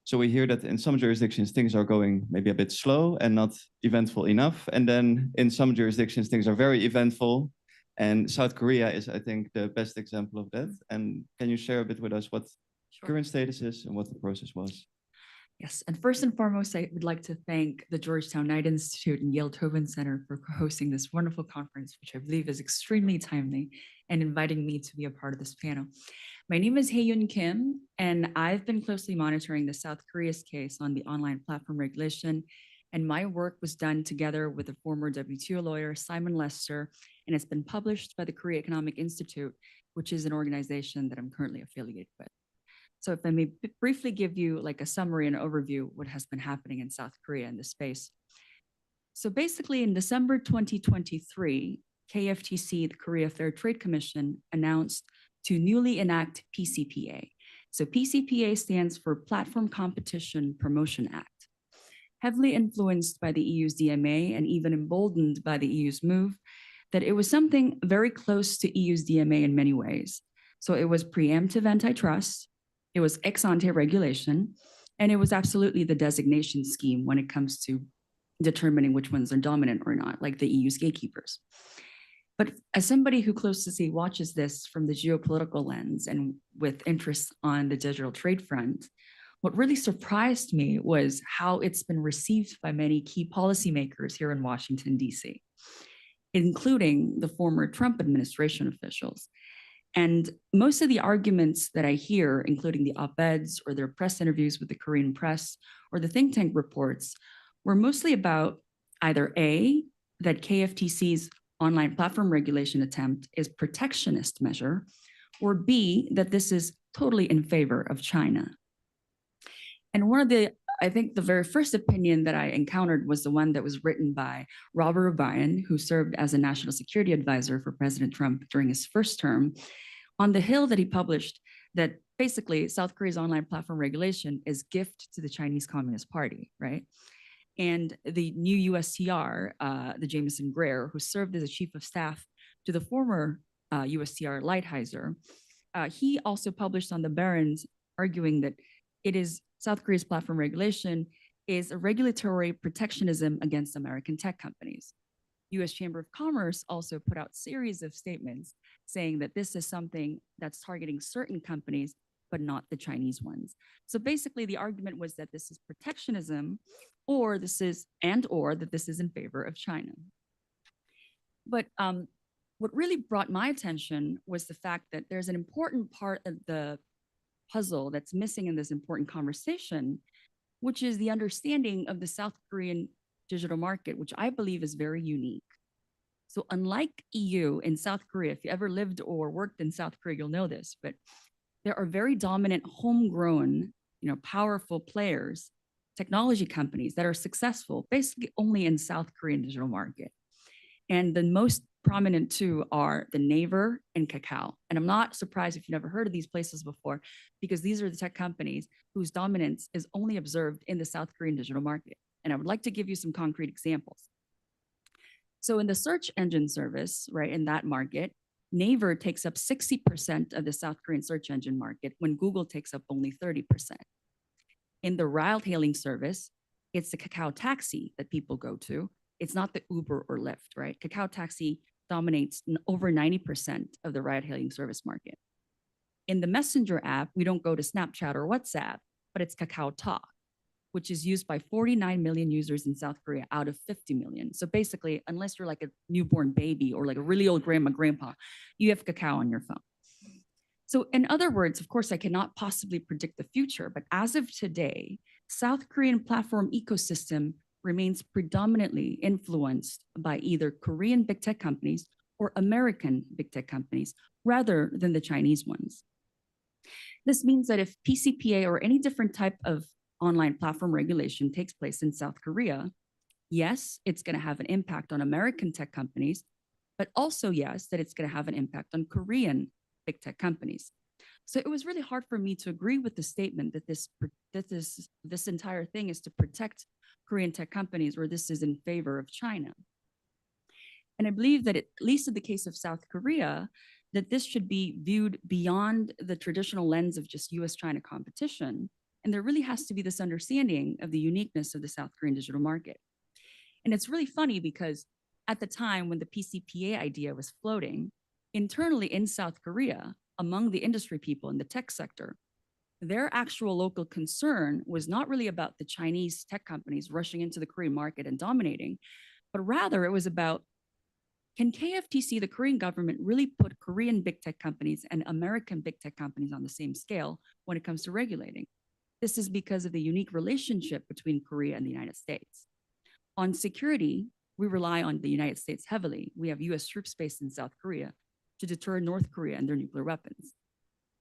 so we hear that in some jurisdictions, things are going maybe a bit slow and not eventful enough. And then in some jurisdictions, things are very eventful. And South Korea is, I think, the best example of that. And can you share a bit with us what current status is and what the process was? Yes, and first and foremost, I would like to thank the Georgetown Knight Institute and Yale Tobin Center for hosting this wonderful conference, which I believe is extremely timely, and inviting me to be a part of this panel. My name is Hae-Yoon Kim, and I've been closely monitoring the South Korea's case on the online platform regulation, and my work was done together with the former WTO lawyer, Simon Lester, and it's been published by the Korea Economic Institute, which is an organization that I'm currently affiliated with. So if I may briefly give you like a summary and overview what has been happening in South Korea in this space. So basically in December 2023, KFTC, the Korea Fair Trade Commission, announced to newly enact PCPA. So PCPA stands for Platform Competition Promotion Act. Heavily influenced by the EU's DMA and even emboldened by the EU's move, that it was something very close to EU's DMA in many ways. So it was preemptive antitrust, it was ex-ante regulation, and it was absolutely the designation scheme when it comes to determining which ones are dominant or not, like the EU's gatekeepers. But as somebody who closely watches this from the geopolitical lens and with interest on the digital trade front, what really surprised me was how it's been received by many key policymakers here in Washington, D.C., including the former Trump administration officials. And most of the arguments that I hear, including the op-eds or their press interviews with the Korean press or the think tank reports, were mostly about either A, that KFTC's online platform regulation attempt is protectionist measure, or B, that this is totally in favor of China. And one of the, I think the very first opinion that I encountered was the one that was written by Robert O'Brien, who served as a national security advisor for President Trump during his first term, on the Hill that he published that basically South Korea's online platform regulation is gift to the Chinese Communist Party, right? And the new USTR, the Jameson Greer, who served as a chief of staff to the former USTR Lighthizer, he also published on the Barron's arguing that it is South Korea's platform regulation is a regulatory protectionism against American tech companies. US Chamber of Commerce also put out series of statements saying that this is something that's targeting certain companies, but not the Chinese ones. So basically the argument was that this is protectionism, or this is, or that this is in favor of China. But what really brought my attention was the fact that there's an important part of the puzzle that's missing in this important conversation, which is the understanding of the South Korean digital market, which I believe is very unique. So unlike EU in South Korea, if you ever lived or worked in South Korea, you'll know this, but there are very dominant homegrown, powerful players, technology companies that are successful basically only in South Korean digital market. And the most prominent two are the Naver and Kakao. And I'm not surprised if you've never heard of these places before, because these are the tech companies whose dominance is only observed in the South Korean digital market. And I would like to give you some concrete examples. So in the search engine service, right, in that market, Naver takes up 60% of the South Korean search engine market when Google takes up only 30%. In the ride-hailing service, it's the Kakao Taxi that people go to. It's not the Uber or Lyft, right? Kakao Taxi dominates over 90% of the ride-hailing service market. In the Messenger app, we don't go to Snapchat or WhatsApp, but it's Kakao Talk, which is used by 49 million users in South Korea out of 50 million. So basically, unless you're like a newborn baby or like a really old grandma, grandpa, you have Kakao on your phone. So in other words, of course, I cannot possibly predict the future, but as of today, South Korean platform ecosystem remains predominantly influenced by either Korean big tech companies or American big tech companies rather than the Chinese ones. This means that if PCPA or any different type of online platform regulation takes place in South Korea, yes, it's going to have an impact on American tech companies, but also yes, that it's going to have an impact on Korean big tech companies. So it was really hard for me to agree with the statement that this entire thing is to protect Korean tech companies, or this is in favor of China. And I believe that at least in the case of South Korea, that this should be viewed beyond the traditional lens of just US-China competition. And there really has to be this understanding of the uniqueness of the South Korean digital market. And it's really funny because at the time when the PCPA idea was floating, internally in South Korea, among the industry people in the tech sector, their actual local concern was not really about the Chinese tech companies rushing into the Korean market and dominating, but rather it was about, can KFTC, the Korean government, really put Korean big tech companies and American big tech companies on the same scale when it comes to regulating? This is because of the unique relationship between Korea and the United States. On security, we rely on the United States heavily. We have US troops based in South Korea to deter North Korea and their nuclear weapons.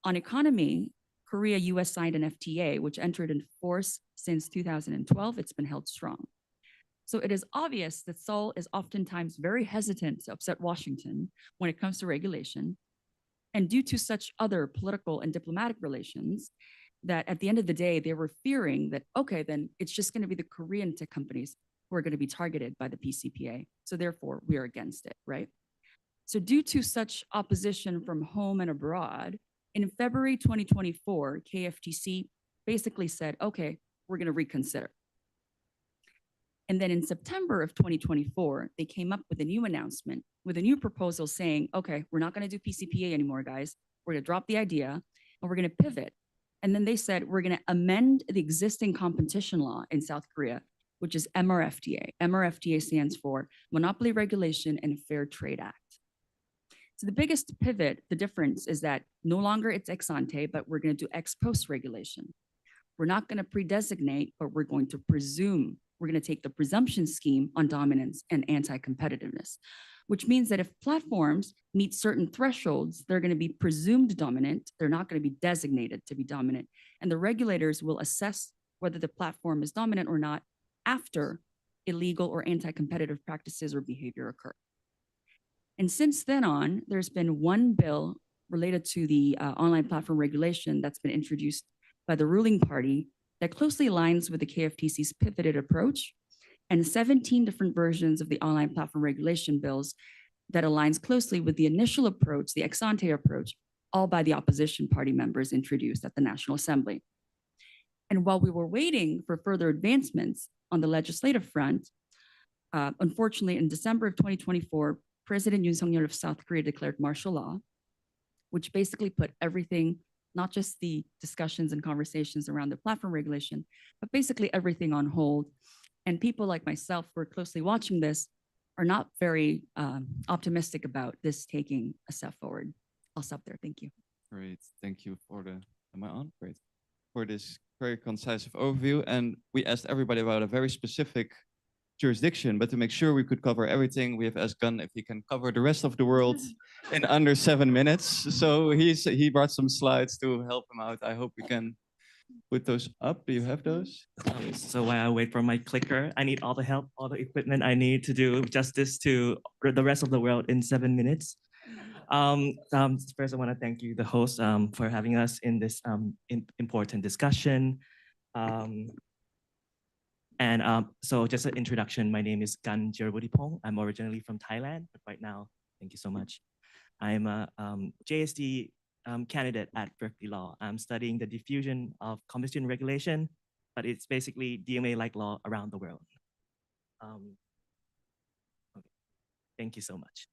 On economy, Korea-US signed an FTA, which entered into force since 2012. It's been held strong. So it is obvious that Seoul is oftentimes very hesitant to upset Washington when it comes to regulation. And due to such other political and diplomatic relations, that at the end of the day, they were fearing that, okay, then it's just going to be the Korean tech companies who are going to be targeted by the PCPA. So therefore, we are against it, right? So due to such opposition from home and abroad, in February 2024, KFTC basically said, okay, we're going to reconsider. And then in September of 2024, they came up with a new announcement, with a new proposal saying, okay, we're not going to do PCPA anymore, guys. We're going to drop the idea and we're going to pivot. And then they said, we're going to amend the existing competition law in South Korea, which is MRFTA. MRFTA stands for Monopoly Regulation and Fair Trade Act. So the biggest pivot, the difference is that no longer it's ex ante, but we're going to do ex post regulation. We're not going to pre-designate, but we're going to presume. We're going to take the presumption scheme on dominance and anti-competitiveness, which means that if platforms meet certain thresholds, they're going to be presumed dominant. They're not going to be designated to be dominant. And the regulators will assess whether the platform is dominant or not after illegal or anti-competitive practices or behavior occur. And since then on, there's been one bill related to the online platform regulation that's been introduced by the ruling party that closely aligns with the KFTC's pivoted approach, and 17 different versions of the online platform regulation bills that aligns closely with the initial approach, the ex ante approach, all by the opposition party members introduced at the National Assembly. And while we were waiting for further advancements on the legislative front, unfortunately, in December of 2024, President Yoon Suk-yeol of South Korea declared martial law, which basically put everything, not just the discussions and conversations around the platform regulation, but basically everything on hold. And people like myself who are closely watching this are not very optimistic about this taking a step forward. I'll stop there. Thank you. Great. Thank you for the, am I on? Great. For this very concise overview. And we asked everybody about a very specific jurisdiction, but to make sure we could cover everything, we have asked Gun if he can cover the rest of the world in under 7 minutes. So he brought some slides to help him out. I hope we can put those up. Do you have those? So while I wait for my clicker, I need all the help, all the equipment I need to do justice to the rest of the world in 7 minutes. First, I want to thank you, the host, for having us in this important discussion. So just an introduction, my name is Gan Jerabudipong. I'm originally from Thailand, but right now, thank you so much. I'm a JSD candidate at Berkeley Law. I'm studying the diffusion of competition regulation, but it's basically DMA-like law around the world. Okay. Thank you so much.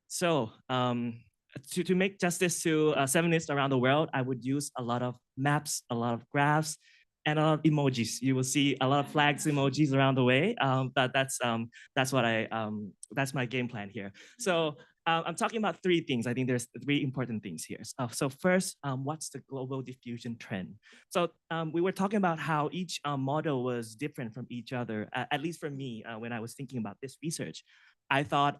So to make justice to 7 minutes around the world, I would use a lot of maps, a lot of graphs, and a lot of emojis. You will see a lot of flags, emojis around the way. But that's my game plan here. So I'm talking about 3 things. I think there's 3 important things here. So first, what's the global diffusion trend? So we were talking about how each model was different from each other. At least for me, when I was thinking about this research, I thought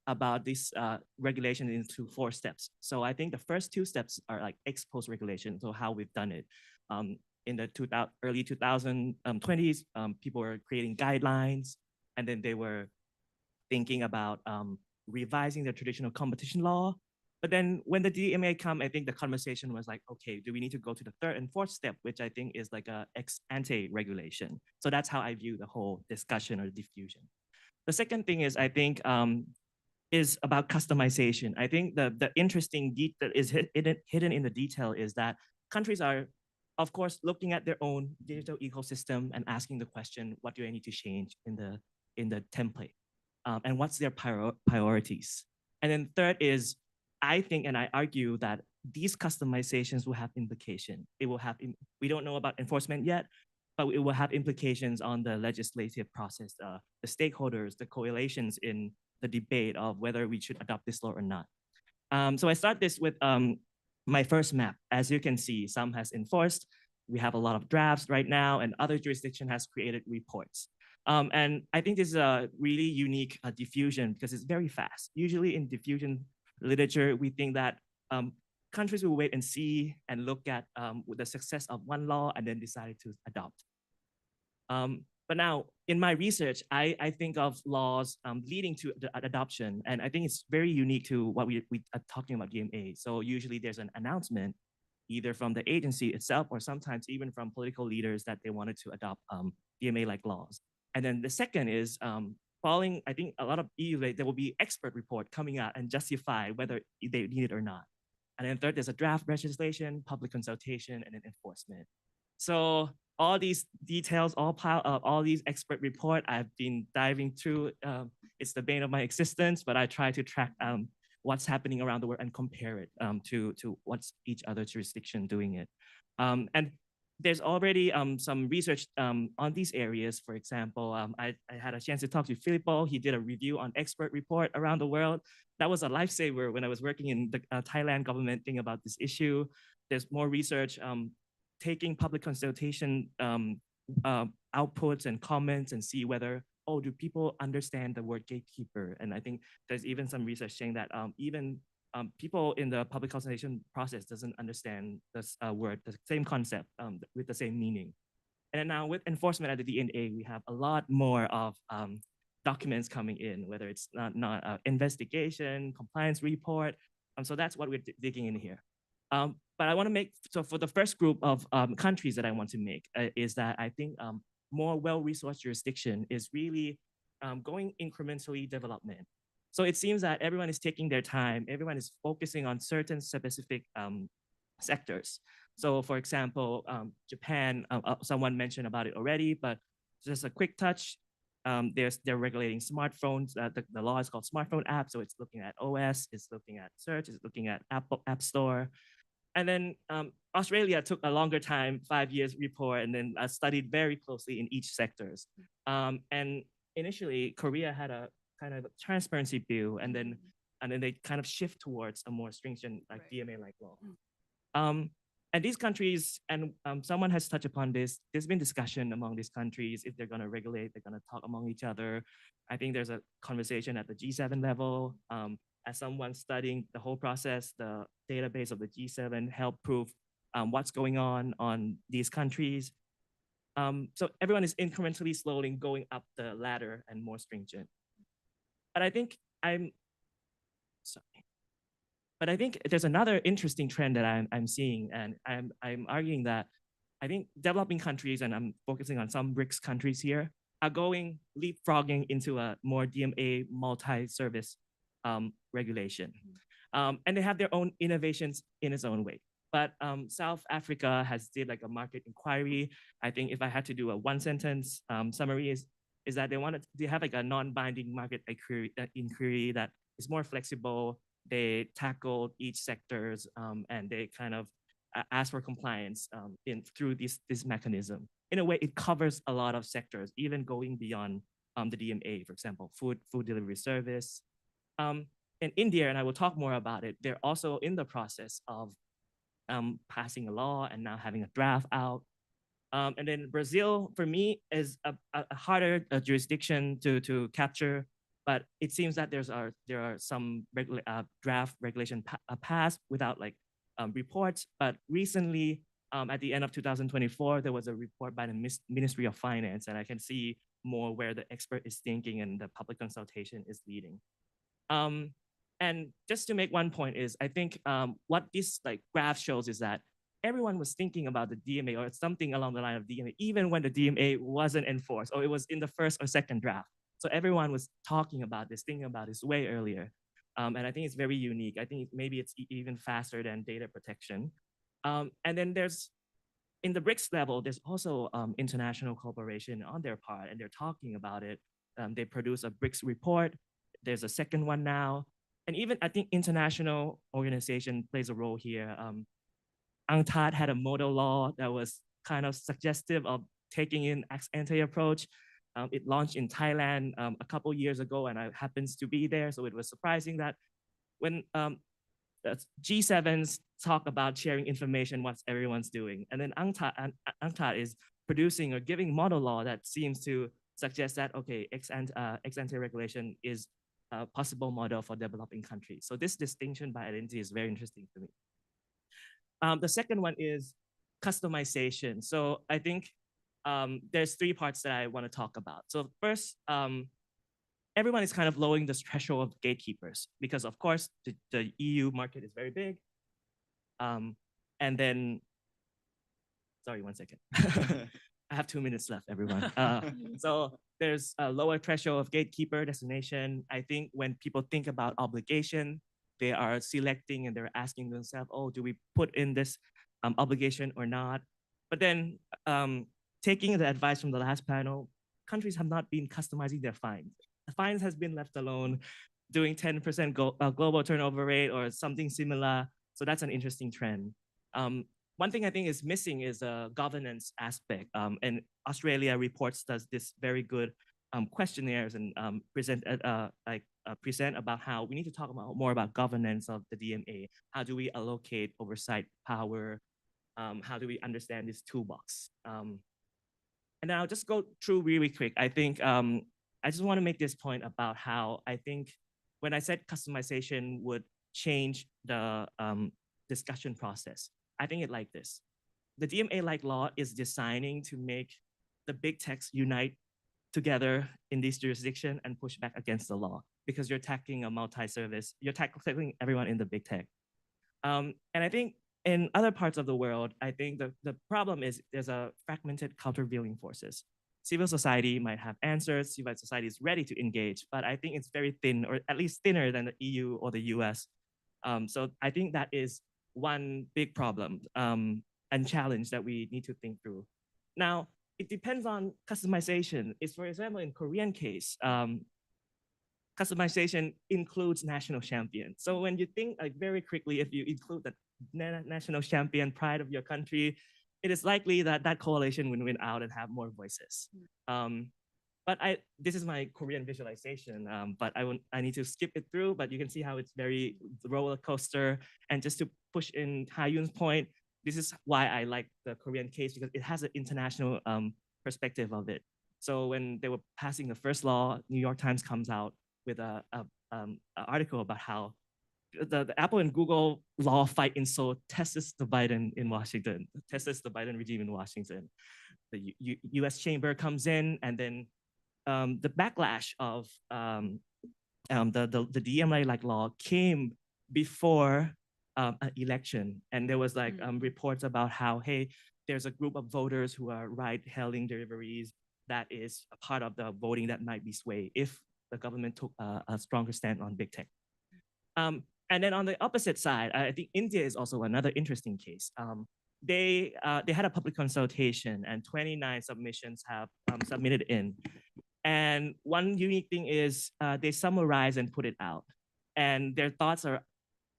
about this regulation into 4 steps. So I think the first 2 steps are like ex post regulation, so how we've done it. In the early 2020s, people were creating guidelines, and then they were thinking about revising the traditional competition law. But then when the DMA come, I think the conversation was like, okay, do we need to go to the 3rd and 4th step, which I think is like a ex ante regulation. So that's how I view the whole discussion or diffusion. The second thing is, I think is about customization. I think the interesting detail is hidden in the detail is that countries are, of course, looking at their own digital ecosystem and asking the question, what do I need to change in the template? And what's their priorities? And then third is, I think, and I argue that these customizations will have implication. It will have, we don't know about enforcement yet, but it will have implications on the legislative process, the stakeholders, the coalitions in the debate of whether we should adopt this law or not. So I start this with my first map. As you can see, some has enforced. We have a lot of drafts right now, and other jurisdiction has created reports. And I think this is a really unique diffusion because it's very fast. Usually in diffusion literature, we think that countries will wait and see and look at the success of one law and then decide to adopt. But now in my research, I think of laws leading to the adoption. And I think it's very unique to what we are talking about DMA. So usually there's an announcement either from the agency itself or sometimes even from political leaders that they wanted to adopt DMA-like laws. And then the second is following, I think a lot of EU, there will be expert report coming out and justify whether they need it or not. And then third, there's a draft legislation, public consultation, and then enforcement. So all these details, all piled up, all these expert report I've been diving through. It's the bane of my existence, but I try to track what's happening around the world and compare it to what's each other jurisdiction doing it. And there's already some research on these areas. For example, I had a chance to talk to Filippo. He did a review on expert report around the world. That was a lifesaver when I was working in the Thailand government thing about this issue. There's more research taking public consultation outputs and comments and see whether, oh, do people understand the word gatekeeper? And I think there's even some research saying that even people in the public consultation process doesn't understand this word, the same concept with the same meaning. And then now with enforcement at the DMA, we have a lot more of documents coming in, whether it's not investigation, compliance report. So that's what we're digging in here. But I want to make, so for the first group of countries that I want to make is that I think more well-resourced jurisdiction is really going incrementally development. So it seems that everyone is taking their time, everyone is focusing on certain specific sectors. So for example, Japan, someone mentioned about it already, but just a quick touch, they're regulating smartphones. The law is called smartphone app, so it's looking at OS, it's looking at search, it's looking at Apple App Store. And then Australia took a longer time, 5 years report, and then studied very closely in each sectors. And initially, Korea had a kind of transparency bill, and then they kind of shift towards a more stringent like DMA-like law. And these countries, and someone has touched upon this, there's been discussion among these countries if they're going to regulate, they're going to talk among each other. I think there's a conversation at the G7 level. As someone studying the whole process, the database of the G7 helped prove what's going on these countries. So everyone is incrementally slowly going up the ladder and more stringent. But I think But I think there's another interesting trend that I'm seeing, and I'm arguing that I think developing countries, and I'm focusing on some BRICS countries here, are going leapfrogging into a more DMA multi-service regulation. And they have their own innovations in its own way. But South Africa has did like a market inquiry. I think if I had to do a one sentence summary is that they have like a non-binding market inquiry that is more flexible. They tackled each sectors and they kind of ask for compliance through this mechanism. In a way, it covers a lot of sectors, even going beyond the DMA, for example, food delivery service. In India, and I will talk more about it, they're also in the process of passing a law and now having a draft out. And then Brazil, for me, is a harder jurisdiction to capture, but it seems that there are some draft regulation passed without like reports. But recently, at the end of 2024, there was a report by the Ministry of Finance, and I can see more where the expert is thinking and the public consultation is leading. And just to make one point is, I think what this like graph shows is that everyone was thinking about the DMA or something along the line of DMA, even when the DMA wasn't enforced or it was in the first or second draft. So everyone was talking about this, thinking about this way earlier. And I think it's very unique. I think maybe it's even faster than data protection. And then in the BRICS level, there's also international cooperation on their part, and they're talking about it. They produce a BRICS report. There's a second one now. And even I think international organization plays a role here. UNCTAD had a model law that was kind of suggestive of taking in ex-ante approach. It launched in Thailand a couple years ago, and I happens to be there. So it was surprising that when G7s talk about sharing information, what everyone's doing. And then UNCTAD is producing or giving model law that seems to suggest that, okay, ex-ante regulation is a possible model for developing countries. So this distinction by identity is very interesting to me. The second one is customization. So I think there's three parts that I want to talk about. So first, everyone is kind of lowering the threshold of gatekeepers because, of course, the EU market is very big. And then, sorry, 1 second. I have 2 minutes left, everyone. So there's a lower threshold of gatekeeper designation. I think when people think about obligation, they are selecting and they're asking themselves, oh, do we put in this obligation or not? But then taking the advice from the last panel, countries have not been customizing their fines. The fines has been left alone, doing 10% global turnover rate or something similar. So that's an interesting trend. One thing I think is missing is a governance aspect. And Australia reports does this very good questionnaires and present about how we need to talk about more about governance of the DMA. How do we allocate oversight power? How do we understand this toolbox? And I'll just go through really quick. I think I just want to make this point about how I think when I said customization would change the discussion process, I think it like this. The DMA-like law is designing to make the big techs unite together in this jurisdiction and push back against the law because you're tackling a multi-service, you're tackling everyone in the big tech. And I think in other parts of the world, I think the problem is there's a fragmented countervailing forces. Civil society might have answers, civil society is ready to engage, but I think it's very thin, or at least thinner than the EU or the US. So I think that is one big problem and challenge that we need to think through. Now, it depends on customization. It's, for example, in Korean case, customization includes national champion. So when you think like very quickly, if you include the national champion pride of your country, it is likely that that coalition will win out and have more voices. But this is my Korean visualization, but I need to skip it through, but you can see how it's very roller coaster. And just to push in Ha-Yoon's point, this is why I like the Korean case, because it has an international perspective of it. So when they were passing the first law, New York Times comes out with an article about how the Apple and Google law fight in Seoul tests the Biden in Washington, tests the Biden regime in Washington. The US chamber comes in, and then the backlash of the DMA-like law came before an election. And there was like reports about how, hey, there's a group of voters who are ride-hailing deliveries that is a part of the voting that might be swayed if the government took a stronger stand on big tech. And then on the opposite side, I think India is also another interesting case. They had a public consultation and 29 submissions have submitted in. And one unique thing is they summarize and put it out. And their thoughts are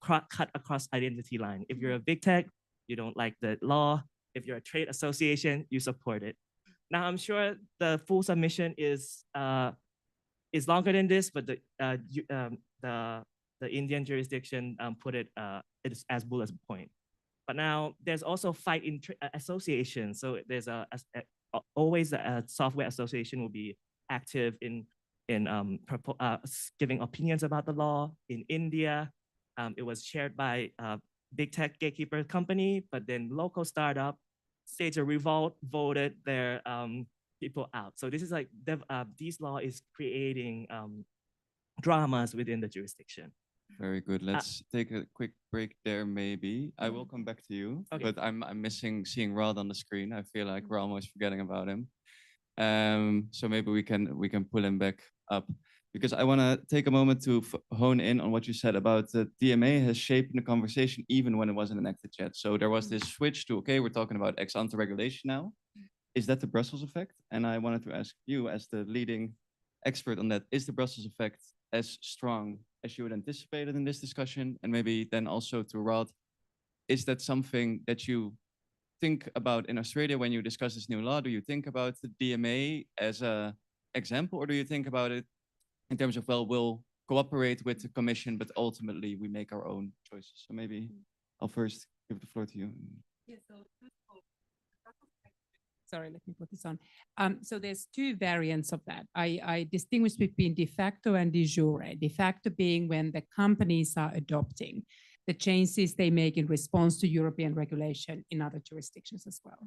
cut across identity line. If you're a big tech, you don't like the law. If you're a trade association, you support it. Now, I'm sure the full submission is longer than this, but the Indian jurisdiction put it as bullet point. But now there's also fight in association. So there's always a software association will be active in giving opinions about the law. In India, it was chaired by a big tech gatekeeper company, but then local startup staged a revolt, voted their people out. So this is like, this law is creating dramas within the jurisdiction. Very good. Let's take a quick break there, maybe. I will come back to you, but I'm missing seeing Rod on the screen. I feel like we're almost forgetting about him. So maybe we can pull him back up. because I want to take a moment to hone in on what you said about the DMA has shaped the conversation even when it wasn't enacted yet. So there was this switch to, okay, we're talking about ex ante regulation now. Is that the Brussels effect? And I wanted to ask you, as the leading expert on that, is the Brussels effect as strong as you had anticipated in this discussion? And maybe then also to Rod, is that something that you think about in Australia when you discuss this new law? Do you think about the DMA as an example, or do you think about it in terms of, well, we'll cooperate with the Commission, but ultimately we make our own choices? So maybe I'll first give the floor to you. Yeah, so first of all, sorry, let me put this on. So there's two variants of that. I distinguish between de facto and de jure. De facto being when the companies are adopting the changes they make in response to European regulation in other jurisdictions as well.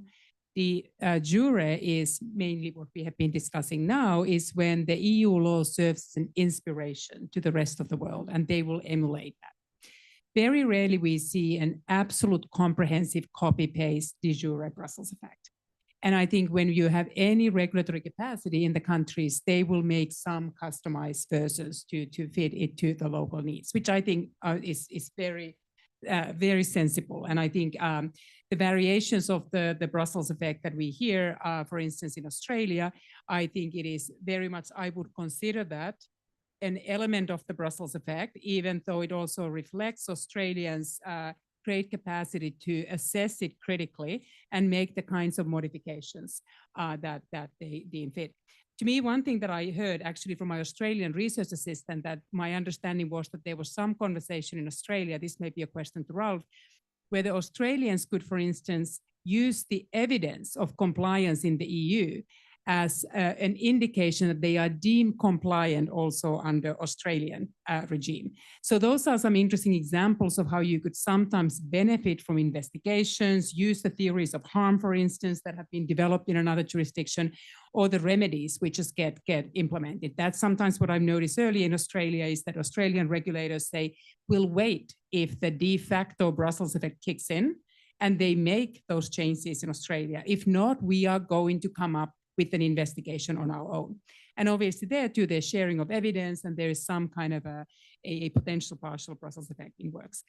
The jure is mainly what we have been discussing now, is when the EU law serves as an inspiration to the rest of the world, and they will emulate that. Very rarely we see an absolute comprehensive copy-paste de jure Brussels effect. And I think when you have any regulatory capacity in the countries, they will make some customized versions to fit it to the local needs, which I think is very, very sensible. And I think the variations of the Brussels effect that we hear, for instance, in Australia, I think it is very much, I would consider that an element of the Brussels effect, even though it also reflects Australians' great capacity to assess it critically and make the kinds of modifications that they deem fit. To me, one thing that I heard actually from my Australian research assistant, that my understanding was that there was some conversation in Australia, this may be a question to Ralph, where the Australians could, for instance, use the evidence of compliance in the EU as an indication that they are deemed compliant also under Australian regime. So those are some interesting examples of how you could sometimes benefit from investigations, use the theories of harm, for instance, that have been developed in another jurisdiction, or the remedies which just get implemented. That's sometimes what I've noticed earlier in Australia, is that Australian regulators say, we'll wait if the de facto Brussels effect kicks in, and they make those changes in Australia. If not, we are going to come up with an investigation on our own. And obviously there too, there's sharing of evidence, and there is some kind of a potential partial Brussels effect in works.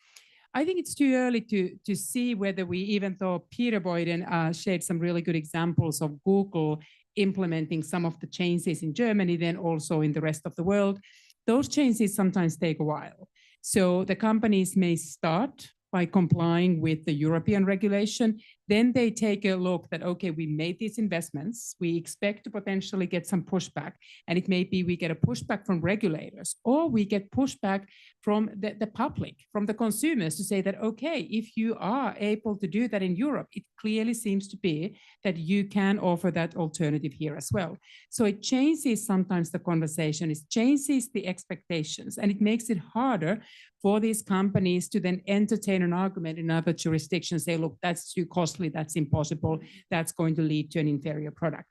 I think it's too early to see whether we, even though Peter Boyden shared some really good examples of Google implementing some of the changes in Germany, then also in the rest of the world, those changes sometimes take a while. So the companies may start by complying with the European regulation, then they take a look that, okay, we made these investments, we expect to potentially get some pushback, and it may be we get a pushback from regulators, or we get pushback from the public, from the consumers, to say that, okay, if you are able to do that in Europe, it clearly seems to be that you can offer that alternative here as well. So it changes sometimes the conversation, it changes the expectations, and it makes it harder for these companies to then entertain an argument in other jurisdictions, say, look, that's too costly, that's impossible, that's going to lead to an inferior product.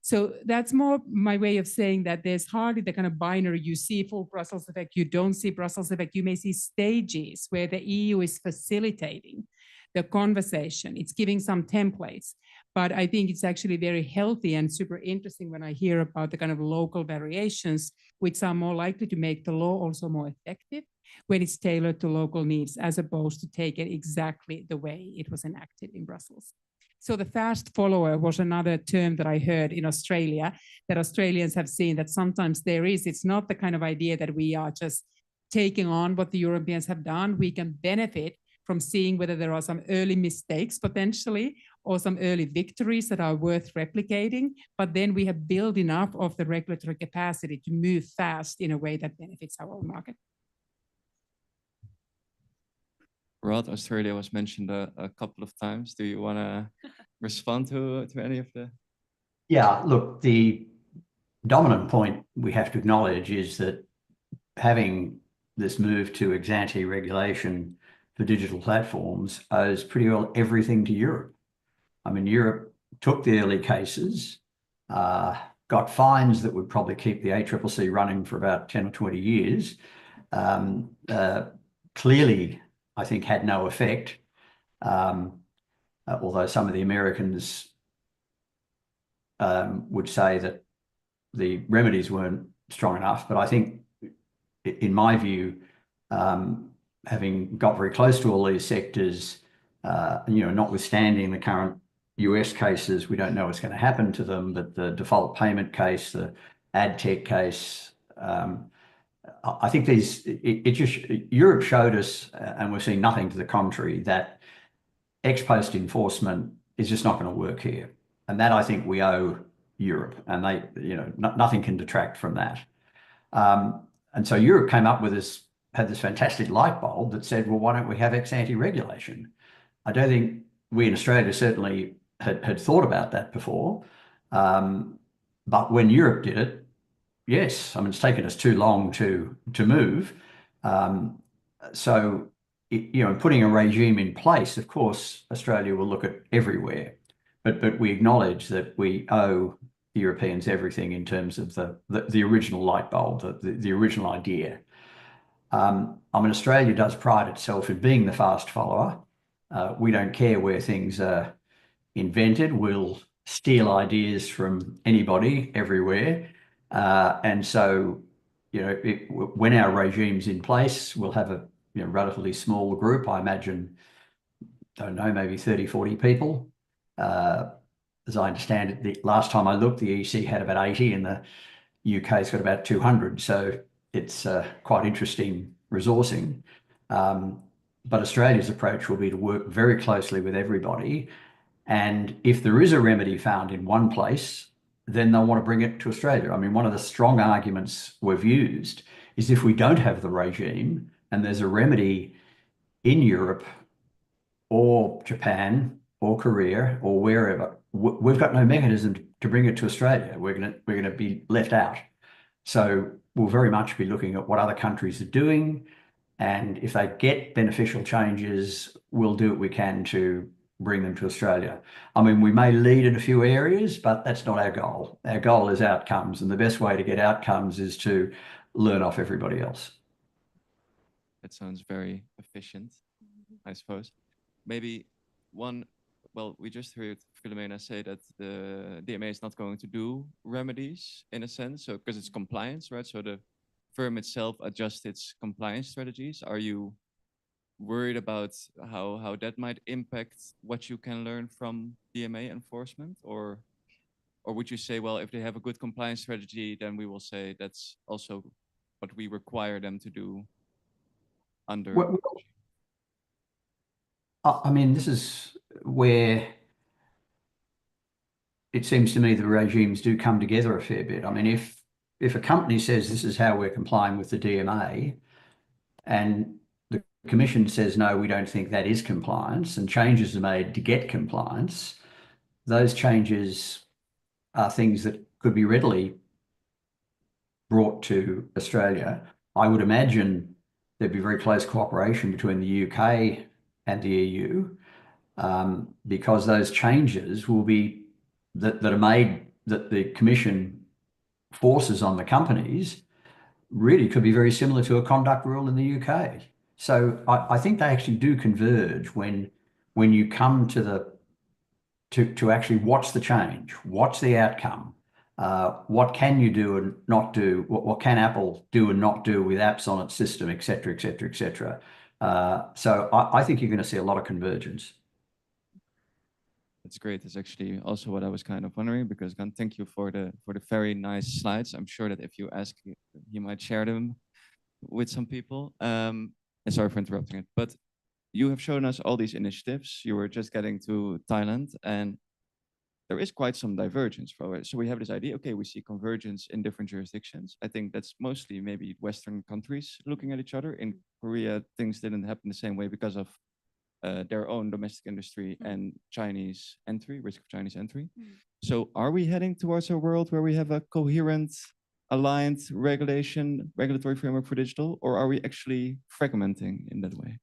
So that's more my way of saying that there's hardly the kind of binary, you see full Brussels effect, you don't see Brussels effect. You may see stages where the EU is facilitating the conversation, it's giving some templates. But I think it's actually very healthy and super interesting when I hear about the kind of local variations, which are more likely to make the law also more effective when it's tailored to local needs, as opposed to take it exactly the way it was enacted in Brussels. So the fast follower was another term that I heard in Australia, that Australians have seen that sometimes it's not the kind of idea that we are just taking on what the Europeans have done. We can benefit from seeing whether there are some early mistakes potentially, or some early victories that are worth replicating, but then we have built enough of the regulatory capacity to move fast in a way that benefits our own market. Rod, Australia was mentioned a couple of times. Do you want to respond to any of the? Yeah, look, the dominant point we have to acknowledge is that having this move to ex-ante regulation for digital platforms owes pretty well everything to Europe. I mean, Europe took the early cases, got fines that would probably keep the ACCC running for about 10 or 20 years, clearly, I think, had no effect, although some of the Americans would say that the remedies weren't strong enough. But I think, in my view, having got very close to all these sectors, notwithstanding the current US cases, we don't know what's going to happen to them, but the default payment case, the ad tech case, I think Europe showed us, and we've seen nothing to the contrary, that ex post enforcement is just not going to work here. And that I think we owe Europe, and nothing can detract from that. And so Europe came up with had this fantastic light bulb that said, well, why don't we have ex ante regulation? I don't think we in Australia certainly had thought about that before. But when Europe did it, yes, I mean, it's taken us too long to move. So, putting a regime in place, of course, Australia will look at everywhere, but we acknowledge that we owe the Europeans everything in terms of the original light bulb, the original idea. I mean, Australia does pride itself in being the fast follower. We don't care where things are invented. We'll steal ideas from anybody everywhere. And so, when our regime's in place, we'll have a relatively small group. I imagine, don't know, maybe 30, 40 people. As I understand it, the last time I looked, the EC had about 80 and the UK's got about 200. So it's quite interesting resourcing. But Australia's approach will be to work very closely with everybody. And if there is a remedy found in one place, then they'll want to bring it to Australia. I mean, one of the strong arguments we've used is if we don't have the regime and there's a remedy in Europe or Japan or Korea or wherever, we've got no mechanism to bring it to Australia. We're going to be left out. So we'll very much be looking at what other countries are doing. And if they get beneficial changes, we'll do what we can to bring them to Australia. I mean, we may lead in a few areas, but that's not our goal. Our goal is outcomes. And the best way to get outcomes is to learn off everybody else. That sounds very efficient, I suppose. Maybe we just heard Philomena say that the DMA is not going to do remedies in a sense, so because it's compliance, right? So the firm itself adjusts its compliance strategies. Are you worried about how that might impact what you can learn from DMA enforcement, or would you say, well, if they have a good compliance strategy, then we will say that's also what we require them to do under? Well, I mean, this is where it seems to me the regimes do come together a fair bit. I mean, if a company says this is how we're complying with the DMA, and the Commission says, no, we don't think that is compliance, and changes are made to get compliance, those changes are things that could be readily brought to Australia. I would imagine there'd be very close cooperation between the UK and the EU, because those changes will be that are made, that the Commission forces on the companies, really could be very similar to a conduct rule in the UK. So I think they actually do converge when you come to actually watch the change, watch the outcome. What can you do and not do? What can Apple do and not do with apps on its system, et cetera, et cetera, et cetera. So I think you're going to see a lot of convergence. That's great. That's actually also what I was kind of wondering, because Gan, thank you for the very nice slides. I'm sure that if you ask, you might share them with some people. And sorry for interrupting it, but you have shown us all these initiatives. You were just getting to Thailand, and there is quite some divergence for it. So we have this idea, okay, we see convergence in different jurisdictions. I think that's mostly maybe Western countries looking at each other. In Korea, things didn't happen the same way because of their own domestic industry and Chinese entry, risk of Chinese entry. So are we heading towards a world where we have a coherent, aligned regulatory framework for digital, or are we actually fragmenting in that way?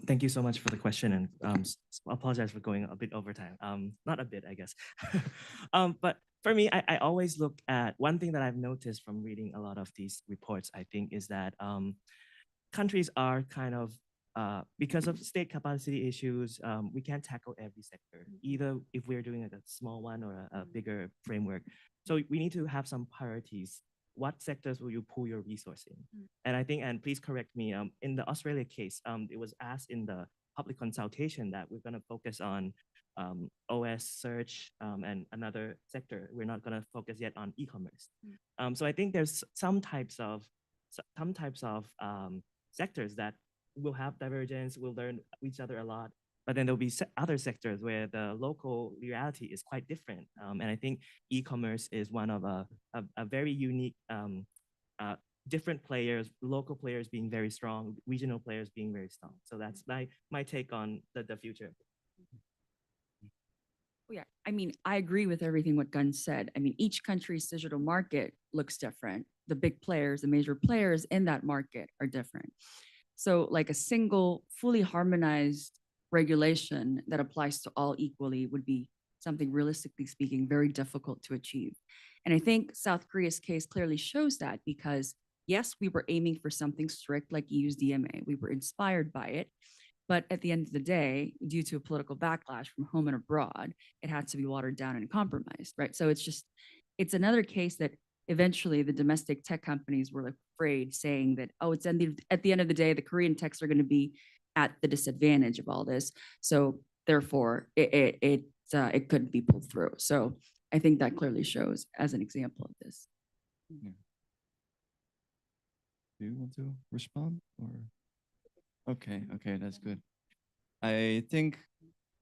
Thank you so much for the question, and I apologize for going a bit over time. Not a bit, I guess. But for me, I always look at one thing that I've noticed from reading a lot of these reports, I think, is that countries are kind of because of state capacity issues, we can't tackle every sector, either if we're doing a small one or a bigger framework. So we need to have some priorities. What sectors will you pull your resource in? And I think, and please correct me, in the Australia case, it was asked in the public consultation that we're going to focus on OS search and another sector. We're not going to focus yet on e-commerce. So I think there's some types of sectors that will have divergence, we'll learn each other a lot, but then there'll be other sectors where the local reality is quite different. And I think e-commerce is one of a very unique, different players, local players being very strong, regional players being very strong. So that's my take on the future. Yeah, I mean, I agree with everything what Gunn said. I mean, each country's digital market looks different. The big players, the major players in that market are different. So like a single, fully harmonized regulation that applies to all equally would be something, realistically speaking, very difficult to achieve. And I think South Korea's case clearly shows that, because yes, we were aiming for something strict like EU's DMA. We were inspired by it. But at the end of the day, due to a political backlash from home and abroad, it had to be watered down and compromised, right? So it's another case that eventually the domestic tech companies were afraid, saying that, oh, at the end of the day, the Korean techs are going to be at the disadvantage of all this. So therefore, it couldn't be pulled through. So I think that clearly shows as an example of this. Yeah. Do you want to respond or? Okay, that's good. I think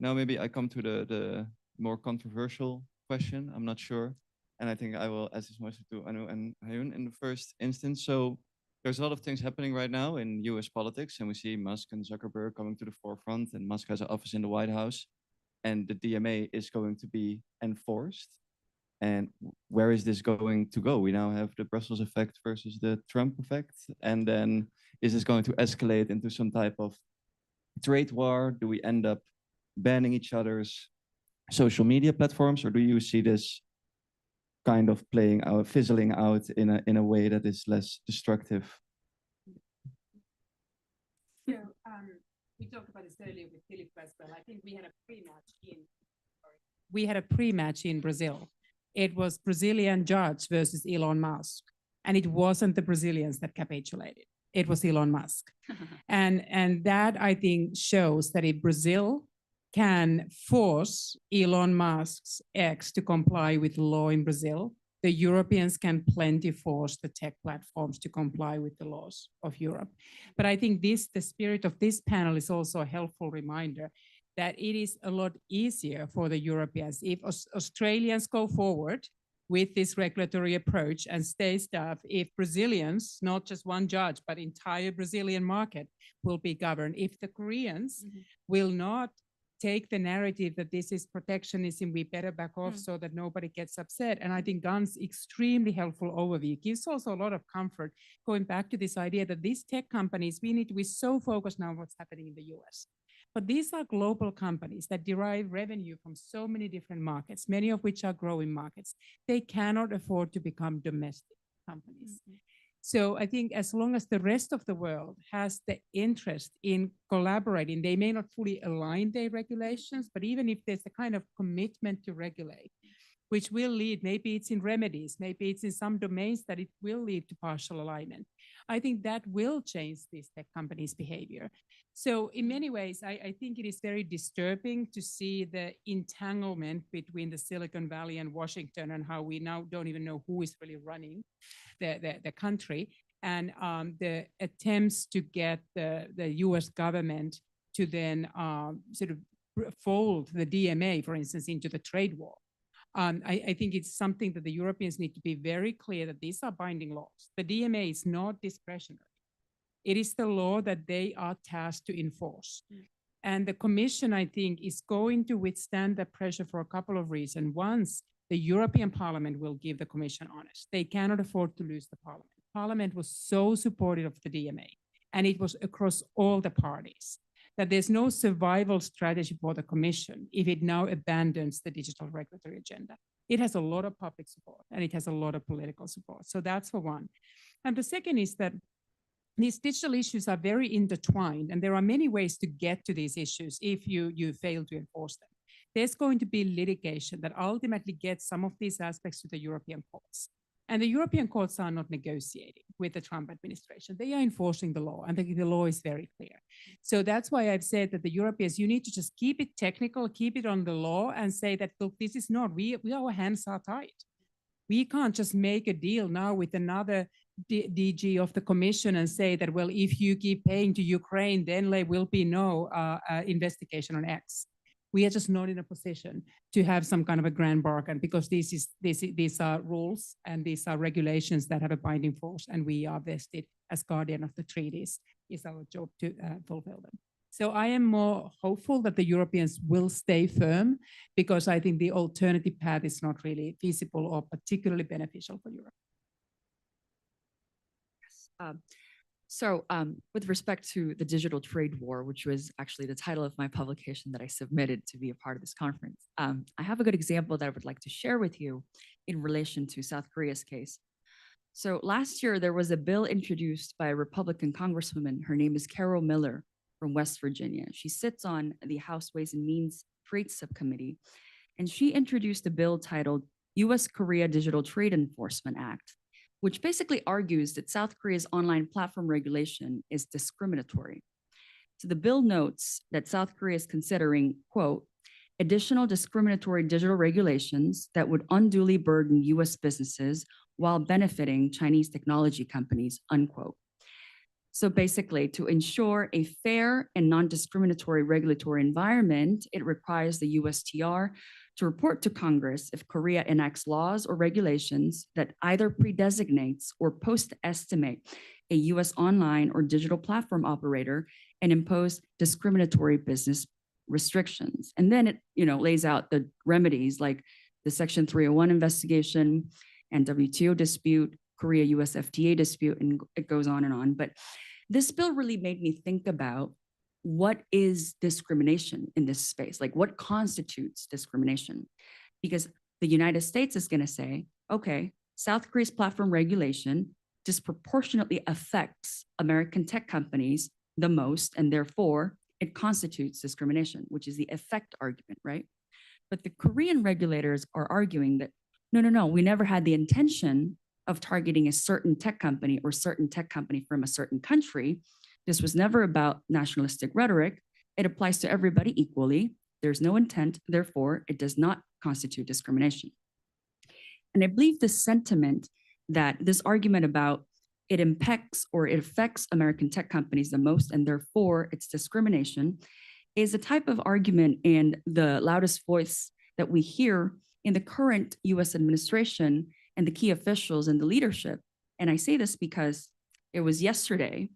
now maybe I come to the more controversial question. I'm not sure. And I think I will ask this mostly to Anu and Hyun in the first instance. So there's a lot of things happening right now in US politics, and we see Musk and Zuckerberg coming to the forefront, and Musk has an office in the White House, and the DMA is going to be enforced. And where is this going to go? We now have the Brussels effect versus the Trump effect. And then is this going to escalate into some type of trade war? Do we end up banning each other's social media platforms? Or do you see this kind of playing out, fizzling out in a way that is less destructive? So we talked about this earlier with Philip as well. I think we had a pre-match in Brazil. It was Brazilian judge versus Elon Musk. And it wasn't the Brazilians that capitulated. It was Elon Musk. And that, I think, shows that if Brazil can force Elon Musk's X to comply with law in Brazil, the Europeans can plenty force the tech platforms to comply with the laws of Europe. But I think the spirit of this panel is also a helpful reminder that it is a lot easier for the Europeans if Australians go forward with this regulatory approach and stay stuff, if Brazilians, not just one judge, but entire Brazilian market will be governed. If the Koreans will not take the narrative that this is protectionism, we better back off so that nobody gets upset. And I think Gunn's extremely helpful overview gives also a lot of comfort, going back to this idea that these tech companies, we need to be so focused now on what's happening in the US. But these are global companies that derive revenue from so many different markets, many of which are growing markets. They cannot afford to become domestic companies. So I think as long as the rest of the world has the interest in collaborating, they may not fully align their regulations, but even if there's a kind of commitment to regulate, which will lead, maybe it's in remedies, maybe it's in some domains that it will lead to partial alignment. I think that will change these tech companies' behavior. So in many ways, I think it is very disturbing to see the entanglement between the Silicon Valley and Washington and how we now don't even know who is really running the country, and the attempts to get the US government to then sort of fold the DMA, for instance, into the trade war. I think it's something that the Europeans need to be very clear that these are binding laws. The DMA is not discretionary. It is the law that they are tasked to enforce. And the Commission, I think, is going to withstand the pressure for a couple of reasons. Once the European Parliament will give the Commission honest. They cannot afford to lose the Parliament. Parliament was so supportive of the DMA, and it was across all the parties, that there's no survival strategy for the Commission if it now abandons the digital regulatory agenda. It has a lot of public support, and it has a lot of political support. So that's for one. And the second is that these digital issues are very intertwined, and there are many ways to get to these issues if you fail to enforce them. There's going to be litigation that ultimately gets some of these aspects to the European courts. And the European courts are not negotiating with the Trump administration. They are enforcing the law, and the law is very clear. So that's why I've said that the Europeans, you need to just keep it technical, keep it on the law, and say that, look, this is not, our hands are tied. We can't just make a deal now with another DG of the Commission and say that, well, if you keep paying to Ukraine, then there will be no investigation on X. We are just not in a position to have some kind of a grand bargain, because these are rules and these are regulations that have a binding force, and we are vested as guardian of the treaties. It's our job to fulfill them. So I am more hopeful that the Europeans will stay firm, because I think the alternative path is not really feasible or particularly beneficial for Europe. With respect to the digital trade war, which was actually the title of my publication that I submitted to be a part of this conference, I have a good example that I would like to share with you in relation to South Korea's case. So last year, there was a bill introduced by a Republican congresswoman. Her name is Carol Miller from West Virginia. She sits on the House Ways and Means Trade Subcommittee, and she introduced a bill titled U.S.-Korea Digital Trade Enforcement Act, which basically argues that South Korea's online platform regulation is discriminatory. So the bill notes that South Korea is considering, quote, additional discriminatory digital regulations that would unduly burden US businesses while benefiting Chinese technology companies, unquote. So basically, to ensure a fair and non-discriminatory regulatory environment, it requires the USTR to report to Congress if Korea enacts laws or regulations that either pre-designates or post-estimate a US online or digital platform operator and impose discriminatory business restrictions. And then it lays out the remedies like the Section 301 investigation and WTO dispute, Korea-US FTA dispute, and it goes on and on. But this bill really made me think about what is discrimination in this space? Like, what constitutes discrimination? Because the United States is going to say, okay, South Korea's platform regulation disproportionately affects American tech companies the most, and therefore it constitutes discrimination, which is the effect argument, right? But the Korean regulators are arguing that, no, we never had the intention of targeting a certain tech company or certain tech company from a certain country. This was never about nationalistic rhetoric. It applies to everybody equally. There's no intent, therefore, it does not constitute discrimination. And I believe this sentiment that this argument about it impacts or it affects American tech companies the most, and therefore it's discrimination, is a type of argument and the loudest voice that we hear in the current US administration and the key officials and the leadership. And I say this because it was yesterday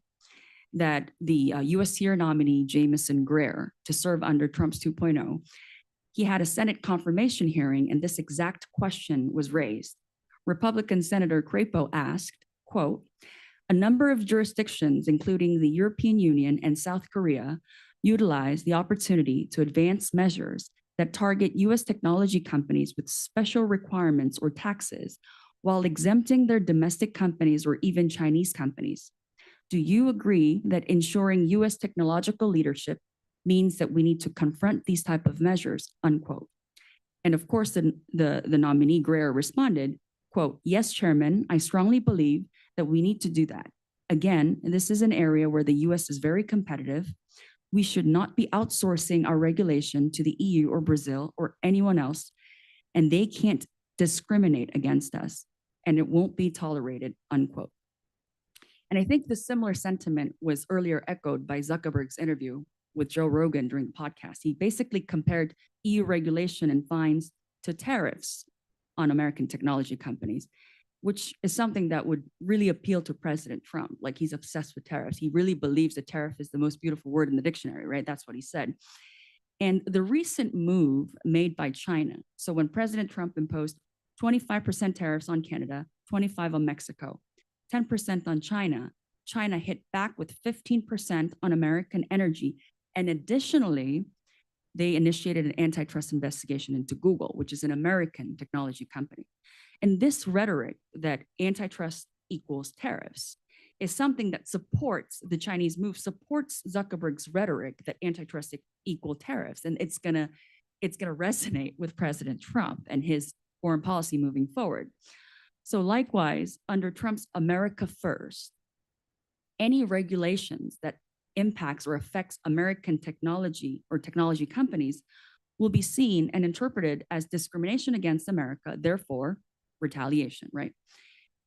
that the USTR nominee, Jamison Greer, to serve under Trump's 2.0, he had a Senate confirmation hearing, and this exact question was raised. Republican Senator Crapo asked, quote, a number of jurisdictions, including the European Union and South Korea, utilize the opportunity to advance measures that target US technology companies with special requirements or taxes while exempting their domestic companies or even Chinese companies. Do you agree that ensuring US technological leadership means that we need to confront these type of measures, unquote? And of course, the nominee Greer responded, quote, yes, Chairman, I strongly believe that we need to do that. Again, this is an area where the US is very competitive. We should not be outsourcing our regulation to the EU or Brazil or anyone else, and they can't discriminate against us, and it won't be tolerated, unquote. And I think the similar sentiment was earlier echoed by Zuckerberg's interview with Joe Rogan during the podcast. He basically compared EU regulation and fines to tariffs on American technology companies, which is something that would really appeal to President Trump. Like, he's obsessed with tariffs. He really believes that tariff is the most beautiful word in the dictionary, right? That's what he said. And the recent move made by China, so when President Trump imposed 25% tariffs on Canada, 25% on Mexico, 10% on China, China hit back with 15% on American energy. And additionally, they initiated an antitrust investigation into Google, which is an American technology company. And this rhetoric that antitrust equals tariffs is something that supports the Chinese move, supports Zuckerberg's rhetoric that antitrust equal tariffs, and it's gonna resonate with President Trump and his foreign policy moving forward. So likewise, under Trump's America First, any regulations that impacts or affects American technology or technology companies will be seen and interpreted as discrimination against America, therefore retaliation, right?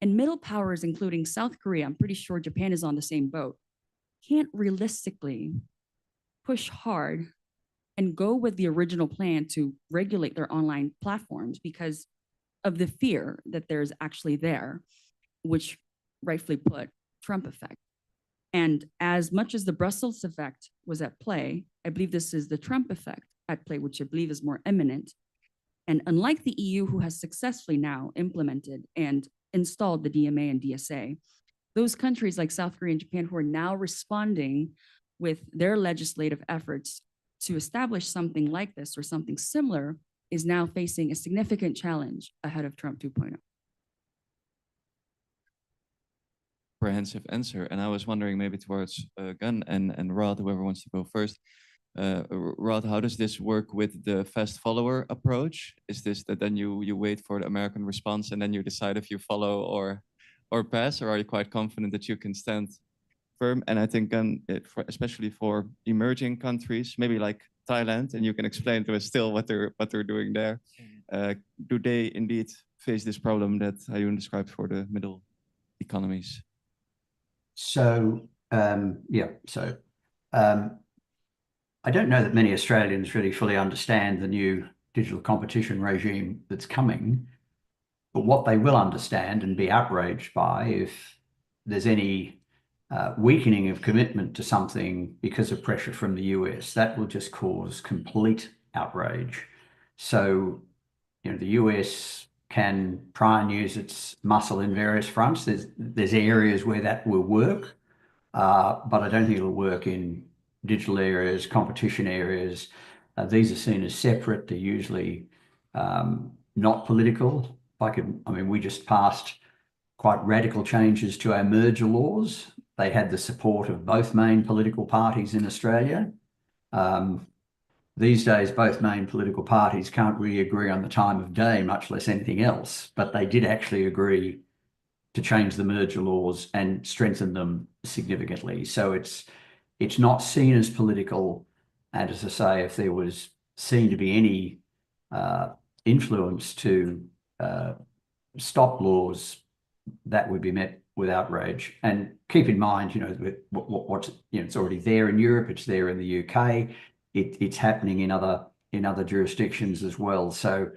And middle powers, including South Korea, I'm pretty sure Japan is on the same boat, can't realistically push hard and go with the original plan to regulate their online platforms because of the fear that there's actually there, which rightfully put, Trump effect. And as much as the Brussels effect was at play, I believe this is the Trump effect at play, which I believe is more imminent. And unlike the EU, who has successfully now implemented and installed the DMA and DSA, those countries like South Korea and Japan who are now responding with their legislative efforts to establish something like this or something similar is now facing a significant challenge ahead of Trump 2.0. Comprehensive answer. And I was wondering maybe towards Gun and Rod, whoever wants to go first. Rod, how does this work with the fast follower approach? Is this that then you wait for the American response and then you decide if you follow or pass, or are you quite confident that you can stand firm? And I think especially for emerging countries, maybe like Thailand, and you can explain to us still what they're doing there. Do they indeed face this problem that Hayun described for the middle economies? So, I don't know that many Australians really fully understand the new digital competition regime that's coming, but what they will understand and be outraged by if there's any weakening of commitment to something because of pressure from the US, that will just cause complete outrage. So, the US can try and use its muscle in various fronts. There's areas where that will work, but I don't think it'll work in digital areas, competition areas. These are seen as separate. They're usually not political. We just passed quite radical changes to our merger laws. They had the support of both main political parties in Australia. These days, both main political parties can't really agree on the time of day, much less anything else, but they did actually agree to change the merger laws and strengthen them significantly. So it's not seen as political. And as I say, if there was seen to be any influence to stop laws, that would be met with outrage. And keep in mind, it's already there in Europe, it's there in the UK, it's happening in other jurisdictions as well. So,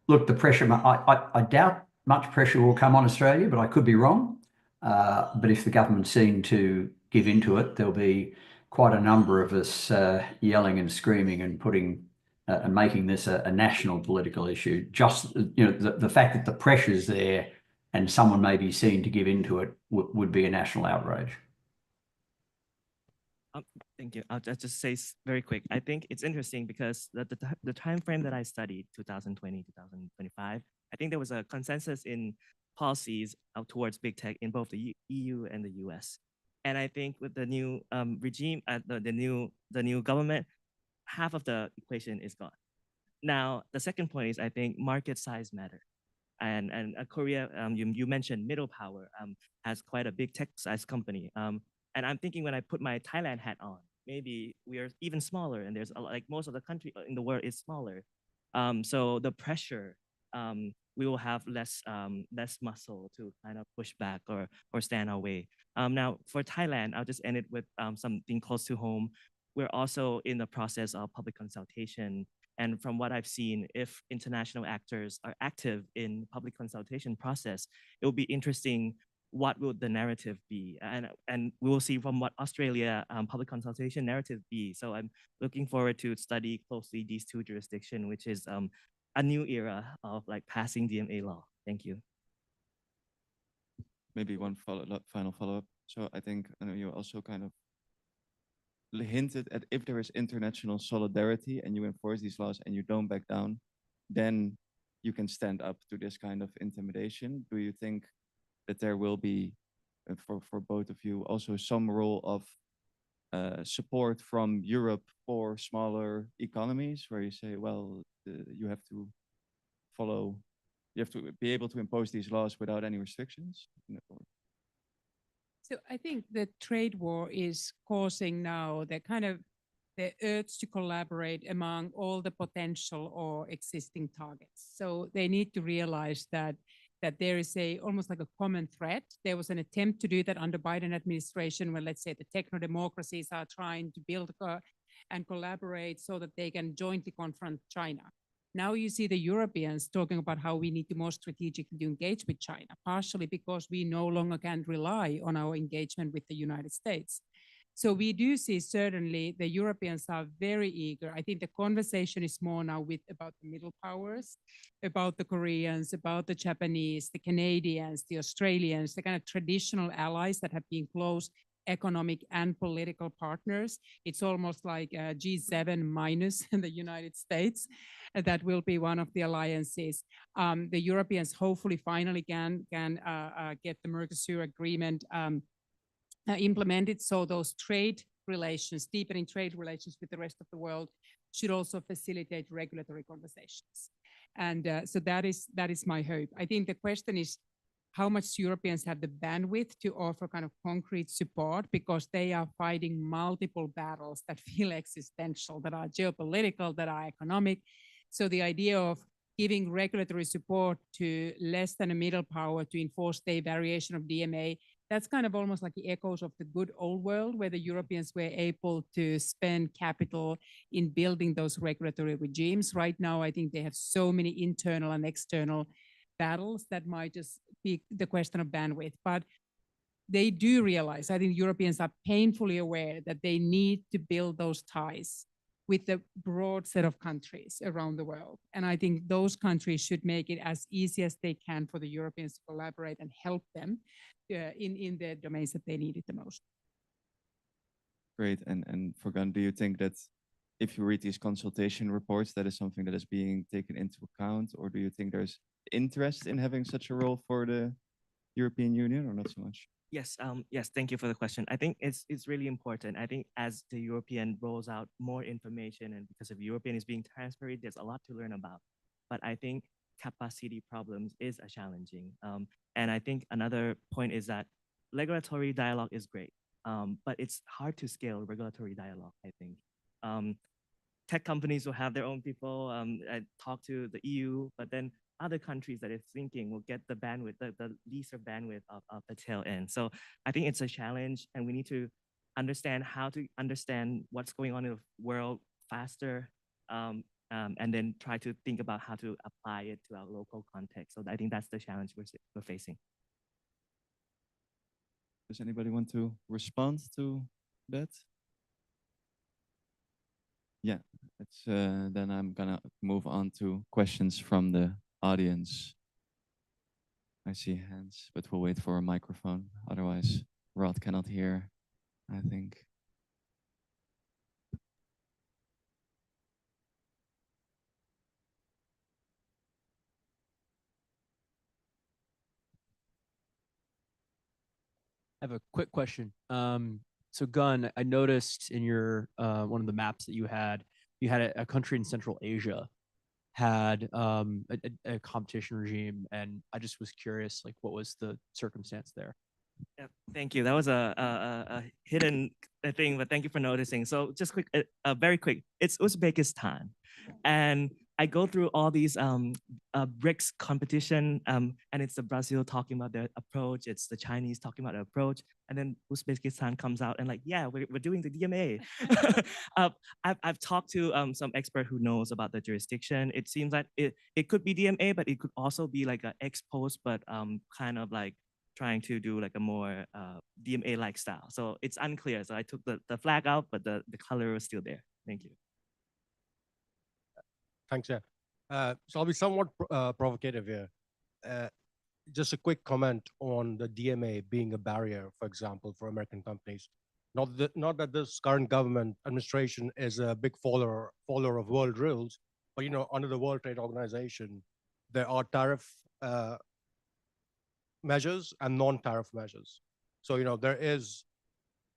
look, the pressure. I doubt much pressure will come on Australia, but I could be wrong. But if the government seem to give into it, there'll be quite a number of us yelling and screaming and putting and making this a national political issue. Just the fact that the pressure's there and someone may be seen to give into it would be a national outrage. Thank you. I'll just say very quick. I think it's interesting because the time frame that I studied, 2020, 2025, I think there was a consensus in policies towards big tech in both the EU and the US. And I think with the new regime, the new government, half of the equation is gone. Now, the second point is I think market size matter. And Korea, you mentioned middle power has quite a big tech size company. And I'm thinking when I put my Thailand hat on, maybe we are even smaller, and there's like most of the country in the world is smaller. So the pressure, we will have less muscle to kind of push back or stand our way. Now for Thailand, I'll just end it with something close to home. We're also in the process of public consultation. And from what I've seen, if international actors are active in public consultation process, it will be interesting. What will the narrative be? And we will see from what Australia public consultation narrative be. So I'm looking forward to study closely these two jurisdictions, which is a new era of like passing DMA law. Thank you. Maybe one final follow-up. So I think you also kind of hinted at if there is international solidarity and you enforce these laws and you don't back down, then you can stand up to this kind of intimidation. Do you think that there will be for both of you, also some role of support from Europe for smaller economies, where you say, well, you have to follow, you have to be able to impose these laws without any restrictions? So I think the trade war is causing now the kind of the urge to collaborate among all the potential or existing targets. So they need to realize that there is almost like a common threat. There was an attempt to do that under Biden administration, when, let's say, the techno-democracies are trying to build and collaborate so that they can jointly confront China. Now you see the Europeans talking about how we need to more strategically engage with China, partially because we no longer can rely on our engagement with the United States. So we do see certainly the Europeans are very eager. I think the conversation is more now about the middle powers, about the Koreans, about the Japanese, the Canadians, the Australians, the kind of traditional allies that have been close economic and political partners. It's almost like G7 minus the United States. That will be one of the alliances. The Europeans hopefully finally can get the Mercosur agreement implemented. So those trade relations, deepening trade relations with the rest of the world, should also facilitate regulatory conversations. And so that is my hope. I think the question is, how much Europeans have the bandwidth to offer kind of concrete support, because they are fighting multiple battles that feel existential, that are geopolitical, that are economic. So the idea of giving regulatory support to less than a middle power to enforce the variation of DMA, that's kind of almost like the echoes of the good old world, where the Europeans were able to spend capital in building those regulatory regimes. Right now, I think they have so many internal and external battles that might just be the question of bandwidth. But they do realize, I think Europeans are painfully aware that they need to build those ties with the broad set of countries around the world. And I think those countries should make it as easy as they can for the Europeans to collaborate and help them in the domains that they need it the most. Great. And for Gun, do you think that if you read these consultation reports, that is something that is being taken into account? Or do you think there's interest in having such a role for the European Union, or not so much? Yes, yes, thank you for the question. I think it's really important. I think as the European rolls out more information, and because of European is being transparent, there's a lot to learn about. But I think capacity problems is a challenging. And I think another point is that regulatory dialogue is great, but it's hard to scale regulatory dialogue, I think. Tech companies will have their own people talk to the EU, but then other countries that it's thinking will get the bandwidth, the least bandwidth of the tail end. So I think it's a challenge, and we need to understand how to understand what's going on in the world faster, and then try to think about how to apply it to our local context. So I think that's the challenge we're facing. Does anybody want to respond to that? Yeah, then I'm gonna move on to questions from the audience. I see hands, but we'll wait for a microphone. Otherwise, Rod cannot hear, I think. I have a quick question. So Gun, I noticed in your one of the maps that you had a country in Central Asia had a competition regime, and I just was curious, like, what was the circumstance there? Yeah, thank you. That was a hidden thing, but thank you for noticing. So just quick, very quick. It's Uzbekistan, and I go through all these BRICS competition, and it's the Brazil talking about their approach, it's the Chinese talking about their approach, and then Uzbekistan comes out and like, yeah, we're doing the DMA. I've talked to some expert who knows about the jurisdiction. It seems like it could be DMA, but it could also be like an ex post, but kind of like trying to do like a more DMA-like style. So it's unclear. So I took the flag out, but the color was still there. Thank you. Thanks, yeah. So I'll be somewhat provocative here. Just a quick comment on the DMA being a barrier, for example, for American companies. Not that this current government administration is a big follower of world rules, but under the World Trade Organization, there are tariff measures and non-tariff measures. So, there is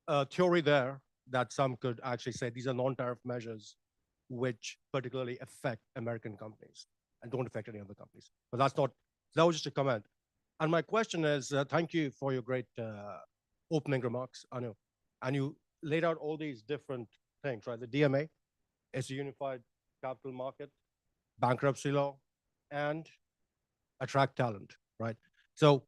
a theory there that some could actually say these are non-tariff measures which particularly affect American companies and don't affect any other companies. But that was just a comment. And my question is, thank you for your great opening remarks, Anu. And you laid out all these different things, right? The DMA is a unified capital market, bankruptcy law, and attract talent, right? So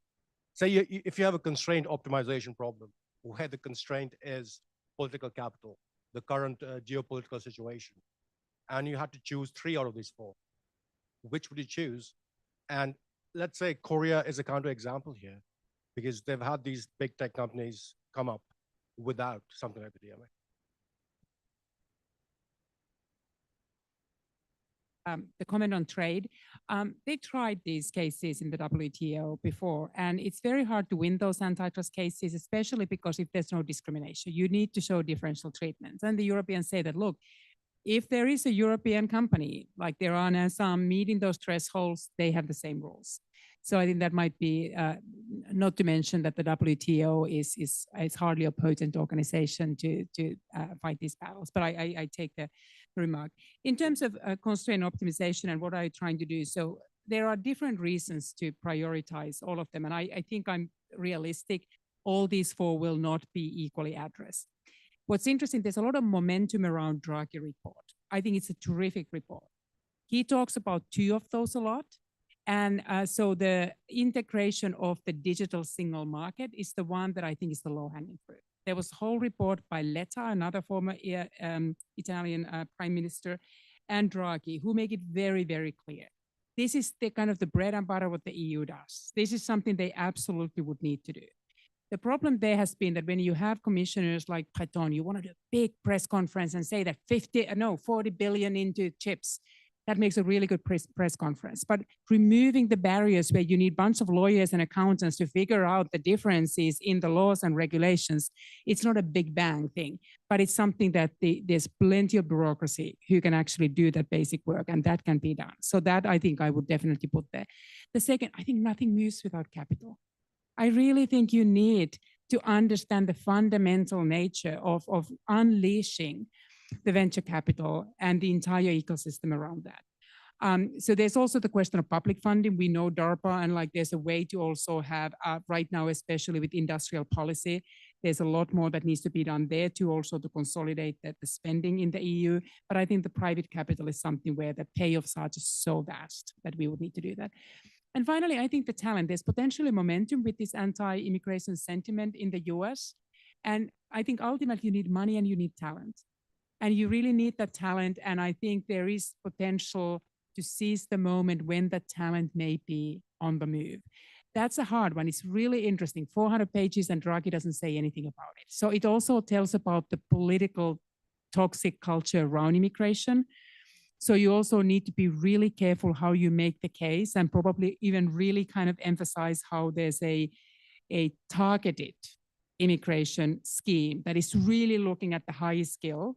say if you have a constraint optimization problem, where the constraint is political capital, the current geopolitical situation, and you had to choose 3 out of these 4, which would you choose? And let's say Korea is a counterexample here, because they've had these big tech companies come up without something like the DMA. The comment on trade, they tried these cases in the WTO before, and it's very hard to win those antitrust cases, especially because if there's no discrimination, you need to show differential treatment. And the Europeans say that, look, if there is a European company, like there are now some meeting those thresholds, they have the same rules. So I think that might be, not to mention that the WTO is hardly a potent organization to fight these battles, but I take the remark. In terms of constraint optimization and what are you trying to do? So there are different reasons to prioritize all of them. And I think I'm realistic. All these 4 will not be equally addressed. What's interesting, there's a lot of momentum around Draghi report. I think it's a terrific report. He talks about 2 of those a lot. And so the integration of the digital single market is the one that I think is the low-hanging fruit. There was a whole report by Letta, another former Italian prime minister, and Draghi, who make it very, very clear. This is the kind of the bread and butter what the EU does. This is something they absolutely would need to do. The problem there has been that when you have commissioners like Breton, you want to do a big press conference and say that 40 billion into chips. That makes a really good press conference. But removing the barriers where you need a bunch of lawyers and accountants to figure out the differences in the laws and regulations, it's not a big bang thing, but it's something that there's plenty of bureaucracy who can actually do that basic work, and that can be done. So that I think I would definitely put there. The second, I think nothing moves without capital. I really think you need to understand the fundamental nature of unleashing the venture capital and the entire ecosystem around that. So there's also the question of public funding. We know DARPA, and like there's a way to also have right now, especially with industrial policy, there's a lot more that needs to be done there to also to consolidate the spending in the EU. But I think the private capital is something where the payoffs are just so vast that we would need to do that. And finally, I think the talent, there's potentially momentum with this anti-immigration sentiment in the US. And I think ultimately you need money and you need talent. And you really need that talent. And I think there is potential to seize the moment when the talent may be on the move. That's a hard one. It's really interesting. 400 pages and Draghi doesn't say anything about it. So it also tells about the political toxic culture around immigration. So you also need to be really careful how you make the case, and probably even really kind of emphasize how there's a targeted immigration scheme that is really looking at the highest skill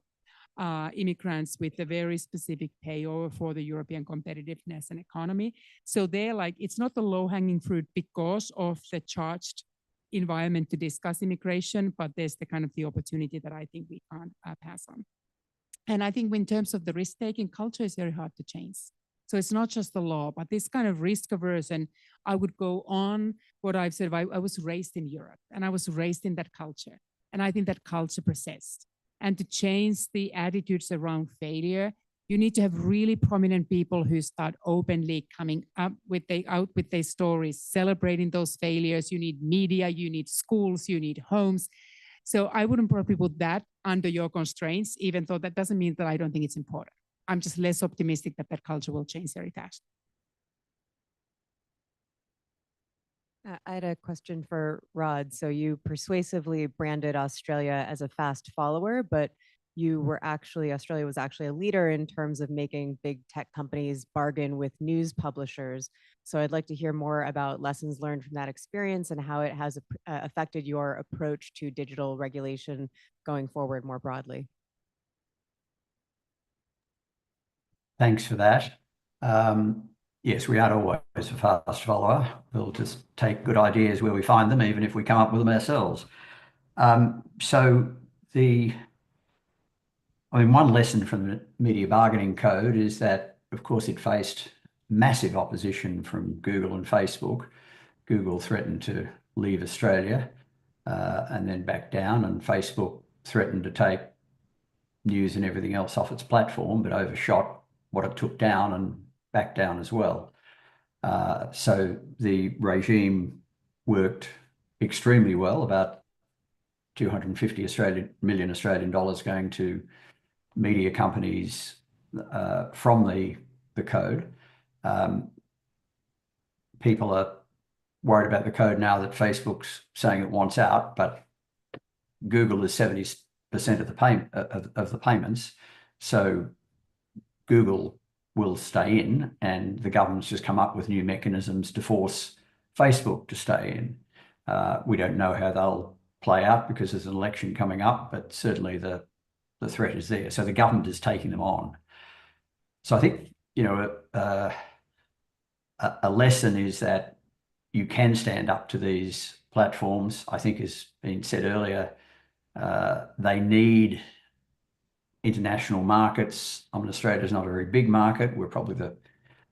immigrants with a very specific payover for the European competitiveness and economy. So they're like, it's not the low-hanging fruit because of the charged environment to discuss immigration, but there's the kind of the opportunity that I think we can't pass on. And I think in terms of the risk-taking, culture is very hard to change. So it's not just the law, but this kind of risk averse. And I would go on what I've said. I was raised in Europe and I was raised in that culture. And I think that culture persists. And to change the attitudes around failure, you need to have really prominent people who start openly coming up with their stories, celebrating those failures. You need media, you need schools, you need homes. So I wouldn't probably put that under your constraints, even though that doesn't mean that I don't think it's important. I'm just less optimistic that that culture will change very fast. I had a question for Rod. So you persuasively branded Australia as a fast follower, but Australia was actually a leader in terms of making big tech companies bargain with news publishers. So I'd like to hear more about lessons learned from that experience and how it has affected your approach to digital regulation going forward more broadly. Thanks for that. yes, we aren't always a fast follower. We'll just take good ideas where we find them, even if we come up with them ourselves. One lesson from the Media Bargaining Code is that, of course, it faced massive opposition from Google and Facebook. Google threatened to leave Australia and then back down, and Facebook threatened to take news and everything else off its platform, but overshot what it took down and back down as well. So the regime worked extremely well, about 250 million Australian dollars going to media companies from the code. People are worried about the code now that Facebook's saying it wants out, but Google is 70% of the payments. So Google will stay in, and the government's just come up with new mechanisms to force Facebook to stay in. We don't know how they'll play out because there's an election coming up, but certainly the threat is there. So the government is taking them on. So I think, a lesson is that you can stand up to these platforms. I think, as been said earlier, they need international markets. Australia's not a very big market. We're probably the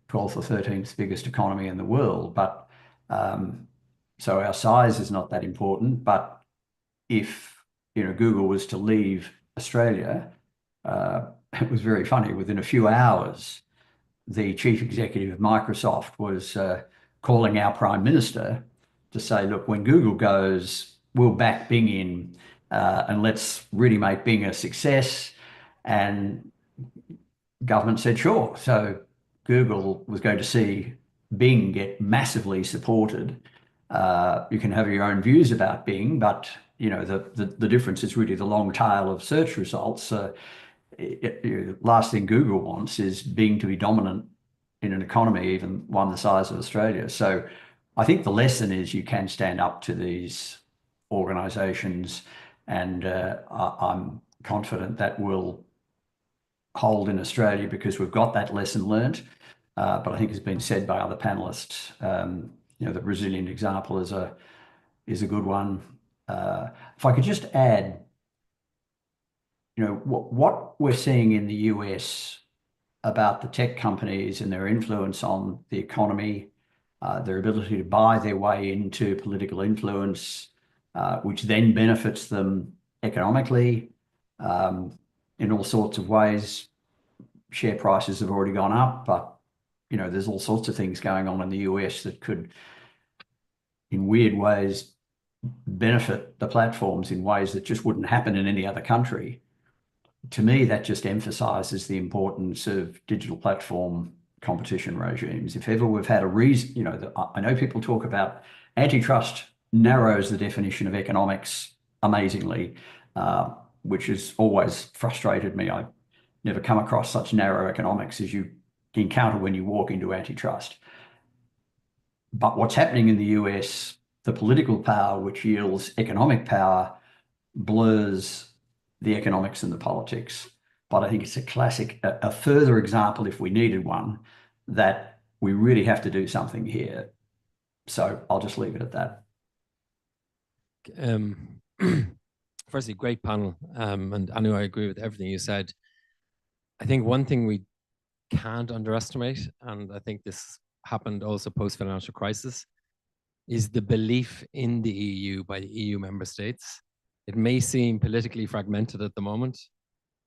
12th or 13th biggest economy in the world, but so our size is not that important. But if Google was to leave Australia, it was very funny. Within a few hours, the chief executive of Microsoft was calling our prime minister to say, look, when Google goes, we'll back Bing in and let's really make Bing a success. And government said, sure. So Google was going to see Bing get massively supported. You can have your own views about Bing, but the difference is really the long tail of search results. The last thing Google wants is Bing to be dominant in an economy, even one the size of Australia. So I think the lesson is you can stand up to these organisations, and I'm confident that will hold in Australia because we've got that lesson learnt. But I think, as been said by other panelists, the Brazilian example is a good one. If I could just add, what we're seeing in the US about the tech companies and their influence on the economy, their ability to buy their way into political influence, which then benefits them economically in all sorts of ways. Share prices have already gone up, but there's all sorts of things going on in the US that could, in weird ways, benefit the platforms in ways that just wouldn't happen in any other country. To me, that just emphasizes the importance of digital platform competition regimes. If ever we've had a reason, I know people talk about antitrust narrows the definition of economics amazingly, which has always frustrated me. I've never come across such narrow economics as you encounter when you walk into antitrust. But what's happening in the US, the political power which yields economic power blurs the economics and the politics. But I think it's a classic, a further example, if we needed one, that we really have to do something here. So I'll just leave it at that. Firstly, great panel. And Anu, I agree with everything you said. I think one thing we can't underestimate, and I think this happened also post-financial crisis, is the belief in the EU by the EU member states. It may seem politically fragmented at the moment,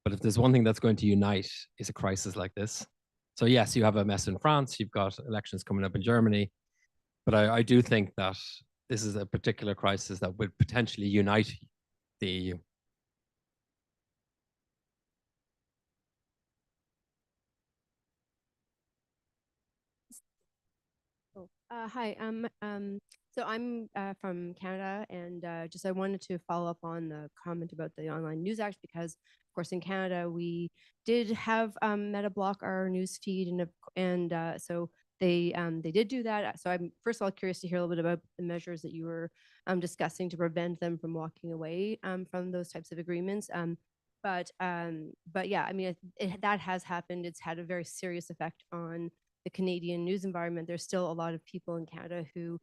but if there's one thing that's going to unite, is a crisis like this. So yes, you have a mess in France, you've got elections coming up in Germany, but I do think that this is a particular crisis that would potentially unite the EU. Hi, so I'm from Canada, and I wanted to follow up on the comment about the Online News Act, because of course in Canada we did have Meta block our news feed, and so they did do that. So I'm first of all curious to hear a little bit about the measures that you were discussing to prevent them from walking away from those types of agreements. But yeah, I mean, that has happened. It's had a very serious effect on the Canadian news environment, there's still a lot of people in Canada who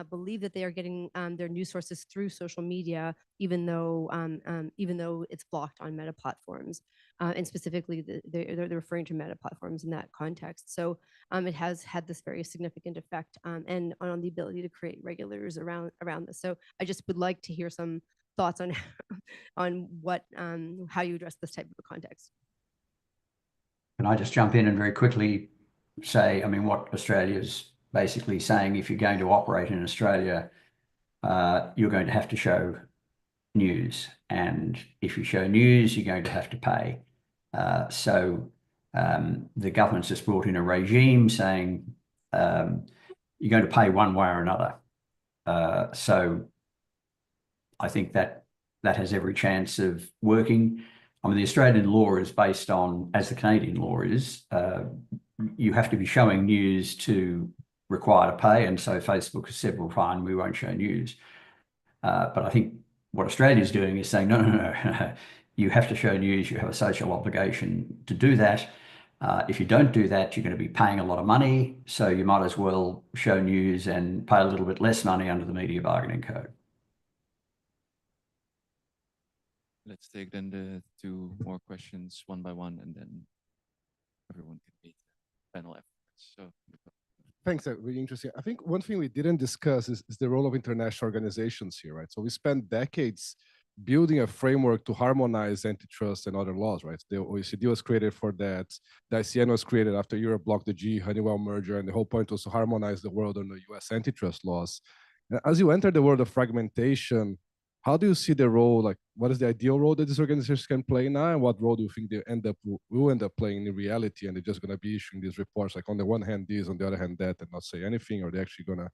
believe that they are getting their news sources through social media, even though it's blocked on Meta platforms, and specifically they're referring to Meta platforms in that context. So it has had this very significant effect and on the ability to create regulators around this. So I just would like to hear some thoughts on on what how you address this type of a context. Can I just jump in and very quickly say, I mean, what Australia's basically saying, if you're going to operate in Australia, you're going to have to show news. And if you show news, you're going to have to pay. So the government's just brought in a regime saying you're going to pay one way or another. So I think that has every chance of working. I mean, the Australian law is based on, as the Canadian law is, you have to be showing news to require to pay. And so Facebook has said, well, fine, we won't show news. But I think what Australia is doing is saying, no, you have to show news. You have a social obligation to do that. If you don't do that, you're going to be paying a lot of money. So you might as well show news and pay a little bit less money under the Media Bargaining Code. Let's take then the two more questions one by one, and then everyone can meet the panel afterwards. So. Thanks, really interesting. I think one thing we didn't discuss is the role of international organizations here, right? So we spent decades building a framework to harmonize antitrust and other laws, right? The OECD was created for that. The ICN was created after Europe blocked the GE Honeywell merger, and the whole point was to harmonize the world on the US antitrust laws. And as you enter the world of fragmentation, how do you see the role, like what is the ideal role that these organizations can play now, and what role do you think they will end up playing in reality, and they're just going to be issuing these reports, like on the one hand this, on the other hand that, and not say anything, or they're actually going to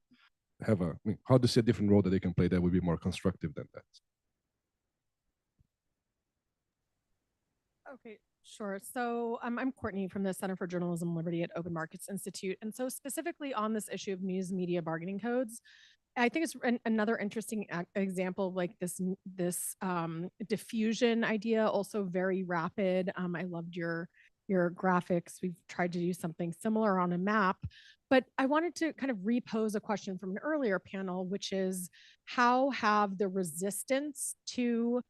have I mean, how do you see a different role that they can play that would be more constructive than that? Okay, sure. So I'm Courtney from the Center for Journalism Liberty at Open Markets Institute. And so specifically on this issue of news media bargaining codes, I think it's another interesting example of like this diffusion idea, also very rapid. I loved your graphics. We've tried to do something similar on a map, but I wanted to kind of repose a question from an earlier panel, which is how have the resistance to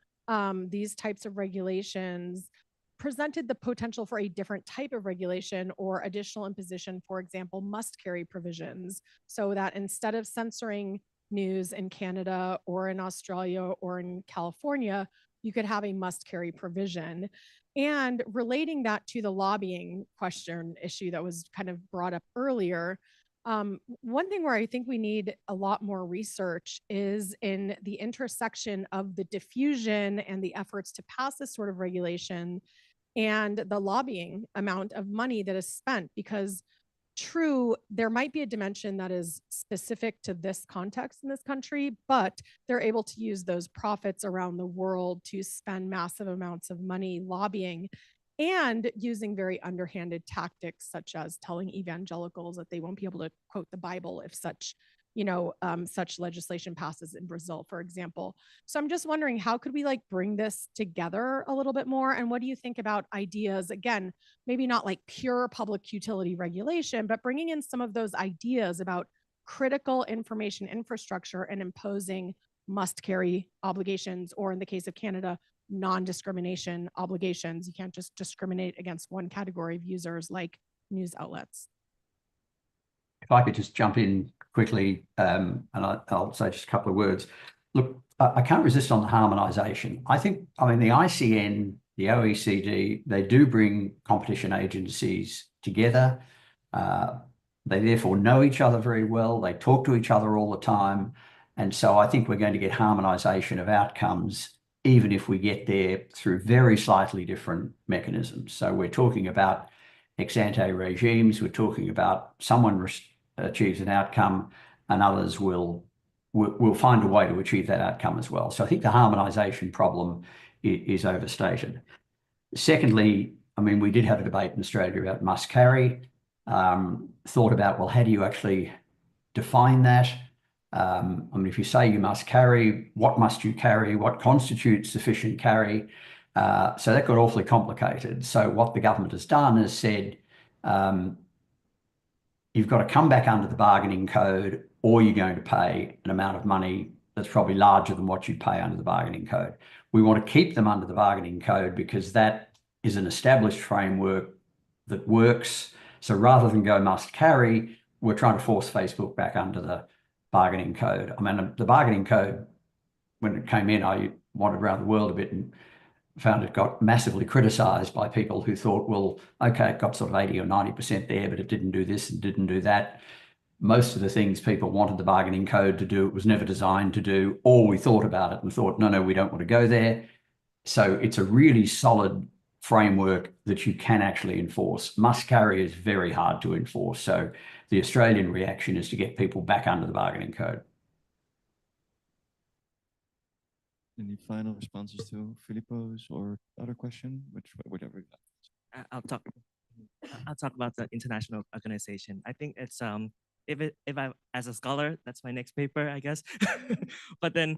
these types of regulations presented the potential for a different type of regulation or additional imposition, for example, must carry provisions, so that instead of censoring news in Canada or in Australia or in California, you could have a must carry provision. And relating that to the lobbying question issue that was kind of brought up earlier, one thing where I think we need a lot more research is in the intersection of the diffusion and the efforts to pass this sort of regulation and the lobbying amount of money that is spent, because true, there might be a dimension that is specific to this context in this country, but they're able to use those profits around the world to spend massive amounts of money lobbying and using very underhanded tactics, such as telling evangelicals that they won't be able to quote the Bible if such legislation passes in Brazil, for example. So I'm just wondering, how could we like bring this together a little bit more? And what do you think about ideas, again, maybe not like pure public utility regulation, but bringing in some of those ideas about critical information infrastructure and imposing must carry obligations, or in the case of Canada, non-discrimination obligations. You can't just discriminate against one category of users like news outlets. If I could just jump in quickly, and I'll say just a couple of words. Look, I can't resist on the harmonisation. I mean, the ICN, the OECD, they do bring competition agencies together. They therefore know each other very well. They talk to each other all the time. And so I think we're going to get harmonisation of outcomes, even if we get there through very slightly different mechanisms. So we're talking about ex-ante regimes. We're talking about someone achieves an outcome and others will find a way to achieve that outcome as well. So I think the harmonisation problem is overstated. Secondly, I mean, we did have a debate in Australia about must carry. Thought about, well, how do you actually define that? I mean, if you say you must carry, what must you carry? What constitutes sufficient carry? So that got awfully complicated. So what the government has done is said, you've got to come back under the bargaining code, or you're going to pay an amount of money that's probably larger than what you pay under the bargaining code. We want to keep them under the bargaining code because that is an established framework that works. So rather than go must carry, we're trying to force Facebook back under the bargaining code. I mean, the bargaining code, when it came in, I wandered around the world a bit and found it got massively criticized by people who thought, well, okay, it got sort of 80 or 90% there, but it didn't do this and didn't do that. Most of the things people wanted the bargaining code to do, it was never designed to do, or we thought about it and thought, no, we don't want to go there. So it's a really solid framework that you can actually enforce. Must carry is very hard to enforce. So the Australian reaction is to get people back under the bargaining code. Any final responses to Filippo's or other question, whatever. I'll talk about the international organization. I think it's if I as a scholar, that's my next paper, I guess. But then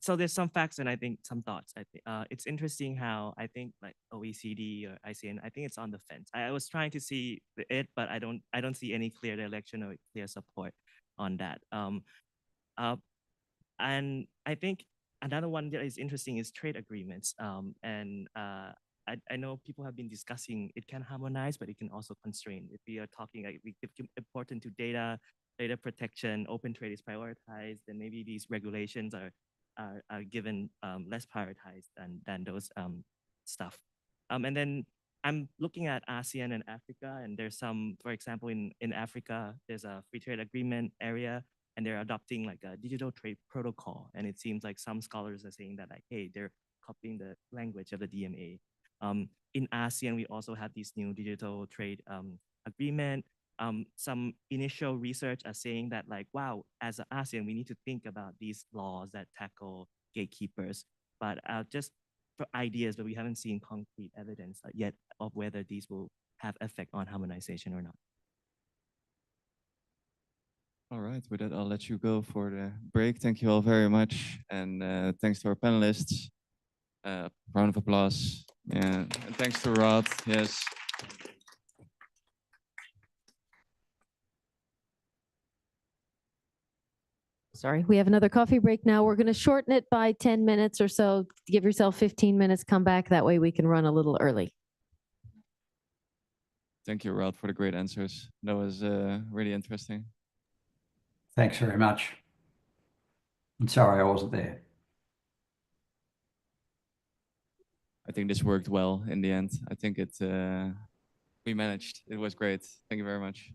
so there's some facts and I think some thoughts. I think it's interesting how I think like OECD or ICN, I think it's on the fence. I was trying to see it, but I don't see any clear direction or clear support on that. And I think another one that is interesting is trade agreements. I know people have been discussing it can harmonize, but it can also constrain. If we are talking like important to data protection, open trade is prioritized, then maybe these regulations are given less prioritized than those stuff. And then I'm looking at ASEAN and Africa, and there's some, for example, in Africa, there's a free trade agreement area, and they're adopting like a digital trade protocol. And it seems like some scholars are saying that like, hey, they're copying the language of the DMA. In ASEAN, we also have this new digital trade agreement. Some initial research are saying that like, wow, as an ASEAN, we need to think about these laws that tackle gatekeepers. But just for ideas, but we haven't seen concrete evidence yet of whether these will have effect on harmonization or not. All right, with that, I'll let you go for the break. Thank you all very much. And thanks to our panelists. Round of applause. Yeah, and thanks to Rod. Yes. Sorry, we have another coffee break now. We're going to shorten it by 10 minutes or so. Give yourself 15 minutes, come back. That way we can run a little early. Thank you, Rod, for the great answers. That was really interesting. Thanks very much. I'm sorry I wasn't there. I think this worked well in the end. I think we managed. It was great. Thank you very much.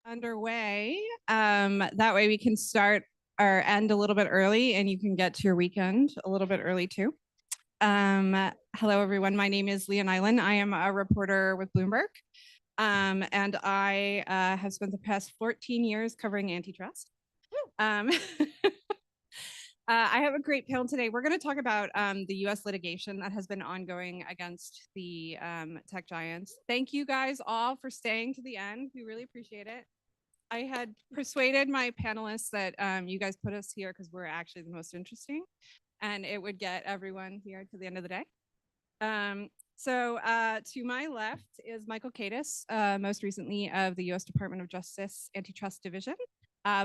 underway. That way we can start or end a little bit early and you can get to your weekend a little bit early too. Hello, everyone. My name is Leah Nyland. I am a reporter with Bloomberg. And I have spent the past 14 years covering antitrust. I have a great panel today. We're going to talk about the US litigation that has been ongoing against the tech giants. Thank you guys all for staying to the end. We really appreciate it. I had persuaded my panelists that you guys put us here because we're actually the most interesting and it would get everyone here to the end of the day. So to my left is Michael Kaitis, most recently of the US Department of Justice Antitrust Division.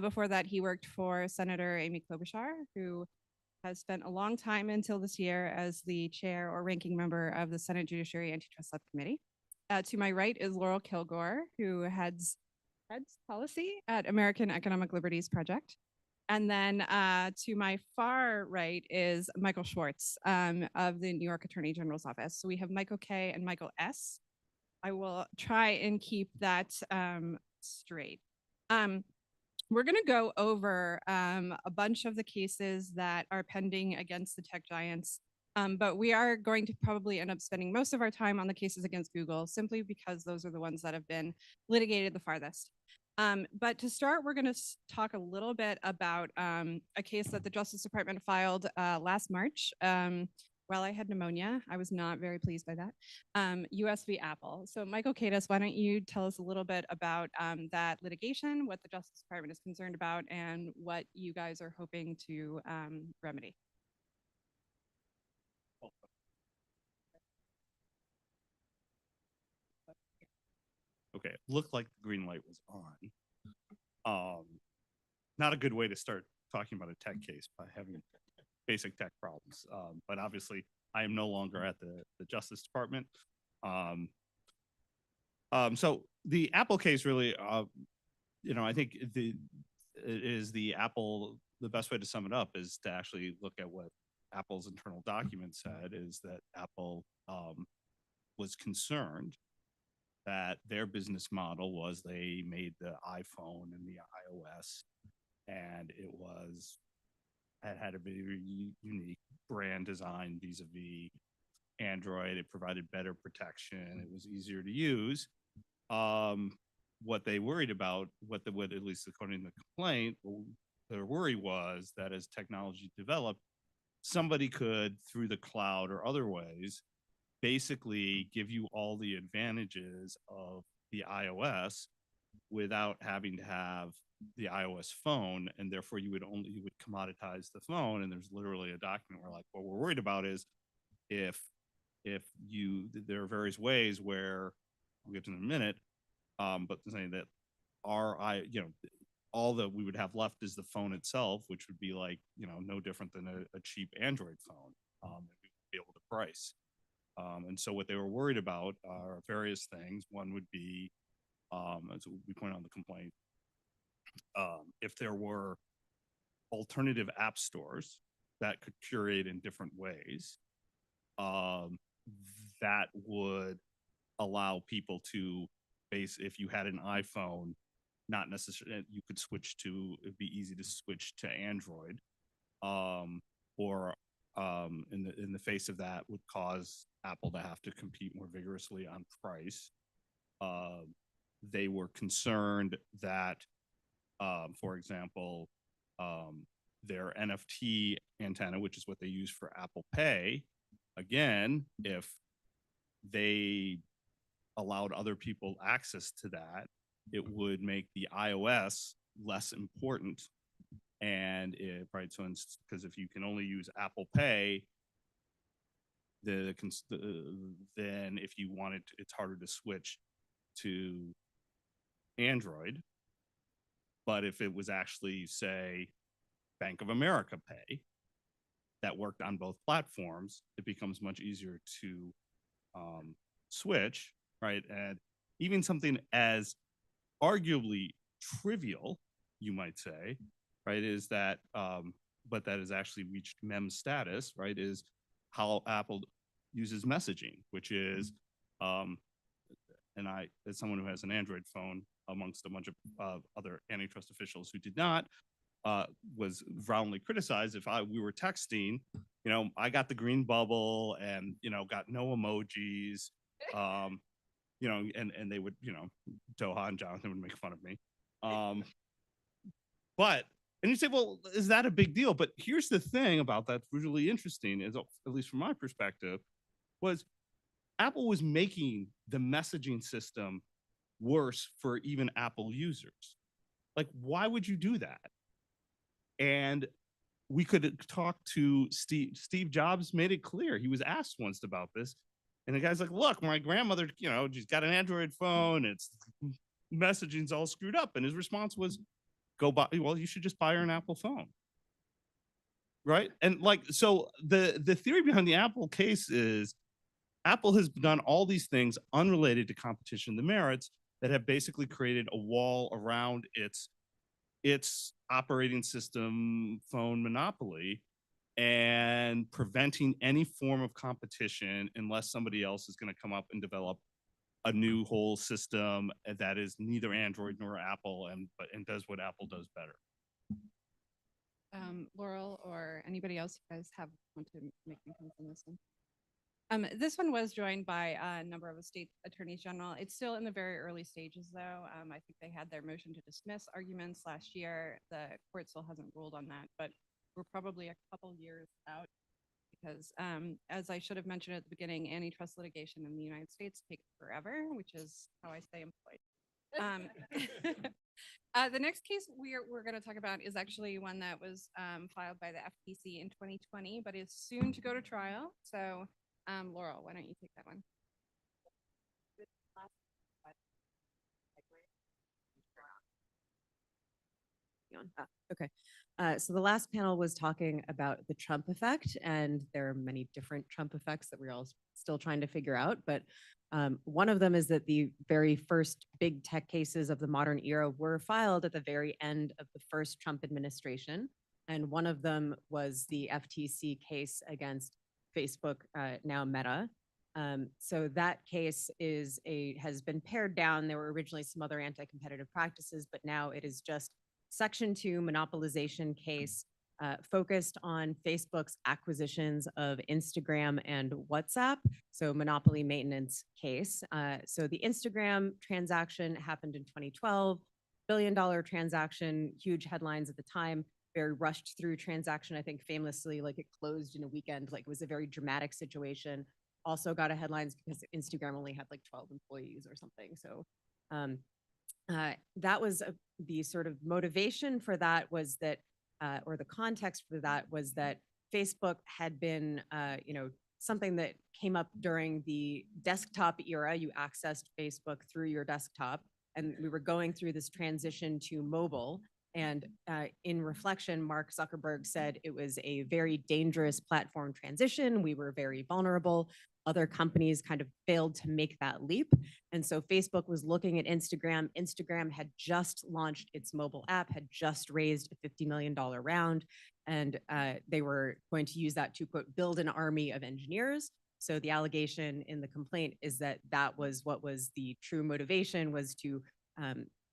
Before that, he worked for Senator Amy Klobuchar, who has spent a long time until this year as the chair or ranking member of the Senate Judiciary Antitrust Subcommittee. To my right is Laurel Kilgore, who heads policy at American Economic Liberties Project. And then to my far right is Michael Schwartz of the New York Attorney General's Office. So we have Michael K and Michael S. I will try and keep that straight. We're going to go over a bunch of the cases that are pending against the tech giants, but we are going to probably end up spending most of our time on the cases against Google, simply because those are the ones that have been litigated the farthest. But to start, we're going to talk a little bit about a case that the Justice Department filed last March. While I had pneumonia, I was not very pleased by that. US v. Apple. So Michael Kaitis, why don't you tell us a little bit about that litigation, what the Justice Department is concerned about, and what you guys are hoping to remedy? Okay, it looked like the green light was on. Not a good way to start talking about a tech case by having basic tech problems. But obviously, I am no longer at the Justice Department. So the Apple case really, I think the best way to sum it up is to actually look at what Apple's internal document said, is that Apple was concerned that their business model was they made the iPhone and the iOS, and it had a very unique brand design vis-a-vis Android. It provided better protection. It was easier to use. What they worried about, what at least according to the complaint, their worry was that as technology developed, somebody could, through the cloud or other ways, basically give you all the advantages of the iOS without having to have the iOS phone, and therefore you would commoditize the phone. And there's literally a document where, like, what we're worried about is if there are various ways where we'll get to in a minute, but saying that all that we would have left is the phone itself, which would be like, no different than a cheap Android phone that we would be able to price. And so what they were worried about are various things. One would be, as we point out in the complaint, if there were alternative app stores that could curate in different ways, that would allow people to if you had an iPhone, not necessarily, you could it'd be easy to switch to Android, or in the face of that would cause Apple to have to compete more vigorously on price. They were concerned that, for example, their NFT antenna, which is what they use for Apple Pay, again, if they allowed other people access to that, it would make the iOS less important. And because if you can only use Apple Pay, then if you wanted to, it's harder to switch to Android. But if it was actually, say, Bank of America Pay that worked on both platforms, it becomes much easier to switch, right? And even something as arguably trivial, you might say, right, is that, but that has actually reached meme status, right, is how Apple uses messaging, which is, and as someone who has an Android phone, amongst a bunch of other antitrust officials who did not, was roundly criticized. If we were texting, you know, I got the green bubble and, you know, got no emojis, you know, and they would, you know, Doha and Jonathan would make fun of me. And you say, well, is that a big deal? But here's the thing about that really interesting, is, at least from my perspective, was Apple was making the messaging system worse for even Apple users. Like, why would you do that? And we could talk to Steve Jobs made it clear. He was asked once about this. And the guy's like, look, my grandmother, you know, she's got an Android phone. It's messaging's all screwed up. And his response was, well, you should just buy her an Apple phone. Right. And like, so the theory behind the Apple case is Apple has done all these things unrelated to competition, the merits, that have basically created a wall around its operating system phone monopoly and preventing any form of competition unless somebody else is going to come up and develop a new whole system that is neither Android nor Apple and does what Apple does better. Laurel or anybody else, you guys want to make any comments on this one? This one was joined by a number of state attorneys general. It's still in the very early stages, though. I think they had their motion to dismiss arguments last year. The court still hasn't ruled on that, but we're probably a couple years out because, as I should have mentioned at the beginning, antitrust litigation in the United States takes forever, which is how I stay employed. The next case we're going to talk about is actually one that was filed by the FTC in 2020, but is soon to go to trial. So, Laurel, why don't you take that one? Okay. So the last panel was talking about the Trump effect, and there are many different Trump effects that we're all still trying to figure out. But one of them is that the very first big tech cases of the modern era were filed at the very end of the first Trump administration. And one of them was the FTC case against Facebook, now Meta. So that case has been pared down. There were originally some other anti-competitive practices, but now it is just Section 2 monopolization case focused on Facebook's acquisitions of Instagram and WhatsApp, so monopoly maintenance case. So the Instagram transaction happened in 2012, billion-dollar transaction, huge headlines at the time, very rushed through transaction. I think famously, like, it closed in a weekend, like it was a very dramatic situation. Also got a headlines because Instagram only had like 12 employees or something. So that was the sort of motivation for that was that, or the context for that was that Facebook had been, something that came up during the desktop era. You accessed Facebook through your desktop, and we were going through this transition to mobile. And in reflection, Mark Zuckerberg said it was a very dangerous platform transition. We were very vulnerable. Other companies kind of failed to make that leap. And so Facebook was looking at Instagram. Instagram had just launched its mobile app, had just raised a $50 million round. And they were going to use that to, quote, build an army of engineers. So the allegation in the complaint is that that was what was the true motivation, was to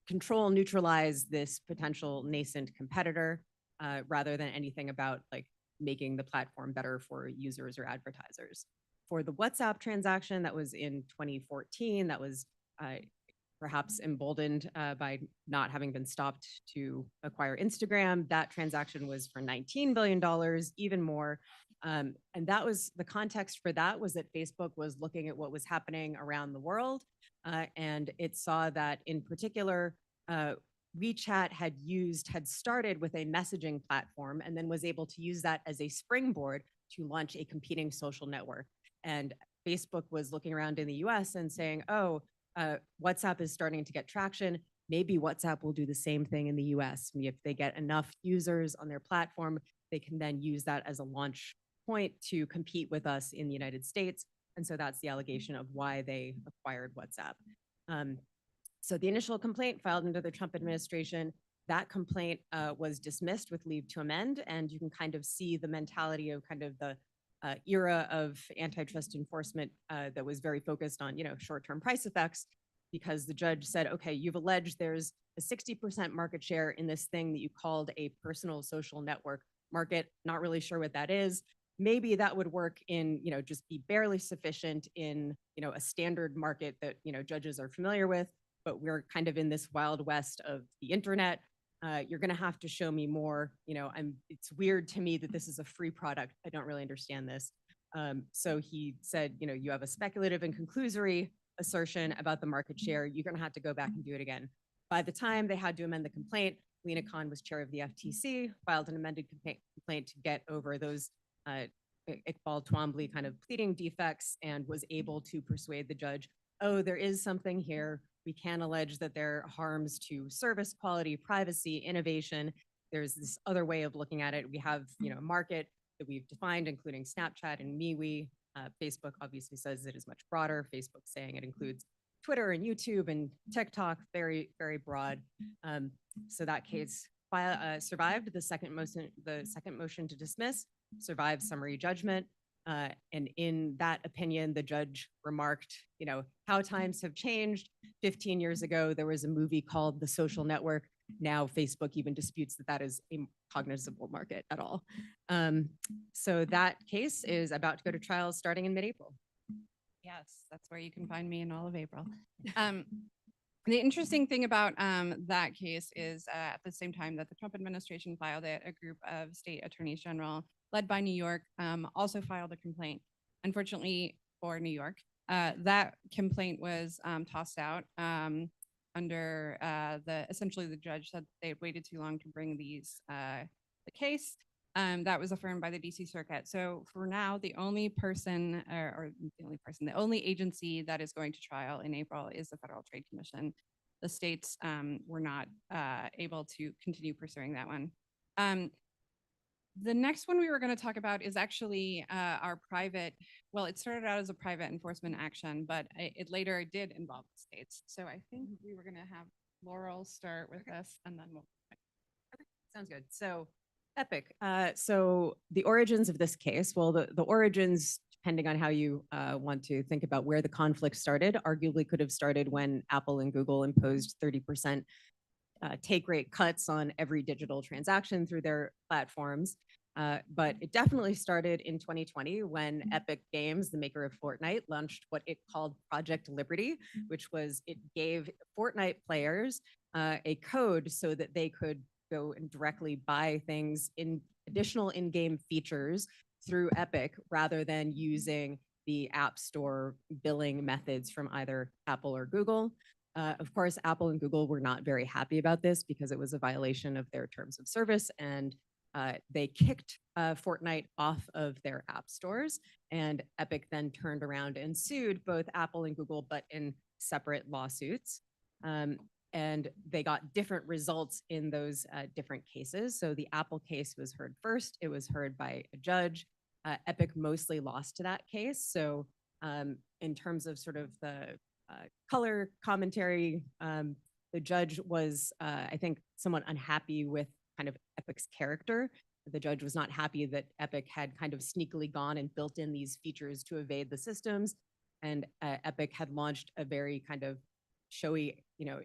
control, neutralize this potential nascent competitor, rather than anything about like making the platform better for users or advertisers. For the WhatsApp transaction that was in 2014, that was perhaps emboldened by not having been stopped to acquire Instagram. That transaction was for $19 billion, even more. And that was the context for that, was that Facebook was looking at what was happening around the world. And it saw that in particular, WeChat had started with a messaging platform and then was able to use that as a springboard to launch a competing social network. And Facebook was looking around in the US and saying, oh, WhatsApp is starting to get traction. Maybe WhatsApp will do the same thing in the US. If they get enough users on their platform, they can then use that as a launch point to compete with us in the United States. And so that's the allegation of why they acquired WhatsApp. So the initial complaint filed under the Trump administration, that complaint was dismissed with leave to amend. And you can kind of see the mentality of kind of the era of antitrust enforcement that was very focused on, short-term price effects. because the judge said, okay, you've alleged there's a 60% market share in this thing that you called a personal social network market. Not really sure what that is. Maybe that would work in, just be barely sufficient in, a standard market that, judges are familiar with, but we're kind of in this wild west of the internet. You're going to have to show me more. It's weird to me that this is a free product. I don't really understand this. So he said, you have a speculative and conclusory assertion about the market share. You're going to have to go back and do it again. By the time they had to amend the complaint, Lena Khan was chair of the FTC, filed an amended complaint to get over those Iqbal Twombly kind of pleading defects, and was able to persuade the judge, oh, there is something here. We can allege that there are harms to service quality, privacy, innovation. There's this other way of looking at it. We have, a market that we've defined, including Snapchat and MeWe. Facebook obviously says it is much broader. Facebook saying it includes Twitter and YouTube and TikTok, very, very broad. So that case survived the second motion to dismiss, survived summary judgment. And in that opinion, the judge remarked, how times have changed. 15 years ago, there was a movie called The Social Network. Now Facebook even disputes that that is a cognizable market at all. So that case is about to go to trial starting in mid-April. Yes, that's where you can find me in all of April. The interesting thing about that case is at the same time that the Trump administration filed it, a group of state attorneys general led by New York also filed a complaint. Unfortunately for New York, that complaint was tossed out under essentially the judge said they had waited too long to bring the case. That was affirmed by the DC Circuit. So for now, the only agency that is going to trial in April is the Federal Trade Commission. The states were not able to continue pursuing that one. The next one we were going to talk about is actually our private, well, it started out as a private enforcement action, but it later did involve the states. So I think we were going to have Laurel start with this and then we'll. Okay, sounds good. So Epic. So the origins of this case, well, the origins, depending on how you want to think about where the conflict started, arguably could have started when Apple and Google imposed 30% take rate cuts on every digital transaction through their platforms. But it definitely started in 2020 when Epic Games, the maker of Fortnite, launched what it called Project Liberty, which was it gave Fortnite players a code so that they could go and directly buy things in additional in-game features through Epic rather than using the App Store billing methods from either Apple or Google. Of course, Apple and Google were not very happy about this because it was a violation of their terms of service, and they kicked Fortnite off of their app stores. And Epic then turned around and sued both Apple and Google, but in separate lawsuits. And they got different results in those different cases. So the Apple case was heard first. It was heard by a judge. Epic mostly lost to that case. So in terms of sort of the color commentary, the judge was, I think, somewhat unhappy with kind of Epic's character. The judge was not happy that Epic had kind of sneakily gone and built in these features to evade the systems. And Epic had launched a very kind of showy,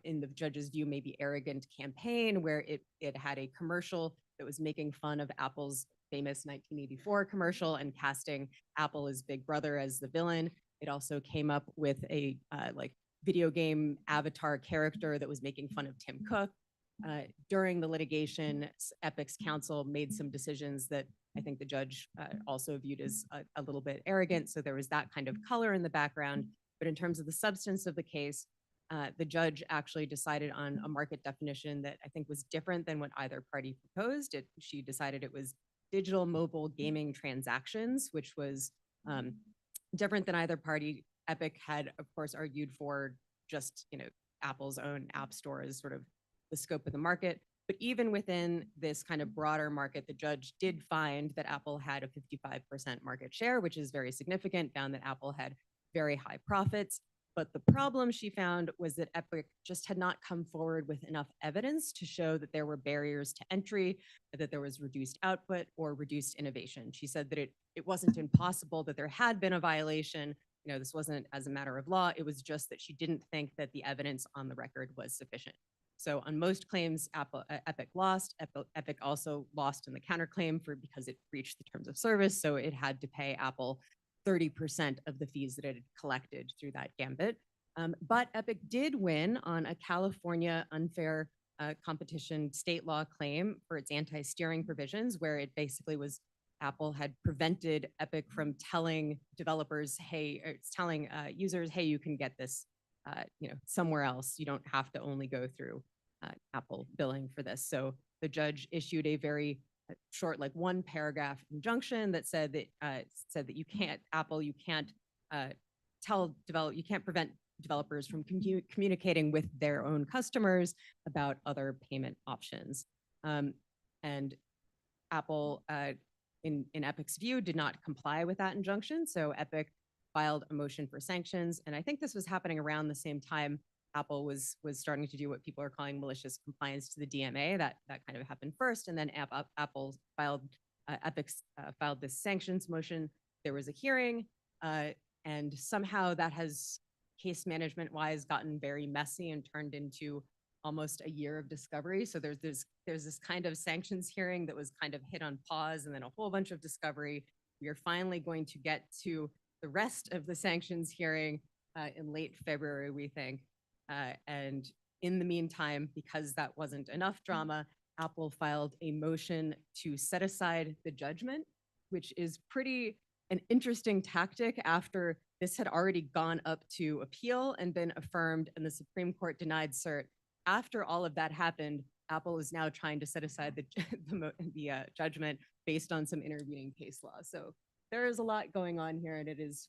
in the judge's view, maybe arrogant campaign where it had a commercial that was making fun of Apple's famous 1984 commercial and casting Apple as Big Brother as the villain. It also came up with a video game avatar character that was making fun of Tim Cook. During the litigation, Epic's counsel made some decisions that I think the judge also viewed as a little bit arrogant. So there was that kind of color in the background. But in terms of the substance of the case, the judge actually decided on a market definition that I think was different than what either party proposed. She decided it was digital mobile gaming transactions, which was different than either party. Epic had, of course, argued for just, Apple's own app store as sort of the scope of the market. But even within this kind of broader market, the judge did find that Apple had a 55% market share, which is very significant, found that Apple had very high profits. But the problem she found was that Epic just had not come forward with enough evidence to show that there were barriers to entry, that there was reduced output or reduced innovation. She said that it wasn't impossible that there had been a violation, this wasn't as a matter of law. It was just that she didn't think that the evidence on the record was sufficient. So on most claims, Epic lost. Epic also lost in the counterclaim because it breached the terms of service. So it had to pay Apple 30% of the fees that it had collected through that gambit. But Epic did win on a California unfair competition state law claim for its anti-steering provisions, where it basically was Apple had prevented Epic from telling developers, hey, or it's telling users, hey, you can get this, somewhere else. You don't have to only go through Apple billing for this. So the judge issued a very short, like 1 paragraph injunction that said that you can't, Apple, you can't you can't prevent developers from communicating with their own customers about other payment options. And Apple, in Epic's view, did not comply with that injunction. So Epic filed a motion for sanctions. And I think this was happening around the same time Apple was starting to do what people are calling malicious compliance to the DMA. That kind of happened first. And then Apple filed, Epic filed this sanctions motion. There was a hearing, and somehow that has, case management wise, gotten very messy and turned into almost a year of discovery. So there's this kind of sanctions hearing that was kind of hit on pause, and then a whole bunch of discovery. We are finally going to get to the rest of the sanctions hearing in late February, we think. And in the meantime, because that wasn't enough drama, Apple filed a motion to set aside the judgment, which is pretty an interesting tactic after this had already gone up to appeal and been affirmed, and the Supreme Court denied cert. After all of that happened, Apple is now trying to set aside the judgment based on some intervening case law. So there is a lot going on here, and it is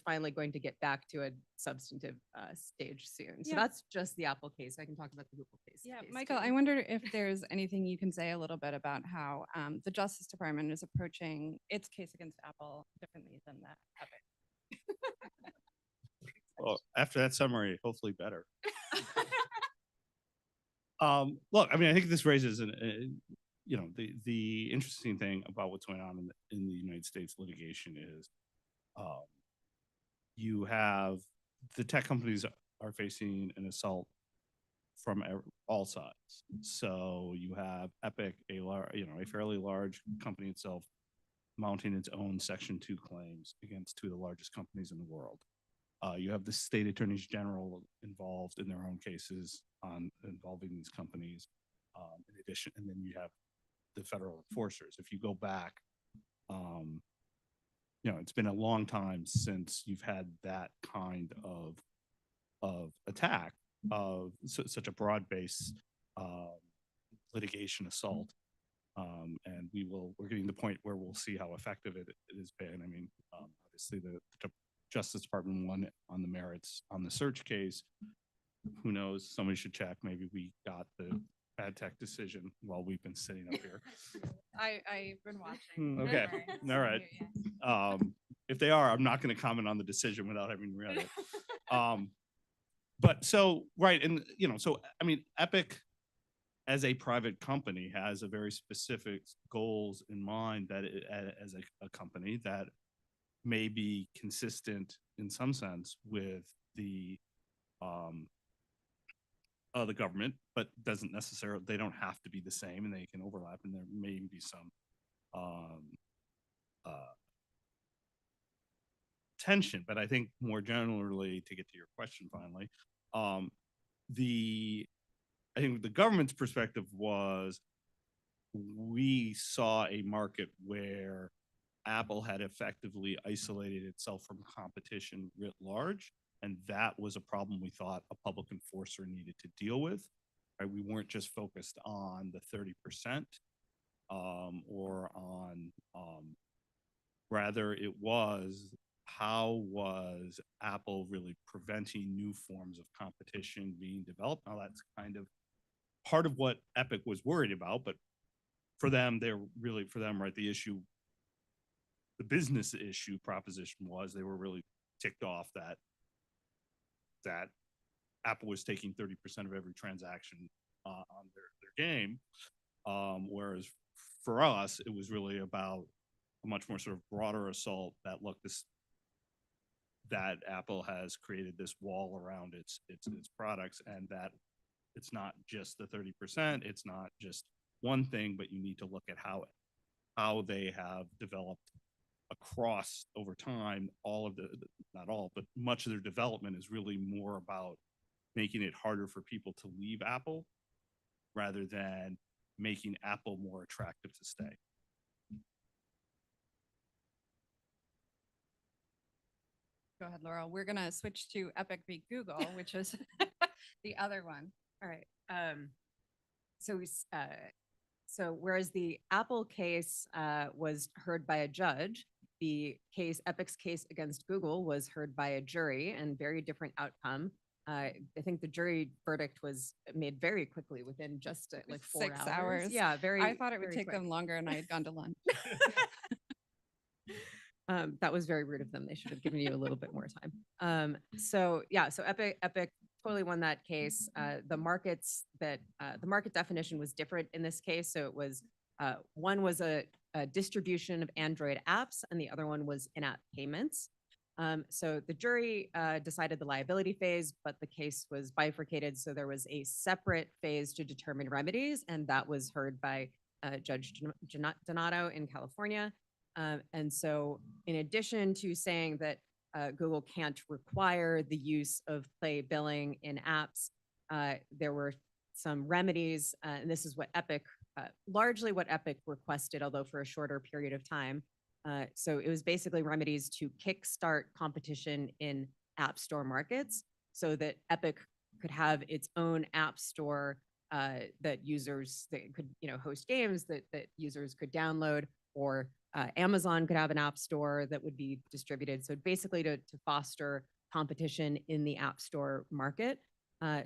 finally going to get back to a substantive stage soon. So Yeah. that's just the Apple case. I can talk about the Google case. Yeah, Michael, I wonder if there's anything you can say a little bit about how the Justice Department is approaching its case against Apple differently than that Epic. Well, after that summary, hopefully better. Look, I mean, I think this raises the interesting thing about what's going on in the United States litigation is you have the tech companies are facing an assault from all sides. So you have Epic, a fairly large company itself, mounting its own Section 2 claims against 2 of the largest companies in the world. You have the state attorneys general involved in their own cases involving these companies. In addition, and then you have the federal enforcers. If you go back, it's been a long time since you've had that kind of attack of such a broad-based litigation assault. And we're getting to the point where we'll see how effective it has been. I mean, obviously the Justice Department won on the merits on the search case. Who knows? Somebody should check. Maybe we got the bad tech decision while we've been sitting up here. I've been watching. Okay. All right. If they are, I'm not going to comment on the decision without having read it. But so, right. And, so, I mean, Epic as a private company has a very specific goals in mind that as a company that may be consistent in some sense with the government, but doesn't necessarily, they don't have to be the same, and they can overlap, and there may be some tension. But I think more generally, to get to your question finally, I think the government's perspective was we saw a market where Apple had effectively isolated itself from competition writ large, and that was a problem we thought a public enforcer needed to deal with. Right? We weren't just focused on the 30%, or on, rather it was how was Apple really preventing new forms of competition being developed. Now that's kind of part of what Epic was worried about, but for them, right, the issue, the business issue proposition was they were really ticked off that Apple was taking 30% of every transaction on their game, whereas for us, it was really about a much more sort of broader assault that, look, that Apple has created this wall around its products, and that it's not just the 30%, it's not just one thing, but you need to look at how they have developed across over time. All of the, not all, but much of their development is really more about making it harder for people to leave Apple rather than making Apple more attractive to stay. Go ahead, Laurel. We're going to switch to Epic v. Google, which is the other one. All right. So whereas the Apple case was heard by a judge, the case, Epic's case against Google, was heard by a jury, and very different outcome. I think the jury verdict was made very quickly, within just like 4 6 hours. Yeah, very. I thought it would very take quick. them longer, and I had gone to lunch. That was very rude of them. They should have given you a little bit more time. So Epic totally won that case. The market definition was different in this case. So it was one was a distribution of Android apps, and the other one was in-app payments. So the jury decided the liability phase, but the case was bifurcated. So there was a separate phase to determine remedies, and that was heard by Judge Donato in California. And so in addition to saying that Google can't require the use of Play billing in apps, there were some remedies, and this is what Epic, largely what Epic requested, although for a shorter period of time. So it was basically remedies to kickstart competition in app store markets so that Epic could have its own app store that users that could, host games that users could download, or Amazon could have an app store that would be distributed. So basically to foster competition in the app store market.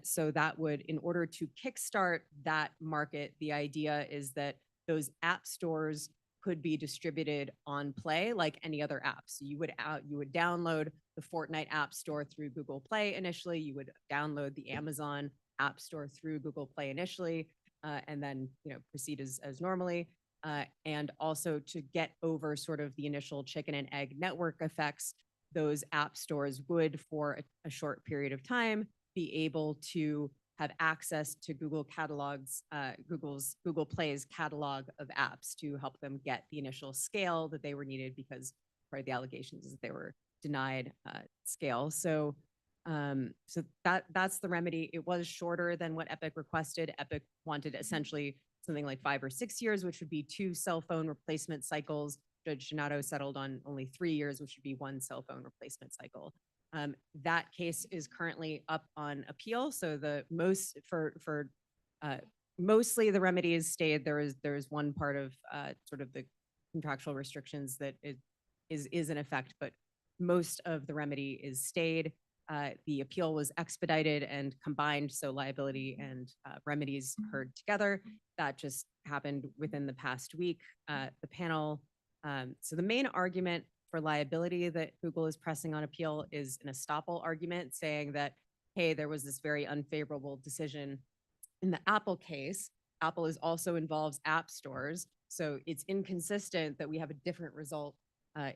So that would, in order to kickstart that market, the idea is that those app stores could be distributed on Play like any other app. So you would download the Fortnite app store through Google Play initially. You would download the Amazon app store through Google Play initially, and then proceed as normally. And also to get over sort of the initial chicken and egg network effects, those app stores would, for a short period of time, be able to have access to Google catalogs, Google Play's catalog of apps, to help them get the initial scale that they were needed, because part of the allegations is that they were denied scale. So that's the remedy. It was shorter than what Epic requested. Epic wanted essentially something like 5 or 6 years, which would be 2 cell phone replacement cycles. Judge Donato settled on only 3 years, which would be 1 cell phone replacement cycle. That case is currently up on appeal. So mostly the remedies stayed. There is one part of sort of the contractual restrictions that is in effect, but most of the remedy is stayed. The appeal was expedited and combined, so liability and remedies heard together. That just happened within the past week. The panel, so the main argument for liability that Google is pressing on appeal is an estoppel argument, saying that, hey, there was this very unfavorable decision in the Apple case. Apple also involves app stores, so it's inconsistent that we have a different result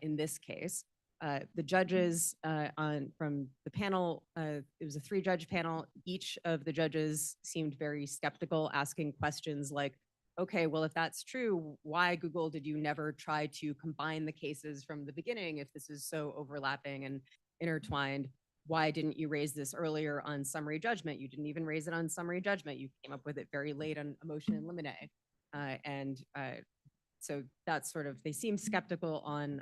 in this case. The judges from the panel, it was a 3-judge panel. Each of the judges seemed very skeptical, asking questions like, okay, well, if that's true, why, Google, did you never try to combine the cases from the beginning if this is so overlapping and intertwined? Why didn't you raise this earlier on summary judgment? You didn't even raise it on summary judgment. You came up with it very late on a motion in limine. So that's sort of, they seem skeptical on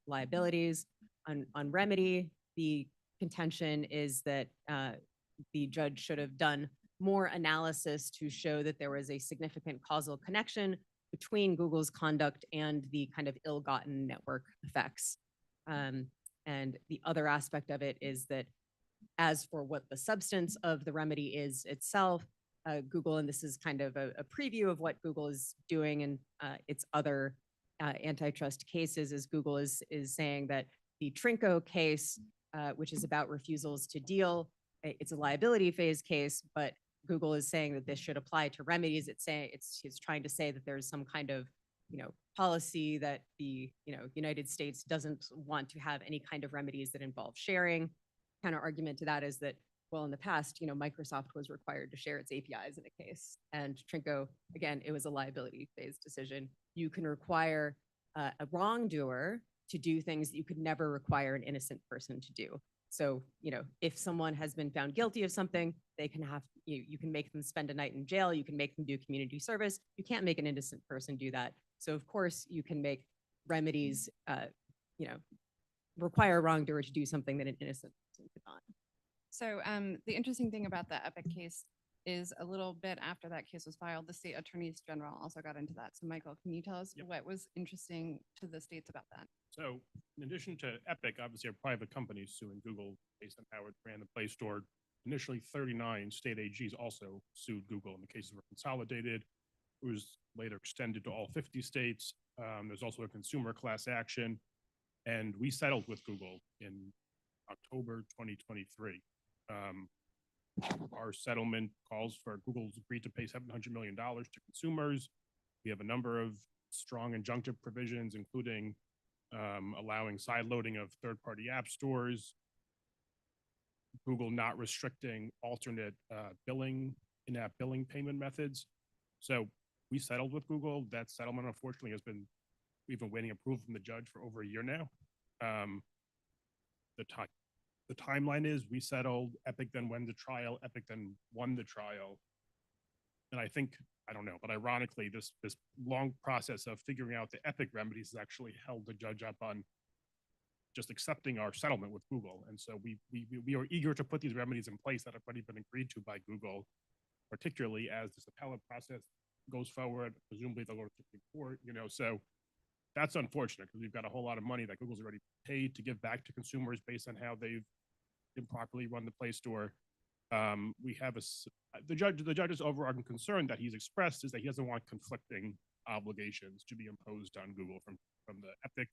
liabilities. On remedy, the contention is that the judge should have done more analysis to show that there was a significant causal connection between Google's conduct and the kind of ill-gotten network effects. And the other aspect of it is that, as for what the substance of the remedy is itself, Google, and this is kind of a preview of what Google is doing in its other antitrust cases, is Google is saying that the Trinco case, which is about refusals to deal, it's a liability phase case, but Google is saying that this should apply to remedies. It's trying to say that there's some kind of policy that the, United States doesn't want to have any kind of remedies that involve sharing. Counter argument to that is that, well, in the past, Microsoft was required to share its APIs in a case. And Trinco, again, it was a liability-based decision. You can require a wrongdoer to do things that you could never require an innocent person to do. So, if someone has been found guilty of something, they can have, you can make them spend a night in jail, you can make them do community service. You can't make an innocent person do that. So of course you can make remedies, require a wrongdoer to do something that an innocent person could not. So the interesting thing about the Epic case is a little bit after that case was filed, the state attorneys general also got into that. So Michael, can you tell us what was interesting to the states about that? So in addition to Epic, obviously, are private companies suing Google based on how it ran the Play Store. Initially, 39 state AGs also sued Google, and the cases were consolidated. It was later extended to all 50 states. There's also a consumer class action, and we settled with Google in October 2023. Our settlement calls for Google's agreed to pay $700 million to consumers. We have a number of strong injunctive provisions, including allowing sideloading of third-party app stores, Google not restricting alternate billing, in-app billing payment methods. So we settled with Google. That settlement, unfortunately, we've been waiting approval from the judge for over a year now. The timeline is we settled, Epic then went to trial, Epic then won the trial. And I think, I don't know, but ironically, this long process of figuring out the Epic remedies has actually held the judge up on just accepting our settlement with Google. And so we are eager to put these remedies in place that have already been agreed to by Google, particularly as this appellate process goes forward. Presumably they'll go to the Supreme Court, so that's unfortunate because we've got a whole lot of money that Google's already paid to give back to consumers based on how they've improperly run the Play Store. We have the judge's overarching concern that he's expressed is that he doesn't want conflicting obligations to be imposed on Google from the Epic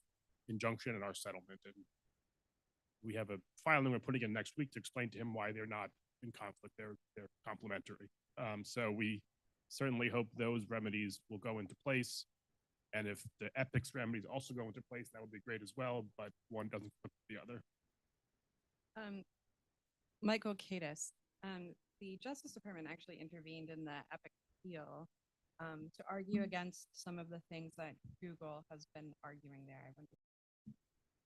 injunction and our settlement. And we have a filing we're putting in next week to explain to him why they're not in conflict. They're complementary. So we certainly hope those remedies will go into place. And if the Epic's remedies also go into place, that would be great as well, but one doesn't conflict with the other. Michael Kadis, the Justice Department actually intervened in the Epic appeal to argue against some of the things that Google has been arguing there. I want to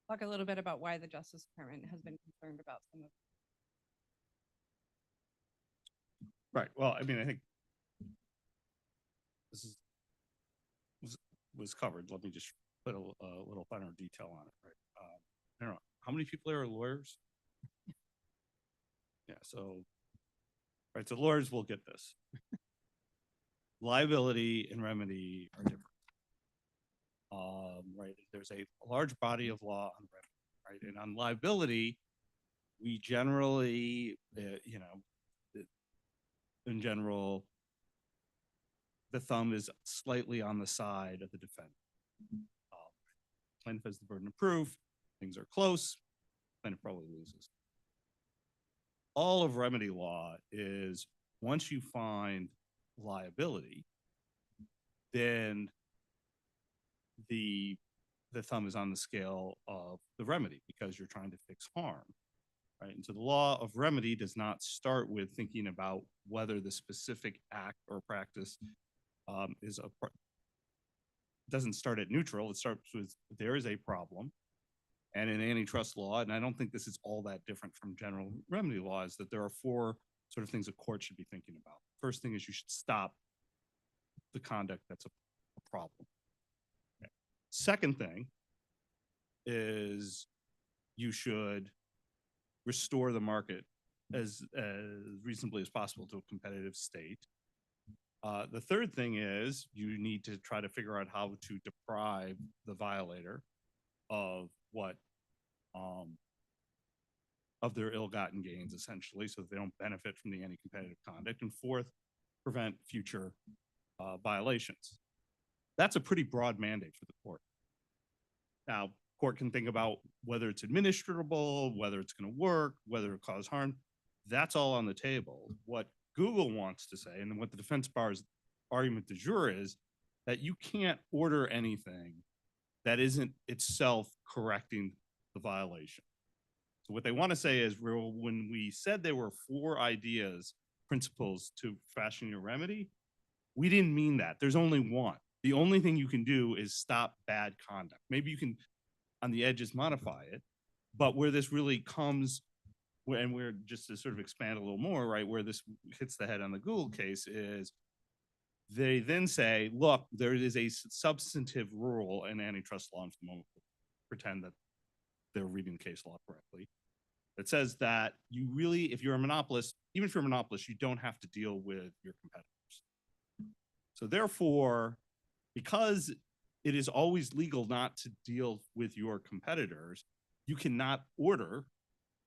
talk a little bit about why the Justice Department has been concerned about some of. Right. Well, I mean, I think this was covered. Let me just put a little finer detail on it. Right. I don't know how many people are lawyers. Yeah. So, right. So lawyers will get this. Liability and remedy are different. Right. There's a large body of law on remedy, right? And on liability, we generally, in general, the thumb is slightly on the side of the defendant. Plaintiff has the burden of proof. Things are close. Plaintiff probably loses. All of remedy law is once you find liability, then the thumb is on the scale of the remedy because you're trying to fix harm, right? And so the law of remedy does not start with thinking about whether the specific act or practice doesn't start at neutral. It starts with there is a problem. And in antitrust law, and I don't think this is all that different from general remedy law, is that there are four sort of things a court should be thinking about. First thing is you should stop the conduct that's a problem. Okay. Second thing is you should restore the market as reasonably as possible to a competitive state. The third thing is you need to try to figure out how to deprive the violator of of their ill-gotten gains, essentially, so that they don't benefit from the anti-competitive conduct. And fourth, prevent future violations. That's a pretty broad mandate for the court. Now, court can think about whether it's administrable, whether it's going to work, whether it cause harm. That's all on the table. What Google wants to say, and what the defense bar's argument du jour is that you can't order anything that isn't itself correcting the violation. So what they want to say is, well, when we said there were 4 ideas, principles to fashioning a remedy, we didn't mean that. There's only one. The only thing you can do is stop bad conduct. Maybe you can, on the edges, modify it, but where this really comes, and we're just to sort of expand a little more, right, where this hits the head on the Google case is, they then say, look, there is a substantive rule in antitrust law, for the moment, pretend that they're reading the case law correctly, that says that you really, if you're a monopolist, even if you're a monopolist, you don't have to deal with your competitors. So therefore, because it is always legal not to deal with your competitors, you cannot order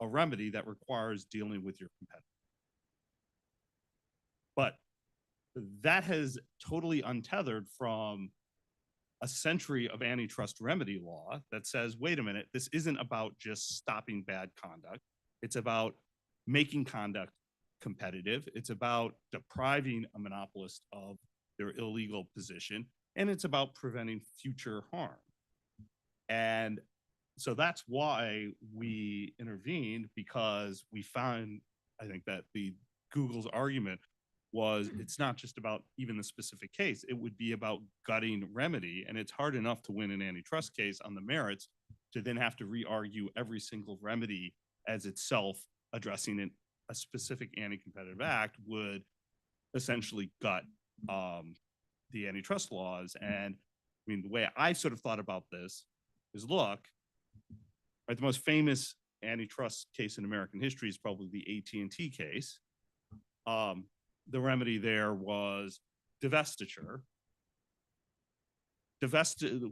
a remedy that requires dealing with your competitor. But that has totally untethered from a century of antitrust remedy law that says, wait a minute, this isn't about just stopping bad conduct. It's about making conduct competitive. It's about depriving a monopolist of their illegal position. And it's about preventing future harm. And so that's why we intervened, because we found, I think, that the Google's argument was it's not just about even the specific case, it would be about gutting remedy. And it's hard enough to win an antitrust case on the merits to then have to re-argue every single remedy as itself addressing a specific anti-competitive act would essentially gut the antitrust laws. And I mean, the way I sort of thought about this is, look, right, the most famous antitrust case in American history is probably the AT&T case. The remedy there was divestiture,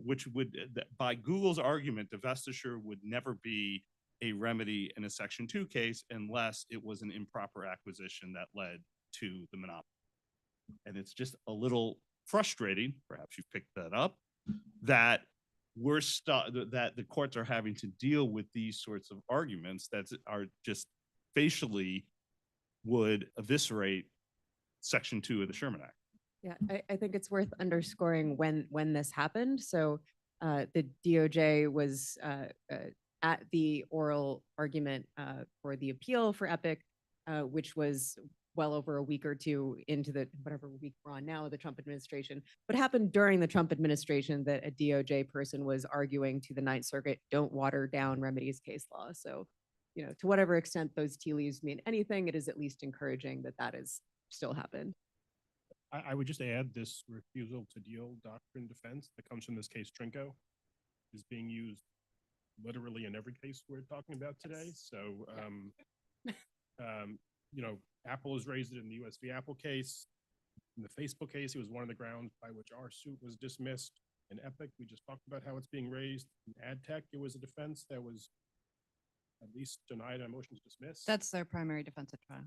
which would, by Google's argument, divestiture would never be a remedy in a Section 2 case unless it was an improper acquisition that led to the monopoly. And it's just a little frustrating, perhaps you've picked that up, that that the courts are having to deal with these sorts of arguments that are just facially would eviscerate Section 2 of the Sherman Act. Yeah, I think it's worth underscoring when this happened. So the DOJ was at the oral argument for the appeal for Epic, which was well over a week or two into the whatever week we're on now, the Trump administration. What happened during the Trump administration that a DOJ person was arguing to the Ninth Circuit, don't water down remedies case law. So, you know, to whatever extent those tea leaves mean anything, it is at least encouraging that that is still happened. I would just add this refusal to deal doctrine defense that comes from this case Trinco is being used literally in every case we're talking about today. So, you know, Apple has raised it in the US v. Apple case. In the Facebook case, it was one of the grounds by which our suit was dismissed. In Epic, we just talked about how it's being raised. In ad tech, it was a defense that was at least denied on motion to dismiss. That's their primary defense at trial.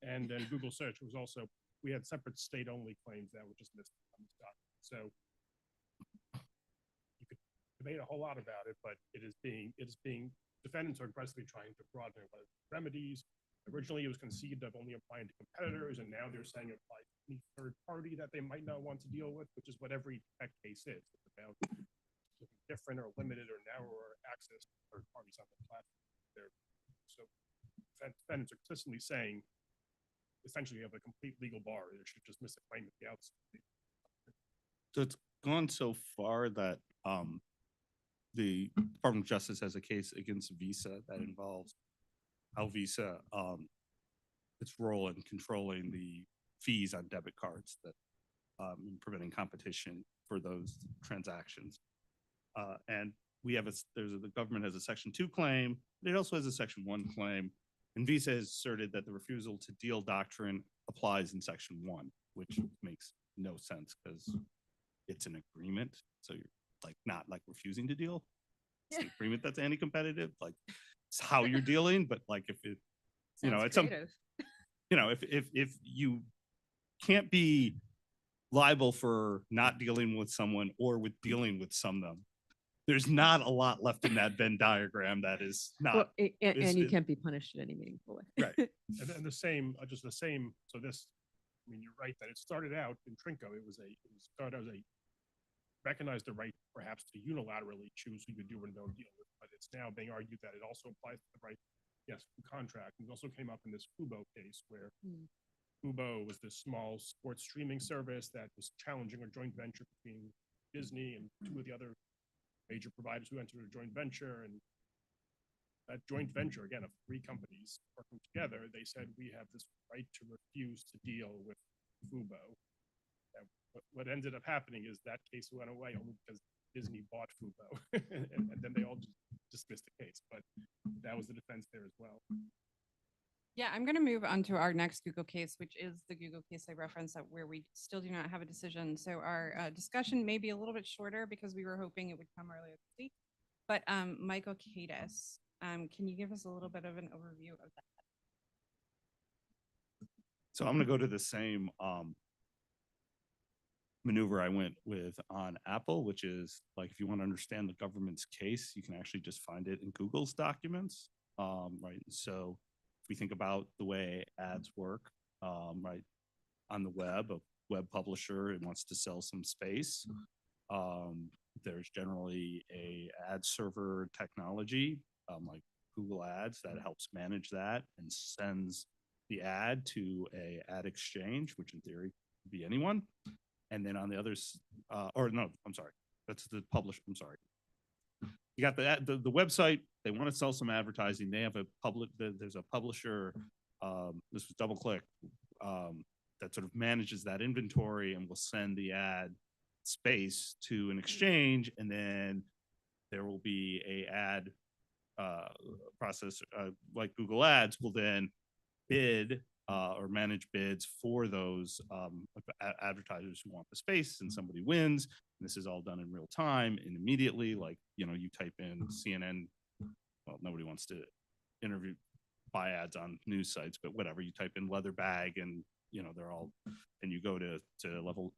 And then Google search was also, we had separate state-only claims that were dismissed on this document. So you could debate a whole lot about it, but it is being, defendants are aggressively trying to broaden their remedies. Originally, it was conceived of only applying to competitors, and now they're saying it applies to any third party that they might not want to deal with, which is what every tech case is. It's about different or limited or narrower access to third parties on the platform. So defendants are consistently saying, essentially, you have a complete legal bar. They should just miss a claim at the outset. So it's gone so far that the Department of Justice has a case against Visa that involves how Visa, its role in controlling the fees on debit cards that preventing competition for those transactions. And we have the government has a Section 2 claim, but it also has a Section 1 claim. And Visa has asserted that the refusal to deal doctrine applies in Section 1, which makes no sense because it's an agreement. So you're like not like refusing to deal. It's an agreement that's anti-competitive. Like it's how you're dealing, but like if it, you know, it's some, you know, if you can't be liable for not dealing with someone or with dealing with someone, there's not a lot left in that Venn diagram that is not. Well, and you can't be punished in any meaningful way. Right. And the same, just the same. So this, I mean, you're right that it started out in Trinco. It started as a recognized the right perhaps to unilaterally choose who you do or don't deal with, but it's now being argued that it also applies to the right, yes, to contract. And it also came up in this Fubo case where Fubo was this small sports streaming service that was challenging a joint venture between Disney and two of the other major providers who entered a joint venture. And that joint venture, again, of three companies working together, they said, we have this right to refuse to deal with Fubo. And what ended up happening is that case went away only because Disney bought Fubo, and then they all just dismissed the case. But that was the defense there as well. Yeah, I'm going to move on to our next Google case, which is the Google case I referenced where we still do not have a decision. So our discussion may be a little bit shorter because we were hoping it would come earlier this week. But Michael Cadis, can you give us a little bit of an overview of that? So I'm going to go to the same maneuver I went with on Apple, which is like, if you want to understand the government's case, you can actually just find it in Google's documents, right? So if we think about the way ads work, right, on the web, a web publisher, it wants to sell some space. There's generally a ad server technology, like Google Ads, that helps manage that and sends the ad to a ad exchange, which in theory could be anyone. And then on the others, or no, I'm sorry, that's the publisher. I'm sorry. You got the website. They want to sell some advertising. They have a there's a publisher. This was DoubleClick that sort of manages that inventory and will send the ad space to an exchange, and then there will be a ad process like Google Ads will then bid or manage bids for those advertisers who want the space, and somebody wins. And this is all done in real time and immediately. Like, you know, you type in CNN. Well, nobody wants to buy ads on news sites, but whatever. You type in leather bag, and you know they're all. And you go to level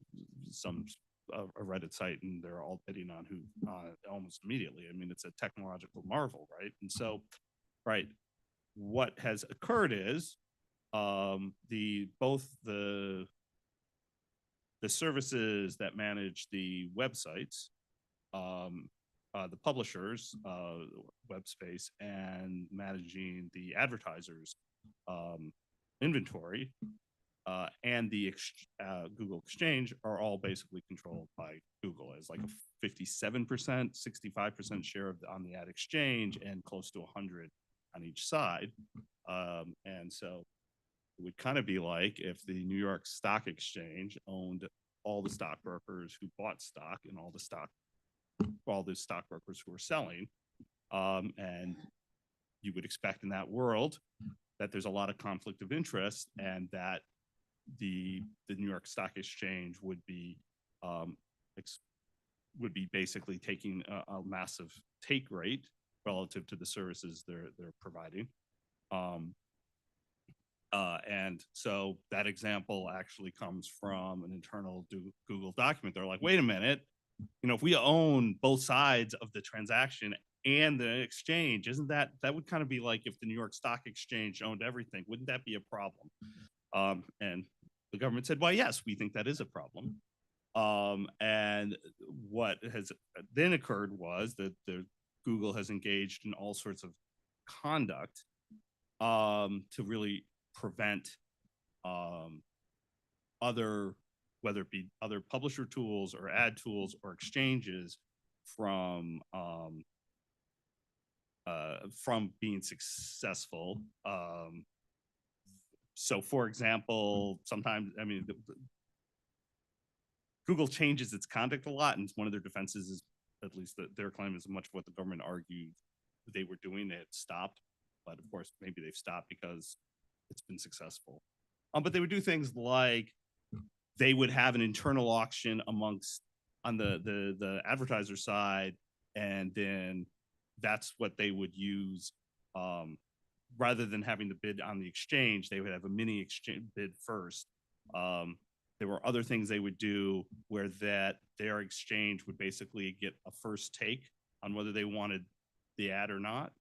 some a Reddit site, and they're all bidding on who almost immediately. I mean, it's a technological marvel, right? And so, right, what has occurred is both the services that manage the websites, the publishers, web space, and managing the advertisers' inventory, and the Google Exchange are all basically controlled by Google. As like a 57%, 65% share on the ad exchange, and close to 100 on each side. And so it would kind of be like if the New York Stock Exchange owned all the stockbrokers who bought stock and all the stockbrokers who were selling. And you would expect in that world that there's a lot of conflict of interest, and that the New York Stock Exchange would be basically taking a massive take rate relative to the services they're providing. And so that example actually comes from an internal Google document. They're like, wait a minute, you know, if we own both sides of the transaction and the exchange, isn't that would kind of be like if the New York Stock Exchange owned everything? Wouldn't that be a problem? And the government said, well, yes, we think that is a problem. And what has then occurred was that Google has engaged in all sorts of conduct to really prevent whether it be other publisher tools or ad tools or exchanges from being successful. So for example, sometimes, I mean, Google changes its conduct a lot, and one of their defenses is, at least their claim is much of what the government argued they were doing. They had stopped, but of course, maybe they've stopped because it's been successful. But they would do things like they would have an internal auction on the advertiser side, and then that's what they would use. Rather than having to bid on the exchange, they would have a mini exchange bid first. There were other things they would do where their exchange would basically get a first take on whether they wanted the ad or not.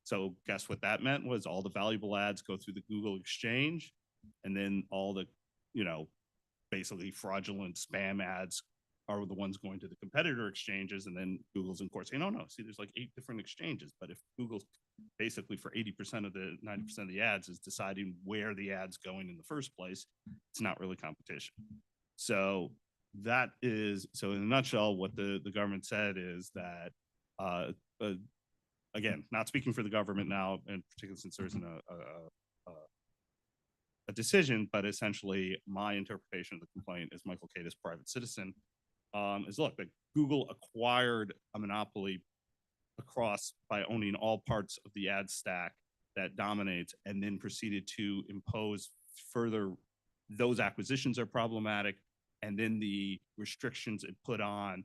So guess what that meant was all the valuable ads go through the Google Exchange, and then all the, you know, basically fraudulent spam ads are the ones going to the competitor exchanges, and then Google's in court saying, "Oh no, see, there's like 8 different exchanges." But if Google's basically for 80% of the 90% of the ads is deciding where the ad's going in the first place, it's not really competition. So that is, so in a nutshell, what the government said is that, again, not speaking for the government now, and particularly since there isn't a decision, but essentially my interpretation of the complaint as Michael Cade as private citizen is, look, that Google acquired a monopoly across by owning all parts of the ad stack that dominates, and then proceeded to impose further, those acquisitions are problematic, and then the restrictions it put on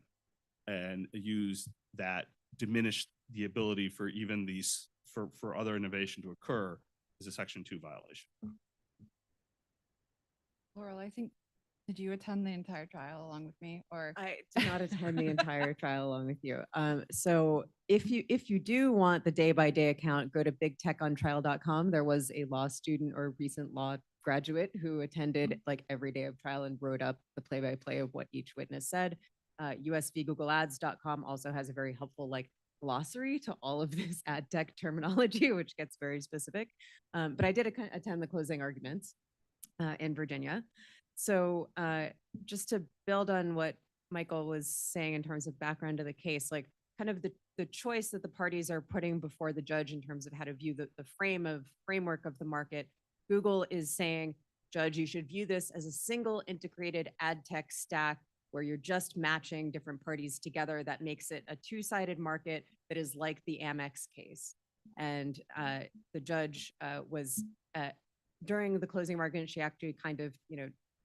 and used that diminished the ability for even these, for other innovation to occur is a Section 2 violation. Laurel, I think, did you attend the entire trial along with me, or? I did not attend the entire trial along with you. So if you do want the day-by-day account, go to bigtechontrial.com. There was a law student or recent law graduate who attended like every day of trial and wrote up the play-by-play of what each witness said. usvgoogleads.com also has a very helpful like glossary to all of this ad tech terminology, which gets very specific. But I did attend the closing arguments in Virginia. So just to build on what Michael was saying in terms of background of the case, like kind of the choice that the parties are putting before the judge in terms of how to view the framework of the market, Google is saying, Judge, you should view this as a single integrated ad tech stack where you're just matching different parties together. That makes it a two-sided market that is like the Amex case. And the judge was, during the closing argument, she actually kind of,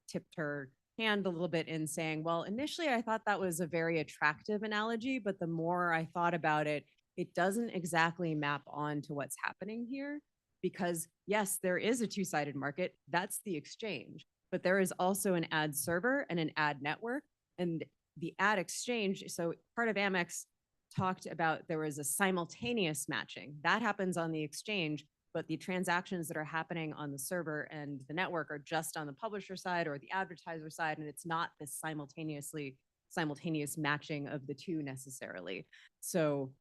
tipped her hand a little bit in saying, well, initially I thought that was a very attractive analogy, but the more I thought about it, it doesn't exactly map on to what's happening here. Because yes, there is a two-sided market, that's the exchange, but there is also an ad server and an ad network, and the ad exchange. So part of Amex talked about there was a simultaneous matching that happens on the exchange, but the transactions that are happening on the server and the network are just on the publisher side or the advertiser side, and it's not this simultaneous matching of the two necessarily. So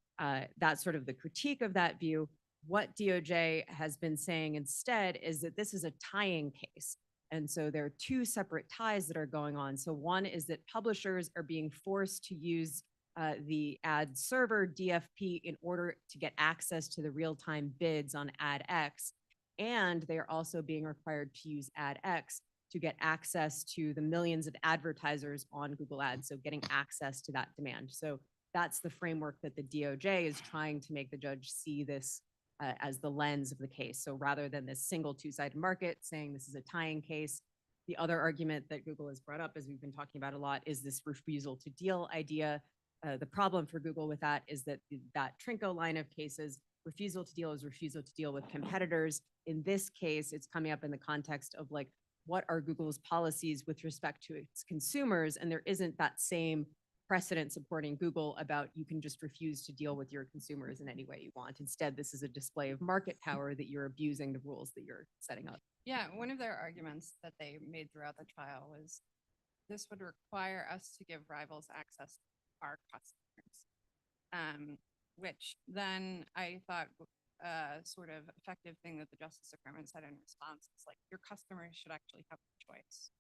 that's sort of the critique of that view. What DOJ has been saying instead is that this is a tying case. And so there are two separate ties that are going on. So one is that publishers are being forced to use the ad server DFP in order to get access to the real-time bids on ad X. And they are also being required to use ad X to get access to the millions of advertisers on Google Ads. So getting access to that demand. So that's the framework that the DOJ is trying to make the judge see this as the lens of the case. So rather than this single two-sided market saying this is a tying case, the other argument that Google has brought up, as we've been talking about a lot, is this refusal to deal idea. The problem for Google with that is that that Trinco line of cases, refusal to deal is refusal to deal with competitors. In this case, it's coming up in the context of like, what are Google's policies with respect to its consumers? And there isn't that same precedent supporting Google about you can just refuse to deal with your consumers in any way you want. Instead, this is a display of market power that you're abusing the rules that you're setting up. Yeah, one of their arguments that they made throughout the trial was this would require us to give rivals access to our customers, which then I thought sort of effective thing that the Justice Department said in response is like, your customers should actually have a choice.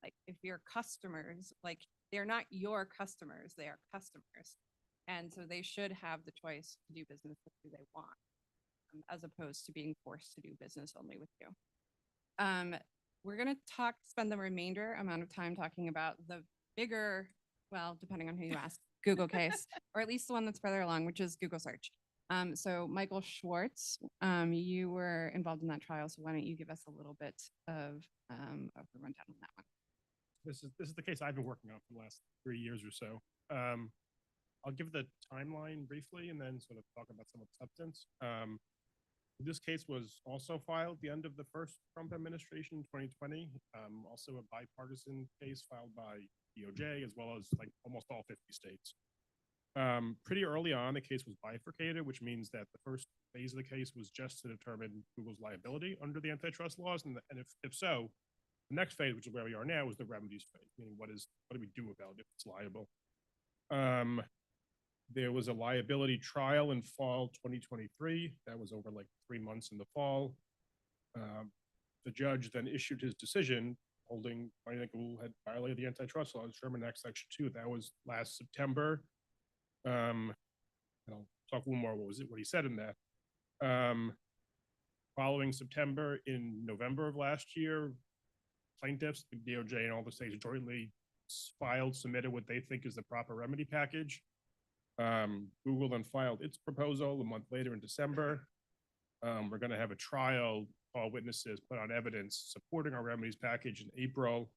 Like if your customers, like they're not your customers, they are customers. And so they should have the choice to do business with who they want, as opposed to being forced to do business only with you. We're gonna spend the remainder amount of time talking about the bigger, well, depending on who you ask, Google case, or at least the one that's further along, which is Google search. So Michael Schwartz, you were involved in that trial, so why don't you give us a little bit of a rundown on that one? This is the case I've been working on for the last 3 years or so. I'll give the timeline briefly and then sort of talk about some of the substance. This case was also filed the end of the first Trump administration, 2020. Also a bipartisan case filed by DOJ as well as like almost all 50 states. Pretty early on, the case was bifurcated, which means that the first phase of the case was just to determine Google's liability under the antitrust laws, and if so, The next phase, which is where we are now, is the remedies phase, meaning what do we do about it if it's liable? There was a liability trial in fall 2023. That was over like 3 months in the fall. The judge then issued his decision holding Google had violated the antitrust laws, Sherman Act Section 2. That was last September. I'll talk a little more what he said in that. Following September, in November of last year, plaintiffs, the DOJ and all the states jointly submitted what they think is the proper remedy package. Google then filed its proposal a month later in December. We're going to have a trial, call witnesses, put on evidence supporting our remedies package in April.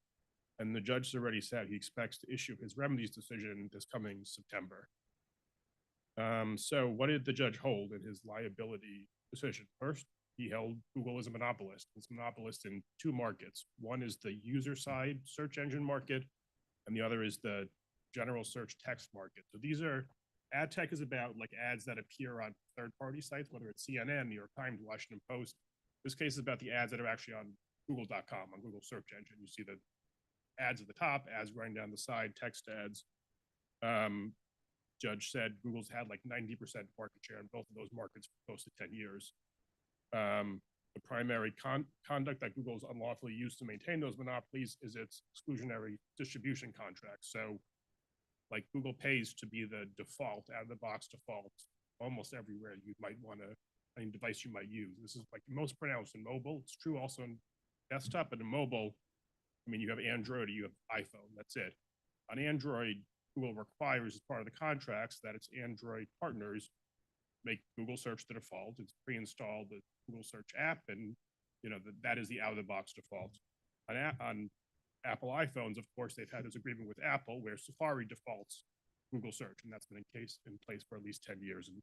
And the judge has already said he expects to issue his remedies decision this coming September. So what did the judge hold in his liability decision? First, he held Google as a monopolist. It's a monopolist in 2 markets. One is the user side search engine market, and the other is the general search text market. So these are, ad tech is about like ads that appear on third-party sites, whether it's CNN, New York Times, Washington Post. This case is about the ads that are actually on Google.com, on Google search engine. You see the ads at the top, ads running down the side, text ads. Judge said Google's had like 90% market share in both of those markets for close to 10 years. The primary conduct that Google's unlawfully used to maintain those monopolies is its exclusionary distribution contracts. So like Google pays to be the default, out of the box default, almost everywhere you might want to, any device you might use. This is like most pronounced in mobile. It's true also in desktop, but in mobile, I mean, you have Android or you have iPhone, that's it. On Android, Google requires as part of the contracts that its Android partners make Google search the default. It's pre-installed the Google search app, and that is the out-of-the-box default. On Apple iPhones, of course, they've had this agreement with Apple where Safari defaults Google search, and that's been in place for at least 10 years. And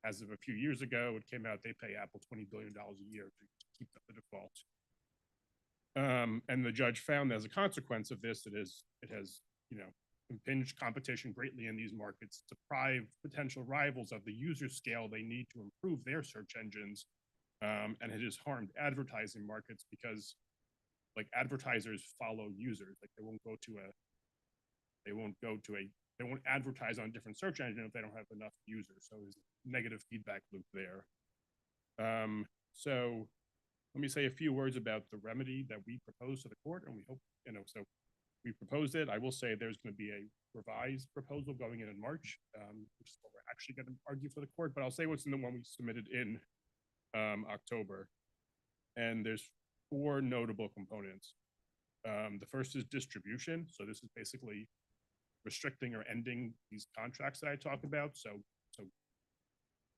as of a few years ago, it came out they pay Apple $20 billion a year to keep the default. And the judge found as a consequence of this, it has impinged competition greatly in these markets, deprive potential rivals of the user scale they need to improve their search engines, and it has harmed advertising markets because like advertisers follow users. Like they won't advertise on a different search engine if they don't have enough users. So there's a negative feedback loop there. So let me say a few words about the remedy that we proposed to the court, and we hope, so we proposed it. I will say there's going to be a revised proposal going in March, which is what we're actually going to argue for the court, but I'll say what's in the one we submitted in October. And there's 4 notable components. The first is distribution. So this is basically restricting or ending these contracts that I talked about. So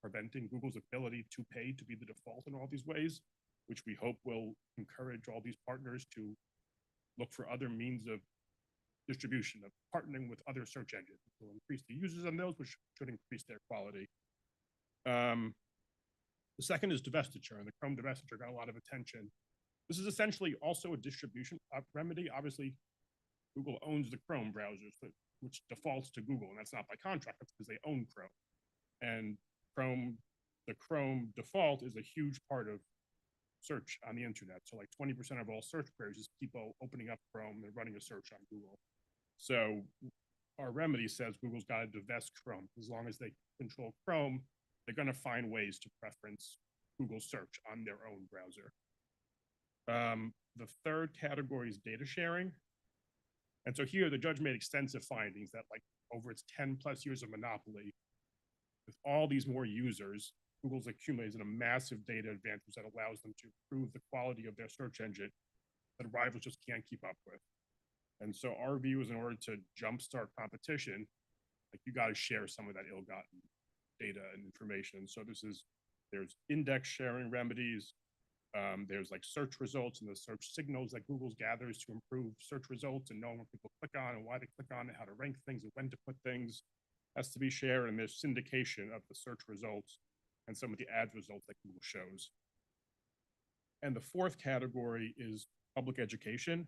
preventing Google's ability to pay to be the default in all these ways, which we hope will encourage all these partners to look for other means of distribution, of partnering with other search engines. We'll increase the users on those, which should increase their quality. The second is divestiture, and the Chrome divestiture got a lot of attention. This is essentially also a distribution remedy. Obviously, Google owns the Chrome browsers, which defaults to Google, and that's not by contract, that's because they own Chrome. And the Chrome default is a huge part of search on the internet. So like 20% of all search queries is people opening up Chrome and running a search on Google. So our remedy says Google's got to divest Chrome. As long as they control Chrome, they're going to find ways to preference Google search on their own browser. The third category is data sharing. And so here the judge made extensive findings that like over its 10 plus years of monopoly, with all these more users, Google's accumulated a massive data advantage that allows them to improve the quality of their search engine that rivals just can't keep up with. And so our view is in order to jumpstart competition, like you got to share some of that ill-gotten data and information. So there's index sharing remedies. There's like search results and the search signals that Google gathers to improve search results and knowing what people click on and why they click on it, how to rank things and when to put things has to be shared. And there's syndication of the search results and some of the ad results that Google shows. And the fourth category is public education.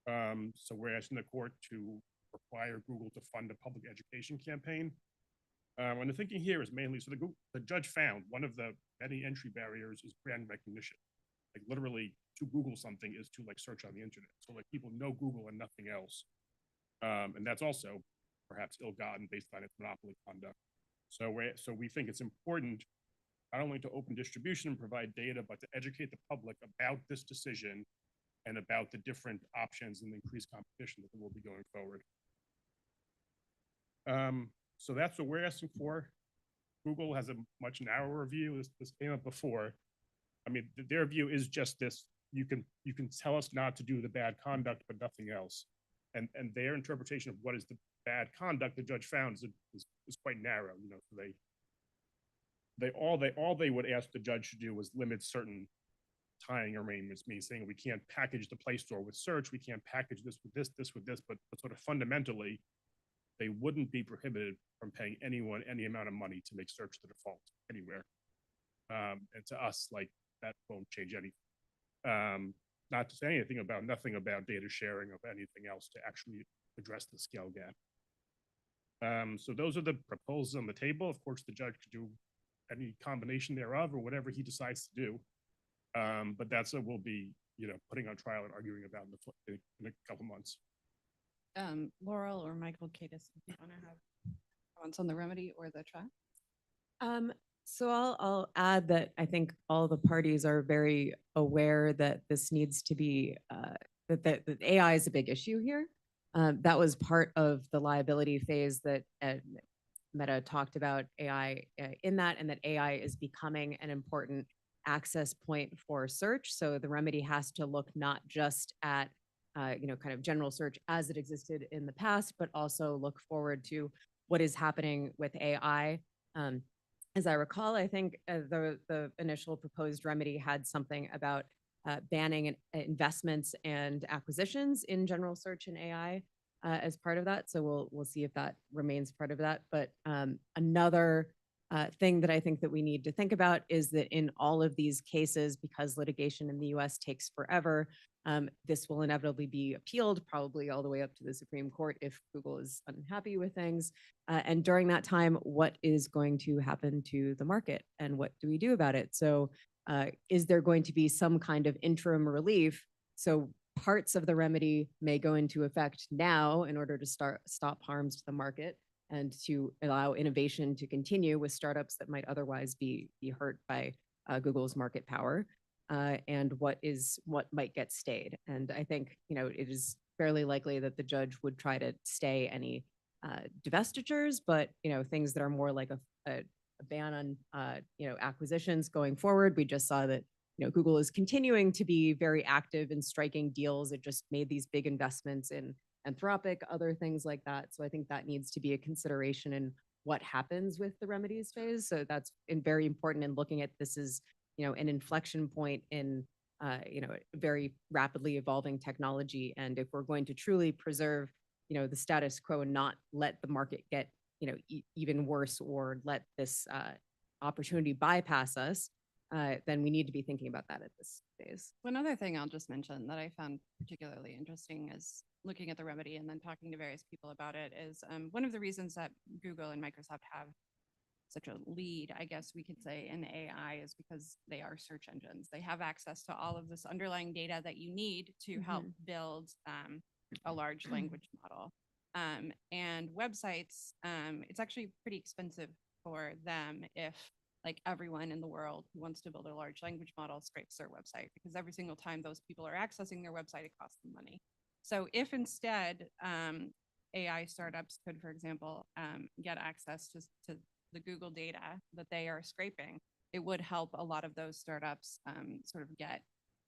So we're asking the court to require Google to fund a public education campaign. And the thinking here is mainly, so the judge found one of the many entry barriers is brand recognition. Like literally to Google something is to like search on the internet. So like people know Google and nothing else. And that's also perhaps ill-gotten based on its monopoly conduct. So we think it's important not only to open distribution and provide data, but to educate the public about this decision and about the different options and the increased competition that will be going forward. So that's what we're asking for. Google has a much narrower view. This came up before. I mean, their view is just this: you can tell us not to do the bad conduct, but nothing else. And their interpretation of what is the bad conduct, the judge found is quite narrow. You know, so all they would ask the judge to do was limit certain tying arrangements, meaning saying we can't package the Play Store with search, we can't package this with this with this, but sort of fundamentally, they wouldn't be prohibited from paying anyone any amount of money to make search the default anywhere. And to us, like, that won't change anything. Not to say nothing about data sharing or anything else to actually address the scale gap. So those are the proposals on the table. Of course, the judge could do any combination thereof or whatever he decides to do. But that's what we'll be, putting on trial and arguing about in a couple months. Laurel or Michael Cadis, if you want to have comments on the remedy or the trial. So I'll add that I think all the parties are very aware that this needs to be, that AI is a big issue here. That was part of the liability phase that Meta talked about AI in that, and that AI is becoming an important access point for search. So the remedy has to look not just at kind of general search as it existed in the past, but also look forward to what is happening with AI. As I recall, I think the initial proposed remedy had something about banning investments and acquisitions in general search and AI as part of that. So we'll see if that remains part of that. But another thing that I think that we need to think about is that in all of these cases, because litigation in the US takes forever, this will inevitably be appealed, probably all the way up to the Supreme Court if Google is unhappy with things. And during that time, what is going to happen to the market and what do we do about it? So is there going to be some kind of interim relief? So parts of the remedy may go into effect now in order to stop harms to the market and to allow innovation to continue with startups that might otherwise be hurt by Google's market power. And what might get stayed. And I think, it is fairly likely that the judge would try to stay any divestitures, but, things that are more like a ban on, acquisitions going forward. We just saw that, Google is continuing to be very active in striking deals. It just made these big investments in Anthropic, other things like that. So I think that needs to be a consideration in what happens with the remedies phase. So that's very important in looking at this as, an inflection point in, very rapidly evolving technology. And if we're going to truly preserve, the status quo and not let the market get, even worse or let this opportunity bypass us, then we need to be thinking about that at this phase. One other thing I'll just mention that I found particularly interesting is looking at the remedy and then talking to various people about it is one of the reasons that Google and Microsoft have such a lead, I guess we could say, in AI is because they are search engines. They have access to all of this underlying data that you need to help build a large language model. And websites, it's actually pretty expensive for them if like everyone in the world who wants to build a large language model scrapes their website, because every single time those people are accessing their website, it costs them money. So if instead AI startups could, for example, get access to the Google data that they are scraping, it would help a lot of those startups sort of get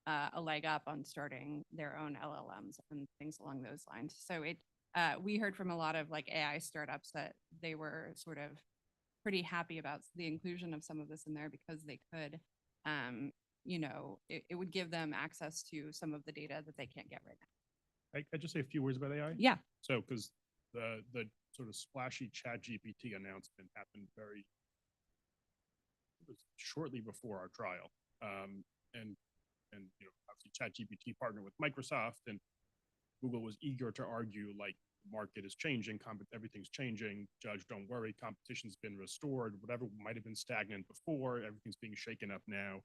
a leg up on starting their own LLMs and things along those lines. So we heard from a lot of like AI startups that they were sort of pretty happy about the inclusion of some of this in there because they could, it would give them access to some of the data that they can't get right now. I just say a few words about AI? Yeah. So, because the sort of splashy ChatGPT announcement happened it was shortly before our trial. And obviously ChatGPT partnered with Microsoft, and Google was eager to argue like the market is changing, everything's changing. Judge, don't worry, competition's been restored. Whatever might have been stagnant before, everything's being shaken up now.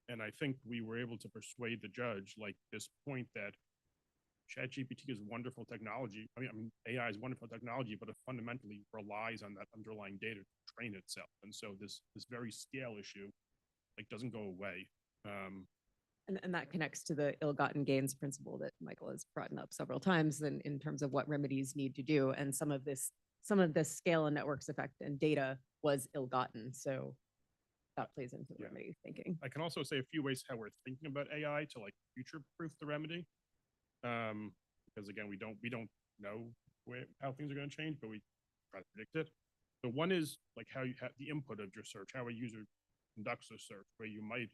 And I think we were able to persuade the judge, like this point that ChatGPT is wonderful technology. I mean, AI is wonderful technology, but it fundamentally relies on that underlying data to train itself. And so this very scale issue, like, doesn't go away. And that connects to the ill-gotten gains principle that Michael has brought up several times in terms of what remedies need to do. And some of this scale and networks effect and data was ill-gotten. So that plays into the remedy thinking. I can also say a few ways how we're thinking about AI to like future-proof the remedy. Because again, we don't know how things are going to change, but we try to predict it. So one is like how you have the input of your search, how a user conducts a search, where you might,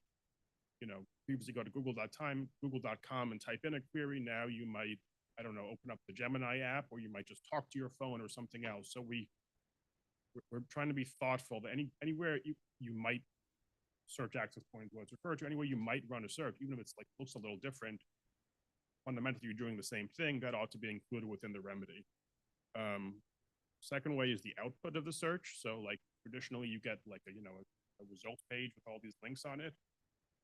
previously go to google.com and type in a query. Now you might, I don't know, open up the Gemini app, or you might just talk to your phone or something else. So we're trying to be thoughtful that anywhere you might search access point was referred to, anywhere you might run a search, even if it's like looks a little different, fundamentally you're doing the same thing, that ought to be included within the remedy. Second way is the output of the search. So like traditionally you get like a result page with all these links on it.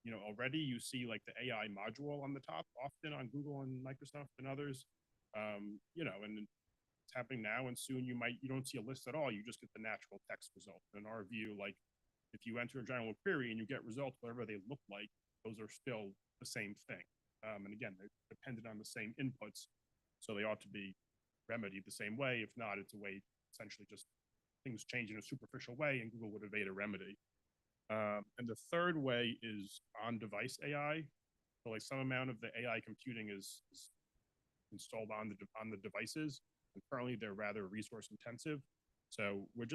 Already you see like the AI module on the top, often on Google and Microsoft and others. And it's happening now, and soon you don't see a list at all. You just get the natural text result. In our view, like if you enter a general query and you get results, whatever they look like, those are still the same thing. And again, they're dependent on the same inputs, so they ought to be remedied the same way. If not, it's a way, essentially just things change in a superficial way, and Google would evade a remedy. And the third way is on-device AI. So like some amount of the AI computing is installed on the devices, and currently they're rather resource intensive. So we're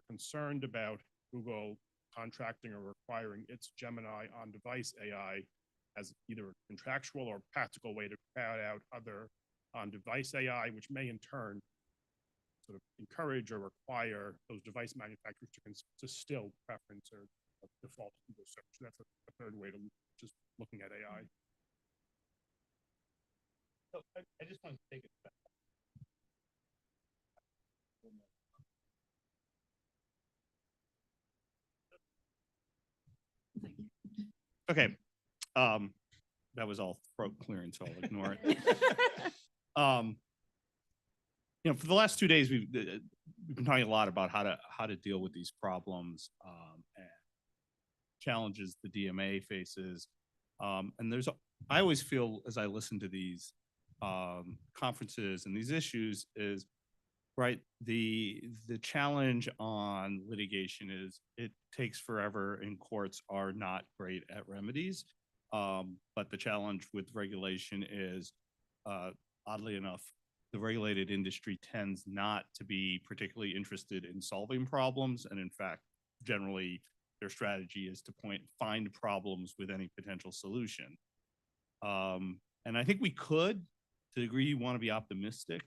concerned about Google contracting or requiring its Gemini on-device AI as either a contractual or practical way to crowd out other on-device AI, which may in turn sort of encourage or require those device manufacturers to still preference or default to Google search. So that's a third way to just looking at AI. So I just want to take it back. Okay. That was all throat clearing, so I'll ignore it. For the last 2 days, we've been talking a lot about how to deal with these problems and challenges the DMA faces. And I always feel as I listen to these conferences and these issues is, right, the challenge on litigation is it takes forever and courts are not great at remedies. But the challenge with regulation is, oddly enough, the regulated industry tends not to be particularly interested in solving problems. And in fact, generally, their strategy is to find problems with any potential solution. And I think we could, to the degree you want to be optimistic,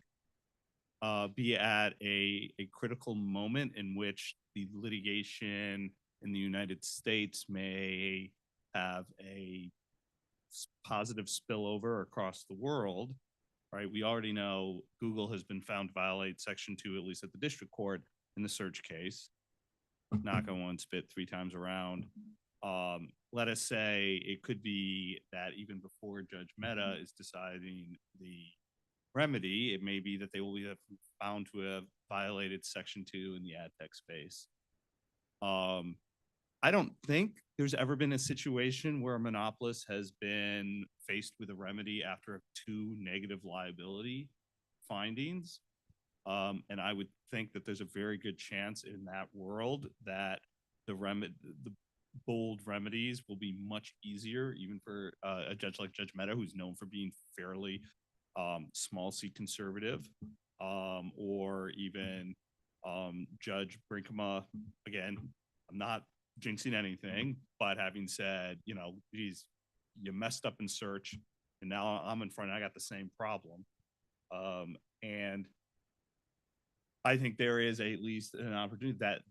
be at a critical moment in which the litigation in the United States may have a positive spillover across the world, right? We already know Google has been found to violate Section 2, at least at the district court, in the search case. Knock on one, spit 3 times around. Let us say it could be that even before Judge Mehta is deciding the remedy, it may be that they will be found to have violated Section 2 in the ad tech space. I don't think there's ever been a situation where a monopolist has been faced with a remedy after 2 negative liability findings. And I would think that there's a very good chance in that world that the bold remedies will be much easier, even for a judge like Judge Mehta, who's known for being fairly small c conservative, or even Judge Brinkema. Again, I'm not jinxing anything, but having said, geez, you messed up in search, and now I'm in front, I got the same problem. And I think there is at least an opportunity that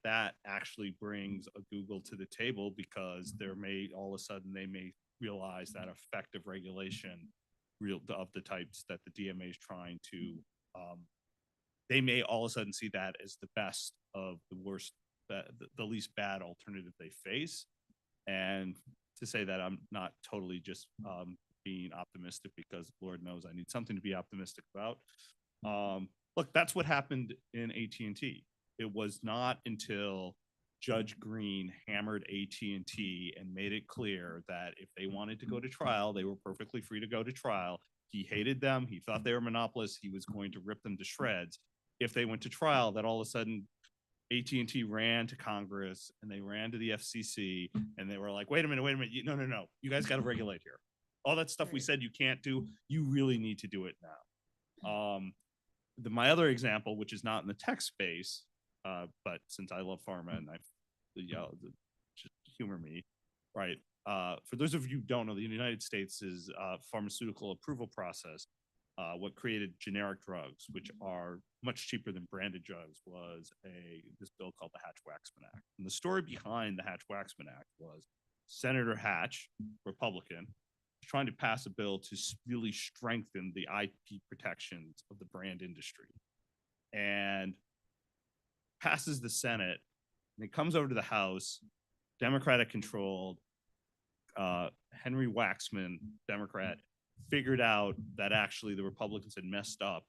that actually brings a Google to the table, because there may all of a sudden they may realize that effective regulation of the types that the DMA is trying to, they may all of a sudden see that as the best of the worst, the least bad alternative they face. And to say that I'm not totally just being optimistic, because Lord knows I need something to be optimistic about. Look, that's what happened in AT&T. It was not until Judge Green hammered AT&T and made it clear that if they wanted to go to trial, they were perfectly free to go to trial. He hated them. He thought they were monopolists. He was going to rip them to shreds. If they went to trial, that all of a sudden AT&T ran to Congress and they ran to the FCC and they were like, wait a minute. No. You guys got to regulate here. All that stuff we said you can't do, you really need to do it now. My other example, which is not in the tech space, but since I love pharma and just humor me, right? For those of you who don't know, the United States' pharmaceutical approval process, what created generic drugs, which are much cheaper than branded drugs, was this bill called the Hatch-Waxman Act. And the story behind the Hatch-Waxman Act was Senator Hatch, Republican, trying to pass a bill to really strengthen the IP protections of the brand industry, and passes the Senate, and it comes over to the House, Democratic controlled. Henry Waxman, Democrat, figured out that actually the Republicans had messed up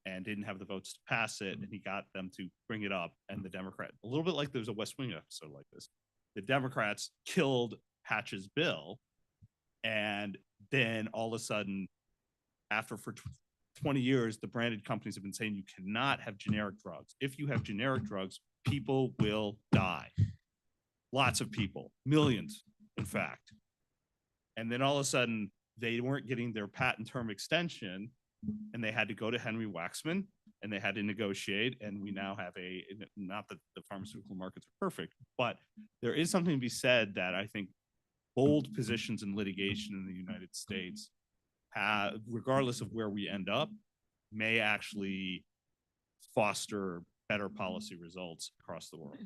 and didn't have the votes to pass it, and he got them to bring it up. And the Democrat, a little bit like there's a West Wing episode like this, the Democrats killed Hatch's bill, and then all of a sudden, for 20 years, the branded companies have been saying you cannot have generic drugs. If you have generic drugs, people will die. Lots of people, millions, in fact. And then all of a sudden, they weren't getting their patent term extension, and they had to go to Henry Waxman, and they had to negotiate. And we now have not that the pharmaceutical markets are perfect, but there is something to be said that I think bold positions in litigation in the United States, regardless of where we end up, may actually foster better policy results across the world.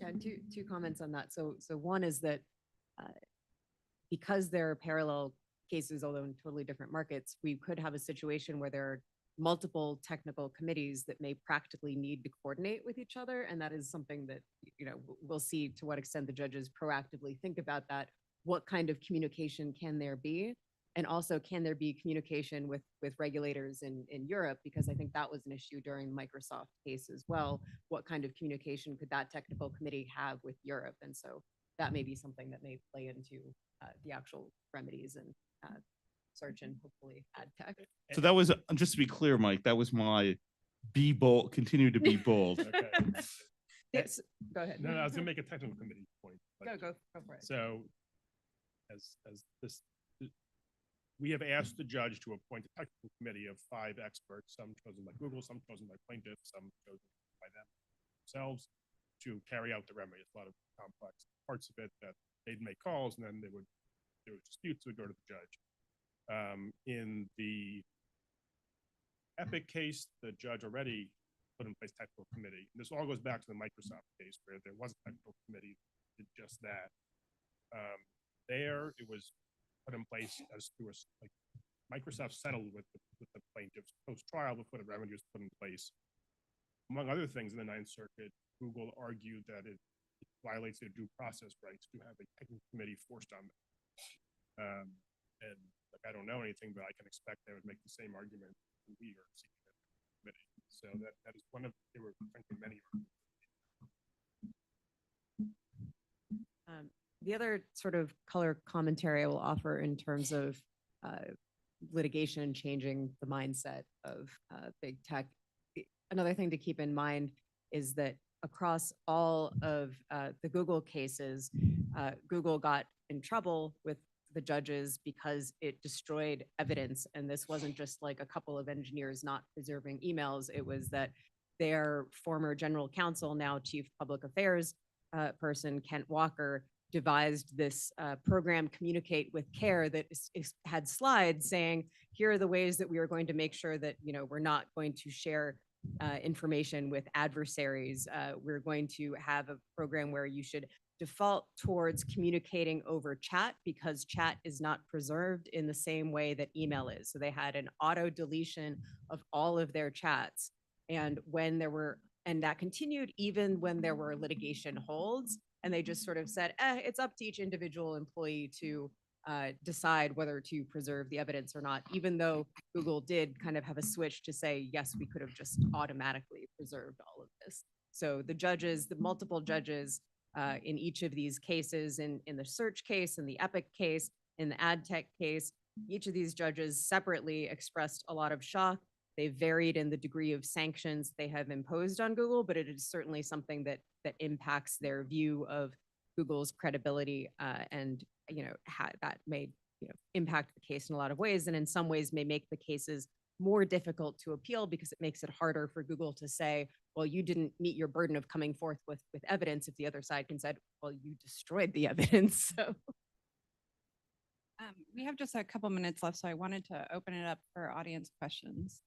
Yeah, and two comments on that. So one is that because there are parallel cases, although in totally different markets, we could have a situation where there are multiple technical committees that may practically need to coordinate with each other. And that is something that, we'll see to what extent the judges proactively think about that. What kind of communication can there be? And also, can there be communication with regulators in Europe? Because I think that was an issue during the Microsoft case as well. What kind of communication could that technical committee have with Europe? And so that may be something that may play into the actual remedies and search and hopefully ad tech. So that was, just to be clear, Mike, that was my be bold, continue to be bold. Okay. Yes, go ahead. No, I was gonna make a technical committee point. Go for it. So as this, we have asked the judge to appoint a technical committee of 5 experts, some chosen by Google, some chosen by plaintiffs, some chosen by themselves, to carry out the remedy. It's a lot of complex parts of it that they'd make calls, and then there was disputes that would go to the judge. In the Epic case, the judge already put in place technical committee. And this all goes back to the Microsoft case where there was a technical committee that did just that. There, it was put in place as through Microsoft settled with the plaintiffs post-trial before the remedy was put in place. Among other things, in the Ninth Circuit, Google argued that it violates their due process rights to have a technical committee forced on them. And I don't know anything, but I can expect they would make the same argument when we are seeking a committee. So that is one of, there were frankly many. The other sort of color commentary I will offer in terms of litigation changing the mindset of big tech. Another thing to keep in mind is that across all of the Google cases, Google got in trouble with the judges because it destroyed evidence. And this wasn't just like a couple of engineers not preserving emails. It was that their former general counsel, now chief public affairs person, Kent Walker, devised this program, Communicate with Care, that had slides saying, here are the ways that we are going to make sure that, we're not going to share information with adversaries. We're going to have a program where you should default towards communicating over chat because chat is not preserved in the same way that email is. So they had an auto deletion of all of their chats. And when there were And that continued even when there were litigation holds. And they just sort of said, it's up to each individual employee to decide whether to preserve the evidence or not, even though Google did kind of have a switch to say, yes, we could have just automatically preserved all of this. So the judges, the multiple judges in each of these cases, in the search case, in the Epic case, in the ad tech case, each of these judges separately expressed a lot of shock. They varied in the degree of sanctions they have imposed on Google, but it is certainly something that impacts their view of Google's credibility, and that may impact the case in a lot of ways, and in some ways may make the cases more difficult to appeal because it makes it harder for Google to say, well, you didn't meet your burden of coming forth with evidence, if the other side can say, well, you destroyed the evidence. So. We have just a couple minutes left, so I wanted to open it up for audience questions.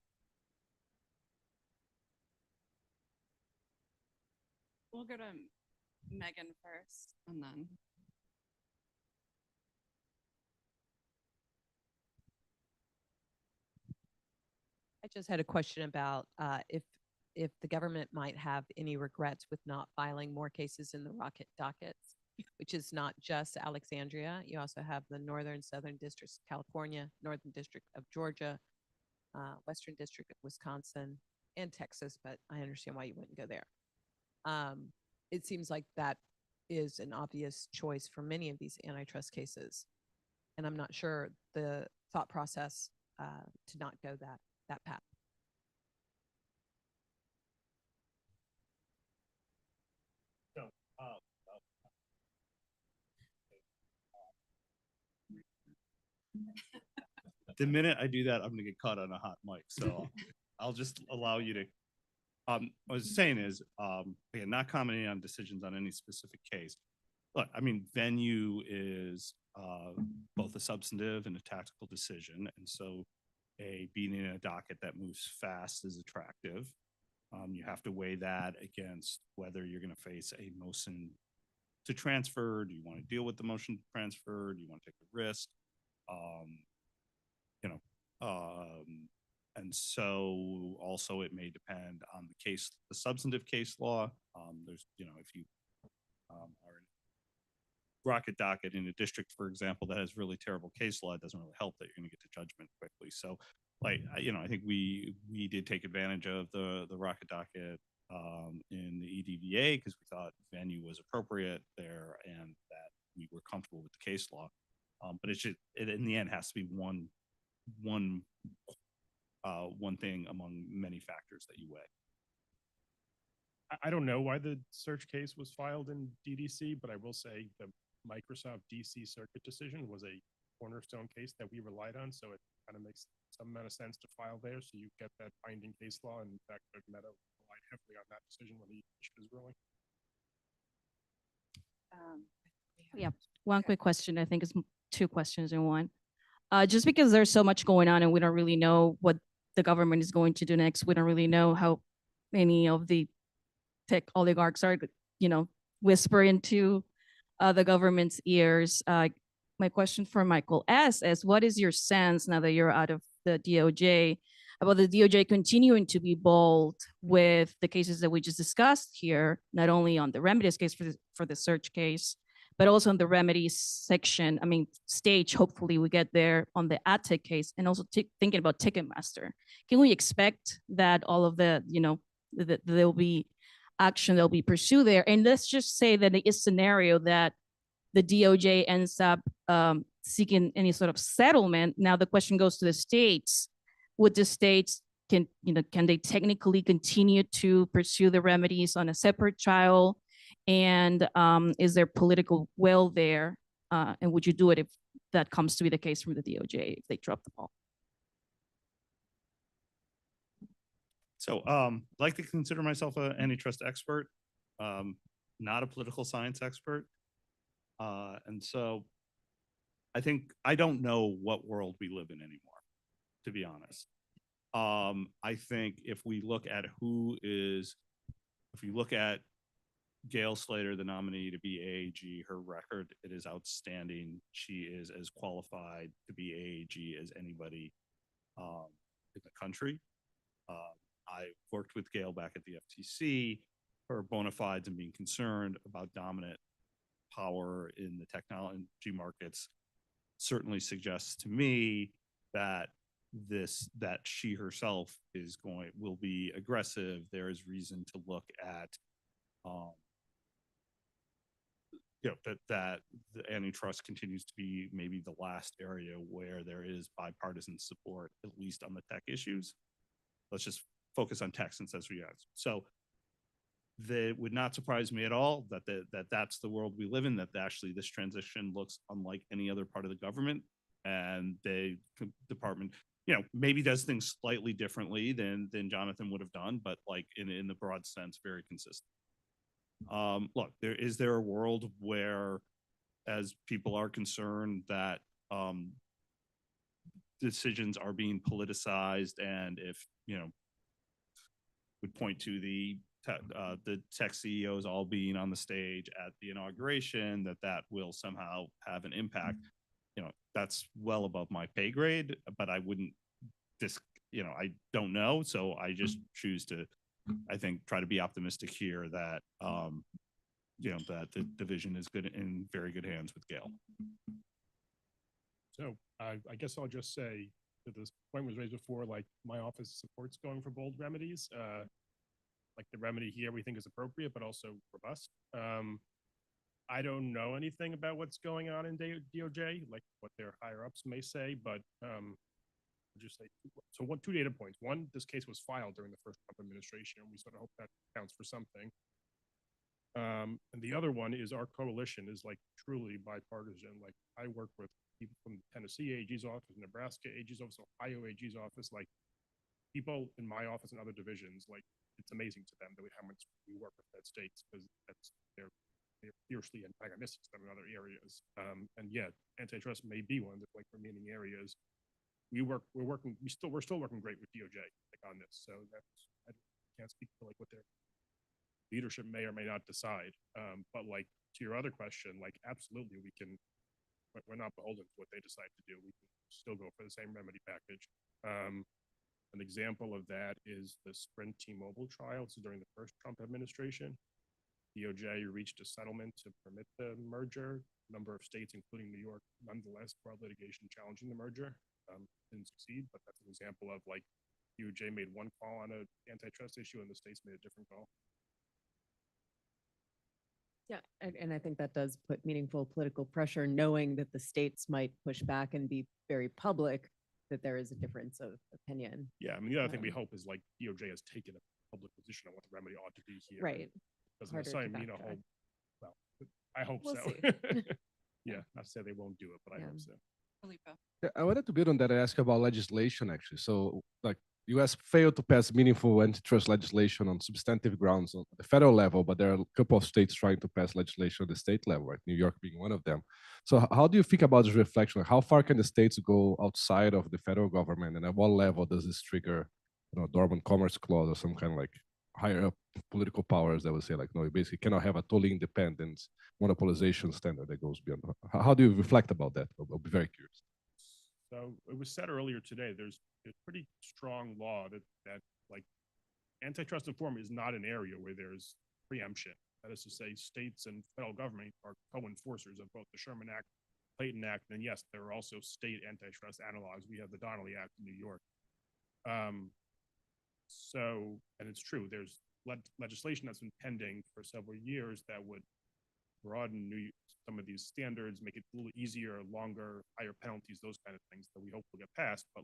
We'll go to Megan first, and then. I just had a question about if the government might have any regrets with not filing more cases in the Rocket dockets, which is not just Alexandria. You also have the Northern Southern Districts of California, Northern District of Georgia, Western District of Wisconsin, and Texas, but I understand why you wouldn't go there. It seems like that is an obvious choice for many of these antitrust cases. And I'm not sure the thought process to not go that path. So, the minute I do that, I'm gonna get caught on a hot mic. So I'll just allow you to. What I was saying is, again, not commenting on decisions on any specific case. Look, I mean, venue is both a substantive and a tactical decision, and so being in a docket that moves fast is attractive. You have to weigh that against whether you're going to face a motion to transfer. Do you want to deal with the motion to transfer? Do you want to take a risk? And so also it may depend on the case, the substantive case law. There's, if you are in Rocket docket in a district, for example, that has really terrible case law, it doesn't really help that you're going to get to judgment quickly. So, like, I think we did take advantage of the Rocket docket in the EDVA because we thought venue was appropriate there and that we were comfortable with the case law. But it in the end has to be one thing among many factors that you weigh. I don't know why the search case was filed in DDC, but I will say the Microsoft DC Circuit decision was a cornerstone case that we relied on, so it kind of makes some amount of sense to file there, so you get that binding case law. And in fact, Judge Meadow relied heavily on that decision when he issued his ruling. Yeah, one quick question. I think it's two questions in one. Just because there's so much going on and we don't really know what the government is going to do next, we don't really know how many of the tech oligarchs are, whisper into the government's ears. My question for Michael S. is, what is your sense now that you're out of the DOJ about the DOJ continuing to be bold with the cases that we just discussed here, not only on the remedies case for the search case, but also on the remedies section, stage, hopefully we get there on the ad tech case, and also thinking about Ticketmaster. Can we expect that all of the, that there'll be action that'll be pursued there? And let's just say that it is scenario that the DOJ ends up seeking any sort of settlement. Now the question goes to the states. Would the states, can they technically continue to pursue the remedies on a separate trial? And is there political will there? And would you do it if that comes to be the case from the DOJ, if they drop the ball? So I like to consider myself an antitrust expert, not a political science expert. And so I think I don't know what world we live in anymore, to be honest. I think if we look at Gail Slater, the nominee to be AAG, her record, it is outstanding. She is as qualified to be AAG as anybody in the country. I worked with Gail back at the FTC. Her bona fides and being concerned about dominant power in the technology markets certainly suggests to me that she herself will be aggressive. There is reason to look at that the antitrust continues to be maybe the last area where there is bipartisan support, at least on the tech issues. Let's just focus on tech since that's what you asked. So it would not surprise me at all that that's the world we live in, that actually this transition looks unlike any other part of the government, and the department, maybe does things slightly differently than Jonathan would have done, but like in the broad sense, very consistent. Look, is there a world where, as people are concerned, that decisions are being politicized, and if would point to the tech CEOs all being on the stage at the inauguration, that will somehow have an impact? That's well above my pay grade, but I wouldn't I don't know. So I just choose to, I think, try to be optimistic here that, that the division is in very good hands with Gail. So I guess I'll just say that this point was raised before, like my office supports going for bold remedies. Like the remedy here we think is appropriate, but also robust. I don't know anything about what's going on in DOJ, like what their higher ups may say, but I'll just say, so two data points. One, this case was filed during the first Trump administration, and we sort of hope that counts for something. And the other one is our coalition is like truly bipartisan. Like I work with people from the Tennessee AG's office, Nebraska AG's office, Ohio AG's office, like people in my office and other divisions, like it's amazing to them how much we work with that states, because they're fiercely antagonistic to them in other areas. And yet antitrust may be one of the remaining areas. We're still working great with DOJ on this. So I can't speak to what their leadership may or may not decide. But to your other question, absolutely we're not beholden to what they decide to do. We can still go for the same remedy package. An example of that is the Sprint T-Mobile trial. So during the first Trump administration, DOJ reached a settlement to permit the merger. A number of states, including New York, nonetheless brought litigation challenging the merger. Didn't succeed, but that's an example of DOJ made one call on an antitrust issue and the states made a different call. Yeah, and I think that does put meaningful political pressure, knowing that the states might push back and be very public, that there is a difference of opinion. Yeah, I mean, the other thing we hope is DOJ has taken a public position on what the remedy ought to be here. Right. Doesn't necessarily mean well, I hope We'll so. see. Yeah, not to say they won't do it, but I hope so. Yeah, I wanted to build on that and ask about legislation, actually. So, U.S. failed to pass meaningful antitrust legislation on substantive grounds on the federal level, but there are a couple of states trying to pass legislation at the state level, right? New York being one of them. So how do you think about this reflection? How far can the states go outside of the federal government, and at what level does this trigger, dormant commerce clause or some kind of higher up political powers that would say no, you basically cannot have a totally independent monopolization standard that goes beyond. How do you reflect about that? I'll be very curious. So it was said earlier today, there's a pretty strong law that antitrust reform is not an area where there's preemption. That is to say, states and federal government are co-enforcers of both the Sherman Act, Clayton Act, and yes, there are also state antitrust analogs. We have the Donnelly Act in New York. And it's true, there's legislation that's been pending for several years that would broaden some of these standards, make it a little easier, longer, higher penalties, those kind of things that we hope will get passed. But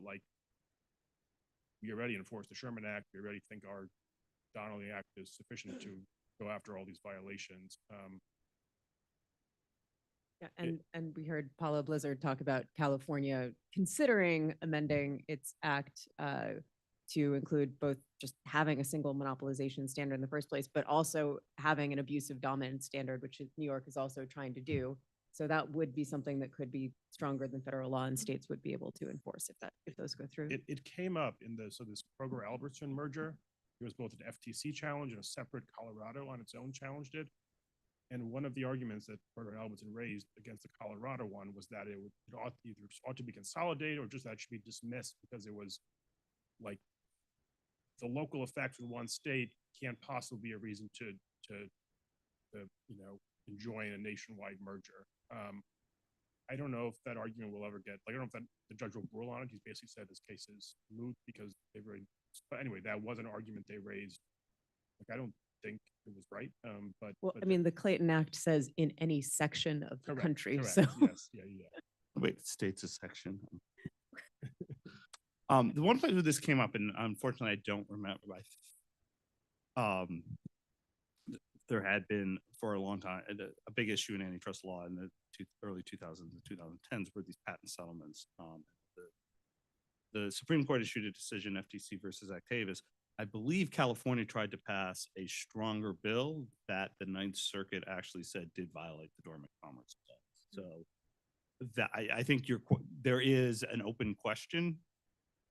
we already enforce the Sherman Act. We already think our Donnelly Act is sufficient to go after all these violations. Yeah, and we heard Paula Blizzard talk about California considering amending its act to include both just having a single monopolization standard in the first place, but also having an abusive dominance standard, which New York is also trying to do. So that would be something that could be stronger than federal law, and states would be able to enforce if those go through. It came up in this Kroger-Albertson merger. There was both an FTC challenge and a separate Colorado on its own challenged it. And one of the arguments that Kroger-Albertson raised against the Colorado one was that it ought to be consolidated, or just that it should be dismissed because it was the local effects in one state can't possibly be a reason to enjoin a nationwide merger. I don't know if that argument will ever get, like, I don't know if the judge will rule on it. He's basically said this case is moot because they've already, but anyway, that was an argument they raised. Like, I don't think it was right. But I mean, the Clayton Act says in any section of the correct, country. correct, So yes, yeah. Wait, state's a section. The one place where this came up, and unfortunately I don't remember, there had been for a long time a big issue in antitrust law in the early 2000s and 2010s were these patent settlements. The Supreme Court issued a decision, FTC versus Actavis. I believe California tried to pass a stronger bill that the Ninth Circuit actually said did violate the Dormant Commerce Clause. So that I think there is an open question.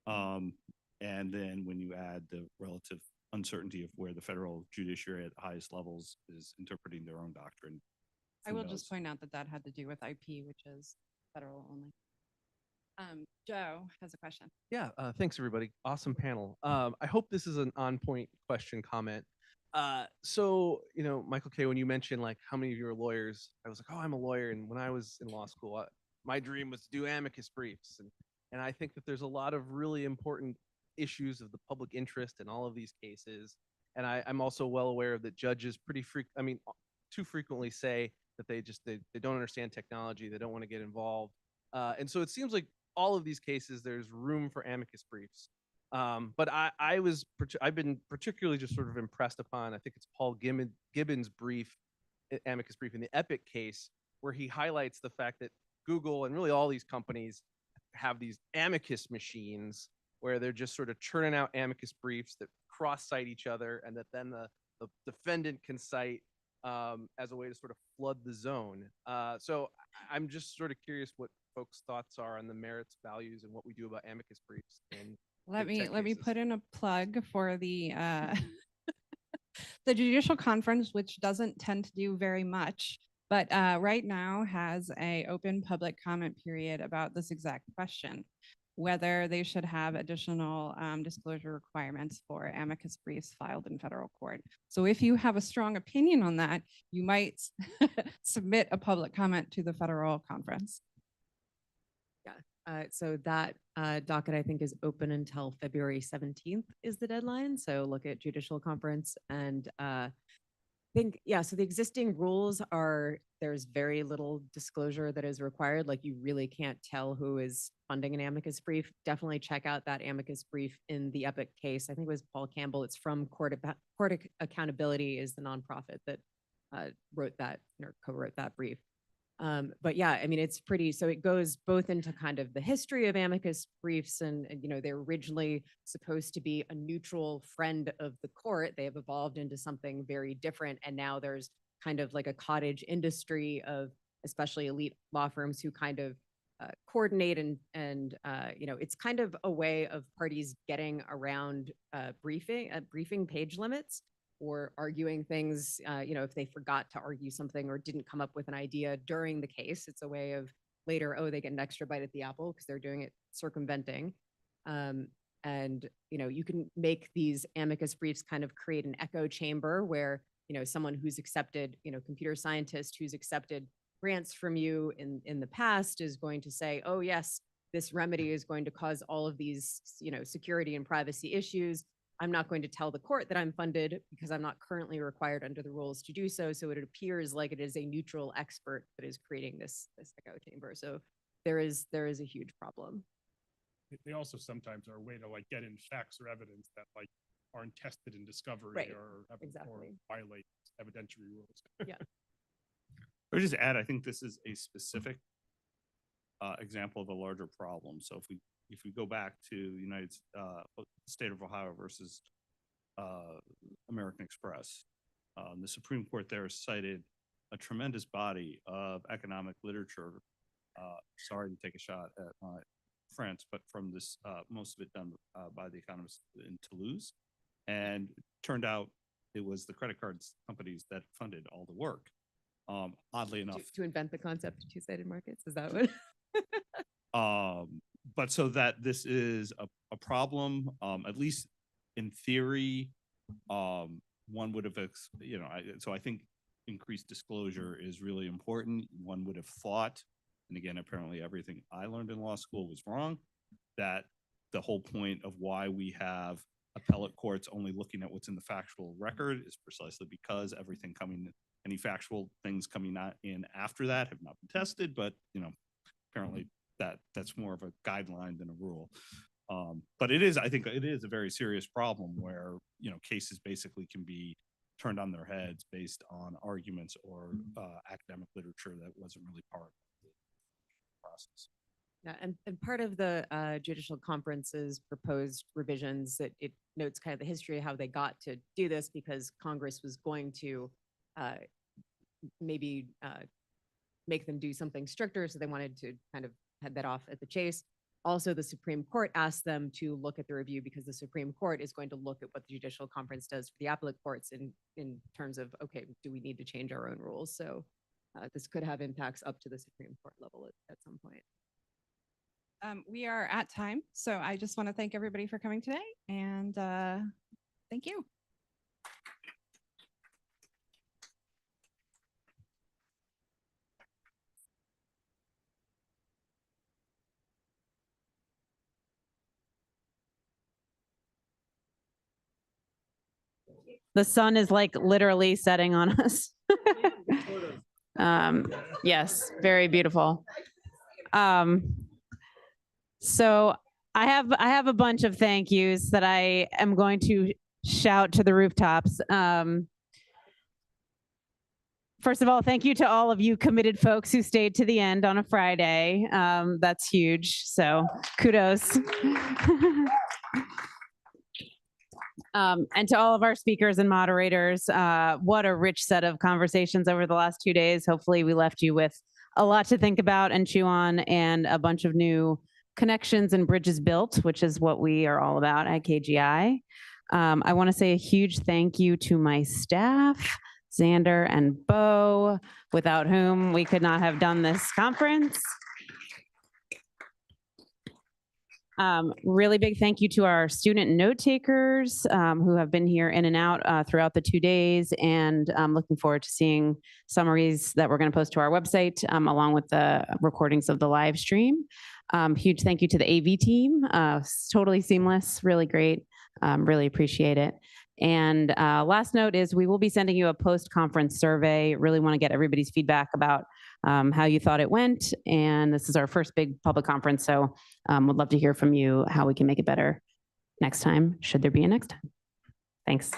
And then when you add the relative uncertainty of where the federal judiciary at the highest levels is interpreting their own doctrine. I will just point out that that had to do with IP, which is federal only. Joe has a question. Yeah, thanks everybody. Awesome panel. I hope this is an on-point question comment. So, Michael K., when you mentioned like how many of you are lawyers, I was like, oh, I'm a lawyer. And when I was in law school, my dream was to do amicus briefs. And I think that there's a lot of really important issues of the public interest in all of these cases. And I'm also well aware that judges too frequently say that they don't understand technology. They don't want to get involved. And so it seems like all of these cases, there's room for amicus briefs. But I've been particularly just sort of impressed upon, I think it's Paul Gibbons' amicus brief in the Epic case, where he highlights the fact that Google and really all these companies have these amicus machines where they're just sort of churning out amicus briefs that cross-cite each other, and that then the defendant can cite as a way to sort of flood the zone. So I'm just sort of curious what folks' thoughts are on the merits, values, and what we do about amicus briefs. Let me put in a plug for the the Judicial Conference, which doesn't tend to do very much, but right now has a open public comment period about this exact question, whether they should have additional disclosure requirements for amicus briefs filed in federal court. So if you have a strong opinion on that, you might submit a public comment to the federal conference. so that docket, I think, is open until February 17th is the deadline. So look at Judicial Conference and so the existing rules are, there's very little disclosure that is required. Like, you really can't tell who is funding an amicus brief. Definitely check out that amicus brief in the Epic case. I think it was Paul Campbell. It's from Court Accountability is the nonprofit that wrote that or co-wrote that brief. But yeah, I mean, it's pretty, so it goes both into kind of the history of amicus briefs and they're originally supposed to be a neutral friend of the court. They have evolved into something very different. And now there's kind of like a cottage industry of especially elite law firms who kind of coordinate and it's kind of a way of parties getting around briefing page limits, or arguing things, if they forgot to argue something or didn't come up with an idea during the case. It's a way of later, they get an extra bite at the apple because they're doing it circumventing. And you can make these amicus briefs kind of create an echo chamber where, someone who's accepted, computer scientist who's accepted grants from you in the past is going to say, oh yes, this remedy is going to cause all of these, security and privacy issues. I'm not going to tell the court that I'm funded because I'm not currently required under the rules to do so. So it appears like it is a neutral expert that is creating this echo chamber. So there is a huge problem. They also sometimes are a way to like get in facts or evidence that like aren't tested in discovery or violate evidentiary rules. Yeah. Or just add, I think this is a specific example of a larger problem. So if we go back to state of Ohio versus American Express, the Supreme Court there cited a tremendous body of economic literature. Sorry to take a shot at my France, but from this, most of it done by the economists in Toulouse. And turned out it was the credit cards companies that funded all the work. Oddly enough. To invent the concept of two-sided markets, is that what? But so that this is a problem, at least in theory, one would have, so I think increased disclosure is really important. One would have thought, and again, apparently everything I learned in law school was wrong, that the whole point of why we have appellate courts only looking at what's in the factual record is precisely because any factual things coming in after that have not been tested, but apparently that's more of a guideline than a rule. But I think it is a very serious problem where, cases basically can be turned on their heads based on arguments or academic literature that wasn't really part of the process. Yeah, and part of the judicial conference's proposed revisions, that it notes kind of the history of how they got to do this, because Congress was going to maybe make them do something stricter. So they wanted to kind of head that off at the chase. Also, the Supreme Court asked them to look at the review because the Supreme Court is going to look at what the judicial conference does for the appellate courts in terms of, okay, do we need to change our own rules? So this could have impacts up to the Supreme Court level at some point. We are at time, so I just want to thank everybody for coming today, and thank you. The sun is like literally setting on us. Yes, very beautiful. So I have a bunch of thank yous that I am going to shout to the rooftops. First of all, thank you to all of you committed folks who stayed to the end on a Friday. That's huge. So kudos. And to all of our speakers and moderators, what a rich set of conversations over the last 2 days. Hopefully we left you with a lot to think about and chew on, and a bunch of new connections and bridges built, which is what we are all about at KGI. I want to say a huge thank you to my staff, Xander and Bo, without whom we could not have done this conference. Really big thank you to our student note takers who have been here in and out throughout the 2 days, and I'm looking forward to seeing summaries that we're going to post to our website along with the recordings of the live stream. Huge thank you to the AV team. Totally seamless, really great. Really appreciate it. And last note is we will be sending you a post-conference survey. Really want to get everybody's feedback about how you thought it went. And this is our first big public conference, so would love to hear from you how we can make it better next time, should there be a next time. Thanks.